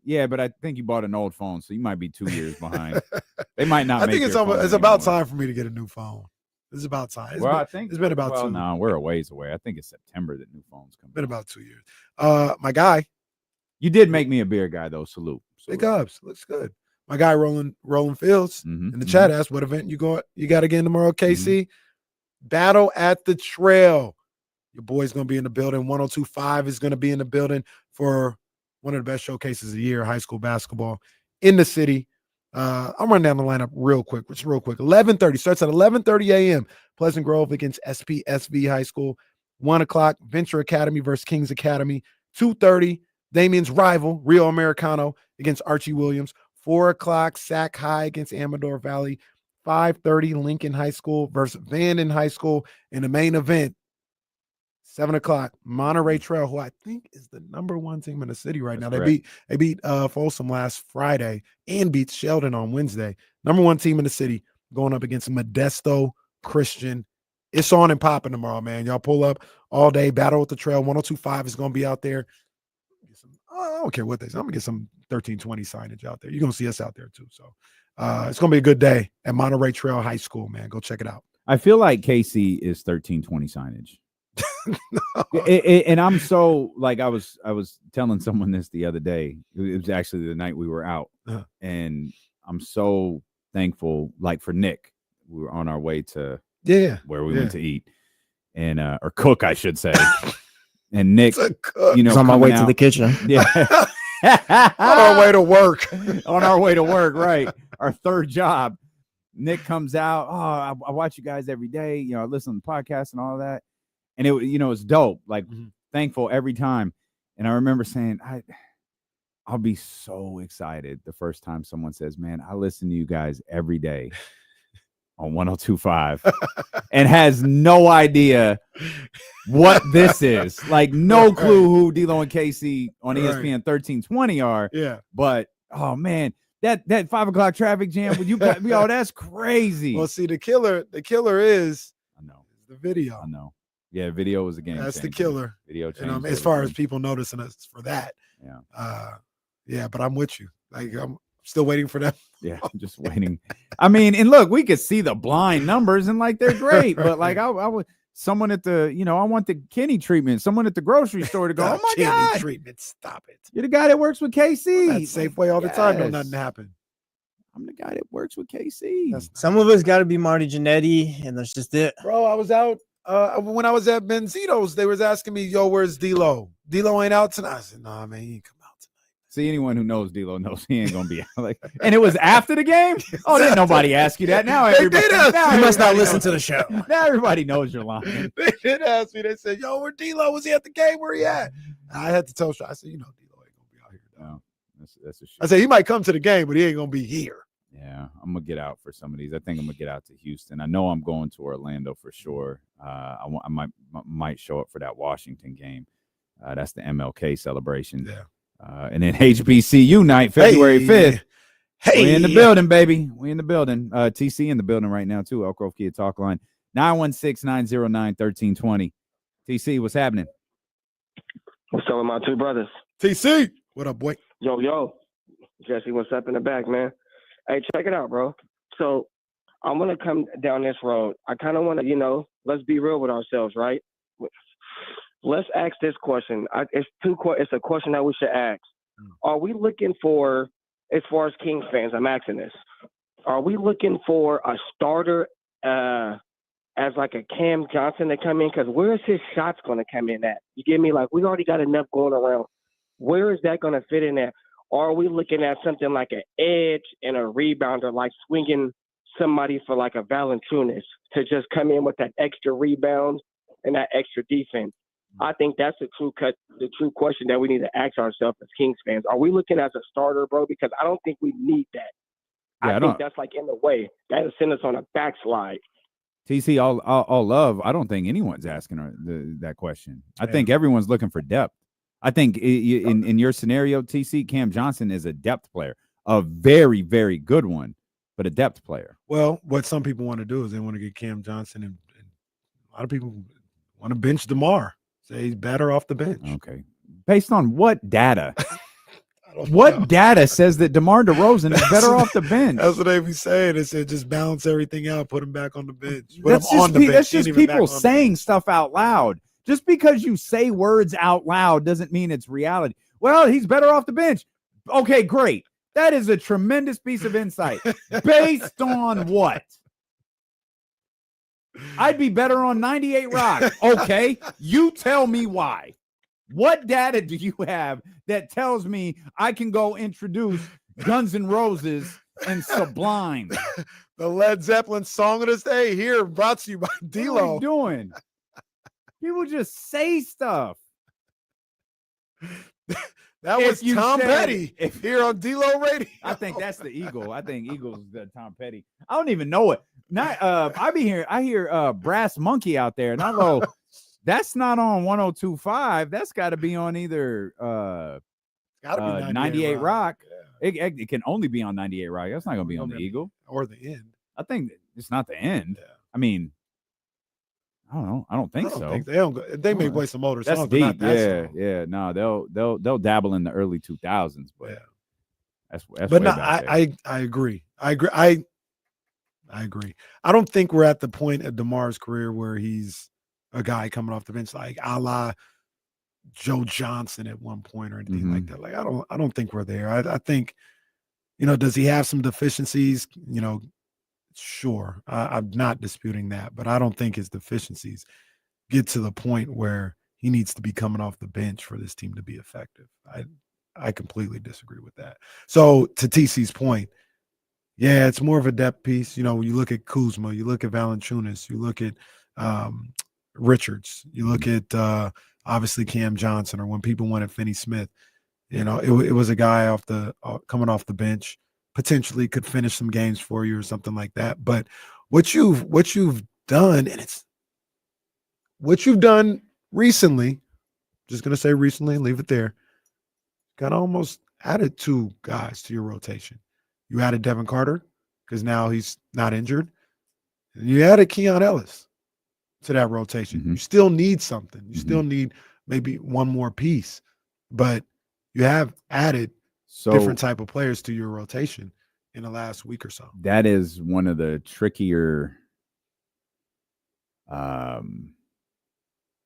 Yeah, but I think you bought an old phone, so you might be 2 years behind. They might not. I think it's about time for me to get a new phone. It's about time. I think it's been about 2. No, we're a ways away. I think it's September that new phones come. Been about 2 years. My guy. You did make me a beer guy though. Salute. Big ups. Looks good. My guy Rolling Fields in the chat asked what event you got again tomorrow, KC. Battle at the Trail. Your boy's gonna be in the building. 102.5 is gonna be in the building for one of the best showcases of the year, high school basketball in the city. I'll run down the lineup real quick. 11:30 starts at 11:30 a.m. Pleasant Grove against SPSV High School. 1 o'clock, Venture Academy versus Kings Academy. 2:30, Damien's rival, Rio Americano against Archie Williams. 4 o'clock, Sac High against Amador Valley. 5:30, Lincoln High School versus Vanden High School. In the main event, 7 o'clock, Monterey Trail, who I think is the #1 team in the city right now. They beat Folsom last Friday and beat Sheldon on Wednesday. #1 team in the city going up against Modesto Christian. It's on and popping tomorrow, man. Y'all pull up all day. Battle at the Trail. 102.5 is going to be out there. I don't care what they say. I'm going to get some 1320 signage out there. You're going to see us out there too. So it's going to be a good day at Monterey Trail High School, man. Go check it out. I feel like KC is 1320 signage. And I'm so like I was telling someone this the other day. It was actually the night we were out, and I'm so thankful. Like for Nick, we were on our way to where we went to eat and or cook, I should say. And Nick, it's on my way to the kitchen. Yeah, on our way to work. On our way to work, right? Our third job. Nick comes out. Oh, I watch you guys every day. I listen to the podcast and all that. And it's dope. Like thankful every time. And I remember saying, I'll be so excited the first time someone says, man, I listen to you guys every day on 102.5 and has no idea what this is. Like no clue who D-Lo and KC on ESPN 1320 are. Yeah. But oh man, that 5 o'clock traffic jam with you guys, that's crazy. Well, see, the killer is the video. I know. Yeah, video was a game. That's the killer. Video changed. And as far as people noticing us for that. Yeah. But I'm with you. Like I'm still waiting for them. Yeah, I'm just waiting. I mean, and look, we could see the blind numbers and like they're great, but like I would someone at the, I want the Kenny treatment, someone at the grocery store to go, oh my God. Treatment, stop it. You're the guy that works with KC. That's Safeway all the time. Don't nothing happen. I'm the guy that works with KC. Some of us got to be Marty Jannetty, and that's just it. Bro, I was out. When I was at Benzito's, they was asking me, yo, where's D-Lo? D-Lo ain't out tonight. I said, nah, man, he ain't come out tonight. See, anyone who knows D-Lo knows he ain't going to be out. Like, and it was after the game? Oh, didn't nobody ask you that? Now everybody. You must not listen to the show. Now everybody knows you're lying. They did ask me. They said, yo, where D-Lo? Was he at the game? Where he at? And I had to tell Sean. I said, D-Lo ain't going to be out here. No, that's a shame. I said, he might come to the game, but he ain't going to be here. Yeah, I'm gonna get out for some of these. I think I'm gonna get out to Houston. I know I'm going to Orlando for sure. I might show up for that Washington game. That's the MLK celebration. Yeah. And then HBCU night, February 5th. Hey, we in the building, baby. We in the building. TC in the building right now too. Elk Grove Kid Talk Line 916-909-1320. TC, what's happening? What's up with my two brothers? TC, what up, boy? Yo. Jesse, what's up in the back, man? Hey, check it out, bro. So I'm going to come down this road. I kind of want to, let's be real with ourselves, right? Let's ask this question. It's a question that we should ask. Are we looking for, as far as Kings fans, I'm asking this, are we looking for a starter as like a Cam Johnson to come in? Because where is his shots going to come in at? You get me? Like, we already got enough going around. Where is that going to fit in at? Or are we looking at something like an edge and a rebounder, like swinging somebody for like a Valanciunas to just come in with that extra rebound and that extra defense? I think that's the true question that we need to ask ourselves as Kings fans. Are we looking as a starter, bro? Because I don't think we need that. Yeah, I think that's like in the way. That'll send us on a backslide. TC, all love. I don't think anyone's asking that question. I think everyone's looking for depth. I think in your scenario, TC, Cam Johnson is a depth player, a very, very good one, but a depth player. Well, what some people want to do is they want to get Cam Johnson, and a lot of people want to bench DeMar. Say he's better off the bench. Okay. Based on what data? What data says that DeMar DeRozan is better off the bench? That's what they be saying. They said just balance everything out, put him back on the bench. That's just people saying stuff out loud. Just because you say words out loud doesn't mean it's reality. Well, he's better off the bench. Okay, great. That is a tremendous piece of insight. Based on what? I'd be better on 98 Rock. Okay, you tell me why. What data do you have that tells me I can go introduce Guns N' Roses and Sublime? The Led Zeppelin song of this day here brought to you by D-Lo. What are you doing? People just say stuff. That was Tom Petty here on D-Lo Radio. I think that's the Eagle. I think Eagle's the Tom Petty. I don't even know it. I hear Brass Monkey out there, and I go, that's not on 102.5. That's got to be on either 98 Rock. Yeah. It can only be on 98 Rock. That's not going to be on the Eagle. Or the End. I think it's not the End. Yeah. I mean, I don't know. I don't think so. They may play some older songs. That's deep. Not that song. Yeah. No, they'll dabble in the early 2000s, but yeah. That's but no, I agree. I agree. I don't think we're at the point of DeMar's career where he's a guy coming off the bench like a la Joe Johnson at one point or anything like that. Like I don't think we're there. I think, does he have some deficiencies? Sure. I'm not disputing that, but I don't think his deficiencies get to the point where he needs to be coming off the bench for this team to be effective. I completely disagree with that. So to TC's point, yeah, it's more of a depth piece. You look at Kuzma, you look at Valanciunas, you look at Richards, you look at obviously Cam Johnson, or when people wanted Finney Smith, it was a guy coming off the bench, potentially could finish some games for you or something like that. But what you've done, and it's what you've done recently, just gonna say recently and leave it there, got almost added 2 guys to your rotation. You added Devin Carter because now he's not injured. And you added Keon Ellis to that rotation. You still need something. You still need maybe one more piece, but you have added different type of players to your rotation in the last week or so. That is one of the trickier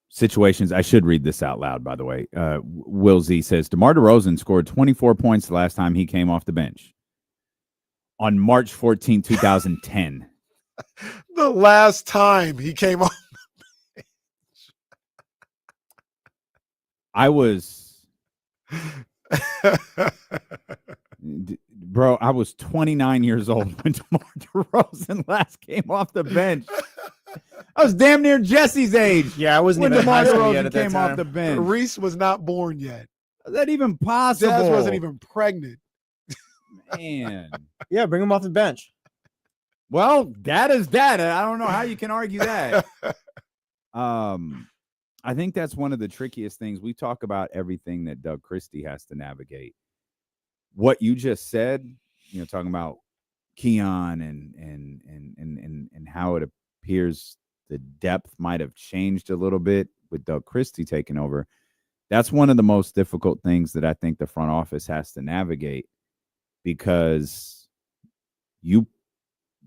situations. I should read this out loud, by the way. Will Z says, DeMar DeRozan scored 24 points the last time he came off the bench on March 14, 2010. The last time he came off the bench. I was bro, I was 29 years old when DeMar DeRozan last came off the bench. I was damn near Jesse's age. Yeah, I wasn't when even DeMar DeRozan yet at that came time. off the bench. Reese was not born yet. Is that even possible? Jazz wasn't even pregnant. Man. Yeah, bring him off the bench. Well, data's data. I don't know how you can argue that. I think that's one of the trickiest things. We talk about everything that Doug Christie has to navigate. What you just said, talking about Keon and how it appears the depth might have changed a little bit with Doug Christie taking over. That's one of the most difficult things that I think the front office has to navigate, because you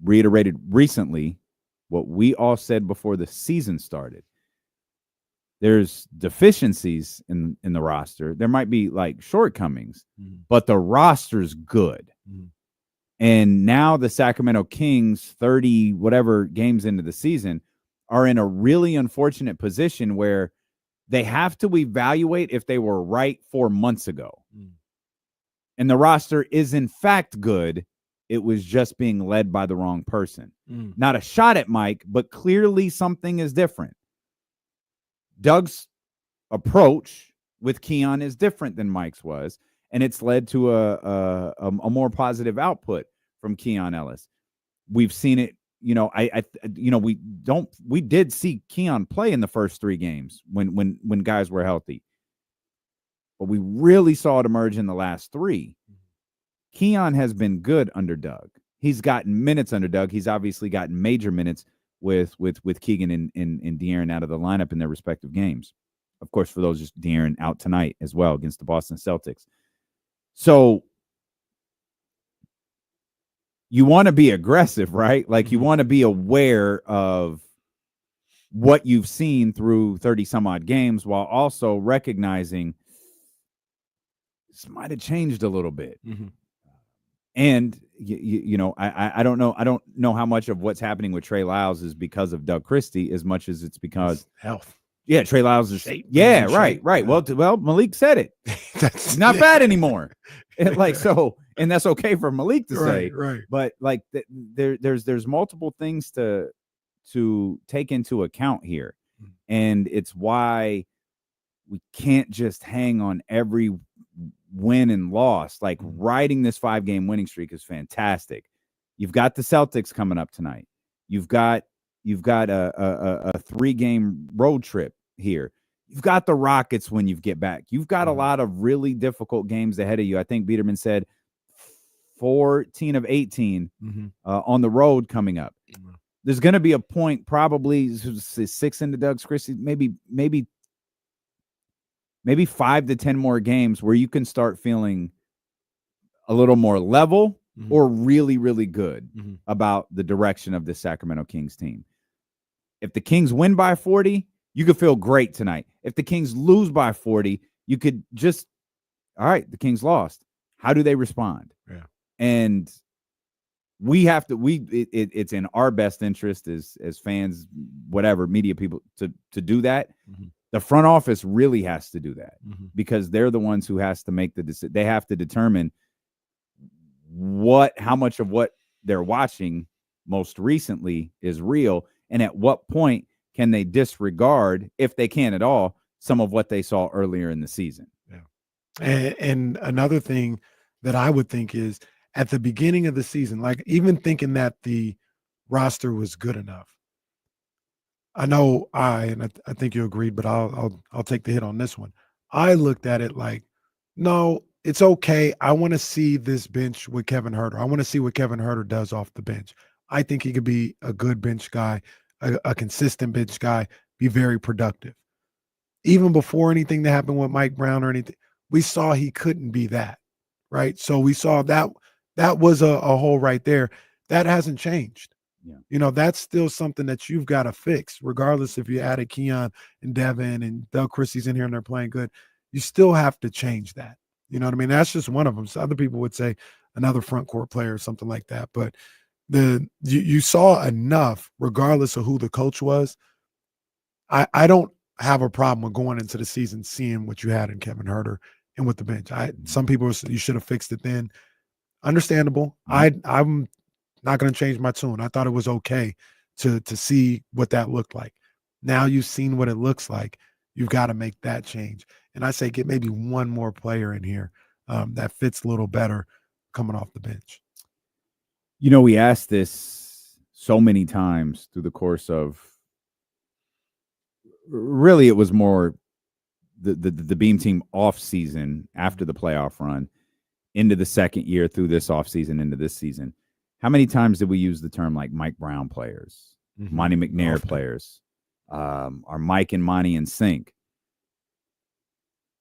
reiterated recently what we all said before the season started. There's deficiencies in the roster. There might be like shortcomings, but the roster's good. And now the Sacramento Kings, 30 whatever games into the season, are in a really unfortunate position where they have to evaluate if they were right 4 months ago. And the roster is in fact good. It was just being led by the wrong person. Not a shot at Mike, but clearly something is different. Doug's approach with Keon is different than Mike's was, and it's led to a more positive output from Keon Ellis. We've seen it, we did see Keon play in the first 3 games when guys were healthy. but we really saw it emerge in the last 3. Keon has been good under Doug. He's gotten minutes under Doug. He's obviously gotten major minutes with Keegan and De'Aaron out of the lineup in their respective games. Of course, for those, just De'Aaron out tonight as well against the Boston Celtics. So you want to be aggressive, right? Like, you want to be aware of what you've seen through 30 some odd games, while also recognizing this might have changed a little bit. And you know, I don't know. I don't know how much of what's happening with Trey Lyles is because of Doug Christie as much as it's because health. Yeah, Trey Lyles is shape. Yeah, He's in right, shape. right. Well, Malik said it. He's not bad anymore. Like, so, and that's okay for Malik to say. Right. But like, there's multiple things to take into account here, and it's why we can't just hang on every win and loss. Like, riding this 5-game winning streak is fantastic. You've got the Celtics coming up tonight. You've got a 3-game road trip here. You've got the Rockets when you get back. You've got a lot of really difficult games ahead of you. I think Biderman said 14 of 18 on the road coming up. There's going to be a point, probably 6 into Doug's Christie, maybe 5 to 10 more games where you can start feeling a little more level or really, really good about the direction of this Sacramento Kings team. If the Kings win by 40, you could feel great tonight. If the Kings lose by 40, you could just, all right, the Kings lost. How do they respond? Yeah. And we have to, it's in our best interest as fans, whatever, media people, to do that. The front office really has to do that because they're the ones who has to make the decision. They have to determine how much of what they're watching most recently is real, and at what point can they disregard, if they can at all, some of what they saw earlier in the season. Yeah. And another thing that I would think is, at the beginning of the season, like, even thinking that the roster was good enough. I know I think you agreed, but I'll take the hit on this one. I looked at it like, no, it's okay. I want to see this bench with Kevin Huerter. I want to see what Kevin Huerter does off the bench. I think he could be a good bench guy, a consistent bench guy, be very productive. Even before anything that happened with Mike Brown or anything, we saw he couldn't be that, right? So we saw that was a hole right there. That hasn't changed. Yeah. You know, that's still something that you've got to fix, regardless if you added Keon and Devin and Doug Christie's in here and they're playing good. You still have to change that. You know what I mean? That's just one of them. So other people would say another front court player or something like that. But you saw enough, regardless of who the coach was. I don't have a problem with going into the season seeing what you had in Kevin Huerter and with the bench. Some people say you should have fixed it then. Understandable. I'm not going to change my tune. I thought it was okay to see what that looked like. Now you've seen what it looks like. You've got to make that change. And I say get maybe one more player in here that fits a little better coming off the bench. You know, we asked this so many times through the course of, really, it was more the Beam team off season after the playoff run into the second year through this off season into this season. How many times did we use the term like Mike Brown players, Monty McNair players, are Mike and Monty in sync?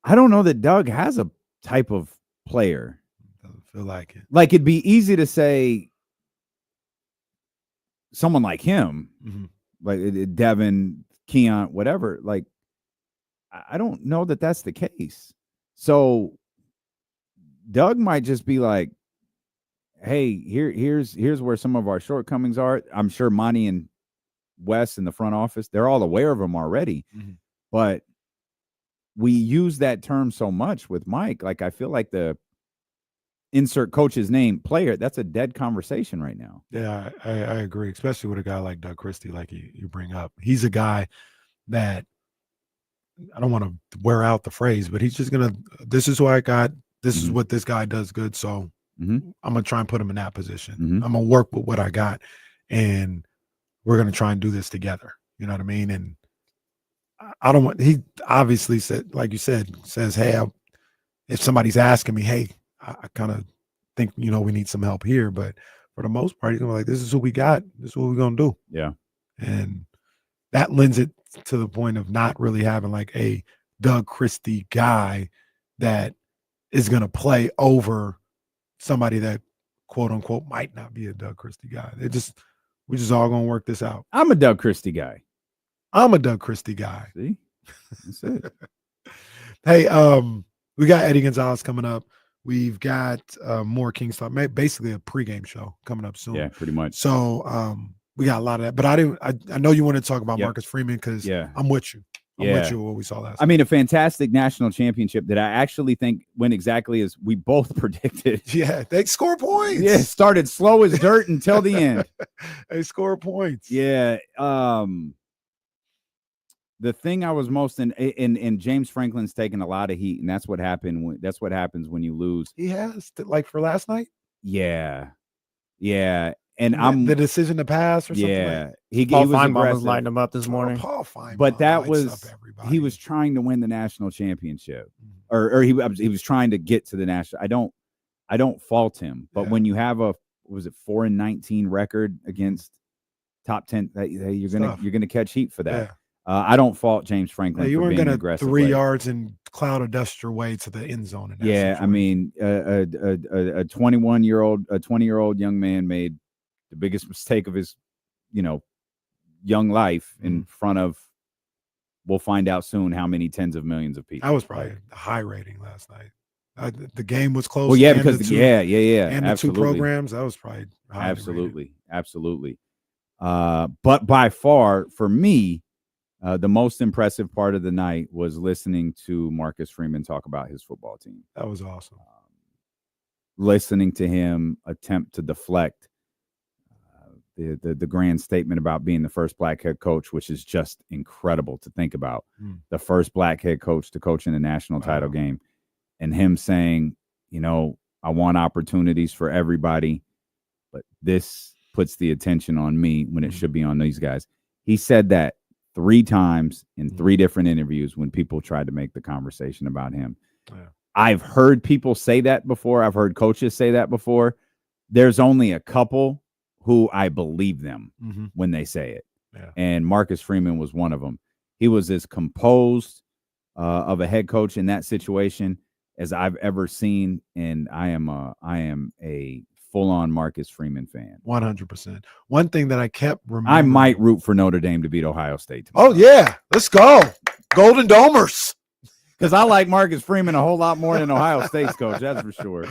I don't know that Doug has a type of player. Doesn't feel like it. Like, it'd be easy to say someone like him, like Devin, Keon, whatever. Like, I don't know that that's the case. So Doug might just be like, hey, here's where some of our shortcomings are. I'm sure Monty and Wes in the front office, they're all aware of them already. But we use that term so much with Mike. Like, I feel like the insert coach's name player, that's a dead conversation right now. Yeah, I agree, especially with a guy like Doug Christie, like you bring up. He's a guy that, I don't want to wear out the phrase, but he's just going to, this is who I got. This is what this guy does good. So I'm going to try and put him in that position. I'm going to work with what I got, and we're going to try and do this together. You know what I mean? And I don't want, he obviously said, like you said, says, hey, if somebody's asking me, hey, I kind of think, we need some help here. But for the most part, he's going to be like, this is who we got. This is what we're going to do. Yeah. And that lends it to the point of not really having like a Doug Christie guy that is going to play over somebody that, quote unquote, might not be a Doug Christie guy. We're just all going to work this out. I'm a Doug Christie guy. I'm a Doug Christie guy. See? That's it. Hey, we got Eddie Gonzalez coming up. We've got more Kings-Celtics, basically a pregame show coming up soon. Yeah, pretty much. So we got a lot of that. But I know you want to talk about Marcus Freeman because I'm with you. I'm with you with what we saw last night. I mean, a fantastic national championship that I actually think went exactly as we both predicted. Yeah, they score points. Yeah, started slow as dirt until the end. They score points. Yeah. The thing I was most in James Franklin's taking a lot of heat, and that's what happened. That's what happens when you lose. He has like for last night. Yeah, and the decision to pass or something. Yeah, like Paul was Feinbaum aggressive. was lighting him up this morning. Paul Feinbaum, but that lights was up everybody. He was trying to win the national championship, or he was trying to get to the national. I don't fault him, but when you have a 4-19 record against top 10, you're gonna catch heat for that. Yeah. I don't fault James Franklin. You for weren't being going to aggressive. 3 yards and cloud of dust your way to the end zone. In that Yeah, I mean, a 20-year-old young man made the biggest mistake of his, young life in front of. We'll find out soon how many tens of millions of people. That was probably a high rating last night. The game was close. Well, yeah, and because the two, and the absolutely. 2 programs, that was probably absolutely. But by far, for me, the most impressive part of the night was listening to Marcus Freeman talk about his football team. That was awesome. Listening to him attempt to deflect the grand statement about being the first black head coach, which is just incredible to think about. The first black head coach to coach in a national title game, and him saying, I want opportunities for everybody, but this puts the attention on me when it should be on these guys. He said that 3 times in 3 different interviews when people tried to make the conversation about him. Yeah. I've heard people say that before. I've heard coaches say that before. There's only a couple who I believe them when they say it. Yeah. And Marcus Freeman was one of them. He was as composed of a head coach in that situation as I've ever seen. And I am a full-on Marcus Freeman fan. 100%. One thing that I kept remembering. I might root for Notre Dame to beat Ohio State tomorrow. Oh, yeah. Let's go. Golden Domers. Because I like Marcus Freeman a whole lot more than Ohio State's coach, that's for sure.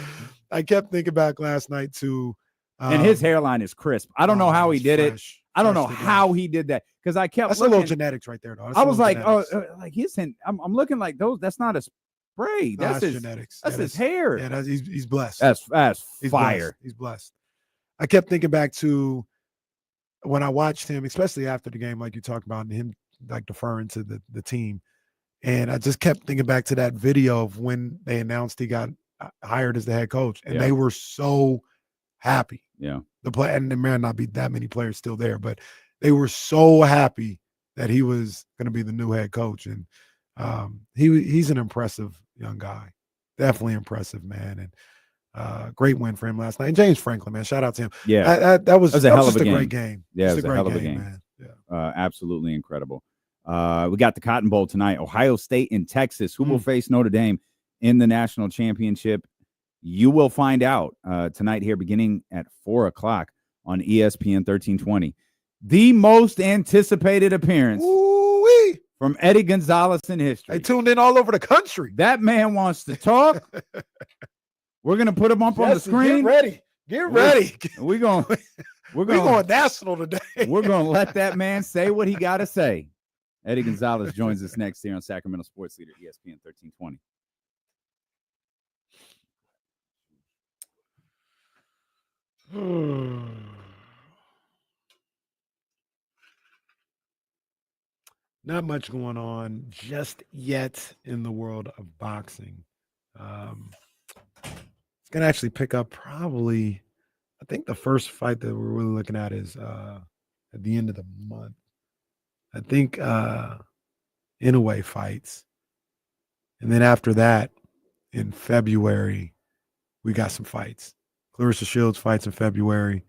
I kept thinking back last night, too. And his hairline is crisp. I don't know how he did it. I don't know how he did that. Because I kept That's looking, a little genetics right there, though. I was like, like his I'm looking like those. That's not a spray. No, That's his genetics. That's his hair. Yeah, he's blessed. That's He's fire. Blessed. He's blessed. I kept thinking back to when I watched him, especially after the game, like you talked about, and him like deferring to the team. And I just kept thinking back to that video of when they announced he got hired as the head coach, and they were so happy. Yeah. And there may not be that many players still there, but they were so happy that he was going to be the new head coach. And he's an impressive young guy. Definitely impressive, man. And great win for him last night. And James Franklin, man, shout out to him. Yeah. That was a hell of a great game. Yeah, it was a a hell of a game. Man. Yeah. Absolutely incredible. We got the Cotton Bowl tonight. Ohio State and Texas. Who will face Notre Dame in the national championship? You will find out tonight here beginning at 4:00 on ESPN 1320. The most anticipated appearance from Eddie Gonzalez in history. They tuned in all over the country. That man wants to talk. We're going to put him up on the screen. Get ready. We're going national today. We're going to let that man say what he got to say. Eddie Gonzalez joins us next here on Sacramento Sports Leader, ESPN 1320. Not much going on just yet in the world of boxing. It's going to actually pick up probably, I think the first fight that we're really looking at is at the end of the month. I think Inoue fights. And then after that, in February, we got some fights. Clarissa Shields fights in February.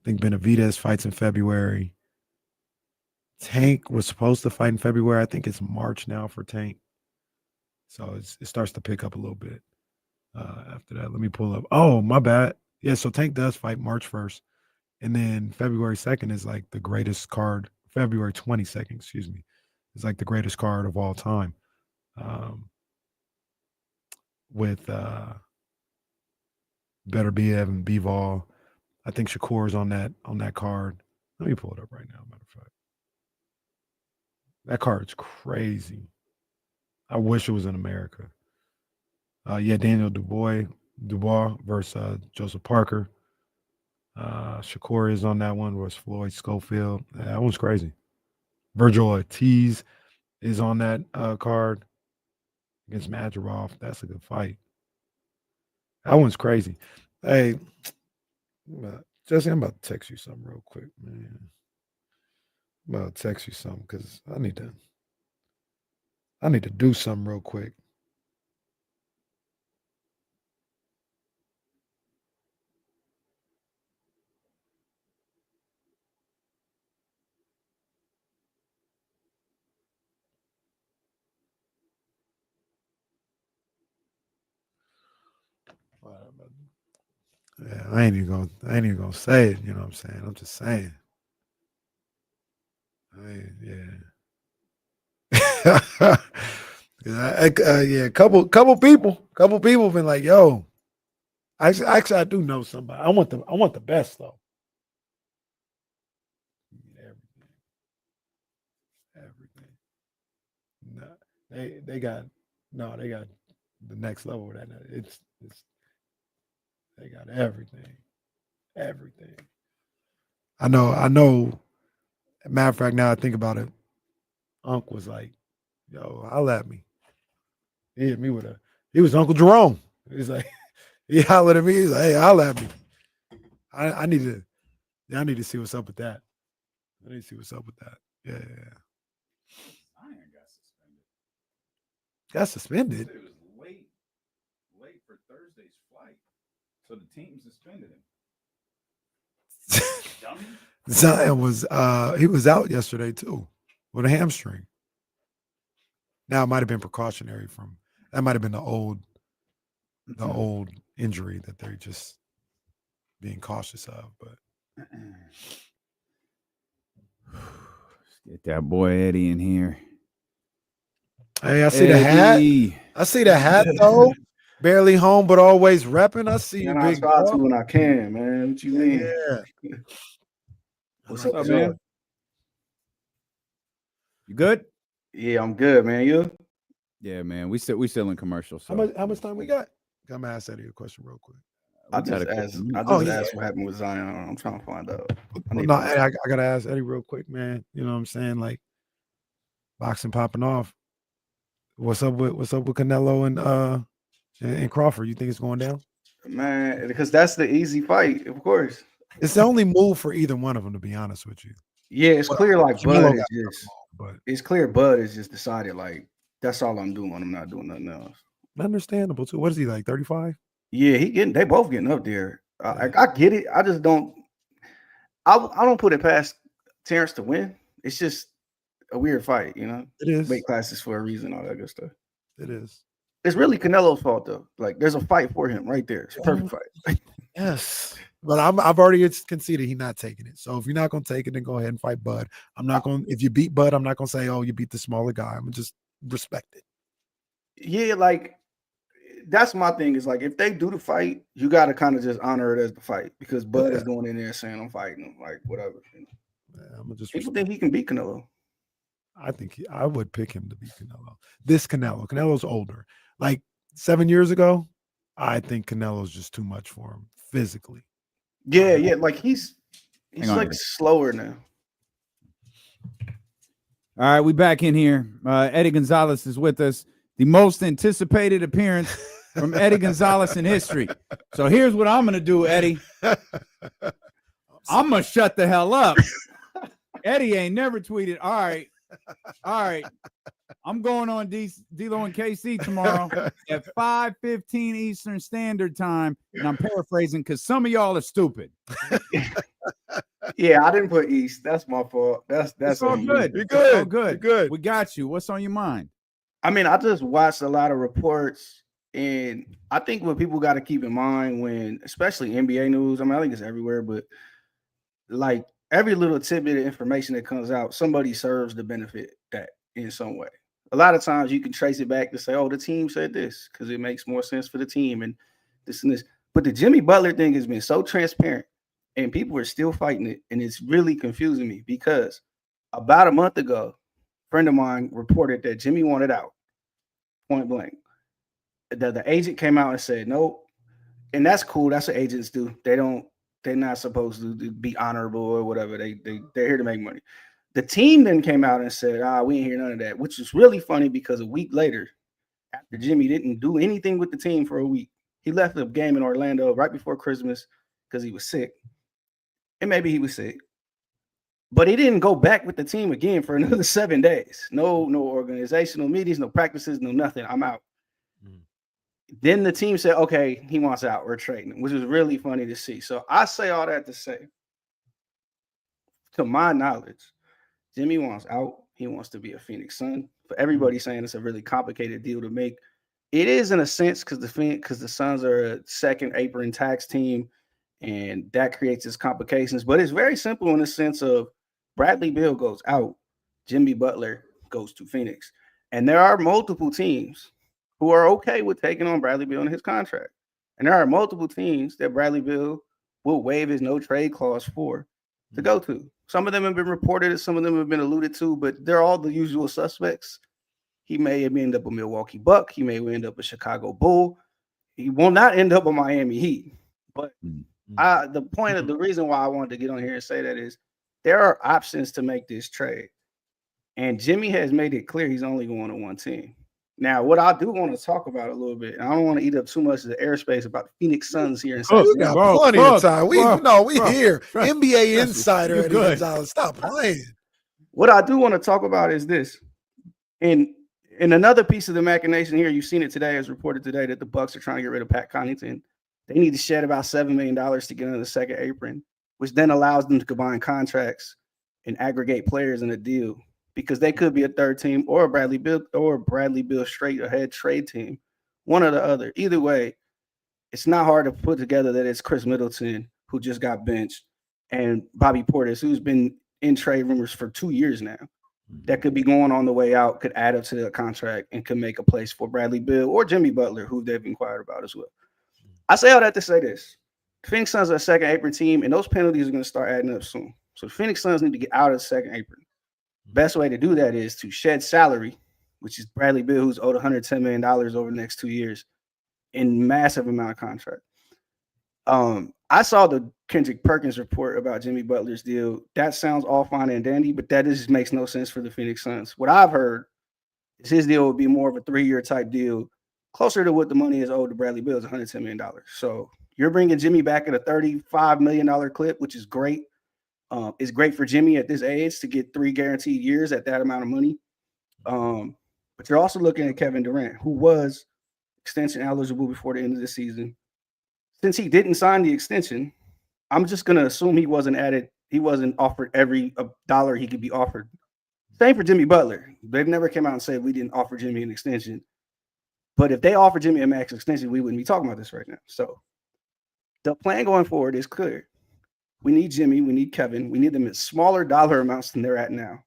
I think Benavidez fights in February. Tank was supposed to fight in February. I think it's March now for Tank. So it starts to pick up a little bit after that. Let me pull up. Oh, my bad. Yeah, so Tank does fight March 1st. And then February 2nd is like the greatest card. February 22nd, excuse me, is like the greatest card of all time. With Beterbiev and Bivol. I think Shakur's on that card. Let me pull it up right now, matter of fact. That card's crazy. I wish it was in America. Yeah, Daniel Dubois versus Joseph Parker. Shakur is on that one versus Floyd Schofield. That one's crazy. Virgil Ortiz is on that card against Madjarov. That's a good fight. That one's crazy. Hey, Jesse, I'm about to text you something real quick, man. I'm about to text you something because I need to do something real quick. Yeah, I ain't even gonna say it. You know what I'm saying? I'm just saying. Yeah, couple people been like, yo. Actually, I do know somebody. I want the best though. Everything. No, they got the next level of that. It's they got everything. Everything. I know. Matter of fact, now I think about it, Unc was like, yo, holla at me. He hit me he was Uncle Jerome. He's like, he hollered at me. He's like, hey, holla at me. I need to see what's up with that. I need to see what's up with that. Yeah. Zion Got suspended. It was late for Thursday's flight. So the team suspended him. Zion was he was out yesterday too with a hamstring. Now it might have been precautionary that might have been the old injury that they're just being cautious of. But get that boy Eddie in here. Hey, I see the hat. I see the hat though. Barely home, but always repping. I see you, I big try dog. to when I can, man. What you mean? Yeah. What's up, man? You good? Yeah, I'm good, man. You? Yeah, man. We still in commercial. So How much time we got? I'm gonna ask Eddie a question real quick. I just asked what happened with Zion. I'm trying to find out. I gotta ask Eddie real quick, man. You know what I'm saying? Like boxing popping off. What's up with Canelo and Crawford? You think it's going down? Man, because that's the easy fight, of course. It's the only move for either one of them, to be honest with you. Yeah, it's clear like Bud is just but it's clear Bud is just decided like that's all I'm doing. I'm not doing nothing else. Understandable too. What is he like? 35? Yeah, they both getting up there. I get it. I just don't. I don't put it past Terrence to win. It's just a weird fight, you know. It is. Weight classes for a reason, all that good stuff. It is. It's really Canelo's fault though. Like there's a fight for him right there. It's a perfect fight. Yes. But I've already conceded he's not taking it. So if you're not gonna take it, then go ahead and fight Bud. I'm not going. If you beat Bud, I'm not gonna say, oh, you beat the smaller guy. I'm gonna just respect it. Yeah, like that's my thing. Is like if they do the fight, you got to kind of just honor it as the fight because Bud is going in there saying I'm fighting him, like whatever. You know? Yeah, I'm just people think he can beat Canelo. I think I would pick him to beat Canelo. Canelo's older. Like 7 years ago, I think Canelo's just too much for him physically. Yeah, like he's like slower now. All right, we back in here. Eddie Gonzalez is with us. The most anticipated appearance from Eddie Gonzalez in history. So here's what I'm going to do, Eddie. I'm going to shut the hell up. Eddie ain't never tweeted. All right, All right. I'm going on D-Lo and KC tomorrow at 5:15 Eastern Standard Time. And I'm paraphrasing because some of y'all are stupid. Yeah, I didn't put East. That's my fault. That's all on me. good. You're It's good. all good. You're good. We got you. What's on your mind? I mean, I just watched a lot of reports, and I think what people got to keep in mind when, especially NBA news, I mean, I think it's everywhere, but like every little tidbit of information that comes out, somebody serves to benefit that in some way. A lot of times you can trace it back to say, oh, the team said this because it makes more sense for the team and this and this. But the Jimmy Butler thing has been so transparent and people are still fighting it. And it's really confusing me because about a month ago, a friend of mine reported that Jimmy wanted out, point blank. The agent came out and said, nope. And that's cool. That's what agents do. They're not supposed to be honorable or whatever. They're here to make money. The team then came out and said, we ain't hear none of that, which is really funny because a week later, after Jimmy didn't do anything with the team for a week, he left the game in Orlando right before Christmas because he was sick. And maybe he was sick. But he didn't go back with the team again for another 7 days. No organizational meetings, no practices, no nothing. I'm out. Then the team said, okay, he wants out. We're trading him, which was really funny to see. So I say all that to say, to my knowledge, Jimmy wants out. He wants to be a Phoenix Sun. For everybody saying it's a really complicated deal to make, it is in a sense because the Suns are a second apron tax team, and that creates its complications. But it's very simple in the sense of Bradley Beal goes out, Jimmy Butler goes to Phoenix, and there are multiple teams who are okay with taking on Bradley Beal in his contract, and there are multiple teams that Bradley Beal will waive his no trade clause for to go to. Some of them have been reported, some of them have been alluded to, but they're all the usual suspects. He may end up a Milwaukee Buck. He may end up a Chicago Bull. He will not end up a Miami Heat. But the reason why I wanted to get on here and say that is there are options to make this trade. And Jimmy has made it clear he's only going to one team. Now, what I do want to talk about a little bit, and I don't want to eat up too much of the airspace about the Phoenix Suns here in You got plenty of time. We here. NBA insider Eddie Gonzalez. Stop playing. What I do want to talk about is this. In another piece of the machination here, you've seen it today, as reported today, that the Bucks are trying to get rid of Pat Connaughton. They need to shed about $7 million to get under the second apron, which then allows them to combine contracts and aggregate players in a deal, because they could be a third team or a Bradley Beal straight ahead trade team, one or the other. Either way, it's not hard to put together that it's Chris Middleton, who just got benched, and Bobby Portis, who's been in trade rumors for 2 years now, that could be going on the way out, could add up to the contract and could make a place for Bradley Beal or Jimmy Butler, who they've inquired about as well. I say all that to say this. The Phoenix Suns are a second apron team, and those penalties are going to start adding up soon. So the Phoenix Suns need to get out of the second apron. Best way to do that is to shed salary, which is Bradley Beal, who's owed $110 million over the next 2 years, in massive amount of contract. I saw the Kendrick Perkins report about Jimmy Butler's deal. That sounds all fine and dandy, but that just makes no sense for the Phoenix Suns. What I've heard is his deal would be more of a 3-year type deal, closer to what the money is owed to Bradley Beal, is $110 million. So you're bringing Jimmy back at a $35 million clip, which is great. It's great for Jimmy at this age to get 3 guaranteed years at that amount of money. But you're also looking at Kevin Durant, who was extension eligible before the end of the season. Since he didn't sign the extension, I'm just going to assume he wasn't offered every dollar he could be offered. Same for Jimmy Butler. They've never come out and said we didn't offer Jimmy an extension. But if they offered Jimmy a max extension, we wouldn't be talking about this right now. So the plan going forward is clear. We need Jimmy. We need Kevin. We need them at smaller dollar amounts than they're at now,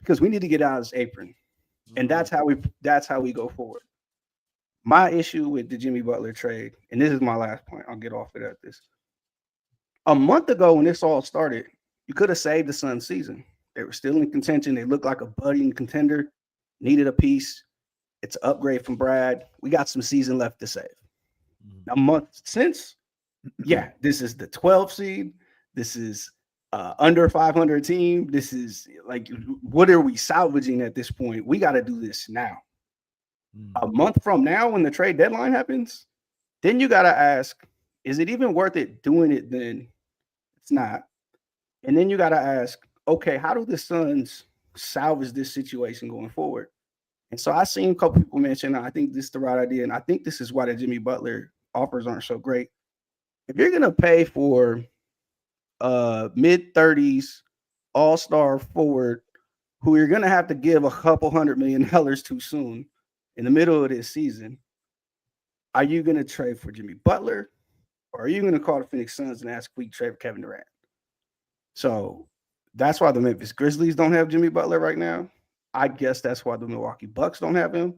because we need to get out of this apron. And that's how we go forward. My issue with the Jimmy Butler trade, and this is my last point, I'll get off it at this. A month ago when this all started, you could have saved the Suns season. They were still in contention. They looked like a budding contender, needed a piece. It's an upgrade from Brad. We got some season left to save. A month since, yeah, this is the 12th seed. This is under 500 team. This is like, what are we salvaging at this point? We got to do this now. A month from now, when the trade deadline happens, then you got to ask, is it even worth it doing it then? It's not. And then you got to ask, okay, how do the Suns salvage this situation going forward. And so I seen a couple people mention, I think this is the right idea, and I think this is why the Jimmy Butler offers aren't so great. If you're gonna pay for mid-30s all-star forward who you're gonna have to give a couple $100 million too soon in the middle of this season, are you gonna trade for Jimmy Butler, or are you gonna call the Phoenix Suns and ask if we can trade for Kevin Durant? So that's why the Memphis Grizzlies don't have Jimmy Butler right now. I guess that's why the Milwaukee Bucks don't have him.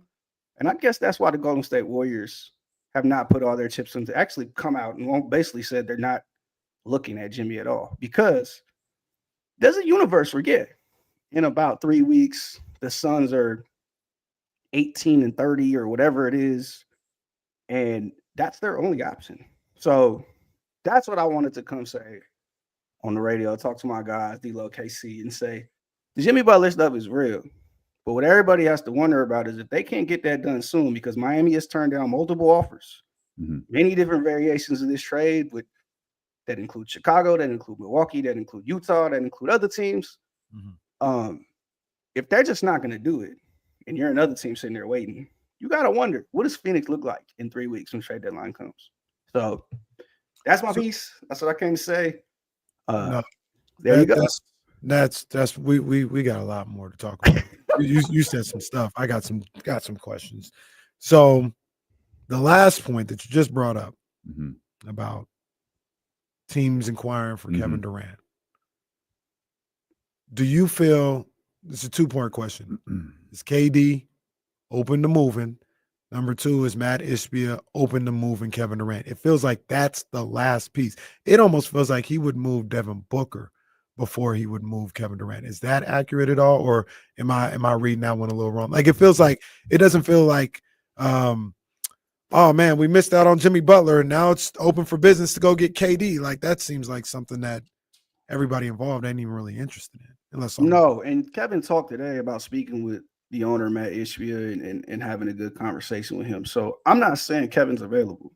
And I guess that's why the Golden State Warriors have not put all their chips into actually come out and basically said they're not looking at Jimmy at all. Because there's a universe forget. In about 3 weeks, the Suns are 18-30 or whatever it is. And that's their only option. So that's what I wanted to come say on the radio, talk to my guys, D-Lo, KC, and say, the Jimmy Butler stuff is real. But what everybody has to wonder about is if they can't get that done soon, because Miami has turned down multiple offers, many different variations of this trade that include Chicago, that include Milwaukee, that include Utah, that include other teams. If they're just not going to do it, and you're another team sitting there waiting, you got to wonder, what does Phoenix look like in 3 weeks when trade deadline comes? So that's my piece. That's what I came to say. There you go. That's we got a lot more to talk about. you said some stuff. I got some questions. So the last point that you just brought up about teams inquiring for Kevin Durant. Do you feel it's a 2-part question? Is KD open to moving? Number 2, is Matt Ishbia open to moving Kevin Durant? It feels like that's the last piece. It almost feels like he would move Devin Booker before he would move Kevin Durant. Is that accurate at all? Or am I reading that one a little wrong? Like, it feels like, it doesn't feel like, oh man, we missed out on Jimmy Butler and now it's open for business to go get KD. Like, that seems like something that everybody involved ain't even really interested in. Unless No, and Kevin talked today about speaking with the owner, Matt Ishbia, and having a good conversation with him. So I'm not saying Kevin's available.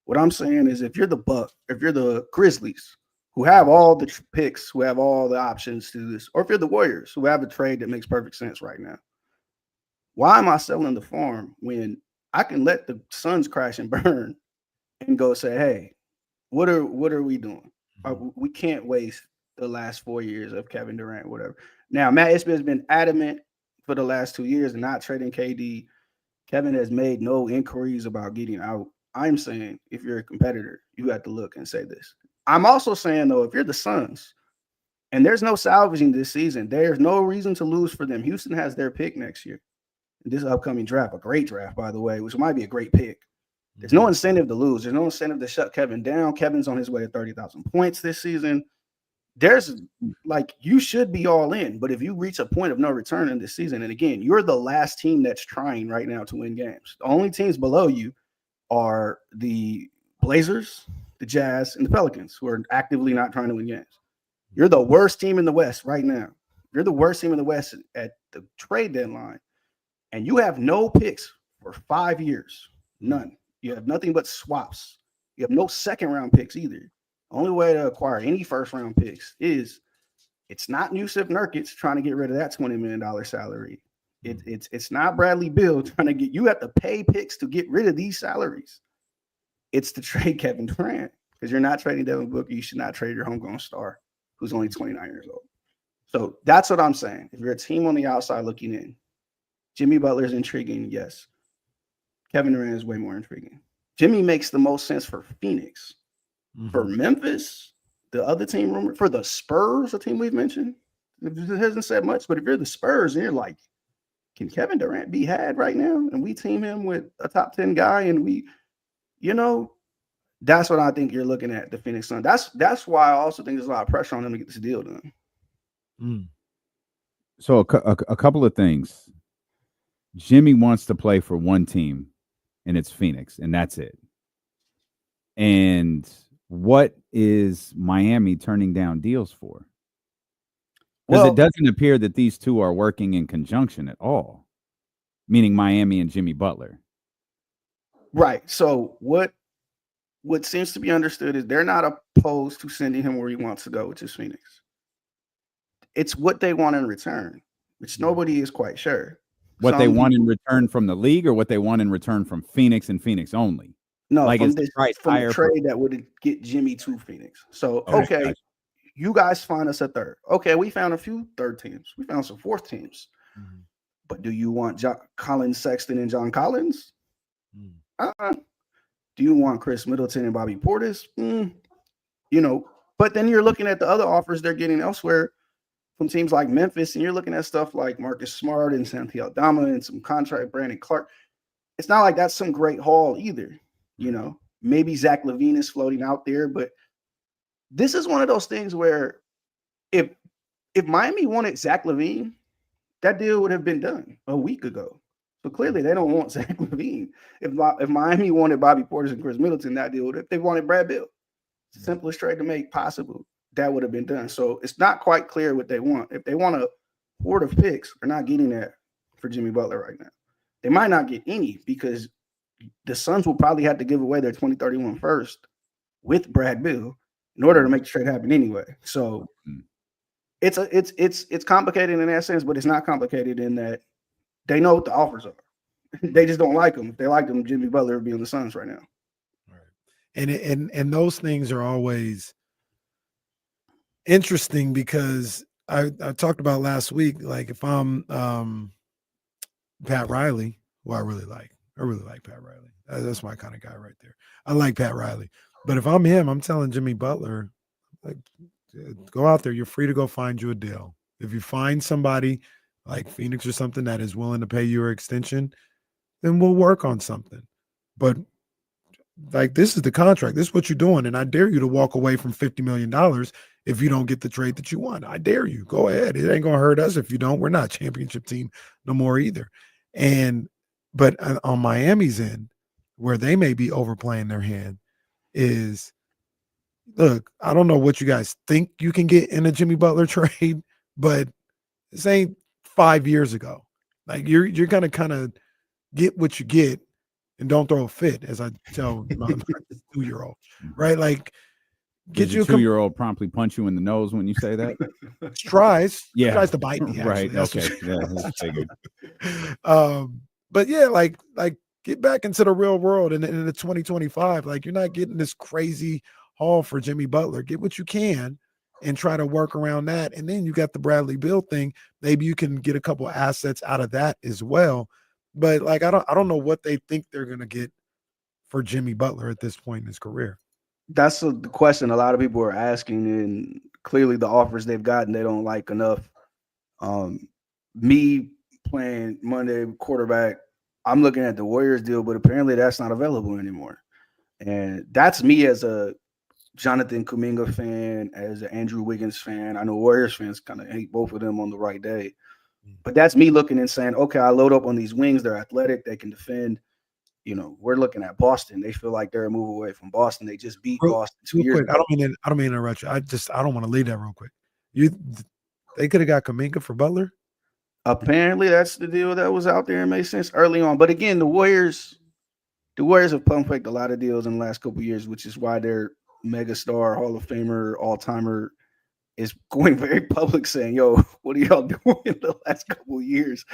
What I'm saying is if you're the Grizzlies, who have all the picks, who have all the options to do this, or if you're the Warriors, who have a trade that makes perfect sense right now, why am I selling the farm when I can let the Suns crash and burn and go say, hey, what are we doing? We can't waste the last 4 years of Kevin Durant, whatever. Now, Matt Ishbia has been adamant for the last 2 years and not trading KD. Kevin has made no inquiries about getting out. I'm saying if you're a competitor, you have to look and say this. I'm also saying, though, if you're the Suns and there's no salvaging this season, there's no reason to lose for them. Houston has their pick next year. This upcoming draft, a great draft, by the way, which might be a great pick. There's no incentive to lose. There's no incentive to shut Kevin down. Kevin's on his way to 30,000 points this season. There's you should be all in, but if you reach a point of no return in this season, and again, you're the last team that's trying right now to win games. The only teams below you are the Blazers, the Jazz, and the Pelicans, who are actively not trying to win games. You're the worst team in the West right now. You're the worst team in the West at the trade deadline, and you have no picks for 5 years. None. You have nothing but swaps. You have no second-round picks either. Only way to acquire any first-round picks is it's not Yusuf Nurkic trying to get rid of that $20 million salary. It's not Bradley Beal trying to get – you have to pay picks to get rid of these salaries. It's to trade Kevin Durant because you're not trading Devin Booker. You should not trade your homegrown star who's only 29 years old. So that's what I'm saying. If you're a team on the outside looking in, Jimmy Butler is intriguing, yes. Kevin Durant is way more intriguing. Jimmy makes the most sense for Phoenix. For Memphis, the other team rumored, for the Spurs, a team we've mentioned, it hasn't said much, but if you're the Spurs and you're like, can Kevin Durant be had right now? And we team him with a top 10 guy and we, that's what I think you're looking at, the Phoenix Suns. That's why I also think there's a lot of pressure on them to get this deal done. So a couple of things. Jimmy wants to play for one team, and it's Phoenix, and that's it. And what is Miami turning down deals for? Because it doesn't appear that these two are working in conjunction at all, meaning Miami and Jimmy Butler. Right. So what seems to be understood is they're not opposed to sending him where he wants to go, which is Phoenix. It's what they want in return. which nobody is quite sure. What they want in return from the league, or what they want in return from Phoenix and Phoenix only? No, like from the price from the higher trade that would get Jimmy to Phoenix. So Okay, gotcha. you guys find us a third. Okay, we found a few third teams. We found some fourth teams. But do you want Colin Sexton and John Collins? Do you want Chris Middleton and Bobby Portis? But then you're looking at the other offers they're getting elsewhere from teams like Memphis, and you're looking at stuff like Marcus Smart and Santi Aldama and some contract Brandon Clark. It's not like that's some great haul either. Maybe Zach LaVine is floating out there, but this is one of those things where if Miami wanted Zach LaVine, that deal would have been done a week ago. So clearly they don't want Zach LaVine. If Miami wanted Bobby Portis and Chris Middleton, that deal would have. If they wanted Brad Beal, simplest trade to make possible, that would have been done. So it's not quite clear what they want. If they want a horde of picks, they're not getting that for Jimmy Butler right now. They might not get any because the Suns will probably have to give away their 2031 first with Brad Beal in order to make the trade happen anyway. So it's complicated in that sense, but it's not complicated in that they know what the offers are. They just don't like them. If they like them, Jimmy Butler would be on the Suns right now. And those things are always interesting because I talked about last week, like if I'm Pat Riley, who I really like Pat Riley. That's my kind of guy right there. I like Pat Riley. But if I'm him, I'm telling Jimmy Butler, like, go out there. You're free to go find you a deal. If you find somebody like Phoenix or something that is willing to pay your extension, then we'll work on something. But like, this is the contract. This is what you're doing. And I dare you to walk away from $50 million if you don't get the trade that you want. I dare you. Go ahead. It ain't going to hurt us if you don't. We're not a championship team no more either. But on Miami's end, where they may be overplaying their hand is, look, I don't know what you guys think you can get in a Jimmy Butler trade, but this ain't 5 years ago. Like, you're going to kind of get what you get and don't throw a fit, as I tell my 2-year-old, right? Like, get your 2-year-old promptly punch you in the nose when you say that? tries to bite me, actually. Right. That's Okay. Yeah, that's figured. But yeah, like get back into the real world in the 2025. Like, you're not getting this crazy haul for Jimmy Butler. Get what you can and try to work around that. And then you got the Bradley Beal thing. Maybe you can get a couple assets out of that as well. But like, I don't know what they think they're gonna get for Jimmy Butler at this point in his career. That's the question a lot of people are asking, and clearly the offers they've gotten they don't like enough. Me playing Monday quarterback, I'm looking at the Warriors deal, but apparently that's not available anymore. And that's me as a Jonathan Kuminga fan, as an Andrew Wiggins fan. I know Warriors fans kind of hate both of them on the right day. But that's me looking and saying, okay, I load up on these wings. They're athletic. They can defend. We're looking at Boston. They feel like they're a move away from Boston. They just beat Boston 2 years ago. I don't mean to interrupt you. I don't want to leave that real quick. They could have got Kuminga for Butler. Apparently, that's the deal that was out there and made sense early on. But again, the Warriors have pump faked a lot of deals in the last couple of years, which is why their megastar, Hall of Famer, all-timer is going very public saying, yo, what are y'all doing in the last couple of years?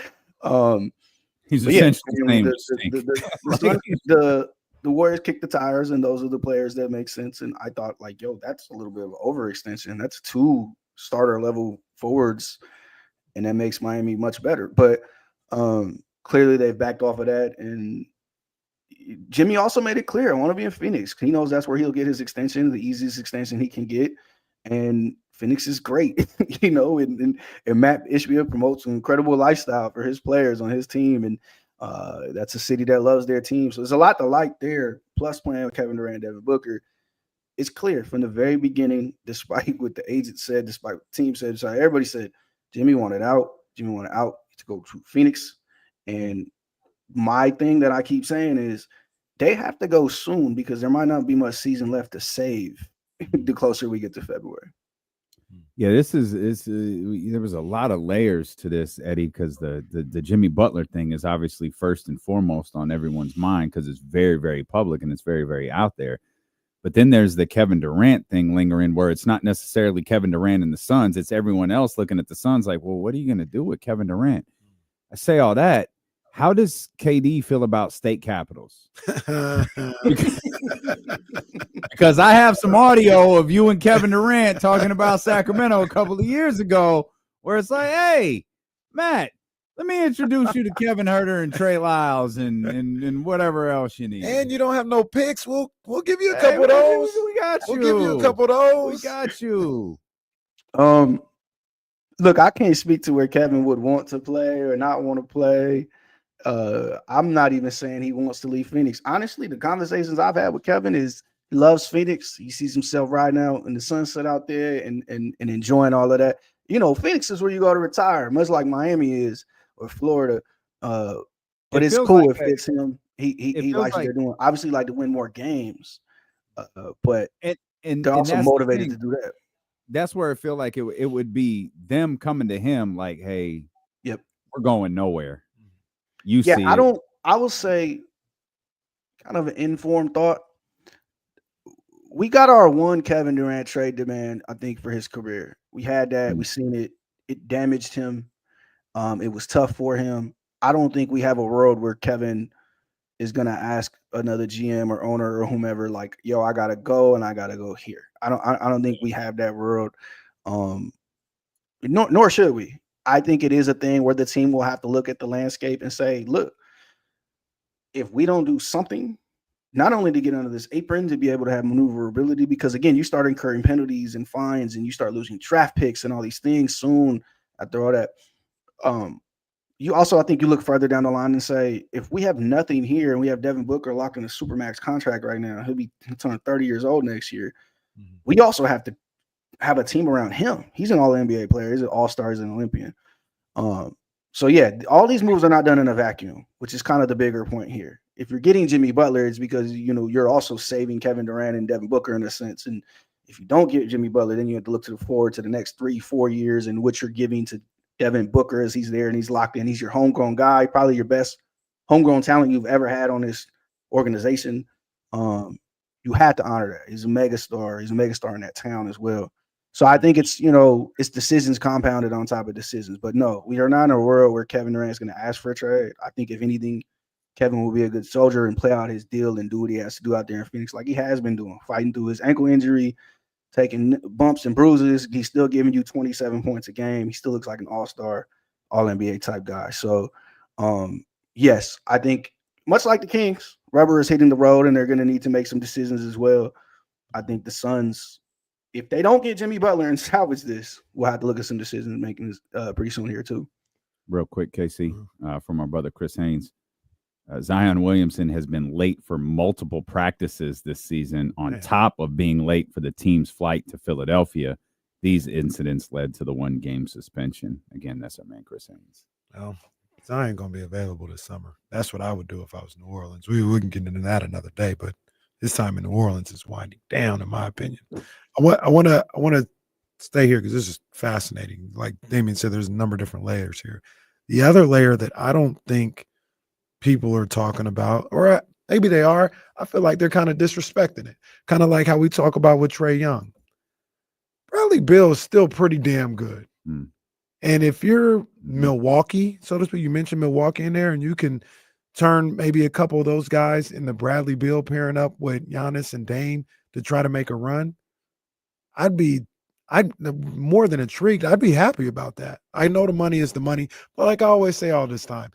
He's essentially the Warriors kicked the tires, and those are the players that make sense. And I thought, like, yo, that's a little bit of an overextension. That's 2 starter-level forwards, and that makes Miami much better. But clearly they've backed off of that. And Jimmy also made it clear, I want to be in Phoenix. He knows that's where he'll get his extension, the easiest extension he can get. And Phoenix is great, and Matt Ishbia promotes an incredible lifestyle for his players on his team. And that's a city that loves their team. So there's a lot to like there. Plus playing with Kevin Durant, Devin Booker. It's clear from the very beginning, despite what the agent said, despite what the team said, everybody said Jimmy wanted out to go to Phoenix. And my thing that I keep saying is they have to go soon because there might not be much season left to save the closer we get to February. Yeah, there was a lot of layers to this, Eddie, because the Jimmy Butler thing is obviously first and foremost on everyone's mind because it's very, very public and it's very, very out there. But then there's the Kevin Durant thing lingering where it's not necessarily Kevin Durant and the Suns. It's everyone else looking at the Suns like, well, what are you going to do with Kevin Durant? I say all that. How does KD feel about state capitals? Because I have some audio of you and Kevin Durant talking about Sacramento a couple of years ago where it's like, hey, Matt, let me introduce you to Kevin Huerter and Trey Lyles and whatever else you need. And you don't have no picks. We'll give you a couple of those. We got you. We'll give you a couple of those. We got you. Look, I can't speak to where Kevin would want to play or not want to play. I'm not even saying he wants to leave Phoenix. Honestly, the conversations I've had with Kevin is he loves Phoenix. He sees himself riding out in the sunset out there and enjoying all of that. You know, Phoenix is where you go to retire, much like Miami is or Florida. But it's cool. Like it fits him. He likes what they're doing. Obviously, like to win more games. But they're also motivated to do that. That's where I feel like it would be them coming to him like, hey, yep, we're going nowhere. You see, I will say kind of an informed thought. We got our one Kevin Durant trade demand, I think, for his career. We had that. We seen it. It damaged him. It was tough for him. I don't think we have a world where Kevin is going to ask another GM or owner or whomever, like, yo, I got to go and I got to go here. I don't think we have that world. Nor should we. I think it is a thing where the team will have to look at the landscape and say, look, if we don't do something, not only to get under this apron, to be able to have maneuverability, because again, you start incurring penalties and fines and you start losing draft picks and all these things soon after all that. You also, I think you look further down the line and say, if we have nothing here and we have Devin Booker locked in a Supermax contract right now, he'll turn 30 years old next year. We also have to have a team around him. He's an all-NBA player. He's an all-star, he's an Olympian. So yeah, all these moves are not done in a vacuum, which is kind of the bigger point here. If you're getting Jimmy Butler, it's because, you know, you're also saving Kevin Durant and Devin Booker in a sense. And if you don't get Jimmy Butler, then you have to look forward to the next 3-4 years and what you're giving to Devin Booker as he's there and he's locked in. He's your homegrown guy, probably your best homegrown talent you've ever had on this organization. You had to honor that. He's a megastar. He's a megastar in that town as well. So I think it's, you know, it's decisions compounded on top of decisions. But no, we are not in a world where Kevin Durant is going to ask for a trade. I think if anything, Kevin will be a good soldier and play out his deal and do what he has to do out there in Phoenix, like he has been doing, fighting through his ankle injury, taking bumps and bruises. He's still giving you 27 points a game. He still looks like an all-star, all-NBA type guy. So, yes, I think much like the Kings, rubber is hitting the road and they're going to need to make some decisions as well. I think the Suns, if they don't get Jimmy Butler and salvage this, we'll have to look at some decisions making pretty soon here too. Real quick, Casey, from our brother Chris Haynes. Zion Williamson has been late for multiple practices this season on top of being late for the team's flight to Philadelphia. These incidents led to the one-game suspension. Again, that's our man, Chris Haynes. Well, Zion going to be available this summer. That's what I would do if I was New Orleans. We can get into that another day, but this time in New Orleans is winding down, in my opinion. I want to stay here because this is fascinating. Like Damien said, there's a number of different layers here. The other layer that I don't think people are talking about, or maybe they are, I feel like they're kind of disrespecting it. Kind of like how we talk about with Trae Young. Bradley Beal is still pretty damn good. And if you're Milwaukee, so to speak, you mentioned Milwaukee in there, and you can turn maybe a couple of those guys in the Bradley Beal pairing up with Giannis and Dame to try to make a run, I'd more than intrigued. I'd be happy about that. I know the money is the money, but like I always say all this time,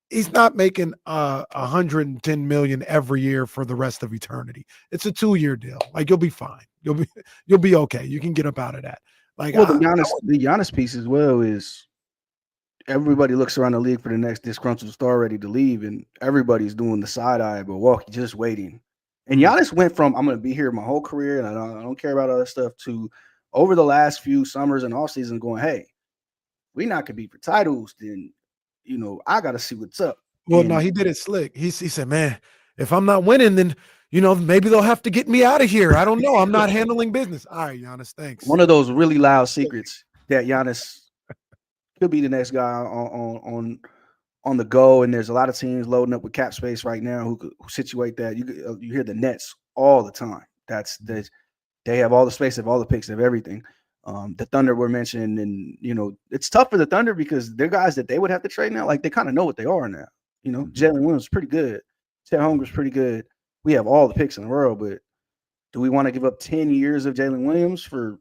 he's not making $110 million every year for the rest of eternity. It's a 2-year deal. Like, you'll be fine. You'll be okay. You can get up out of that. Like, well, the Giannis piece as well is everybody looks around the league for the next disgruntled star ready to leave, and everybody's doing the side eye, but Milwaukee just waiting. And Giannis went from I'm going to be here my whole career and I don't care about other stuff to over the last few summers and off season going, hey, we not compete for titles, then I got to see what's up. Well, no, he did it slick. He said, man, if I'm not winning, then, maybe they'll have to get me out of here. I don't know. I'm not handling business. All right, Giannis, thanks. One of those really loud secrets that Giannis could be the next guy on the go. And there's a lot of teams loading up with cap space right now who could situate that. You hear the Nets all the time. They have all the space, they have all the picks, they have everything. The Thunder were mentioned, and it's tough for the Thunder because they're guys that they would have to trade now. Like they kind of know what they are now. Jalen Williams is pretty good. Chet Holmgren's pretty good. We have all the picks in the world, but do we want to give up 10 years of Jalen Williams for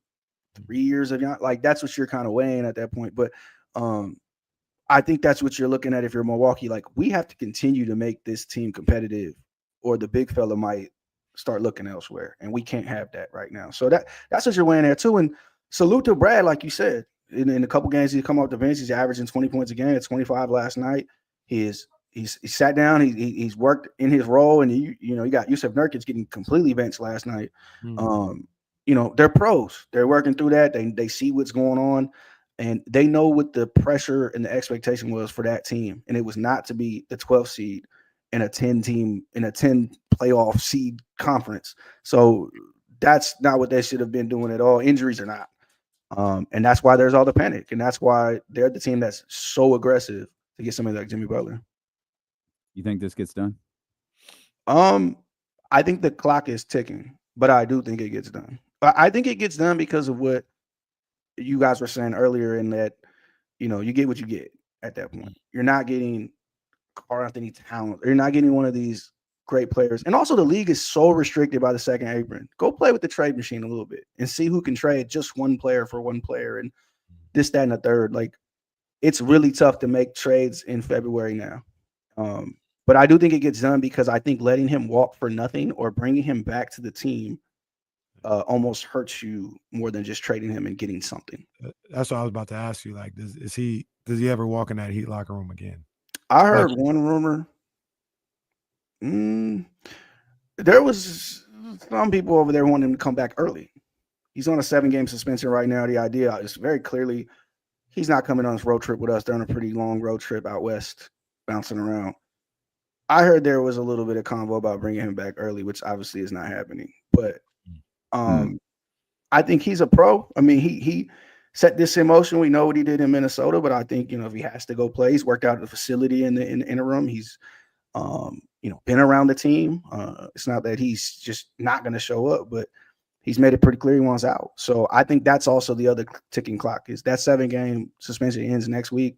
3 years of like that's what you're kind of weighing at that point. But I think that's what you're looking at if you're Milwaukee. Like we have to continue to make this team competitive, or the big fella might start looking elsewhere, and we can't have that right now. So that's what you're weighing there too. And salute to Brad, like you said, in a couple games he's come off the bench. He's averaging 20 points a game, at 25 last night. He's sat down. He's worked in his role, and you got Yusuf Nurkic getting completely benched last night. They're pros. They're working through that. They see what's going on, and they know what the pressure and the expectation was for that team, and it was not to be the 12th seed in a 10 playoff seed conference. So that's not what they should have been doing at all. Injuries or not. And that's why there's all the panic. And that's why they're the team that's so aggressive to get somebody like Jimmy Butler. You think this gets done? I think the clock is ticking, but I do think it gets done. I think it gets done because of what you guys were saying earlier, in that, you get what you get at that point. You're not getting Karl Anthony Towns. You're not getting one of these great players. And also the league is so restricted by the second apron. Go play with the trade machine a little bit and see who can trade just one player for one player and this, that, and the third. Like, it's really tough to make trades in February now. But I do think it gets done because I think letting him walk for nothing or bringing him back to the team almost hurts you more than just trading him and getting something. That's what I was about to ask you. Like, does he ever walk in that Heat locker room again? I heard one rumor. There was some people over there wanting him to come back early. He's on a 7-game suspension right now. The idea is very clearly he's not coming on this road trip with us. They're on a pretty long road trip out west, bouncing around. I heard there was a little bit of convo about bringing him back early, which obviously is not happening. But I think he's a pro. I mean, he set this in motion. We know what he did in Minnesota, but I think, if he has to go play, he's worked out at the facility in the interim. He's been around the team. It's not that he's just not going to show up, but he's made it pretty clear he wants out. So I think that's also the other ticking clock, is that 7-game suspension ends next week.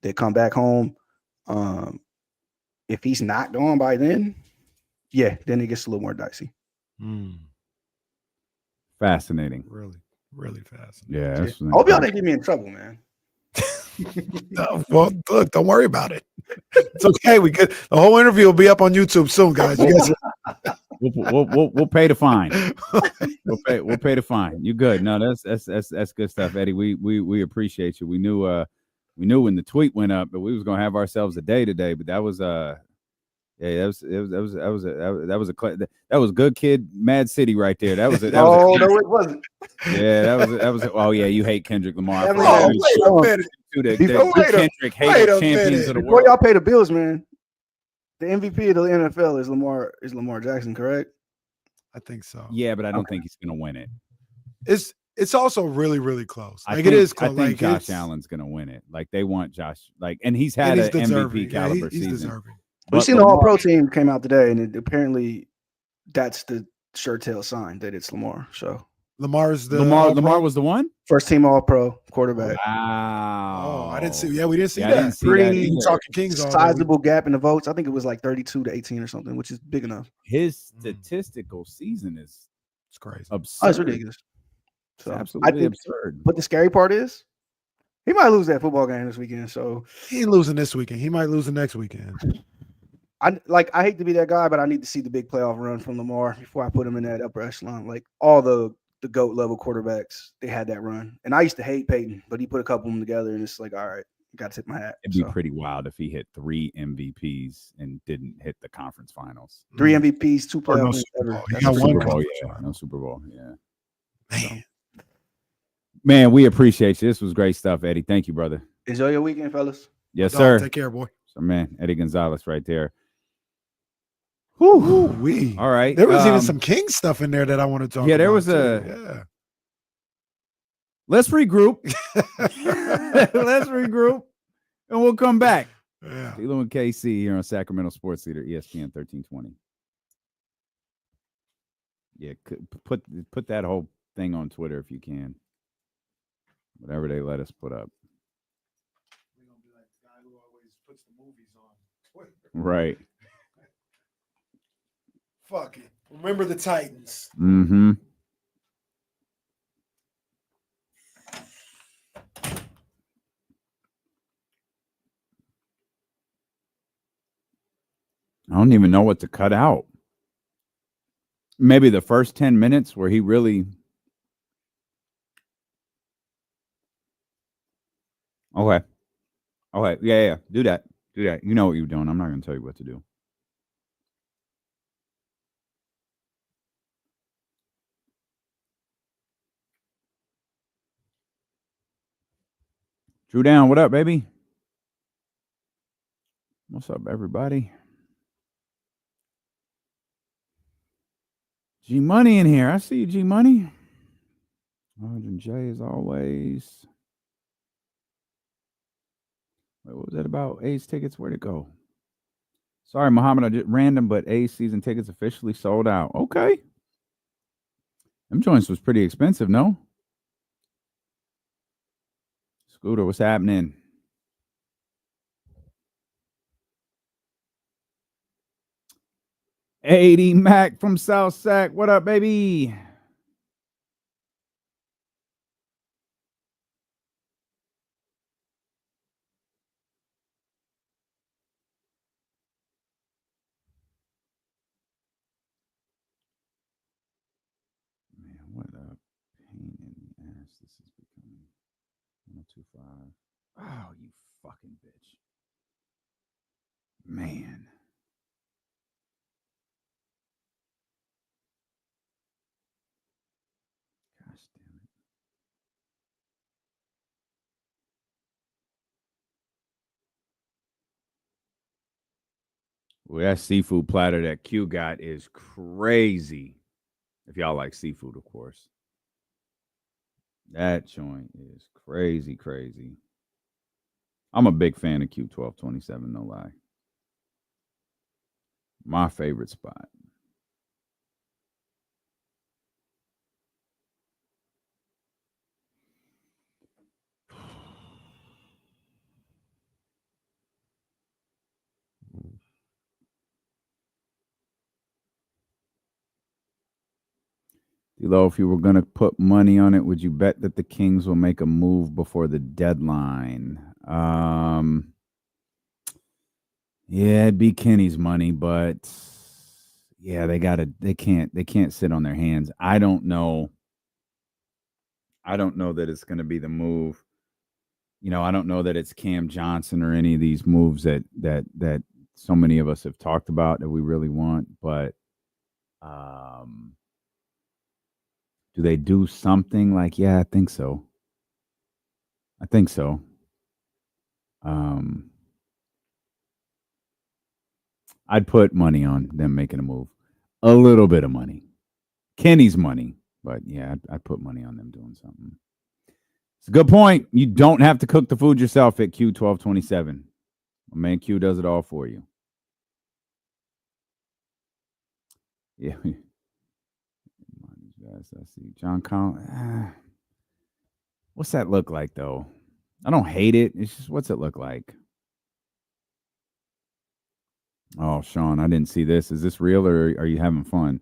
They come back home. If he's not gone by then, then it gets a little more dicey. Fascinating. Really, really fascinating. Yeah. I hope y'all didn't get me in trouble, man. No, well, look, don't worry about it. It's okay. The whole interview will be up on YouTube soon, guys. You guys we'll pay the fine. We'll pay the fine. You good? No, that's good stuff, Eddie. We appreciate you. We knew when the tweet went up that we was gonna have ourselves a day today, but that was that was good kid Mad City right there. No, it wasn't. Yeah, that was. Oh yeah, you hate Kendrick Lamar. Wait a minute. Kendrick hated champions of the Before world. y'all pay the bills, man, the MVP of the NFL is Lamar Jackson, correct? I think so. Yeah, but I don't think he's gonna win it. It's also really, really close. Like, it is I close. think Josh Allen's gonna win it. Like, they want Josh. Like, and he's had an MVP caliber he's season. deserving. We've seen the All-Pro team came out today, and apparently that's the sure tell sign that it's Lamar. So Lamar was the one? First team All-Pro quarterback. Wow. Oh, I didn't see. Yeah, we didn't see I that. didn't see Pretty that talking Kings all day. sizable gap in the votes. I think it was like 32 to 18 or something, which is big enough. His statistical season is It's crazy. absurd. Oh, it's ridiculous. So It's absolutely I think, absurd. but the scary part is he might lose that football game this weekend. So He ain't losing this weekend. He might lose the next weekend. I hate to be that guy, but I need to see the big playoff run from Lamar before I put him in that upper echelon. Like all the GOAT level quarterbacks, they had that run. And I used to hate Peyton, but he put a couple of them together, and it's like, all right, got to tip my hat. It'd be pretty wild if he hit 3 MVPs and didn't hit the conference finals. 3 MVPs, 2 playoff no wins Super ever. Bowl. He That's got a one Super Bowl. conference No Super Bowl. Yeah. Man, we appreciate you. This was great stuff, Eddie. Thank you, brother. Enjoy your weekend, fellas. Yes, Dog, sir. Take care, boy. So, man, Eddie Gonzalez right there. Ooh-wee. All right. There was even some King stuff in there that I want to talk about. Yeah, there was too. Let's regroup. Let's regroup, and we'll come back. Yeah. D'Lo and KC here on Sacramento Sports Leader, ESPN 1320. Yeah, put that whole thing on Twitter if you can. Whatever they let us put up. We're gonna be like the guy who always puts the movies on Twitter. Right. Fuck it. Remember the Titans. Mm-hmm. I don't even know what to cut out. Maybe the first 10 minutes where he really. Okay. Yeah. Do that. You know what you're doing. I'm not going to tell you what to do. Drew Down, what up, baby? What's up, everybody? G Money in here. I see you, G Money. 100J as always. Wait, what was that about? A's tickets, where'd it go? Sorry, Muhammad, I just random, but A's season tickets officially sold out. Okay. Them joints was pretty expensive, no? Scooter, what's happening? Eddie Mac from South Sac. What up, baby? Man, what a pain in the ass this is becoming. 125. Oh, you fucking bitch. Man. Gosh damn it. Well, that seafood platter that Q got is crazy. If y'all like seafood, of course. That joint is crazy, crazy. I'm a big fan of Q1227, no lie. My favorite spot. D-Lo, if you were going to put money on it, would you bet that the Kings will make a move before the deadline? Yeah, it'd be Kenny's money, but yeah, they can't sit on their hands. I don't know that it's going to be the move. You know, I don't know that it's Cam Johnson or any of these moves that so many of us have talked about that we really want, but do they do something like, yeah, I think so. I'd put money on them making a move. A little bit of money. Kenny's money. But yeah, I'd put money on them doing something. It's a good point. You don't have to cook the food yourself at Q1227. My man Q does it all for you. Yeah. I see John Collins. What's that look like, though? I don't hate it. It's just, what's it look like? Oh, Sean, I didn't see this. Is this real or are you having fun?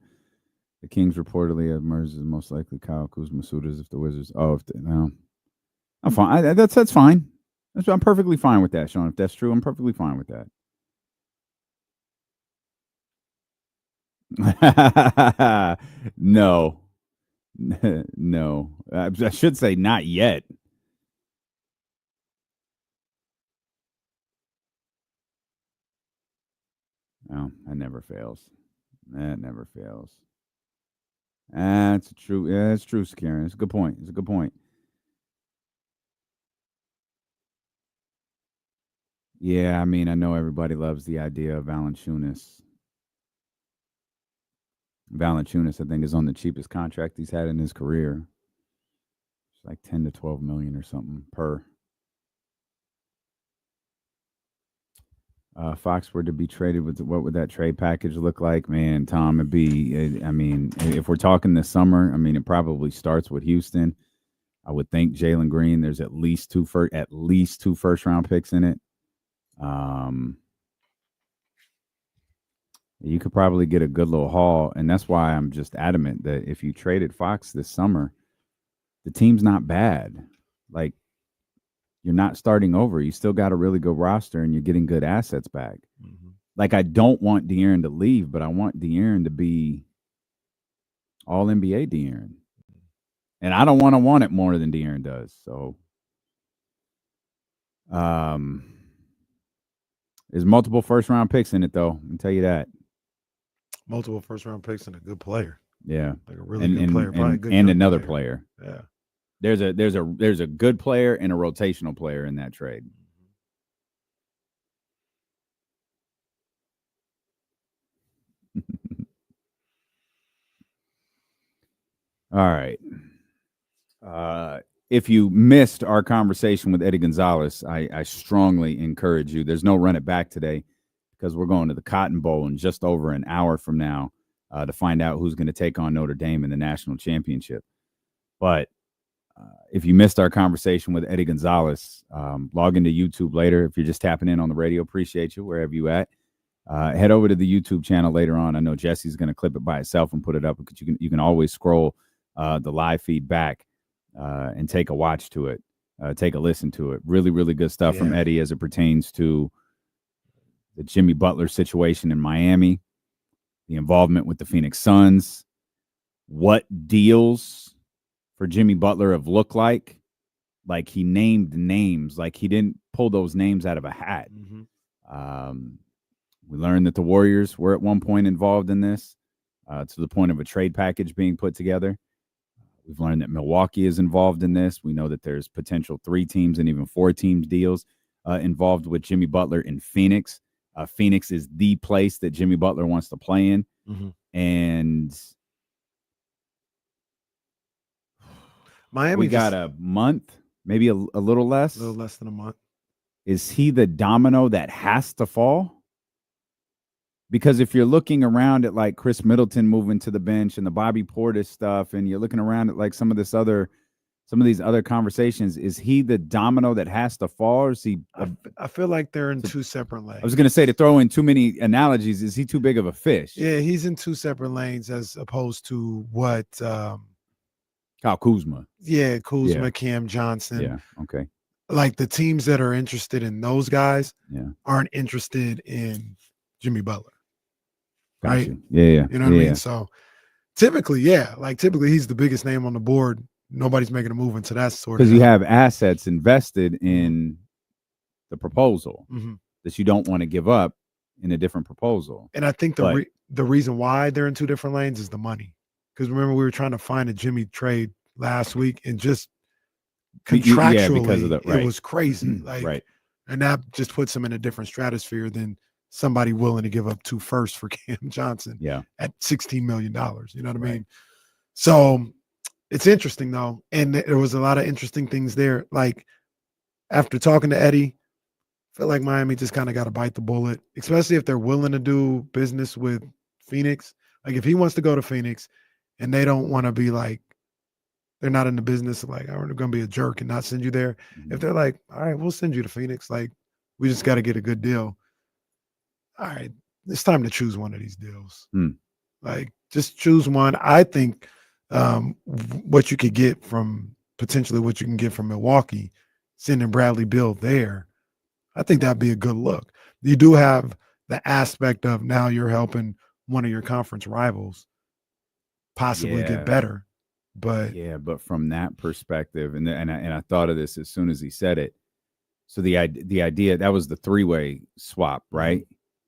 The Kings reportedly have merged as most likely Kyle Kuzma suitors if the Wizards. Oh, no. I'm fine. That's fine. I'm perfectly fine with that, Sean. If that's true, I'm perfectly fine with that. No. No. I should say not yet. No, that never fails. That never fails. That's true. Yeah, that's true, Karen. It's a good point. Yeah, I mean, I know everybody loves the idea of Valanciunas. Valanciunas, I think, is on the cheapest contract he's had in his career. It's like 10 to 12 million or something per. Fox were to be traded, what would that trade package look like? Man, Tom, if we're talking this summer, it probably starts with Houston. I would think Jalen Green, there's at least two first round picks in it. You could probably get a good little haul, and that's why I'm just adamant that if you traded Fox this summer, the team's not bad. Like, you're not starting over. You still got a really good roster, and you're getting good assets back. Mm-hmm. Like, I don't want De'Aaron to leave, but I want De'Aaron to be all NBA De'Aaron. And I don't want it more than De'Aaron does. So, there's multiple first-round picks in it, though. I can tell you that. Multiple first-round picks and a good player. Yeah, like a really good player, probably a good and another player. Yeah, there's a good player and a rotational player in that trade. All right. If you missed our conversation with Eddie Gonzalez, I strongly encourage you. There's no run it back today because we're going to the Cotton Bowl in just over an hour from now to find out who's going to take on Notre Dame in the national championship. But if you missed our conversation with Eddie Gonzalez, log into YouTube later. If you're just tapping in on the radio, appreciate you wherever you at. Head over to the YouTube channel later on. I know Jesse's going to clip it by itself and put it up because you can always scroll the live feed back and take a watch to it, take a listen to it. Really, really good stuff from Eddie as it pertains to the Jimmy Butler situation in Miami, the involvement with the Phoenix Suns, what deals for Jimmy Butler have looked like. Like, he named names, like he didn't pull those names out of a hat. Mm-hmm. We learned that the Warriors were at one point involved in this to the point of a trade package being put together. We've learned that Milwaukee is involved in this. We know that there's potential 3 teams and even 4 teams deals involved with Jimmy Butler in Phoenix. Phoenix is the place that Jimmy Butler wants to play in. Mm-hmm. And Miami, we got a month, maybe a little less. A little less than a month. Is he the domino that has to fall? Because if you're looking around at like Chris Middleton moving to the bench and the Bobby Portis stuff, and you're looking around at like some of these other conversations, is he the domino that has to fall? Or is he? I feel like they're in 2 separate lanes. I was going to say, to throw in too many analogies, is he too big of a fish? Yeah, he's in 2 separate lanes as opposed to what Kyle Kuzma. Yeah, Kuzma, Cam Johnson. Yeah, okay. Like, the teams that are interested in those guys aren't interested in Jimmy Butler. Gotcha. Right? Yeah. You know what I mean? So typically he's the biggest name on the board. Nobody's making a move into that sort of. Because you have assets invested in the proposal that you don't want to give up in a different proposal. And I think the reason why they're in 2 different lanes is the money. Because remember, we were trying to find a Jimmy trade last week, and just contractually, because of that, it was crazy. Like, and that just puts him in a different stratosphere than somebody willing to give up 2 firsts for Cam Johnson at $16 million. You know what I mean? So it's interesting, though. And there was a lot of interesting things there. Like, after talking to Eddie, I feel like Miami just kind of got to bite the bullet, especially if they're willing to do business with Phoenix. Like, if he wants to go to Phoenix and they don't want to be like, they're not in the business of like, I'm going to be a jerk and not send you there. Mm-hmm. If they're like, all right, we'll send you to Phoenix. Like, we just got to get a good deal. All right, it's time to choose one of these deals. Like, just choose one. I think what you could get from potentially what you can get from Milwaukee, sending Bradley Beal there, I think that'd be a good look. You do have the aspect of now you're helping one of your conference rivals possibly get better. But but from that perspective, and I thought of this as soon as he said it. So the idea that was the 3-way swap, right?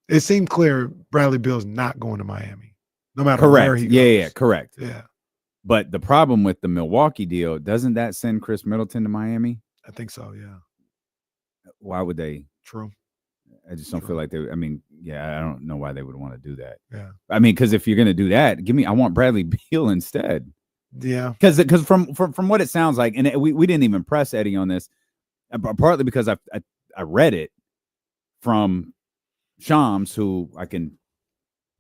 It seemed clear Bradley Beal's not going to Miami, no matter where he goes. Yeah, correct. Yeah. But the problem with the Milwaukee deal, doesn't that send Chris Middleton to Miami? I think so, yeah. Why would they? True. I just don't feel like they. I mean, I don't know why they would want to do that. Yeah. I mean, because if you're going to do that, I want Bradley Beal instead. Yeah. Because from what it sounds like, and we didn't even press Eddie on this, partly because I read it from Shams, who I can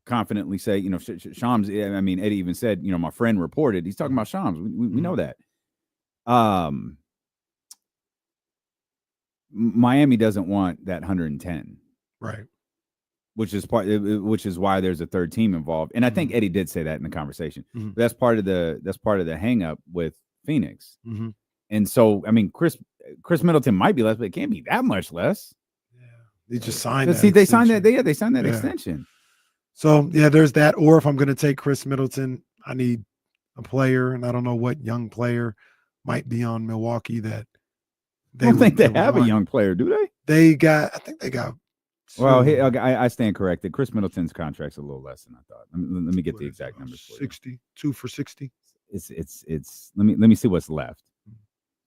confidently say, Shams, I mean, Eddie even said, my friend reported, he's talking about Shams. We know that. Miami doesn't want that 110. Right. Which is why there's a third team involved. And I think Eddie did say that in the conversation. That's part of the hang up with Phoenix. And so, I mean, Chris Middleton might be less, but it can't be that much less. Yeah. They just signed that. See, they signed that extension. So yeah, there's that. Or if I'm going to take Chris Middleton, I need a player, and I don't know what young player might be on Milwaukee that I don't think they have a young player, do they? I think they got. Well, I stand corrected. Chris Middleton's contract's a little less than I thought. Let me get the exact numbers for 62 for 60. It's let me see what's left.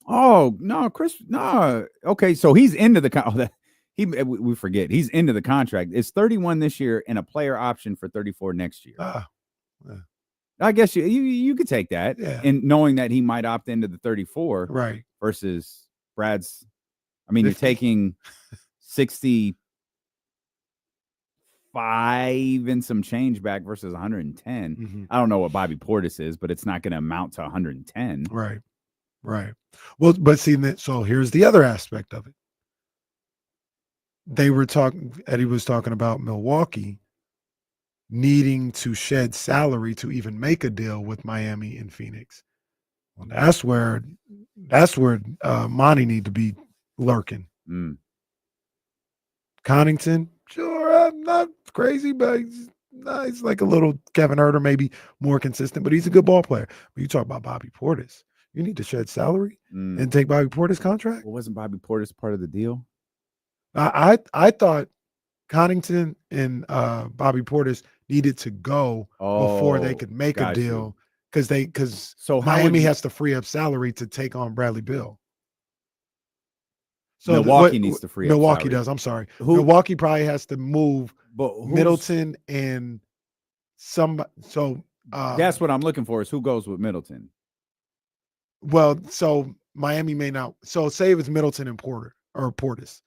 Oh no, no. Okay, so he's into the we forget he's into the contract. It's 31 this year and a player option for 34 next year. Yeah. I guess you could take that, and knowing that he might opt into the 34, right? Versus Brad's. I mean, 50. You're taking 65 and some change back versus 110. I don't know what Bobby Portis is, but it's not going to amount to 110. Right. Well, but see, so here's the other aspect of it. Eddie was talking about Milwaukee needing to shed salary to even make a deal with Miami and Phoenix. Well, that's where Monty need to be lurking. Connaughton, sure, I'm not crazy, but he's like a little Kevin Huerter, maybe more consistent, but he's a good ball player. But you talk about Bobby Portis, you need to shed salary and take Bobby Portis' contract. Well, wasn't Bobby Portis part of the deal? I thought Connaughton and Bobby Portis needed to go before they could make a deal because Miami has to free up salary to take on Bradley Beal. So Milwaukee needs to free up Milwaukee salary. does. I'm sorry. Milwaukee probably has to move Middleton and somebody. So that's what I'm looking for is who goes with Middleton. Well, so Miami may not. So say it was Middleton and Portis.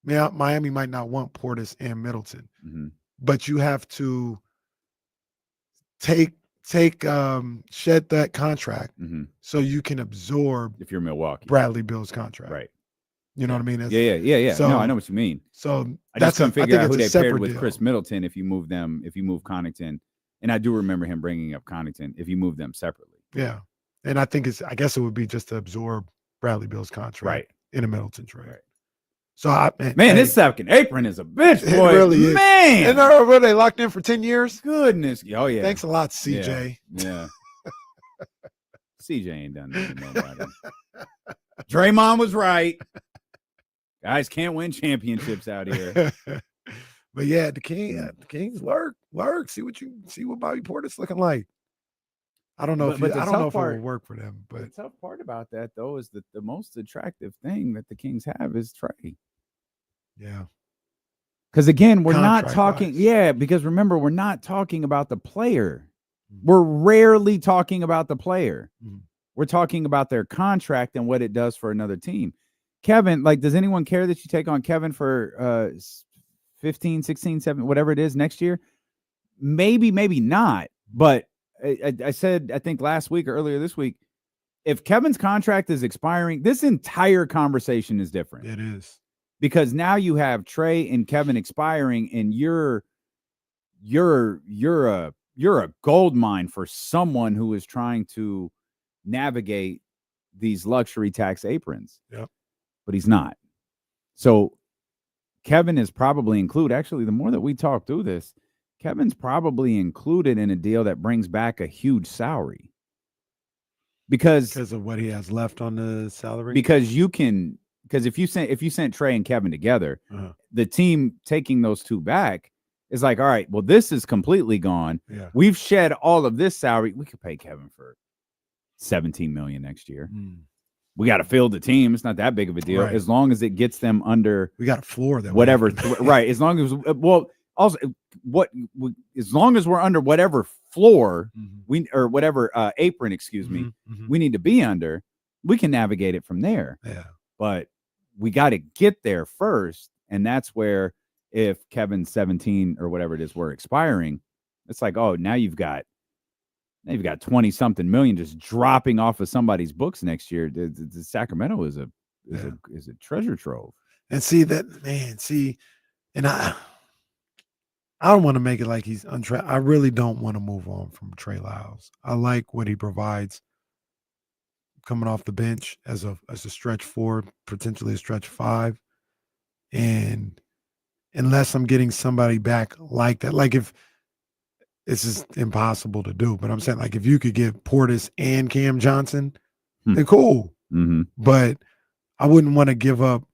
Miami might not want Portis and Middleton, but you have to shed that contract so you can absorb if you're Milwaukee Bradley Beal's contract. Right. You know what I mean? Yeah. So, no, I know what you mean. So I just couldn't figure out who they paired with Chris Middleton if you move Connaughton. And I do remember him bringing up Connaughton if you move them separately. Yeah. And I guess it would be just to absorb Bradley Beal's contract in a Middleton trade. Right. So this second apron is a bitch, boy. It really is. Man. And were they locked in for 10 years? Goodness. Oh yeah. Thanks a lot, CJ. Yeah. CJ ain't done nothing to nobody. Draymond was right. Guys can't win championships out here. But yeah, the Kings lurk. See what Bobby Portis looking like. I don't know if it will work for them. But the tough part about that though is that the most attractive thing that the Kings have is Trey. Yeah. Because again, we're not talking. Yeah, because remember, we're not talking about the player. We're rarely talking about the player. We're talking about their contract and what it does for another team. Kevin, does anyone care that you take on Kevin for 15, 16, 17, whatever it is next year? Maybe not. But I said, I think last week or earlier this week, if Kevin's contract is expiring, this entire conversation is different. It is. Because now you have Trey and Kevin expiring, and you're a gold mine for someone who is trying to navigate these luxury tax aprons. Yep. But he's not. So Kevin is probably included. Actually, the more that we talk through this, Kevin's probably included in a deal that brings back a huge salary. Because of what he has left on the salary? Because if you sent Trey and Kevin together, the team taking those two back is like, all right, well, this is completely gone. Yeah. We've shed all of this salary. We could pay Kevin for $17 million next year. We got to field the team. It's not that big of a deal. Right. As long as it gets them under. We got a floor that whatever. Right. As long as as long as we're under whatever floor or whatever apron, we need to be under, we can navigate it from there. Yeah. But we got to get there first. And that's where if Kevin's 17 or whatever it is were expiring, it's like, oh, now you've got 20 something million just dropping off of somebody's books next year. The Sacramento is a treasure trove. And see that, man, and I don't want to make it like he's I really don't want to move on from Trey Lyles. I like what he provides coming off the bench as a stretch 4, potentially a stretch 5. And unless I'm getting somebody back like that, like if this is impossible to do, but I'm saying like if you could get Portis and Cam Johnson, then cool. Mm-hmm. But I wouldn't want to give up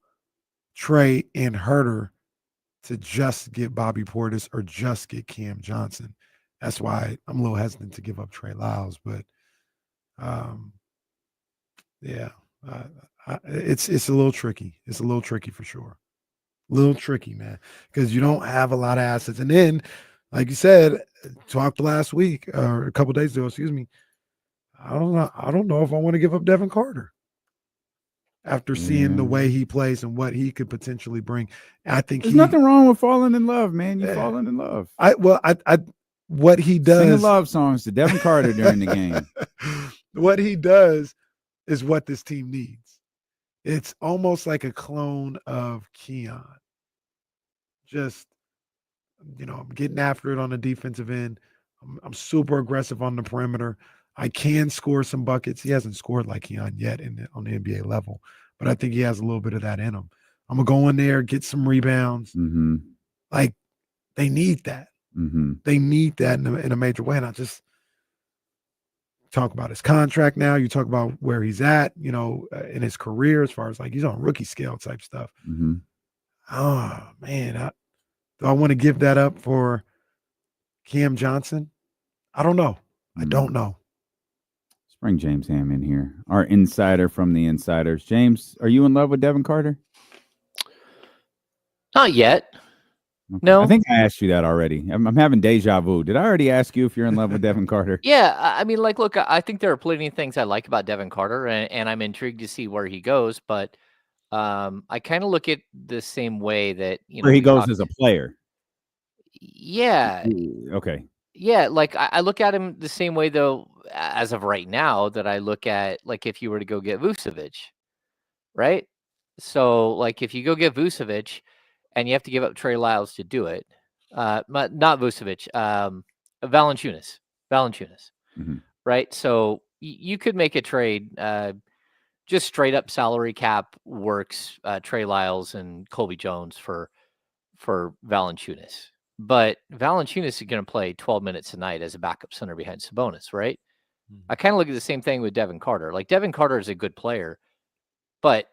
Trey and Herter to just get Bobby Portis or just get Cam Johnson. That's why I'm a little hesitant to give up Trey Lyles, but it's a little tricky. It's a little tricky for sure. A little tricky, man, because you don't have a lot of assets. And then, like you said, talked last week or a couple days ago, excuse me. I don't know if I want to give up Devin Carter after seeing the way he plays and what he could potentially bring. I think there's nothing wrong with falling in love, man. You're falling in love. What he does, sing love songs to Devin Carter during the game. What he does is what this team needs. It's almost like a clone of Keon. Just, I'm getting after it on the defensive end. I'm super aggressive on the perimeter. I can score some buckets. He hasn't scored like Keon yet on the NBA level, but I think he has a little bit of that in him. I'm going to go in there, get some rebounds. Mm-hmm. Like, they need that. Mm-hmm. They need that in a major way. And I just talk about his contract now. You talk about where he's at, in his career as far as like he's on rookie scale type stuff. Mm-hmm. Oh, man. Do I want to give that up for Cam Johnson? I don't know. I don't know. Let's bring James Ham in here, our insider from the Insiders. James, are you in love with Devin Carter? Not yet. Okay. No. I think I asked you that already. I'm having deja vu. Did I already ask you if you're in love with Devin Carter? Yeah, I mean, like, look, I think there are plenty of things I like about Devin Carter, and I'm intrigued to see where he goes. But I kind of look at the same way that where he goes as a player. Yeah. Okay. Yeah, like I look at him the same way though, as of right now, that I look at like if you were to go get Vucevic, right? So like if you go get Vucevic, and you have to give up Trey Lyles to do it, not Vucevic, Valanciunas, mm-hmm. right? So you could make a trade, just straight up salary cap works, Trey Lyles and Colby Jones for Valanciunas. But Valanciunas is going to play 12 minutes tonight as a backup center behind Sabonis, right? Mm-hmm. I kind of look at the same thing with Devin Carter. Like Devin Carter is a good player, but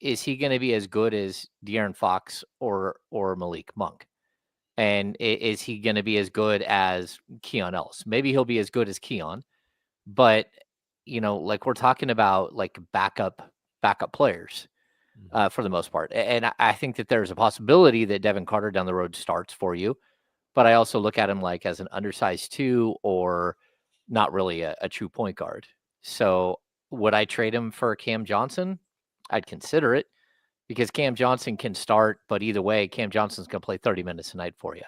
is he going to be as good as De'Aaron Fox or Malik Monk? And is he going to be as good as Keon Ellis? Maybe he'll be as good as Keon, but like we're talking about like backup players for the most part. And I think that there's a possibility that Devin Carter down the road starts for you, but I also look at him like as an undersized 2 or not really a true point guard. So would I trade him for Cam Johnson? I'd consider it because Cam Johnson can start, but either way, Cam Johnson's going to play 30 minutes a night for you.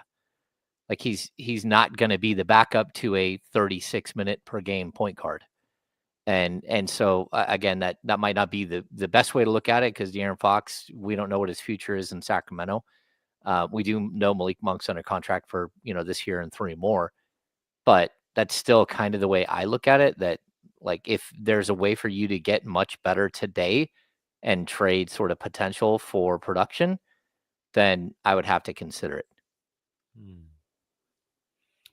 Like he's not going to be the backup to a 36-minute per game point guard. And so again, that might not be the best way to look at it because De'Aaron Fox, we don't know what his future is in Sacramento. We do know Malik Monk's under contract for this year and 3 more, but that's still kind of the way I look at it. That like if there's a way for you to get much better today and trade sort of potential for production, then I would have to consider it.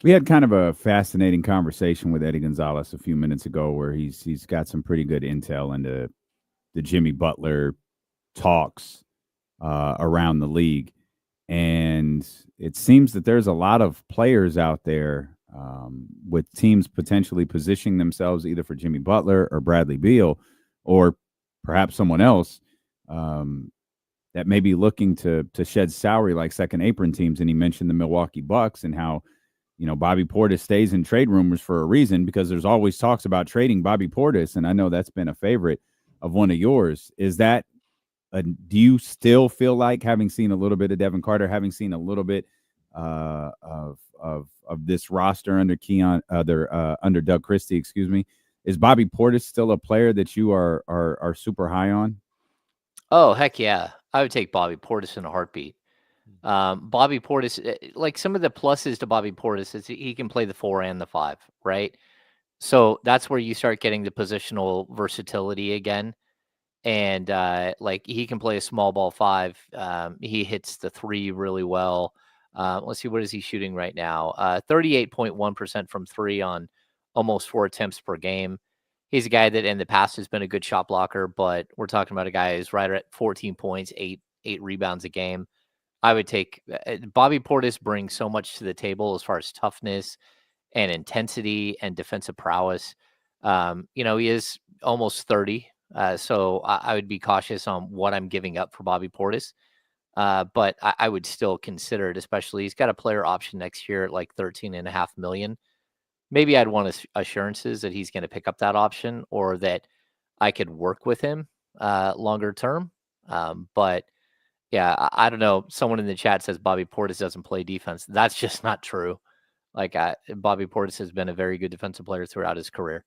We had kind of a fascinating conversation with Eddie Gonzalez a few minutes ago where he's got some pretty good intel into the Jimmy Butler talks around the league. And it seems that there's a lot of players out there with teams potentially positioning themselves either for Jimmy Butler or Bradley Beal or perhaps someone else that may be looking to shed salary like second apron teams. And he mentioned the Milwaukee Bucks and how, Bobby Portis stays in trade rumors for a reason because there's always talks about trading Bobby Portis. And I know that's been a favorite of one of yours. Is that Do you still feel like, having seen a little bit of Devin Carter, having seen a little bit of this roster under under Doug Christie, excuse me, is Bobby Portis still a player that you are super high on? Oh, heck yeah. I would take Bobby Portis in a heartbeat. Bobby Portis, like some of the pluses to Bobby Portis is he can play the 4 and the 5, right? So that's where you start getting the positional versatility again. And like he can play a small ball 5. He hits the 3 really well. Let's see, what is he shooting right now? 38.1% from 3 on almost 4 attempts per game. He's a guy that in the past has been a good shot blocker, but we're talking about a guy who's right at 14 points, 8 rebounds a game. I would take Bobby Portis brings so much to the table as far as toughness and intensity and defensive prowess. He is almost 30. So I would be cautious on what I'm giving up for Bobby Portis. But I would still consider it, especially he's got a player option next year at like $13.5 million. Maybe I'd want assurances that he's going to pick up that option or that I could work with him longer term. But yeah, I don't know. Someone in the chat says Bobby Portis doesn't play defense. That's just not true. Like Bobby Portis has been a very good defensive player throughout his career.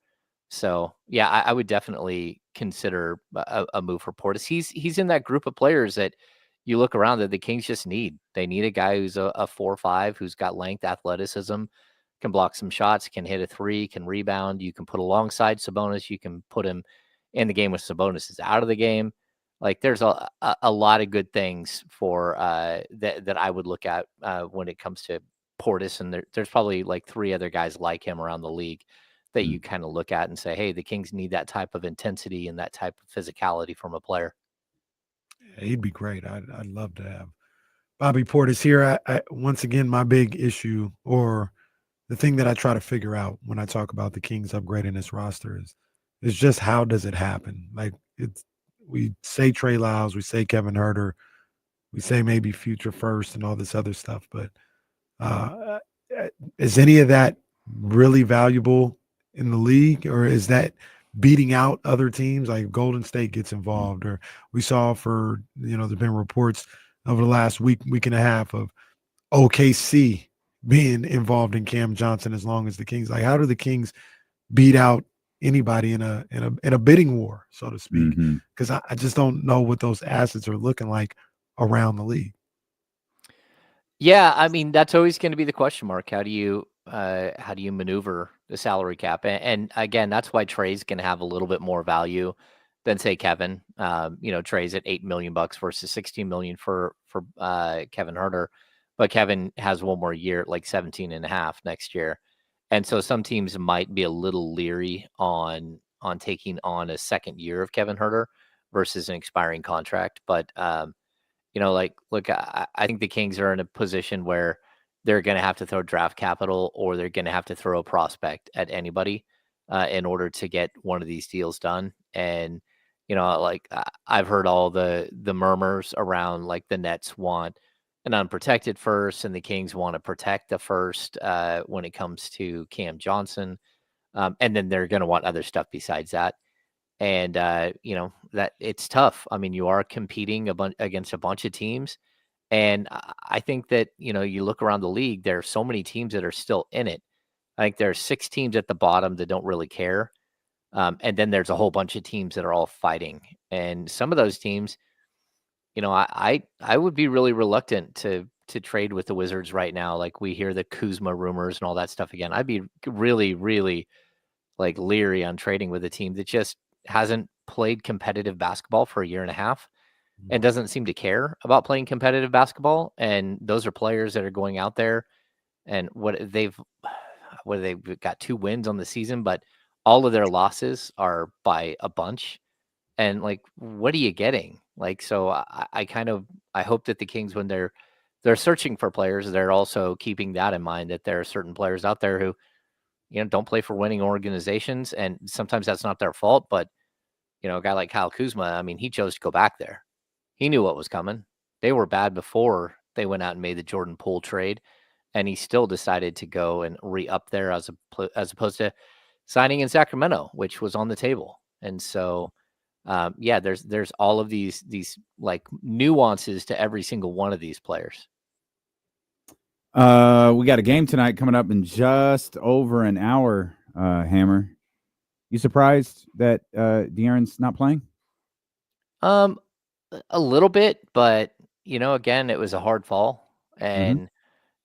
So yeah, I would definitely consider a move for Portis. He's in that group of players that you look around that the Kings just need. They need a guy who's a 4-5, who's got length, athleticism, can block some shots, can hit a 3, can rebound. You can put alongside Sabonis. You can put him in the game when Sabonis is out of the game. Like there's a lot of good things for that I would look at when it comes to Portis, and there's probably like 3 other guys like him around the league that you kind of look at and say, hey, the Kings need that type of intensity and that type of physicality from a player. Yeah, he'd be great. I'd love to have Bobby Portis here. I once again, my big issue, or the thing that I try to figure out when I talk about the Kings upgrading this roster is just how does it happen? Like we say Trey Lyles, we say Kevin Huerter, we say maybe future first and all this other stuff, but is any of that really valuable in the league, or is that beating out other teams? Like Golden State gets involved, or we saw there's been reports over the last week and a half of OKC being involved in Cam Johnson as long as the Kings. Like, how do the Kings beat out anybody in a bidding war, so to speak? Because I just don't know what those assets are looking like around the league. Yeah, I mean, that's always going to be the question mark. How do you maneuver the salary cap? And again, that's why Trey's going to have a little bit more value than say Kevin. Trey's at $8 million versus $16 million for Kevin Huerter, but Kevin has one more year, like 17.5 next year. And so some teams might be a little leery on taking on a second year of Kevin Huerter versus an expiring contract. But look, I think the Kings are in a position where they're going to have to throw draft capital, or they're going to have to throw a prospect at anybody in order to get one of these deals done. And, I've heard all the murmurs around, like the Nets want an unprotected first and the Kings want to protect the first when it comes to Cam Johnson. And then they're going to want other stuff besides that. And, that it's tough. I mean, you are competing against a bunch of teams. And I think that, you look around the league, there are so many teams that are still in it. I think there are 6 teams at the bottom that don't really care. And then there's a whole bunch of teams that are all fighting. And some of those teams, I would be really reluctant to trade with the Wizards right now. Like we hear the Kuzma rumors and all that stuff again. I'd be really, really like leery on trading with a team that just hasn't played competitive basketball for a year and a half and doesn't seem to care about playing competitive basketball. And those are players that are going out there and they've got 2 wins on the season, but all of their losses are by a bunch. And like, what are you getting? Like, so I hope that the Kings, when they're searching for players, they're also keeping that in mind, that there are certain players out there who, don't play for winning organizations. And sometimes that's not their fault, but a guy like Kyle Kuzma, I mean, he chose to go back there. He knew what was coming. They were bad before they went out and made the Jordan Poole trade, and he still decided to go and re-up there as opposed to signing in Sacramento, which was on the table. And so yeah, there's all of these like nuances to every single one of these players. We got a game tonight coming up in just over an hour. Hammer, you surprised that De'Aaron's not playing? A little bit, but again, it was a hard fall, and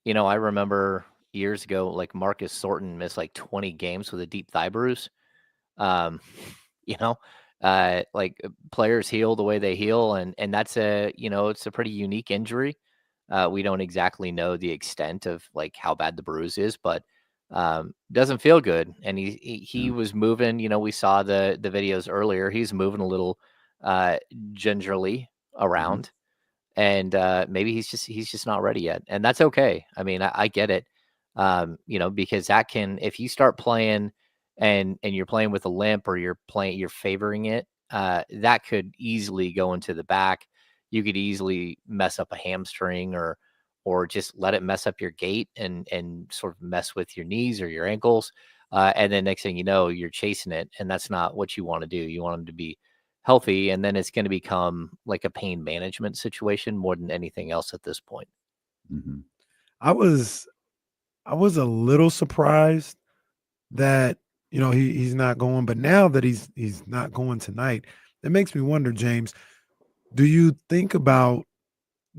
I remember years ago, like Marcus Thornton missed like 20 games with a deep thigh bruise. Like players heal the way they heal, and that's it's a pretty unique injury. We don't exactly know the extent of like how bad the bruise is, but doesn't feel good. And he was moving. We saw the videos earlier. He's moving a little gingerly around, and maybe he's just not ready yet, and that's okay. I mean, I get it. Because that can, if you start playing and you're playing with a limp, or you're favoring it, that could easily go into the back. You could easily mess up a hamstring, or just let it mess up your gait and sort of mess with your knees or your ankles. And then next thing you know, you're chasing it, and that's not what you want to do. You want them to be healthy, and then it's going to become like a pain management situation more than anything else at this point. I was a little surprised that he's not going, but now that he's not going tonight, it makes me wonder, James, do you think about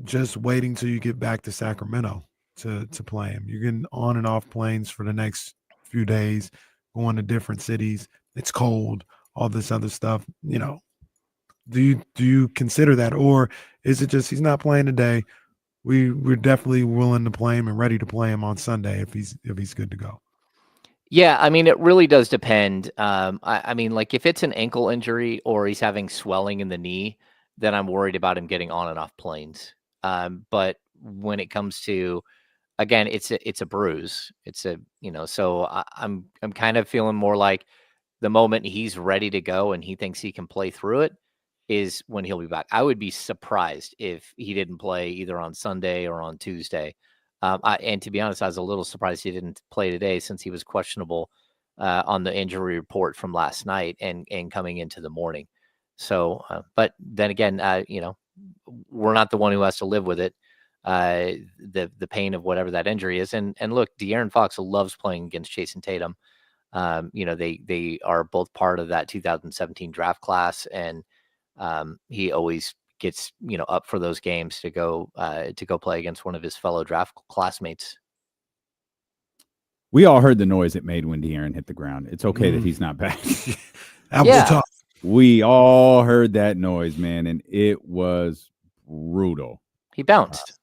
just waiting till you get back to Sacramento to play him? You're getting on and off planes for the next few days, going to different cities. It's cold, all this other stuff. Do you consider that, or is it just he's not playing today? We're definitely willing to play him and ready to play him on Sunday if he's good to go. Yeah, I mean, it really does depend. I mean, like if it's an ankle injury or he's having swelling in the knee, then I'm worried about him getting on and off planes. But when it comes to, again, it's a bruise. So I'm kind of feeling more like the moment he's ready to go and he thinks he can play through it is when he'll be back. I would be surprised if he didn't play either on Sunday or on Tuesday. And to be honest, I was a little surprised he didn't play today, since he was questionable on the injury report from last night and coming into the morning. So, but then again, we're not the one who has to live with it, the pain of whatever that injury is. And look, De'Aaron Fox loves playing against Jason Tatum. They are both part of that 2017 draft class, and he always gets up for those games to go play against one of his fellow draft classmates. We all heard the noise it made when De'Aaron hit the ground. It's okay that he's not back. That was tough. We all heard that noise, man, and it was brutal. He bounced.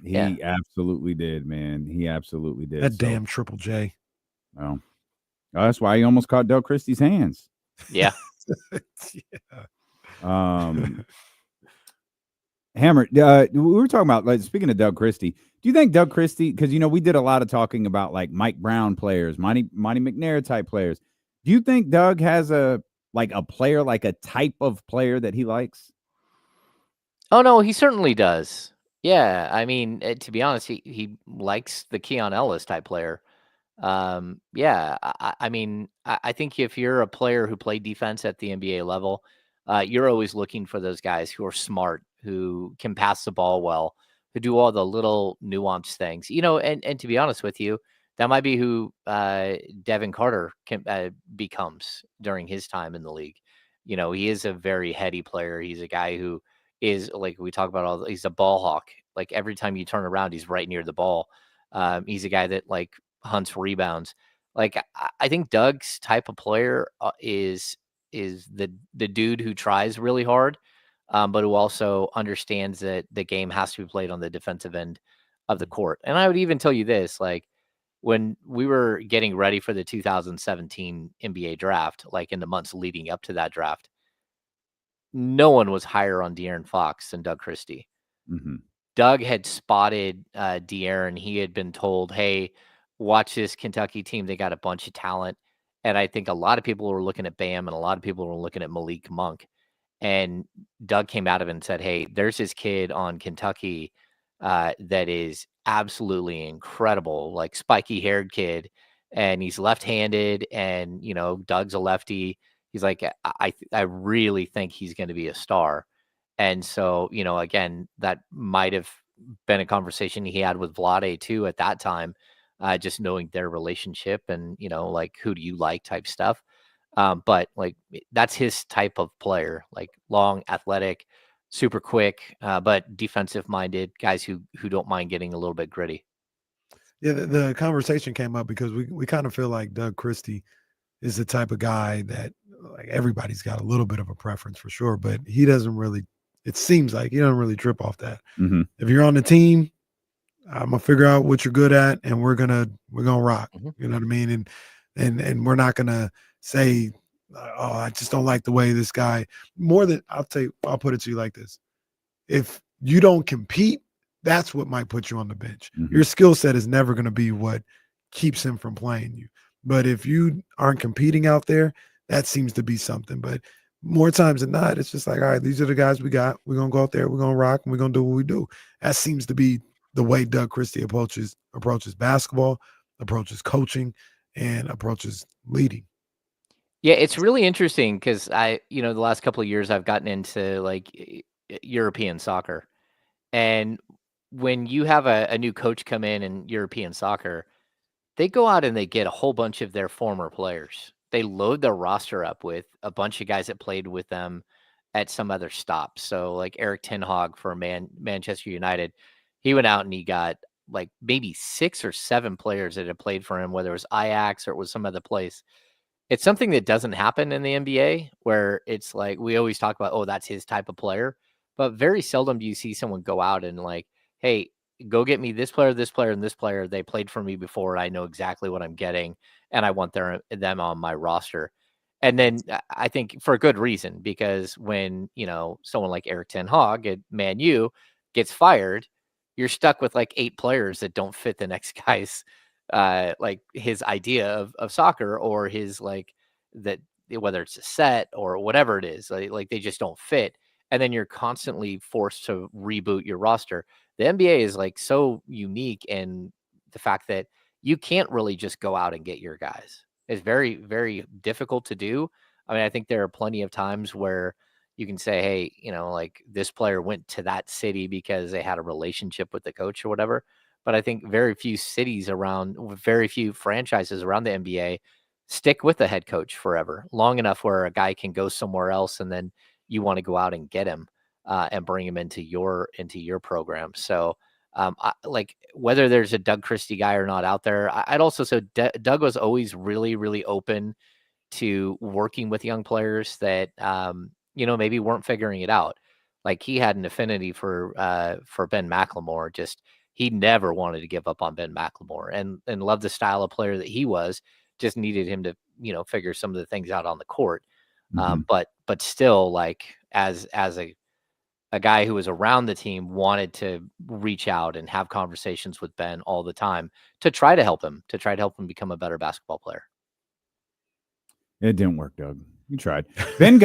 He absolutely did, man. He absolutely did. That damn Triple J. Well, that's why he almost caught Del Christie's hands. Yeah. Hammer, we were talking about, like, speaking of Doug Christie, do you think Doug Christie, because we did a lot of talking about like Mike Brown players, Monty McNair type players. Do you think Doug has a player, like a type of player that he likes? Oh no, he certainly does. Yeah, I mean, to be honest, he likes the Keon Ellis type player. Yeah, I mean, I think if you're a player who played defense at the NBA level, you're always looking for those guys who are smart, who can pass the ball well, who do all the little nuanced things, and to be honest with you, that might be who Devin Carter becomes during his time in the league. He is a very heady player. He's a guy who is, like we talk about, he's a ball hawk. Like every time you turn around, he's right near the ball. He's a guy that like hunts rebounds. Like I think Doug's type of player is the dude who tries really hard, but who also understands that the game has to be played on the defensive end of the court. And I would even tell you this, like when we were getting ready for the 2017 NBA draft, like in the months leading up to that draft, no one was higher on De'Aaron Fox than Doug Christie. Doug had spotted De'Aaron. He had been told, hey, watch this Kentucky team. They got a bunch of talent. And I think a lot of people were looking at Bam, and a lot of people were looking at Malik Monk. And Doug came out of it and said, hey, there's this kid on Kentucky that is absolutely incredible, like spiky haired kid. And he's left-handed, and, Doug's a lefty. he's like, I really think he's going to be a star. And so, again, that might have been a conversation he had with Vlade too at that time, just knowing their relationship and, like, who do you like type stuff. But like, that's his type of player, like long, athletic, super quick, but defensive minded guys who don't mind getting a little bit gritty. Yeah, the conversation came up because we kind of feel like Doug Christie is the type of guy that, like, everybody's got a little bit of a preference for sure, but he doesn't really, it seems like he doesn't really trip off that. Mm-hmm. If you're on the team, I'm gonna figure out what you're good at and we're gonna rock. Mm-hmm. You know what I mean? And we're not gonna say, oh, I just don't like the way this guy, more than I'll put it to you like this. If you don't compete, that's what might put you on the bench. Mm-hmm. Your skill set is never going to be what keeps him from playing you. But if you aren't competing out there, that seems to be something. But more times than not, it's just like, all right, these are the guys we got. We're going to go out there. We're going to rock, and we're going to do what we do. That seems to be the way Doug Christie approaches basketball, approaches coaching, and approaches leading. Yeah, it's really interesting because the last couple of years I've gotten into like European soccer. And when you have a new coach come in European soccer, they go out and they get a whole bunch of their former players. They load their roster up with a bunch of guys that played with them at some other stops. So like Erik ten Hag for Manchester United, he went out and he got like maybe 6 or 7 players that had played for him, whether it was Ajax or it was some other place. It's something that doesn't happen in the NBA, where it's like we always talk about, oh, that's his type of player. But very seldom do you see someone go out and like, hey, go get me this player, and this player. They played for me before. I know exactly what I'm getting, and I want them on my roster. And then I think for a good reason, because when, someone like Erik ten Hag at Man U gets fired, you're stuck with like 8 players that don't fit the next guy's like his idea of soccer, or his like that, whether it's a set or whatever it is, like they just don't fit. And then you're constantly forced to reboot your roster. The NBA is like so unique in the fact that you can't really just go out and get your guys. It's very, very difficult to do. I mean, I think there are plenty of times where you can say, hey, like this player went to that city because they had a relationship with the coach or whatever. But I think very few franchises around the NBA stick with the head coach forever, long enough where a guy can go somewhere else and then you want to go out and get him and bring him into your program. So like whether there's a Doug Christie guy or not out there, I'd also say Doug was always really, really open to working with young players that, maybe weren't figuring it out. Like he had an affinity for Ben McLemore. Just, he never wanted to give up on Ben McLemore and loved the style of player that he was, just needed him to, figure some of the things out on the court. Mm-hmm. But still, like as a guy who was around the team, wanted to reach out and have conversations with Ben all the time to try to help him become a better basketball player. It didn't work, Doug. You tried. Ben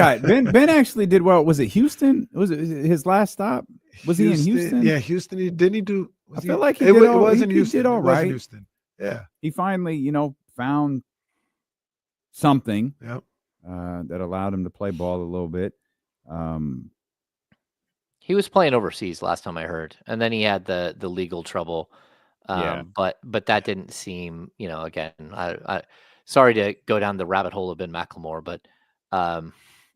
actually did well. Was it Houston? Was it his last stop? Was he in Houston? Yeah, Houston. Didn't he do? I feel like he did all right. He did all right. Houston. Yeah. He finally, found something. Yep. That allowed him to play ball a little bit. He was playing overseas last time I heard, and then he had the legal trouble. But that didn't seem, again, I sorry to go down the rabbit hole of Ben McLemore, but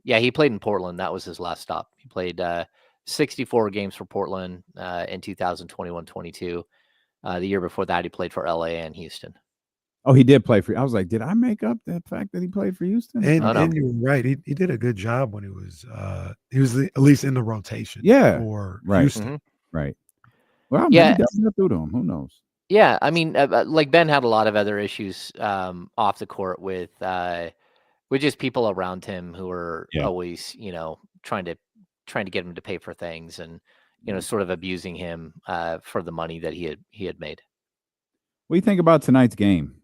he played in Portland. That was his last stop. He played 64 games for Portland in 2021-22. The year before that, he played for LA and Houston. Oh, he did play for. I was like, did I make up the fact that he played for Houston? And you were right. He did a good job when he was at least in the rotation. Yeah, for right, Houston. Mm-hmm. Right. Well, maybe that's through to him. Who knows? Yeah, I mean, like Ben had a lot of other issues off the court with just people around him who were always, trying to get him to pay for things and sort of abusing him for the money that he had made. What do you think about tonight's game?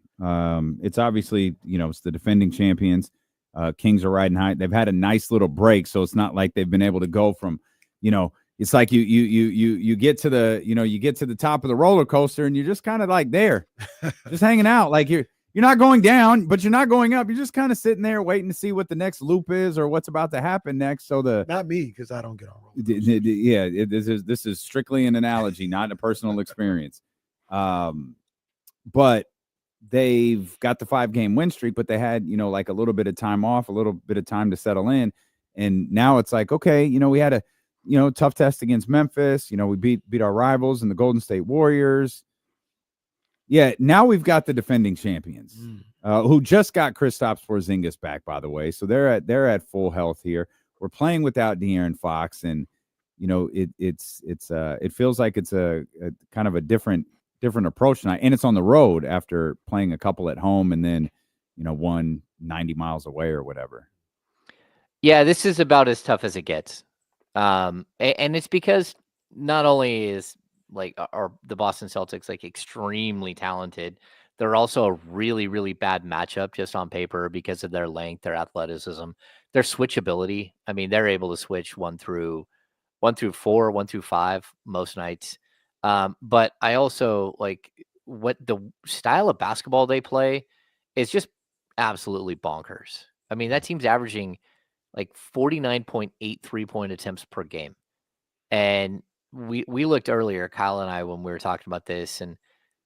It's obviously, it's the defending champions. Kings are riding high. They've had a nice little break, so it's not like they've been able to go from, it's like you get to the, you get to the top of the roller coaster and you're just kind of like there, just hanging out. Like you're not going down, but you're not going up. You're just kind of sitting there waiting to see what the next loop is or what's about to happen next. So not me, because I don't get on roller coasters. This is strictly an analogy, not a personal experience. But they've got the 5-game win streak, but they had, like a little bit of time off, a little bit of time to settle in. And now it's like, okay, we had a, tough test against Memphis. We beat our rivals and the Golden State Warriors. Yeah, now we've got the defending champions who just got Kristaps Porzingis back, by the way. So they're at full health here. We're playing without De'Aaron Fox, and it feels like it's a kind of a different approach tonight, and it's on the road after playing a couple at home and then one 90 miles away or whatever. Yeah, this is about as tough as it gets, and it's because not only is are the Boston Celtics extremely talented, they're also a really, really bad matchup just on paper because of their length, their athleticism, their switchability. I mean, they're able to switch 1 through 4, 1 through 5 most nights. But I also what the style of basketball they play is just absolutely bonkers. I mean, that team's averaging 49.8 3-point attempts per game. And we looked earlier, Kyle and I, when we were talking about this, and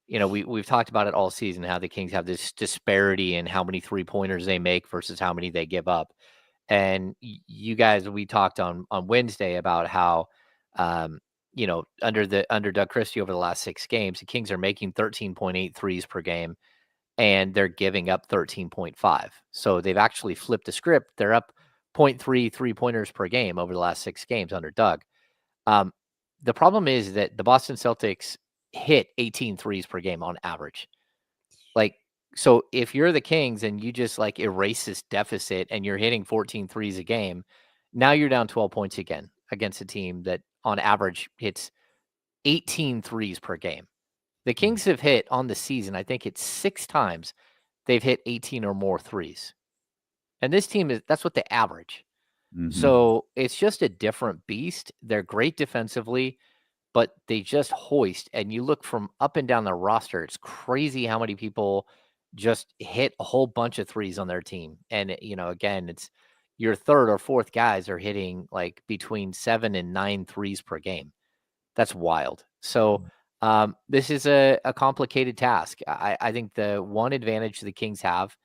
we've talked about it all season, how the Kings have this disparity in how many 3-pointers they make versus how many they give up. And you guys, we talked on Wednesday about how under Doug Christie over the last 6 games, the Kings are making 13.8 threes per game, and they're giving up 13.5. So they've actually flipped the script. They're up 0.3 3-pointers per game over the last 6 games under Doug. The problem is that the Boston Celtics hit 18 threes per game on average. So if you're the Kings and you just erase this deficit and you're hitting 14 threes a game, now you're down 12 points again against a team that on average hits 18 threes per game. The Kings have hit on the season, I think it's 6 times they've hit 18 or more threes. And this team that's what they average. Mm-hmm. So it's just a different beast. They're great defensively, but they just hoist. And you look from up and down the roster, it's crazy how many people just hit a whole bunch of threes on their team. And, again, it's your 3rd or 4th guys are hitting between 7 and 9 threes per game. That's wild. So this is a complicated task. I think the one advantage the Kings have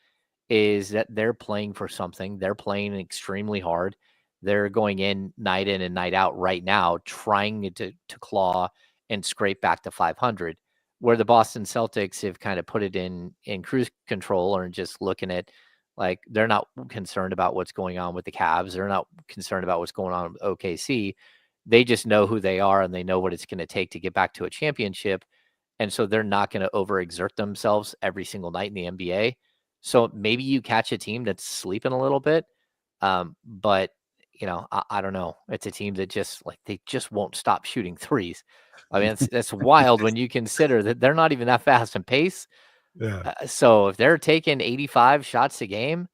is that they're playing for something. They're playing extremely hard. They're going in and night out right now, trying to claw and scrape back to 500, where the Boston Celtics have kind of put it in cruise control or just looking at they're not concerned about what's going on with the Cavs. They're not concerned about what's going on with OKC. They just know who they are and they know what it's going to take to get back to a championship. And so they're not going to overexert themselves every single night in the NBA. So maybe you catch a team that's sleeping a little bit. But, I don't know. It's a team that just they just won't stop shooting threes. I mean, that's wild when you consider that they're not even that fast in pace. Yeah. So if they're taking 85 shots a game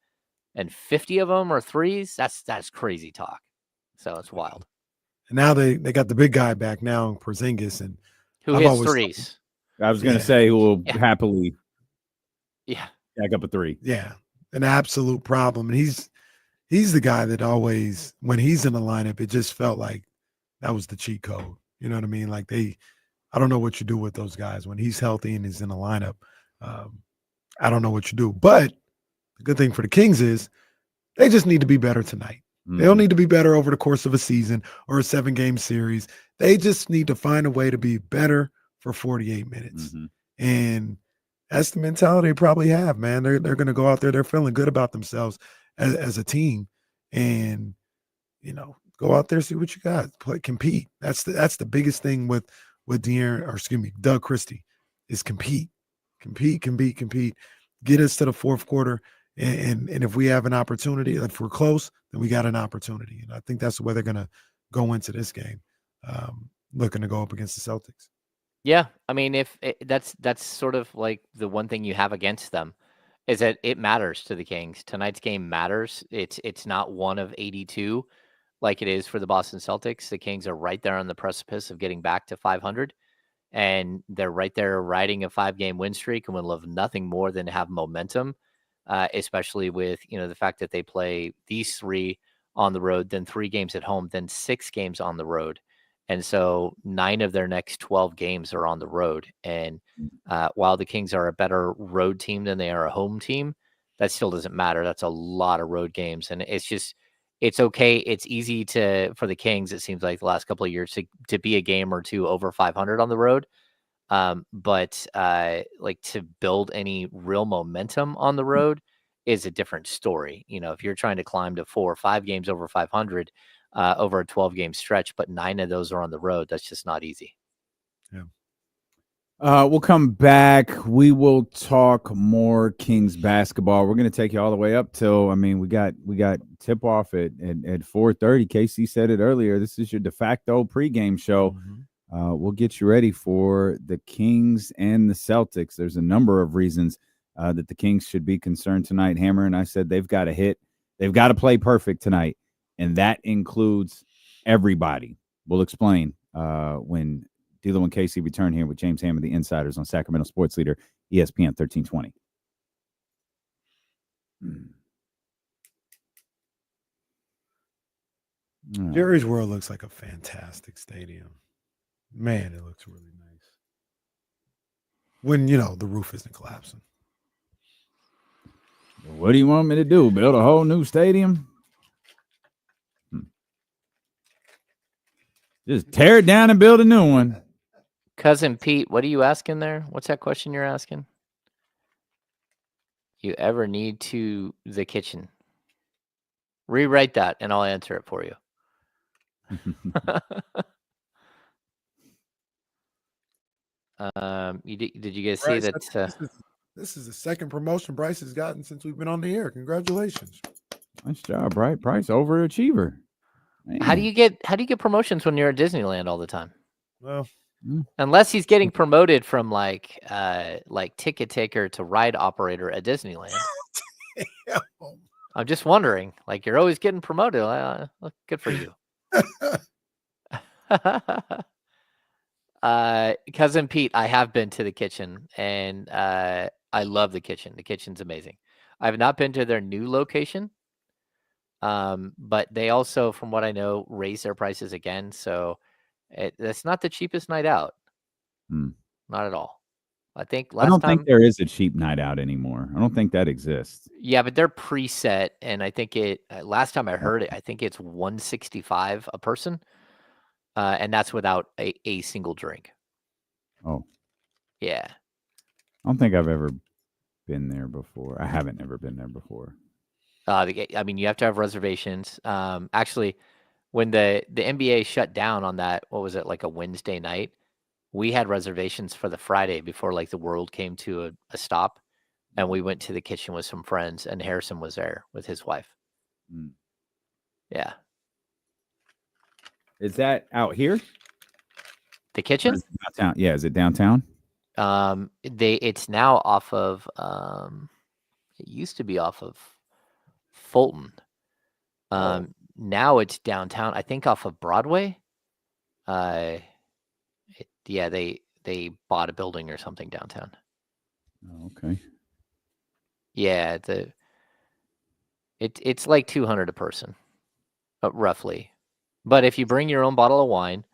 and 50 of them are threes, that's crazy talk. So it's wild. And now they got the big guy back now, Porzingis, and who hits threes. I was going to say who will happily jack up a 3. Yeah, an absolute problem. And he's the guy that always, when he's in the lineup, it just felt like that was the cheat code. You know what I mean? I don't know what you do with those guys when he's healthy and he's in the lineup. I don't know what you do. But the good thing for the Kings is they just need to be better tonight. They don't need to be better over the course of a season or a 7-game series. They just need to find a way to be better for 48 minutes. And that's the mentality they probably have, man. They're going to go out there. They're feeling good about themselves as a team, and go out there, see what you got, play, compete. That's the biggest thing with Doug Christie is compete. Get us to the 4th quarter, and if we have an opportunity, if we're close, then we got an opportunity. And I think that's the way they're going to go into this game, looking to go up against the Celtics. Yeah, I mean, that's sort of the one thing you have against them is that it matters to the Kings. Tonight's game matters. It's not one of 82 like it is for the Boston Celtics. The Kings are right there on the precipice of getting back to 500. and they're right there riding a 5-game win streak and would love nothing more than to have momentum, especially with, the fact that they play these 3 on the road, then 3 games at home, then 6 games on the road. And so 9 of their next 12 games are on the road. And while the Kings are a better road team than they are a home team, that still doesn't matter. That's a lot of road games. And it's okay. It's easy for the Kings, it seems like the last couple of years, to be a game or 2 over 500 on the road. But like to build any real momentum on the road is a different story. If you're trying to climb to 4 or 5 games over 500 over a 12-game stretch, but 9 of those are on the road, that's just not easy. We'll come back. We will talk more Kings basketball. We're going to take you all the way up till, we got tip off at 4:30. KC said it earlier. This is your de facto pregame show. We'll get you ready for the Kings and the Celtics. There's a number of reasons that the Kings should be concerned tonight. Hammer and I said they've got to hit. They've got to play perfect tonight, and that includes everybody. We'll explain when D'Lo and Casey return here with James Hammer, the Insiders, on Sacramento Sports Leader, ESPN 1320. Jerry's World looks like a fantastic stadium. Man, it looks really nice. When, the roof isn't collapsing. What do you want me to do? Build a whole new stadium? Just tear it down and build a new one. Cousin Pete, what are you asking there? What's that question you're asking? You ever need to the kitchen? Rewrite that and I'll answer it for you. Did you guys see Bryce, that? This is the second promotion Bryce has gotten since we've been on the air. Congratulations. Nice job, Bryce. Overachiever. Man. How do you get promotions when you're at Disneyland all the time? Well, unless he's getting promoted from like ticket taker to ride operator at Disneyland. I'm just wondering, like, you're always getting promoted. Good for you. Cousin Pete, I have been to the kitchen, and I love the kitchen. The kitchen's amazing. I have not been to their new location, but they also, from what I know, raise their prices again. So that's not the cheapest night out. Not at all. I think I don't think there is a cheap night out anymore. I don't think that exists. Yeah, but they're preset, and I think last time I heard it, I think it's $165 a person, and that's without a single drink. Oh, yeah. I don't think I've ever been there before. I haven't ever been there before. You have to have reservations. Actually, when the NBA shut down on that, what was it, like a Wednesday night? We had reservations for the Friday before like the world came to a stop, and we went to the kitchen with some friends, and Harrison was there with his wife. Yeah. Is that out here? The kitchen? Downtown? Yeah, is it downtown? It's now off of it used to be off of Fulton. Now it's downtown, I think off of Broadway. They bought a building or something downtown. Oh, okay. Yeah, it's like $200 a person, roughly. But if you bring your own bottle of wine,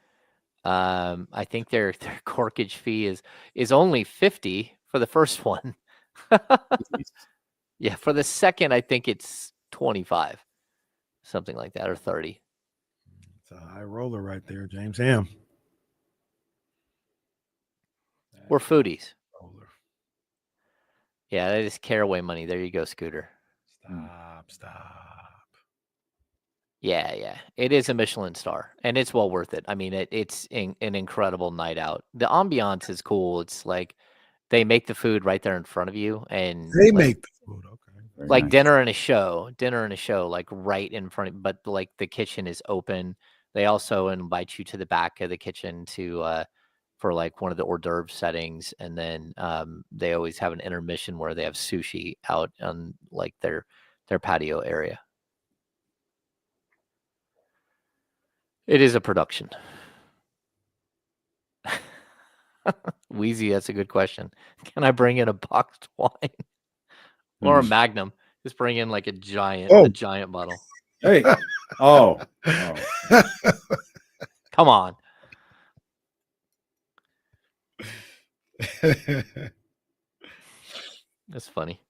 I think their corkage fee is only $50 for the first one. Yeah, for the second, I think it's $25, something like that, or $30. It's a high roller right there, James Ham. We're foodies. Yeah, they just Caraway money. There you go, Scooter. Stop. Yeah. It is a Michelin star, and it's well worth it. I mean, it's an incredible night out. The ambiance is cool. It's like they make the food right there in front of you, and they make the food. Okay. Very like nice. dinner and a show, like right in front of, but like the kitchen is open. They also invite you to the back of the kitchen to for like one of the hors d'oeuvre settings, and then they always have an intermission where they have sushi out on like their patio area. It is a production. Wheezy, that's a good question. Can I bring in a boxed wine or a Magnum? Just bring in like a giant bottle. Hey, oh. Come on. That's funny.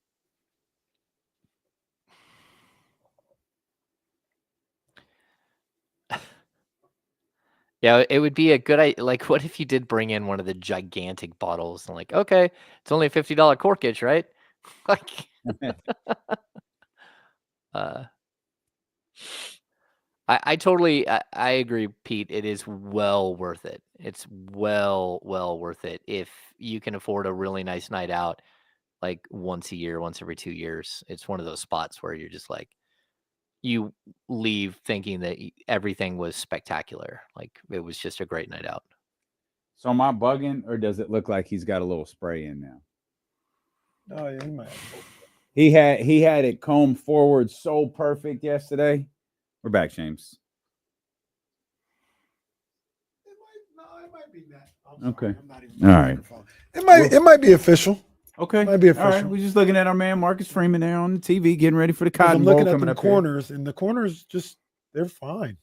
Yeah, it would be a good idea. Like, what if you did bring in one of the gigantic bottles and like, okay, it's only a $50 corkage, right? Like, I totally I agree, Pete. It is well worth it. It's well worth it if you can afford a really nice night out, like once a year, once every 2 years. It's one of those spots where you're just like, you leave thinking that everything was spectacular. Like it was just a great night out. So am I bugging, or does it look like he's got a little spray in now? Oh yeah, he might. He had it combed forward so perfect yesterday. We're back, James. It might be that. Okay. All right. It might be official. Okay. It might be official. All right. We're just looking at our man Marcus Freeman there on the TV, getting ready for the Cotton I'm Bowl looking at coming the up here. corners, and the corners they're fine.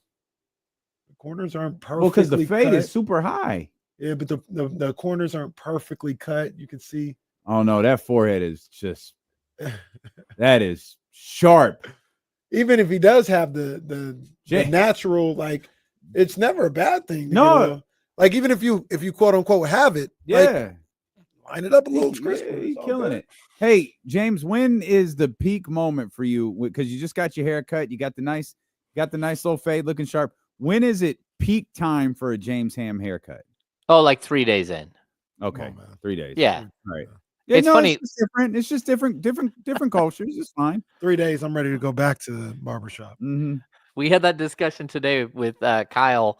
The corners aren't perfectly. Well, because the fade cut. is super high. Yeah, but the corners aren't perfectly cut. You can see. Oh no, that forehead is just that is sharp. Even if he does have the natural, like, it's never a bad thing. No, like even if you quote unquote have it, yeah, like, line it up a little crisper. Yeah, he's killing it. Hey, James, when is the peak moment for you? Because you just got your hair cut, you got the nice little fade, looking sharp. When is it peak time for a James Ham haircut? Oh, like 3 days in. Okay, 3 days. Yeah, right. Yeah, it's funny. It's just different. It's just different cultures. It's fine. 3 days, I'm ready to go back to the barbershop. Mm-hmm. We had that discussion today with Kyle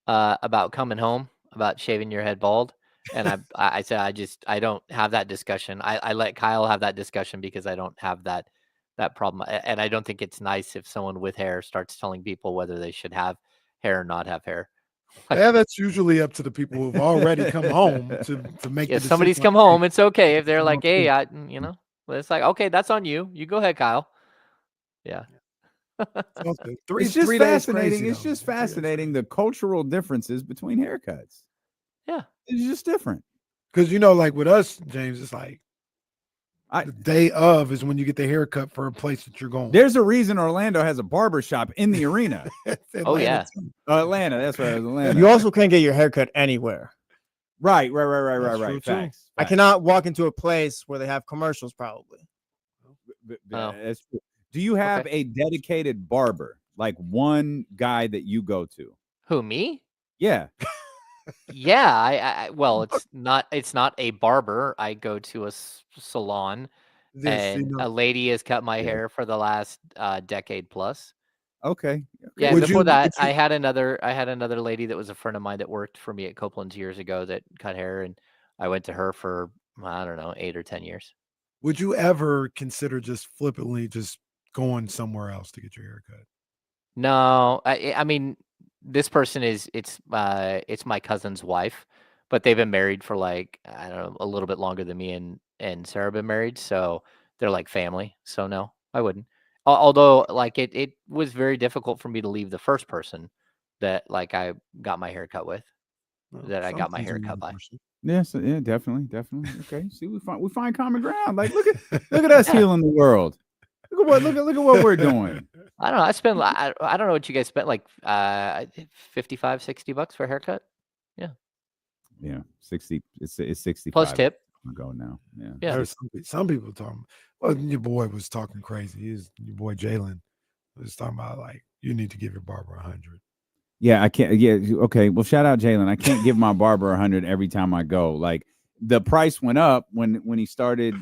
about coming home, about shaving your head bald. And I said, I don't have that discussion. I let Kyle have that discussion because I don't have that problem. And I don't think it's nice if someone with hair starts telling people whether they should have hair or not have hair. Yeah, that's usually up to the people who've already come home to make. Yeah, the somebody's decision. come home. It's okay if they're like, hey, well, it's like, okay, that's on you. You go ahead, Kyle. Yeah. Three It's just days fascinating. crazy, It's though. just fascinating the cultural differences between haircuts. Yeah, it's just different. Because like with us, James, it's like the day of is when you get the haircut for a place that you're going. There's a reason Orlando has a barber shop in the arena. Oh yeah, Atlanta. That's right, Atlanta. You also can't get your haircut anywhere. Right. true, too. Facts. I cannot walk into a place where they have commercials, probably. That's true. Do you have a dedicated barber, like one guy that you go to? Who, me? Yeah. Yeah, well, it's not a barber. I go to a salon, and a lady has cut my hair for the last decade plus. Okay. Yeah, before that, I had another lady that was a friend of mine that worked for me at Copeland's years ago that cut hair, and I went to her for, I don't know, 8 or 10 years. Would you ever consider just flippantly just going somewhere else to get your hair cut? No, I mean, this person it's my cousin's wife, but they've been married for like, I don't know, a little bit longer than me and Sarah been married, so they're like family. So no, I wouldn't. Although like it was very difficult for me to leave the first person that like I got my hair cut with, that I got my hair cut by. Yes, yeah, definitely. Okay, see, we find common ground. Like, look at us healing the world. Look at what we're doing. I don't know. I spent I don't know what you guys spent, like $55-$60 for a haircut. Yeah, 60. It's 65 plus tip. Ago now. Yeah. There's some people talking. Well, your boy was talking crazy. Your boy Jalen was talking about like you need to give your barber 100. Yeah, I can't. Yeah, okay. Well, shout out Jalen. I can't give my barber 100 every time I go. Like the price went up when he started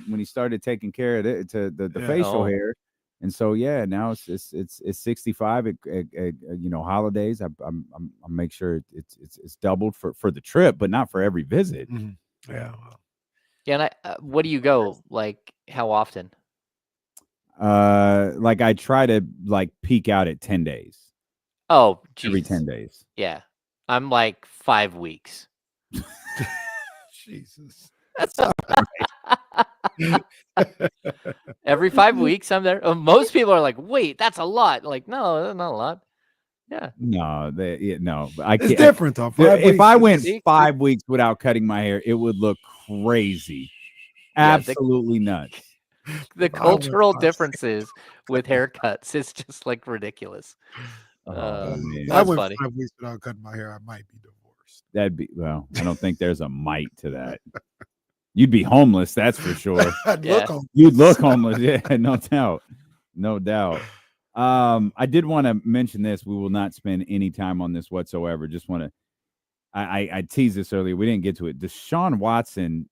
taking care of the facial hair, and so yeah, now it's 65 at holidays. I make sure it's doubled for the trip, but not for every visit. Mm-hmm. Yeah. Yeah, and what do you go like? How often? Like I try to like peak out at 10 days. Oh, every Jesus. 10 days. Yeah, I'm like 5 weeks. Jesus. That's every 5 weeks I'm there. Most people are like, wait, that's a lot. Like, no, that's not a lot. Yeah. No, but I can't. It's different though. If I went See? 5 weeks without cutting my hair, it would look crazy. Yeah, Absolutely nuts. The cultural differences with haircuts is just like ridiculous. Oh, man. If I That's went funny. 5 weeks without cutting my hair, I might be divorced. Well, I don't think there's a might to that. You'd be homeless, that's for sure. I'd look homeless. You'd look homeless, yeah, no doubt. No doubt. I did want to mention this. We will not spend any time on this whatsoever. Just want to I teased this earlier. We didn't get to it. Deshaun Watson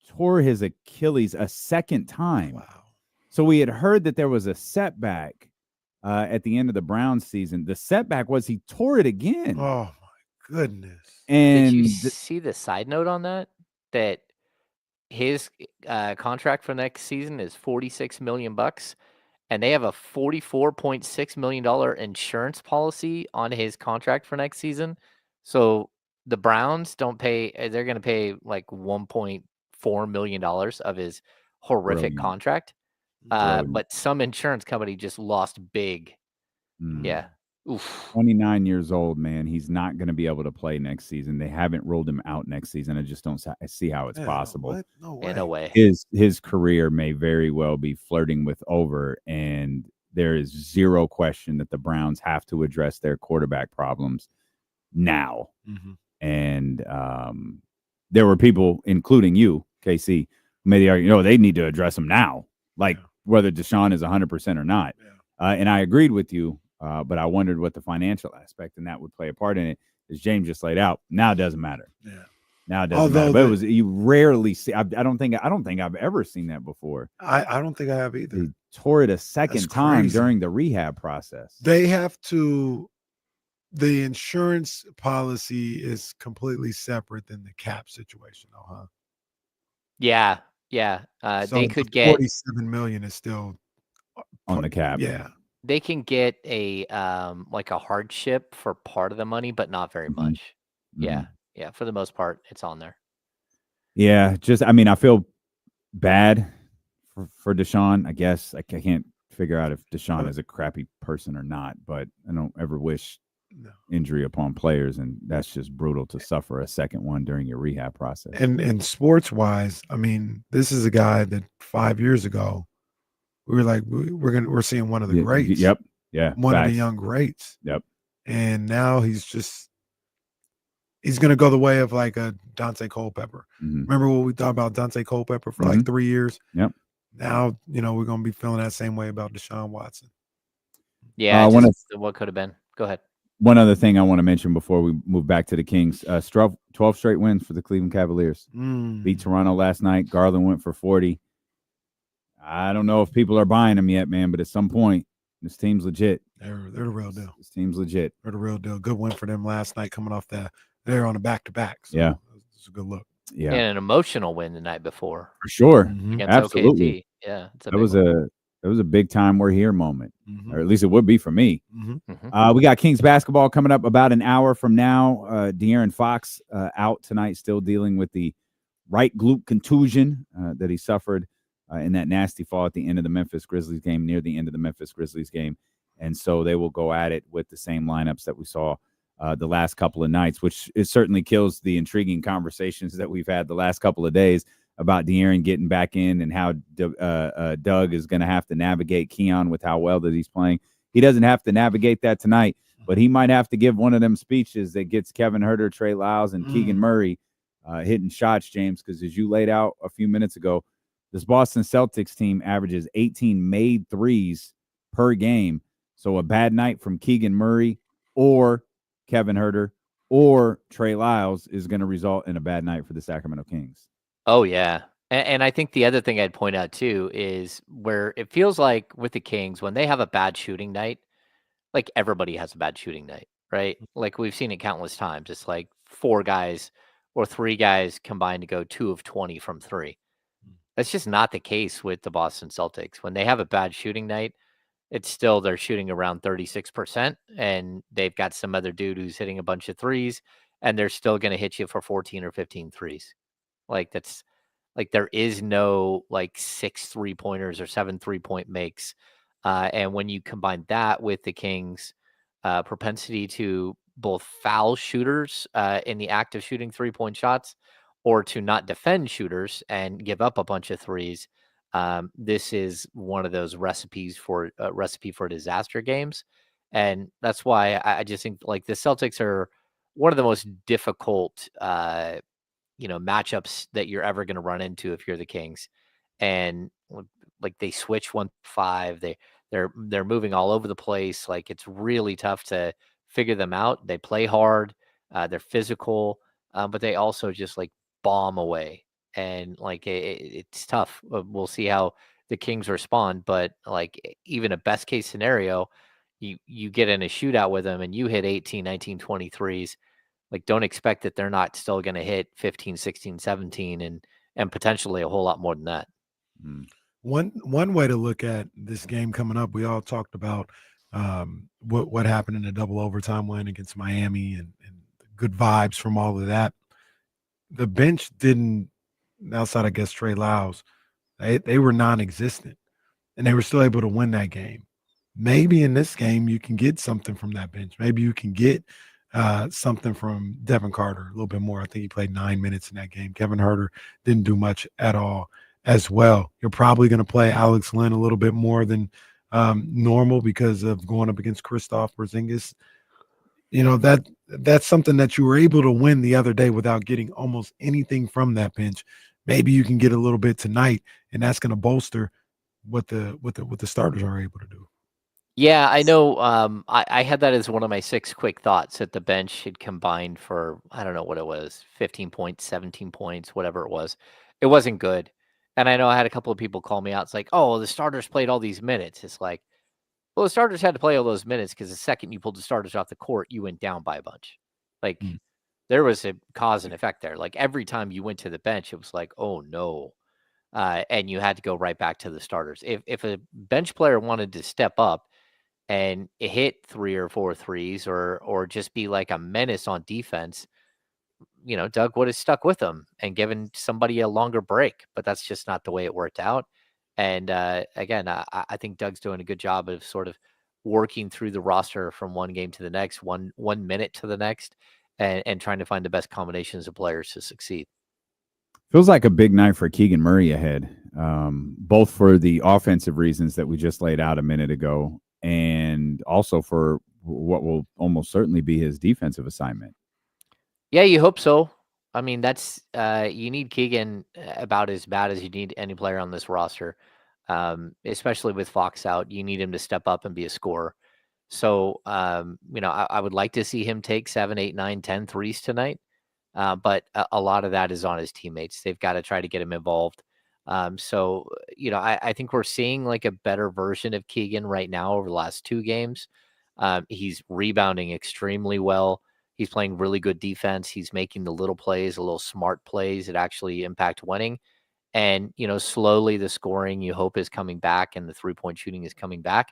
tore his Achilles a second time. Wow. So we had heard that there was a setback at the end of the Browns season. The setback was he tore it again. Oh my goodness. And did you see the side note on that? That his contract for next season is $46 million, and they have a $44.6 million insurance policy on his contract for next season. So the Browns don't pay; they're going to pay like $1.4 million of his horrific Brilliant. contract. But some insurance company just lost big. Yeah. Oof. 29 years old, man. He's not going to be able to play next season. They haven't ruled him out next season. I just don't see how it's possible. What? No way. In a way. His career may very well be flirting with over, and there is zero question that the Browns have to address their quarterback problems now. Mm-hmm. And there were people, including you, KC, who made the argument, they need to address them now, whether Deshaun is 100% or not. Yeah. And I agreed with you. But I wondered what the financial aspect and that would play a part in it. As James just laid out, now it doesn't matter. Yeah. Now it doesn't matter. But you rarely see. I don't think I've ever seen that before. I don't think I have either. He tore it a second time crazy. during the rehab process. They have to. The insurance policy is completely separate than the cap situation, though, huh? Yeah. So They could get $47 million is still on the cap. Yeah. They can get a like a hardship for part of the money, but not very much. Mm-hmm. Yeah. For the most part, it's on there. Yeah, I feel bad for Deshaun. I guess I can't figure out if Deshaun is a crappy person or not, but I don't ever wish injury upon players, and that's just brutal to suffer a second one during your rehab process. And sports wise, this is a guy that 5 years ago we were like, we're seeing one of the greats. Yep. Yeah. One of the young greats. Yep. And now he's going to go the way of like a Dante Culpepper. Mm-hmm. Remember what we thought about Dante Culpepper for like 3 years? Yep. Now, we're going to be feeling that same way about Deshaun Watson. Yeah. What could have been. Go ahead. One other thing I want to mention before we move back to the Kings. 12 straight wins for the Cleveland Cavaliers. Beat Toronto last night. Garland went for 40. I don't know if people are buying them yet, man, but at some point, this team's legit. They're the real deal. This team's legit. They're the real deal. Good win for them last night coming off that. They're on a back-to-back. So yeah. It's a good look. Yeah. And an emotional win the night before. For sure. Against Absolutely. OKC. Yeah. That was a big time we're here moment, or at least it would be for me. Mm-hmm. We got Kings basketball coming up about an hour from now. De'Aaron Fox out tonight, still dealing with the right glute contusion that he suffered in that nasty fall at the end of the Memphis Grizzlies game, near the end of the Memphis Grizzlies game. And so they will go at it with the same lineups that we saw the last couple of nights, which it certainly kills the intriguing conversations that we've had the last couple of days about De'Aaron getting back in and how Doug is going to have to navigate Keon with how well that he's playing. He doesn't have to navigate that tonight, but he might have to give one of them speeches that gets Kevin Huerter, Trey Lyles, and Keegan Murray hitting shots, James, because as you laid out a few minutes ago, this Boston Celtics team averages 18 made threes per game. So a bad night from Keegan Murray or Kevin Huerter or Trey Lyles is going to result in a bad night for the Sacramento Kings. Oh, yeah. And I think the other thing I'd point out, too, is where it feels like with the Kings, when they have a bad shooting night, like everybody has a bad shooting night, right? Like we've seen it countless times. It's like 4 guys or 3 guys combined to go 2 of 20 from 3. That's just not the case with the Boston Celtics. When they have a bad shooting night, it's still they're shooting around 36%, and they've got some other dude who's hitting a bunch of threes, and they're still going to hit you for 14 or 15 threes. Like there is no like 6 3-pointers or 7 3-point makes. And when you combine that with the Kings' propensity to both foul shooters in the act of shooting 3-point shots or to not defend shooters and give up a bunch of threes, this is one of those recipe for disaster games. And that's why I just think like the Celtics are one of the most difficult matchups that you're ever going to run into if you're the Kings. And like they switch 1-5, they're moving all over the place. Like it's really tough to figure them out. They play hard, they're physical, but they also just like bomb away. And like it's tough. We'll see how the Kings respond. But like even a best case scenario, you get in a shootout with them and you hit 18, 19, 23s. Like don't expect that they're not still going to hit 15, 16, 17 and potentially a whole lot more than that. One way to look at this game coming up, we all talked about what happened in the double overtime win against Miami and good vibes from all of that. The bench didn't, outside I guess Trey Lyles, they were non-existent, and they were still able to win that game. Maybe in this game you can get something from that bench. Maybe you can get something from Devin Carter a little bit more. I think he played 9 minutes in that game. Kevin Huerter didn't do much at all as well. You're probably going to play Alex Len a little bit more than normal because of going up against Kristaps Porzingis. You know, that's something that you were able to win the other day without getting almost anything from that bench. Maybe you can get a little bit tonight, and that's going to bolster what the starters are able to do. Yeah, I know. I had that as one of my 6 quick thoughts that the bench had combined for, I don't know what it was, 15 points, 17 points, whatever it was. It wasn't good. And I know I had a couple of people call me out. It's like, oh, the starters played all these minutes. It's like, well, the starters had to play all those minutes because the second you pulled the starters off the court, you went down by a bunch. Like there was a cause and effect there. Like every time you went to the bench, it was like, oh no. And you had to go right back to the starters. If a bench player wanted to step up and hit 3 or 4 threes or just be like a menace on defense, you know, Doug would have stuck with them and given somebody a longer break, but that's just not the way it worked out. And again, I think Doug's doing a good job of sort of working through the roster from one game to the next, one minute to the next, and trying to find the best combinations of players to succeed. Feels like a big night for Keegan Murray ahead, both for the offensive reasons that we just laid out a minute ago, and also for what will almost certainly be his defensive assignment. Yeah, you hope so. I mean, that's you need Keegan about as bad as you need any player on this roster, especially with Fox out. You need him to step up and be a scorer. So, you know, I would like to see him take 7, 8, 9, 10 threes tonight. But a lot of that is on his teammates. They've got to try to get him involved. So, you know, I think we're seeing like a better version of Keegan right now over the last 2 games. He's rebounding extremely well. He's playing really good defense. He's making the little plays, the little smart plays that actually impact winning. And, you know, slowly the scoring you hope is coming back and the 3-point shooting is coming back.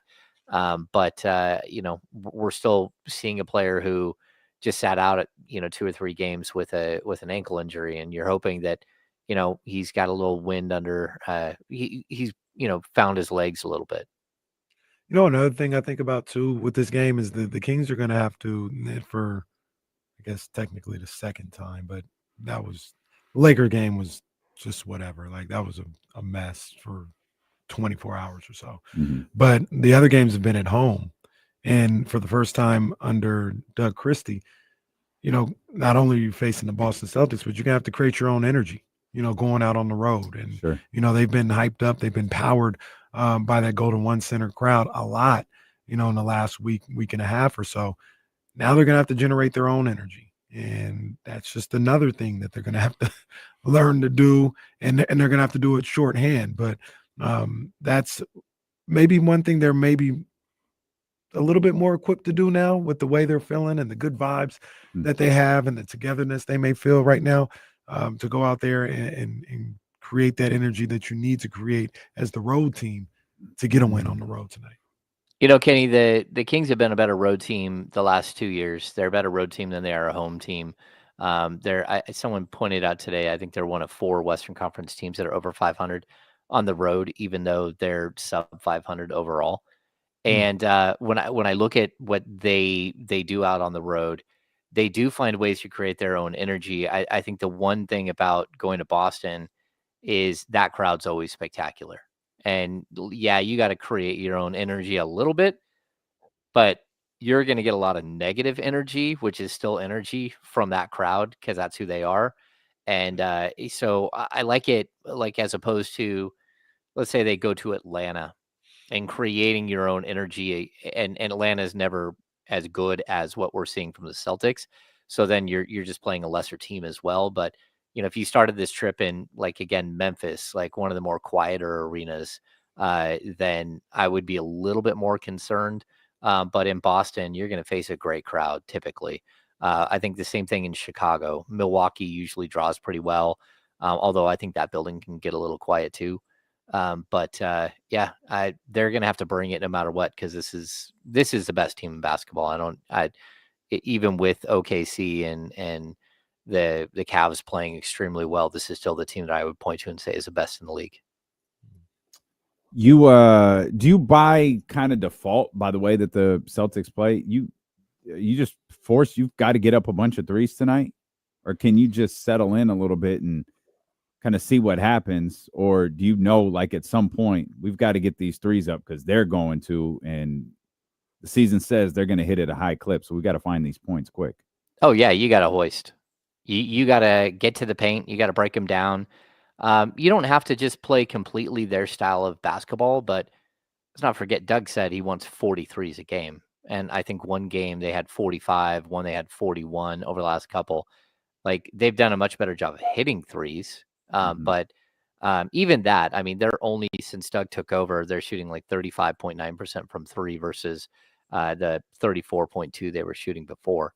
But you know, we're still seeing a player who just sat out at, you know, 2 or 3 games with an ankle injury. And you're hoping that, you know, he's got a little wind under, he's, you know, found his legs a little bit. You know, another thing I think about too with this game is the Kings are going to have to, for I guess technically the second time, but that was Laker game was just whatever. Like that was a mess for 24 hours or so. But the other games have been at home. And for the first time under Doug Christie, you know, not only are you facing the Boston Celtics, but you're going to have to create your own energy, you know, going out on the road. And, you know, they've been hyped up. They've been powered by that Golden One Center crowd a lot, you know, in the last week and a half or so. Now they're going to have to generate their own energy. And that's just another thing that they're going to have to learn to do. And they're going to have to do it shorthand. But that's maybe one thing they're maybe a little bit more equipped to do now with the way they're feeling and the good vibes that they have and the togetherness they may feel right now, to go out there and create that energy that you need to create as the road team to get a win on the road tonight. You know, Kenny, the Kings have been a better road team the last 2 years. They're a better road team than they are a home team. Someone pointed out today, I think they're one of 4 Western Conference teams that are over 500 on the road, even though they're sub 500 overall. And when I look at what they do out on the road, they do find ways to create their own energy. I think the one thing about going to Boston is that crowd's always spectacular. And yeah, you got to create your own energy a little bit, but you're going to get a lot of negative energy, which is still energy from that crowd because that's who they are. And so I like it, like as opposed to, let's say they go to Atlanta and creating your own energy, and Atlanta is never as good as what we're seeing from the Celtics. So then you're just playing a lesser team as well. But if you started this trip in, like, again, Memphis, like one of the more quieter arenas, then I would be a little bit more concerned. But in Boston, you're going to face a great crowd typically. I think the same thing in Chicago. Milwaukee usually draws pretty well, although I think that building can get a little quiet too. But they're going to have to bring it no matter what, because this is the best team in basketball. Even with OKC and the Cavs playing extremely well, this is still the team that I would point to and say is the best in the league. You do you buy kind of default by the way that the Celtics play? You just you've got to get up a bunch of threes tonight, or can you just settle in a little bit and kind of see what happens? Or do you know, like, at some point we've got to get these threes up because they're going to, and the season says they're going to hit at a high clip, so we got to find these points quick? Oh yeah, you got to hoist. You got to get to the paint. You got to break them down. You don't have to just play completely their style of basketball, but let's not forget, Doug said he wants 43s a game. And I think one game they had 45, one they had 41 over the last couple. Like, they've done a much better job of hitting threes. But even that, I mean, they're only, since Doug took over, they're shooting like 35.9% from 3 versus the 34.2 they were shooting before.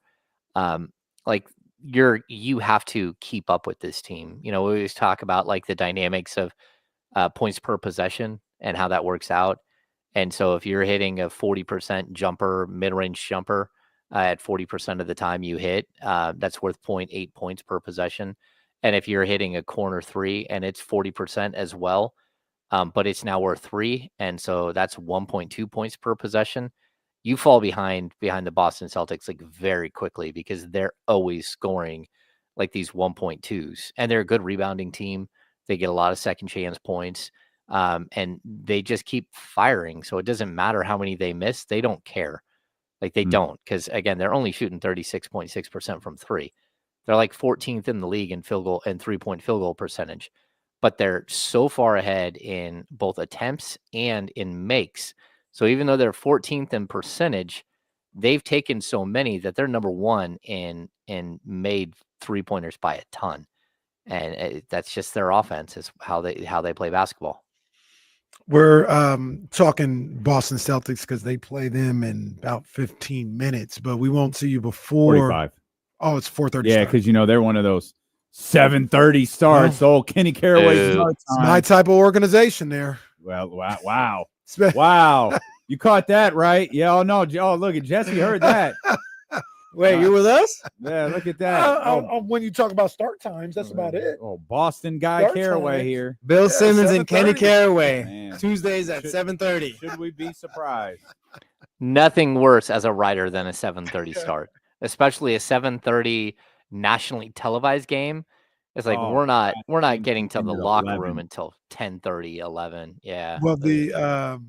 You have to keep up with this team. We always talk about like the dynamics of points per possession and how that works out. And so if you're hitting a 40% jumper, mid-range jumper, at 40% of the time you hit, that's worth 0.8 points per possession. And if you're hitting a corner 3 and it's 40% as well, but it's now worth 3, and so that's 1.2 points per possession, you fall behind the Boston Celtics like very quickly, because they're always scoring like these 1.2s, and they're a good rebounding team. They get a lot of second chance points, and they just keep firing. So it doesn't matter how many they miss. They don't care. Like, they don't, because again, they're only shooting 36.6% from 3. They're like 14th in the league in field goal and 3-point field goal percentage, but they're so far ahead in both attempts and in makes. So even though they're 14th in percentage, they've taken so many that they're number 1 in made 3-pointers by a ton. And that's just their offense, is how they play basketball. We're talking Boston Celtics because they play them in about 15 minutes, but we won't see you before 45. Oh, it's 4:30. Yeah, because they're one of those 7:30 starts. Oh, Kenny Caraway's start time. My type of organization there. Well, wow. Wow. You caught that, right? Yeah. Oh, no. Oh, look at Jesse heard that. Wait, you with us? Yeah, look at that. When you talk about start times, that's about it. Oh, Boston guy Start Caraway times. here. Bill Simmons and Kenny 7:30. Caraway. Man. Tuesdays at 7:30. Should we be surprised? Nothing worse as a writer than a 7:30 start, especially a 7:30 nationally televised game. It's like we're not getting to the locker room until 10:30, 11. Yeah. Well, the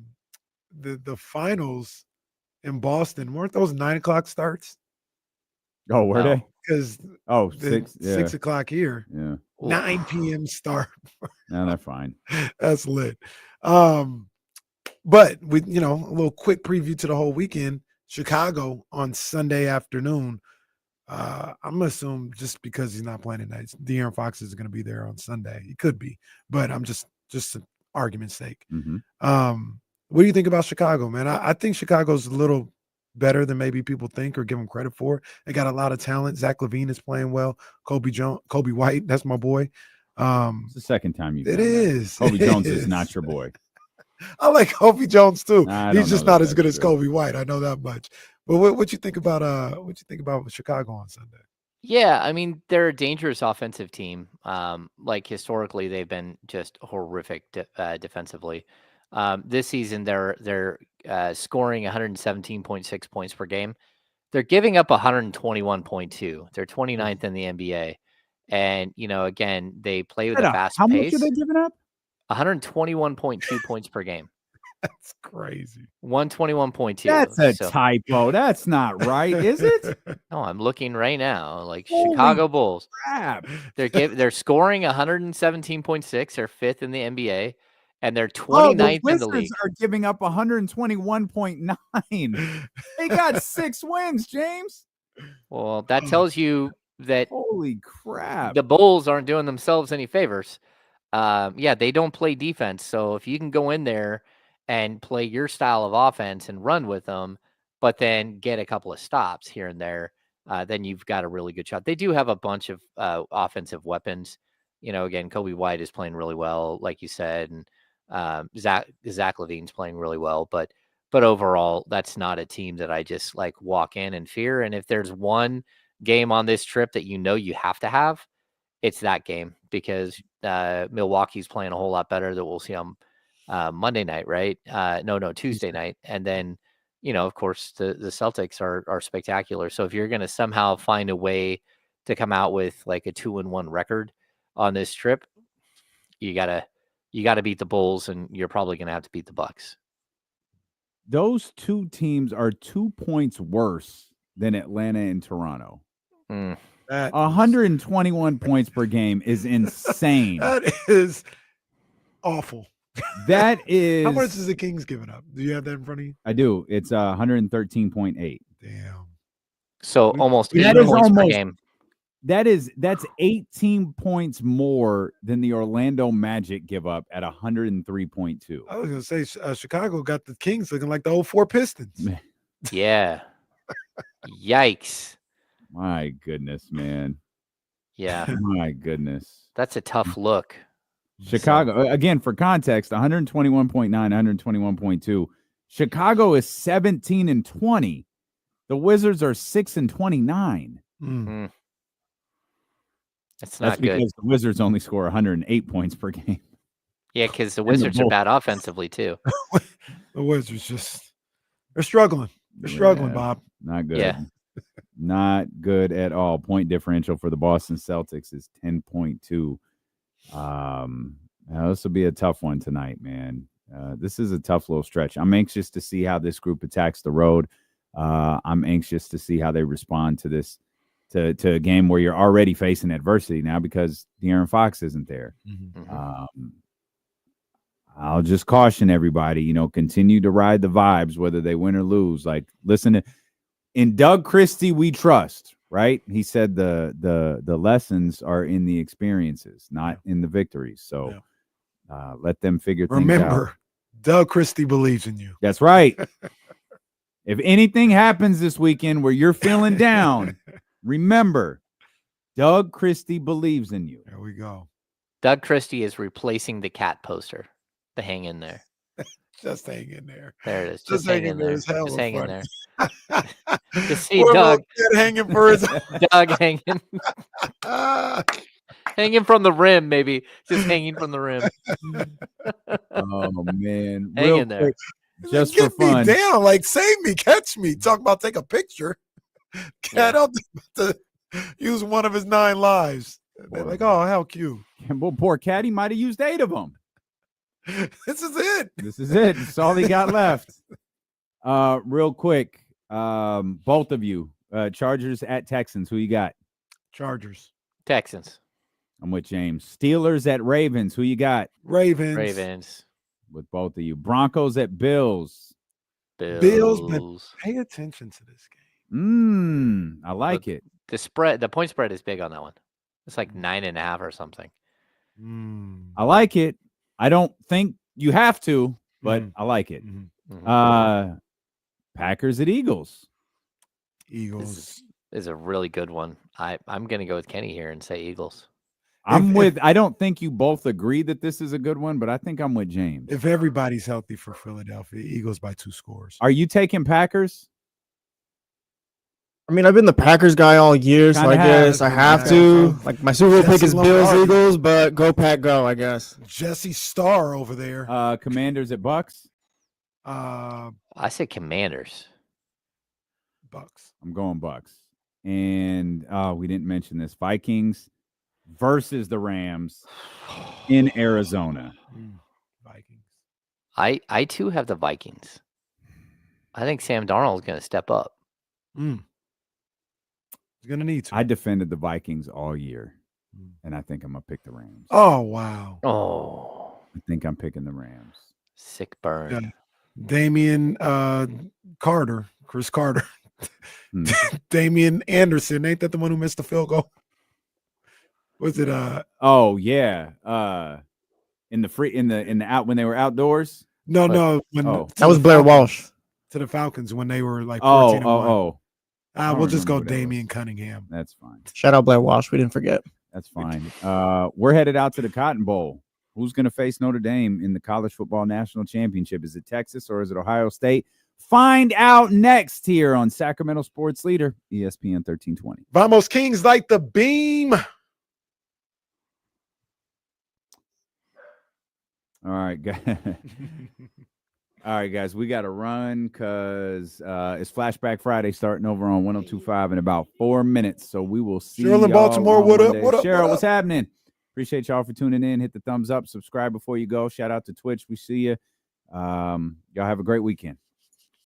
finals in Boston, weren't those 9 o'clock starts? Oh, were they? Because 6 6 o'clock here. Yeah. 9 p.m. start. No, they're fine. That's lit. But a little quick preview to the whole weekend. Chicago on Sunday afternoon. I'm gonna assume, just because he's not playing tonight, De'Aaron Fox is going to be there on Sunday. He could be, but I'm just an argument's sake. Mm-hmm. What do you think about Chicago, man? I think Chicago's a little better than maybe people think or give them credit for. They got a lot of talent. Zach LaVine is playing well. Kobe White, that's my boy. It's the second time you've it done is. that. Kobe It Jones is. is not your boy. I like Kobe Jones too. I He's don't just know not that as good that's as true. Kobe White. I know that much. But what you think about Chicago on Sunday? Yeah, I mean, they're a dangerous offensive team. Like historically, they've been just horrific defensively. This season, they're scoring 117.6 points per game. They're giving up 121.2. They're 29th in the NBA. And, again, they play with a fast How much pace. are they giving up? 121.2 points per game. That's crazy. 121.2. That's a typo. That's not right, is it? No, I'm looking right now. Like Holy Chicago Bulls. crap. They're scoring 117.6. They're 5th in the NBA, and they're The 29th in the Wizards league. are giving up 121.9. They got 6 wins, James. Well, that tells you that Holy crap. the Bulls aren't doing themselves any favors. Yeah, they don't play defense. So if you can go in there and play your style of offense and run with them, but then get a couple of stops here and there, then you've got a really good shot. They do have a bunch of offensive weapons. Again, Kobe White is playing really well, like you said, and Zach LaVine's playing really well. But overall, that's not a team that I just like walk in and fear. And if there's one game on this trip that you have to have, it's that game, because Milwaukee's playing a whole lot better that we'll see on Monday night, right? No, Tuesday night. And then, of course, the Celtics are spectacular. So if you're going to somehow find a way to come out with like a 2-1 record on this trip, you gotta beat the Bulls, and you're probably going to have to beat the Bucks. Those two teams are 2 points worse than Atlanta and Toronto. 121 points per game is insane. That is awful. That is. How much is the Kings giving up? Do you have that in front of you? I do. It's 113.8. Damn. So almost 8 points per game. That's 18 points more than the Orlando Magic give up at 103.2. I was going to say Chicago got the Kings looking like the old 4 Pistons. Yeah. Yikes. My goodness, man. Yeah. My goodness. That's a tough look. Chicago, again, for context, 121.9, 121.2. Chicago is 17-20. The Wizards are 6-29. That's not because good. the Wizards only score 108 points per game. Yeah, because the Wizards are bad offensively too. The Wizards they're struggling. They're struggling, Bob. Not good. Yeah. Not good at all. Point differential for the Boston Celtics is 10.2. This will be a tough one tonight, man. This is a tough little stretch. I'm anxious to see how this group attacks the road. I'm anxious to see how they respond to this, to a game where you're already facing adversity now because De'Aaron Fox isn't there. I'll just caution everybody, continue to ride the vibes, whether they win or lose. Like, listen, in Doug Christie, we trust, right? He said the lessons are in the experiences, not in the victories. So let them figure things out. Remember, Doug Christie believes in you. That's right. If anything happens this weekend where you're feeling down, remember, Doug Christie believes in you. There we go. Doug Christie is replacing the cat poster. The hang in there. Just hang in there. There it is. Just hang in there. Just hang in there. Just see Poor Doug little kid hanging for his Doug hanging. Hanging from the rim, maybe. Just hanging from the rim. Oh, man. Hang in there. Just for Get fun. me down, like save me, catch me. Talk about take a picture. Cat out to use one of his 9 lives. They're like, oh, how cute. Well, poor cat, he might have used 8 of them. This is it. This is it. That's all he got left. Real quick, both of you, Chargers at Texans. Who you got? Chargers. Texans. I'm with James. Steelers at Ravens. Who you got? Ravens. With both of you. Broncos at Bills. Bills, but pay attention to this game. I like it. The point spread is big on that one. It's like 9.5 or something. I like it. I don't think you have to, but I like it. Packers at Eagles. Eagles is a really good one. I'm going to go with Kenny here and say Eagles. I don't think you both agree that this is a good one, but I think I'm with James. If everybody's healthy for Philadelphia, Eagles by 2 scores. Are you taking Packers? I mean, I've been the Packers guy all year, so I guess I have to. Like, my Super Bowl pick is Bills, Eagles, but go Pack, go, I guess. Jesse Starr over there. Commanders at Bucks. I say Commanders. Bucks. I'm going Bucks. And we didn't mention this. Vikings versus the Rams in Arizona. Vikings. I too have the Vikings. I think Sam Darnold is going to step up. He's going to need to. I defended the Vikings all year, and I think I'm going to pick the Rams. Oh, wow. Oh. I think I'm picking the Rams. Sick burn. Yeah. Damian Carter, Chris Carter. Damian Anderson. Ain't that the one who missed the field goal? Was it Oh, yeah. In the out when they were outdoors? No. That was Blair Walsh. To the Falcons when they were like 14-1. We'll just go Damian Cunningham. That's fine. Shout out Blair Walsh. We didn't forget. That's fine. We're headed out to the Cotton Bowl. Who's going to face Notre Dame in the College Football National Championship? Is it Texas or is it Ohio State? Find out next here on Sacramento Sports Leader, ESPN 1320. Vamos Kings like the beam. All right, guys. All right, guys, we got to run because it's Flashback Friday starting over on 102.5 in about 4 minutes. So we will see Cheryl in Baltimore, what up? What up? Cheryl, what's happening? Appreciate y'all for tuning in. Hit the thumbs up, subscribe before you go. Shout out to Twitch. We see you. Y'all have a great weekend.